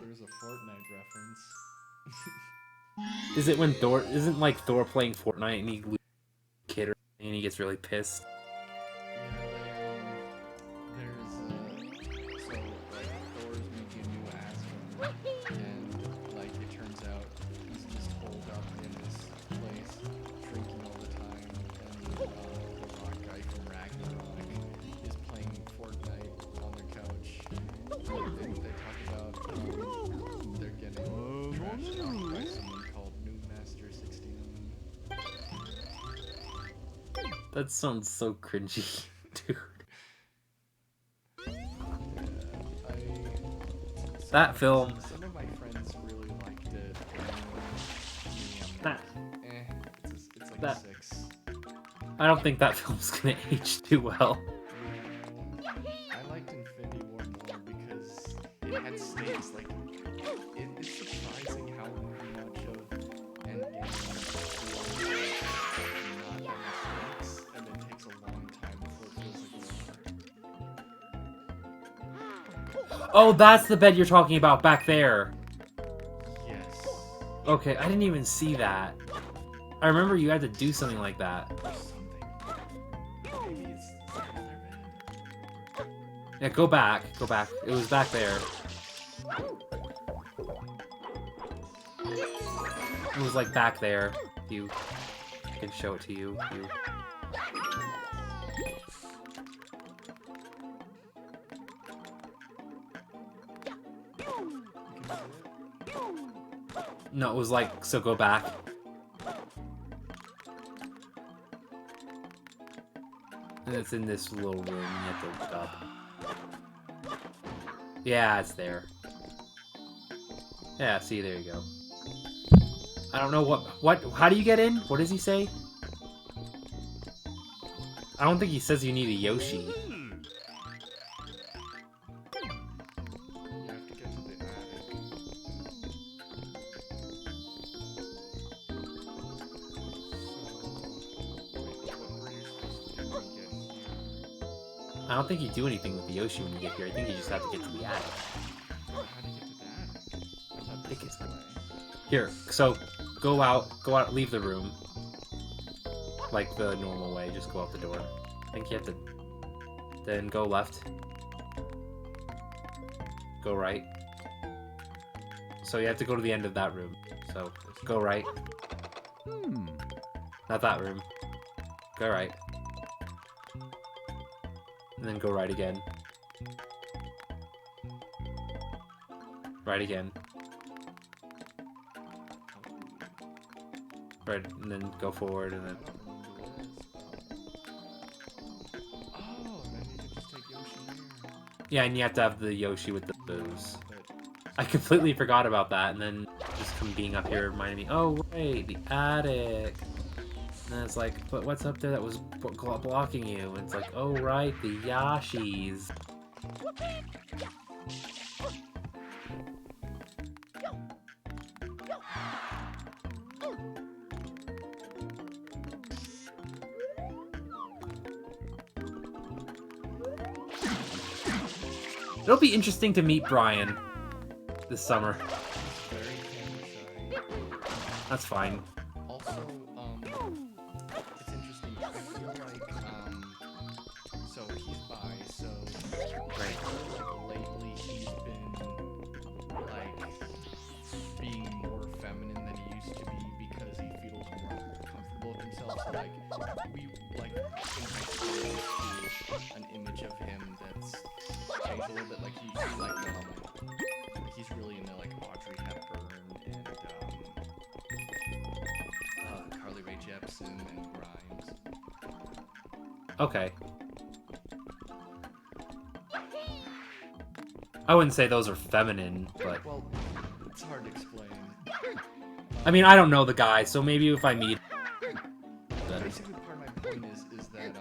There's a Fortnite reference. Is it when Thor? Isn't like Thor playing Fortnite and he loses a kid or something and he gets really pissed? There's so like Thor's making a new Asgard, and like it turns out he's just holed up in this place, drinking all the time, and the rock guy from Ragnarok is playing Fortnite on their couch. They talk about they're getting trashed out by someone called New Master 69. That sounds so cringy, dude. That film. Some of my friends really liked it. That. It's like That. a 6. I don't think that film's gonna age too well. I liked Infinity War more because it had stakes. Like, it's surprising how much of Endgame feels like not that much stakes, and then takes a long time before it feels like a war. Oh, that's the bed you're talking about back there. Yes. Okay, I didn't even see that. I remember you had to do something like that. Maybe it's another bed. Yeah, go back. Go back. It was back there. It was like back there. You I can show it to you. No, it was like, so go back. And it's in this little room, you have to look up. Yeah, it's there. Yeah, see, there you go. I don't know how do you get in? What does he say? I don't think he says you need a Yoshi. You have to get to the attic. I don't think you do anything with the Yoshi when you get here. I think you just have to get to the attic. How do you get to the attic? I thought this was the way. Here, so go out, leave the room. Like the normal way, just go out the door. I think you have to then go left. Go right. So you have to go to the end of that room. So go right. Not that room. Go right. And then go right again. Right again. Right, and then go forward, and then... Oh, then you can just take Yoshi here. Yeah, and you have to have the Yoshi with the booze. I completely forgot about that, and then just being up here reminded me, oh, right, the attic. And And it's like, but what's up there that was blocking you? And it's like, oh right, the Yashis. It'll be interesting to meet Brian this summer. Very camera shy. That's fine. Also, it's interesting. I feel like, so he's bi, so Right. lately he's been like being more feminine than he used to be because he feels more comfortable with himself. So like we like in high school we see an image of him that's changed a little bit. Like he's really into like Audrey Hepburn and Carly Rae Jepsen and Grimes. Okay. I wouldn't say those are feminine, but Well, it's hard to explain. I mean, I don't know the guy, so maybe if I meet better. Basically, part of my point is that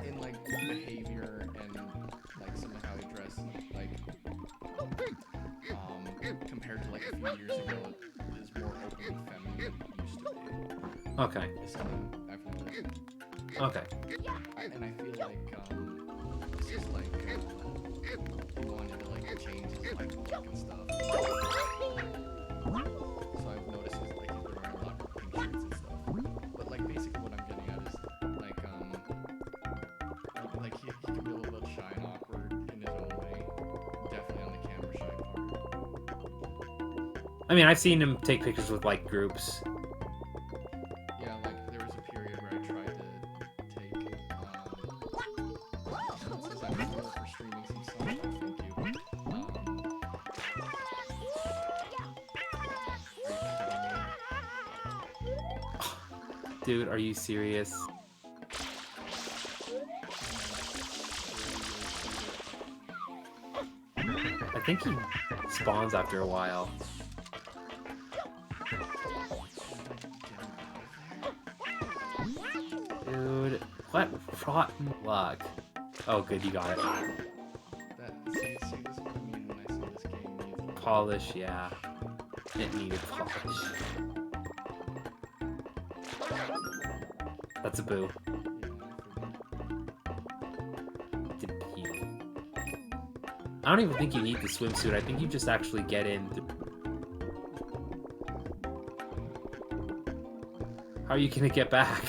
in like behavior and like some of how he dressed, like compared to like a few years ago, is more openly feminine than it used to be. Okay. Is something I've noticed. Okay. And I feel like this is like he wanted to like change his like look and stuff. So I've noticed he's like he's wearing a lot of pink shirts and stuff. But like basically what I'm getting at is like he can be a little bit shy and awkward in his own way. Definitely on the camera shy part. I mean, I've seen him take pictures with like groups. Yeah, like there was a period where I tried to take since I'm for streaming some stuff, thank you. Dude, are you serious? I think he spawns after a while. Dude, what rotten luck. Oh, good, you got it. See, this is what I mean when I say this game needs Polish, yeah. It needed polish. That's a boo. Debut. I don't even think you need the swimsuit. I think you just actually get in. How are you gonna get back?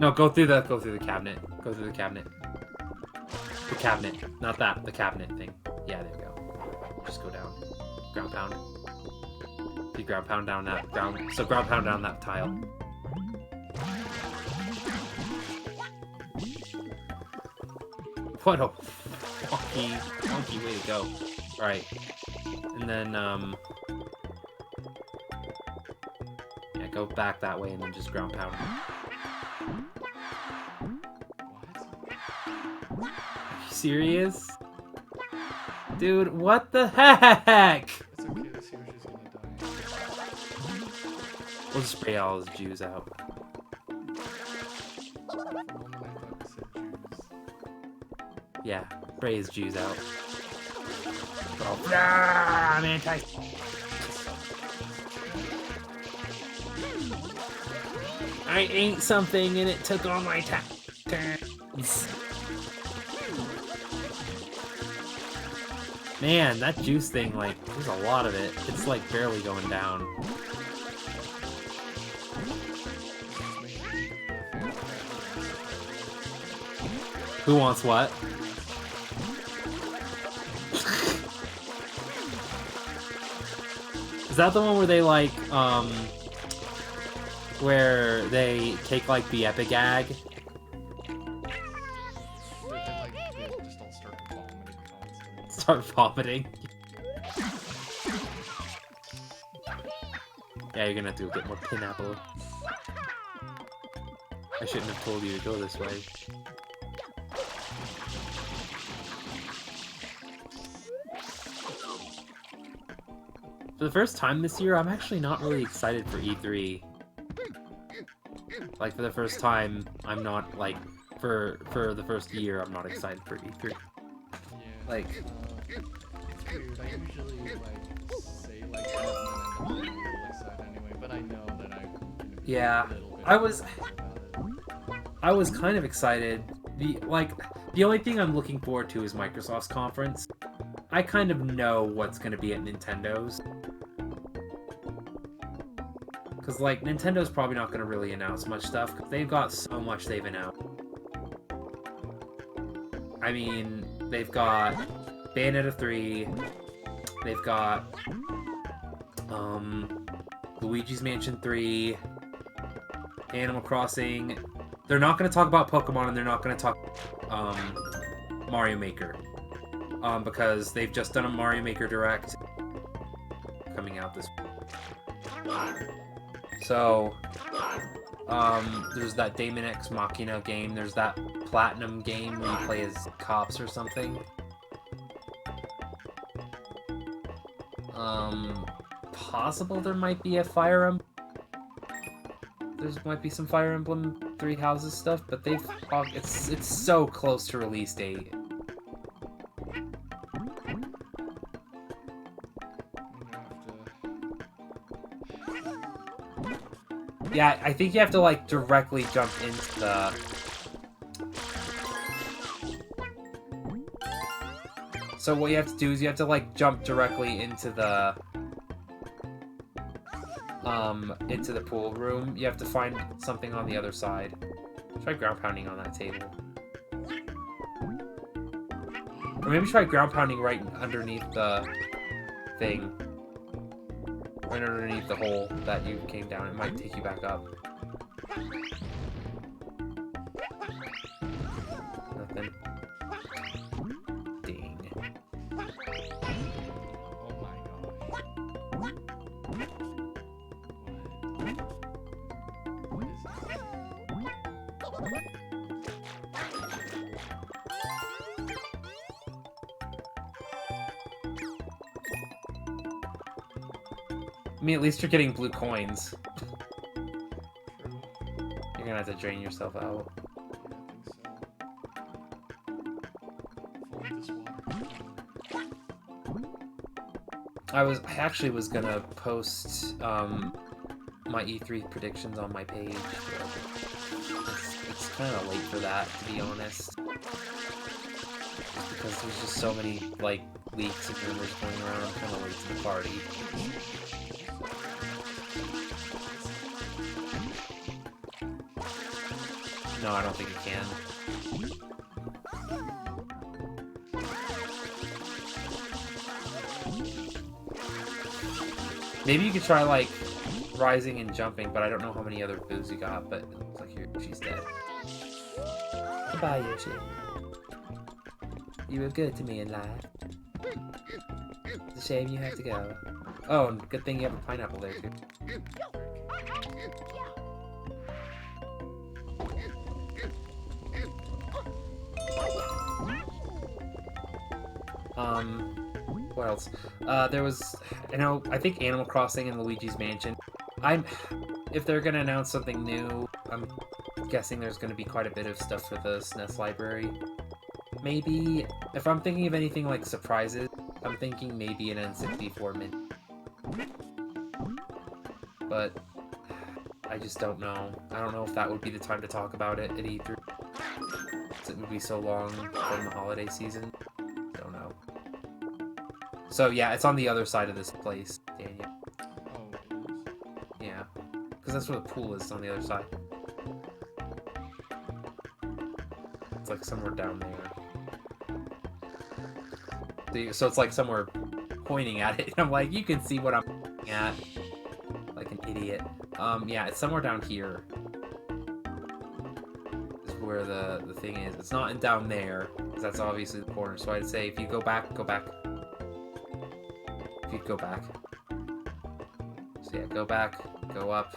No, go through the cabinet. Go through the cabinet. The cabinet, not that. The cabinet thing. Yeah, there we go. Just go down. Ground pound. You ground pound down that ground. So ground pound down that tile. What a wonky way to go. All right, and then yeah, go back that way and then just ground pound. Are you serious? Dude, what the heck? It's okay, let's see if she's gonna die. We'll just spray all his Jews out. For a moment I thought you said Jews. Yeah, spray his Jews out. Oh, ah, I'm anti. I ate something and it took all my time. Man, that juice thing, like, there's a lot of it. It's like barely going down. Who wants what? Is that the one where they like, where they take like the Epigag? They just all start vomiting constantly. Start vomiting? Yeah, you're gonna have to get more pineapple. I shouldn't have told you to go this way. for the first time this year, I'm actually not really excited for E3. Like, for the first time, I'm not, like, for the first year, I'm not excited for E3. Yeah. Like, It's weird. I usually like say like that and then end up getting really excited anyway. But I know that I'm gonna be Yeah, a little bit I was- about it. I was kind of excited. The only thing I'm looking forward to is Microsoft's conference. I kind of know what's going to be at Nintendo's. Because, like, Nintendo's probably not going to really announce much stuff, because they've got so much they've announced. I mean, they've got Bayonetta 3, they've got, Luigi's Mansion 3, Animal Crossing. They're not going to talk about Pokemon, and they're not going to talk, Mario Maker. Because they've just done a Mario Maker Direct coming out this week. So, there's that Daemon X Machina game, there's that Platinum game where you play as cops or something. Possible there might be a Fire Emblem. There might be some Fire Emblem Three Houses stuff, but it's so close to release date. Yeah, I think you have to, like, directly jump into the... So what you have to do is you have to, like, jump directly into the pool room. You have to find something on the other side. Try ground pounding on that table. Or maybe try ground pounding right underneath the thing. Right underneath the hole that you came down. It might take you back up. Nothing. Dang. Oh my gosh. What is I mean, at least you're getting blue coins. True. You're gonna have to drain yourself out. Yeah, I think so. Full this water. I actually was gonna post my E3 predictions on my page. But it's kind of late for that, to be honest. Just because there's just so many like leaks and rumors going around. I'm kind of late to the party. No, I don't think it can. Maybe you could try, like, rising and jumping, but I don't know how many other boos you got, but it looks like she's dead. Goodbye, Yoshi. You were good to me in life. It's a shame you have to go. Oh, and good thing you have a pineapple there, too. What else? There was, I think Animal Crossing and Luigi's Mansion. If they're gonna announce something new, I'm guessing there's gonna be quite a bit of stuff for the SNES library. Maybe, if I'm thinking of anything like surprises, I'm thinking maybe an N64 Mini. But, I just don't know. I don't know if that would be the time to talk about it at E3. Since it would be so long from the holiday season. Don't know. So yeah, it's on the other side of this place, Daniel. Oh, it is. Yeah. Because that's where the pool is, on the other side. It's like somewhere down there. So it's like somewhere pointing at it. I'm like, you can see what I'm pointing at. Like an idiot. Yeah, it's somewhere down here. Is where the thing is. It's not down there, because that's obviously the corner. So I'd say if you go back. If you go back. So yeah, go back, go up.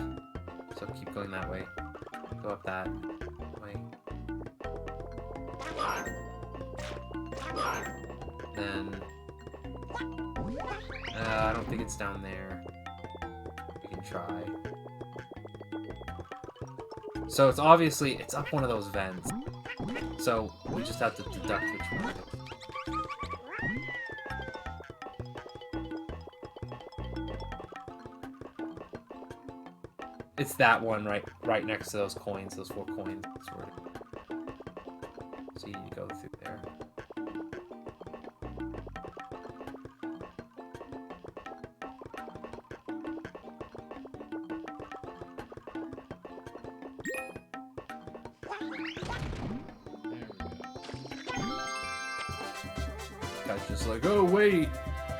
So keep going that way. Go up that way. Then I don't think it's down there. We can try. So it's obviously, it's up one of those vents. So we just have to deduct which one it is. It's that one right next to those coins, those 4 coins. That's where so you need to go through there. Guy's just like, oh wait,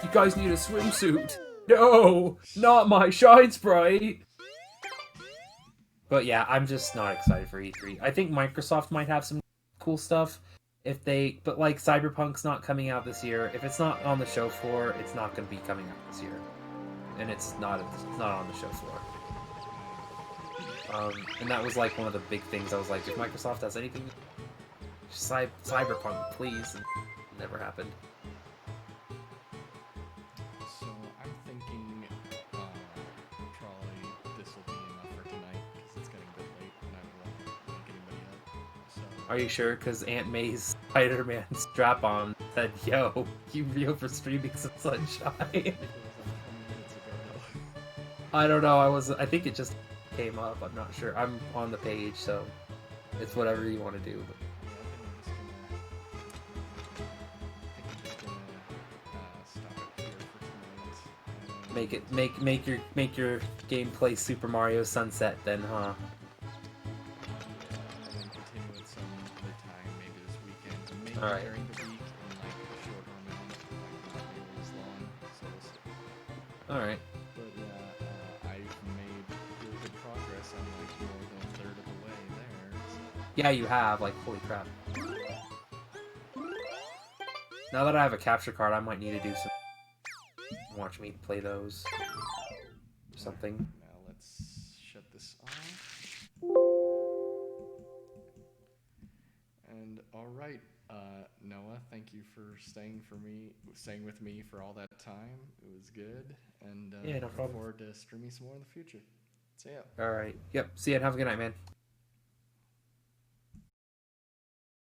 you guys need a swimsuit. No, not my Shine Sprite. But yeah, I'm just not excited for E3. I think Microsoft might have some cool stuff if they, but like Cyberpunk's not coming out this year. If it's not on the show floor, it's not going to be coming out this year, and it's not on the show floor. And that was like one of the big things. I was like, if Microsoft has anything, just Cyberpunk, please. And it never happened. So I'm thinking probably this will be enough for tonight because it's getting a bit late and I don't want to wake anybody up. So Are you sure? Because Aunt May's Spider-Man strap-on said, "Yo, you real for streaming some Sunshine." it was 20 minutes ago. I don't know. I think it just came up. I'm not sure. I'm on the page, so it's whatever you want to do. But Stop it here for tonight. make your gameplay Super Mario Sunset then, huh? And then continue it some other time, maybe this weekend, maybe All right. during the week, and like a shorter amount, like not nearly as long. So we'll see. All right. But yeah, I've made really good progress. I'm like more than a third of the way there. So. Yeah, you have. Like, holy crap. Now that I have a capture card, I might need to do some. Watch me play those. Or something. Now let's shut this off. And all right, Noah, thank you for staying with me for all that time. It was good, and Yeah, no look problem. forward to streaming some more in the future. See ya. All right. Yep. See ya. And have a good night, man.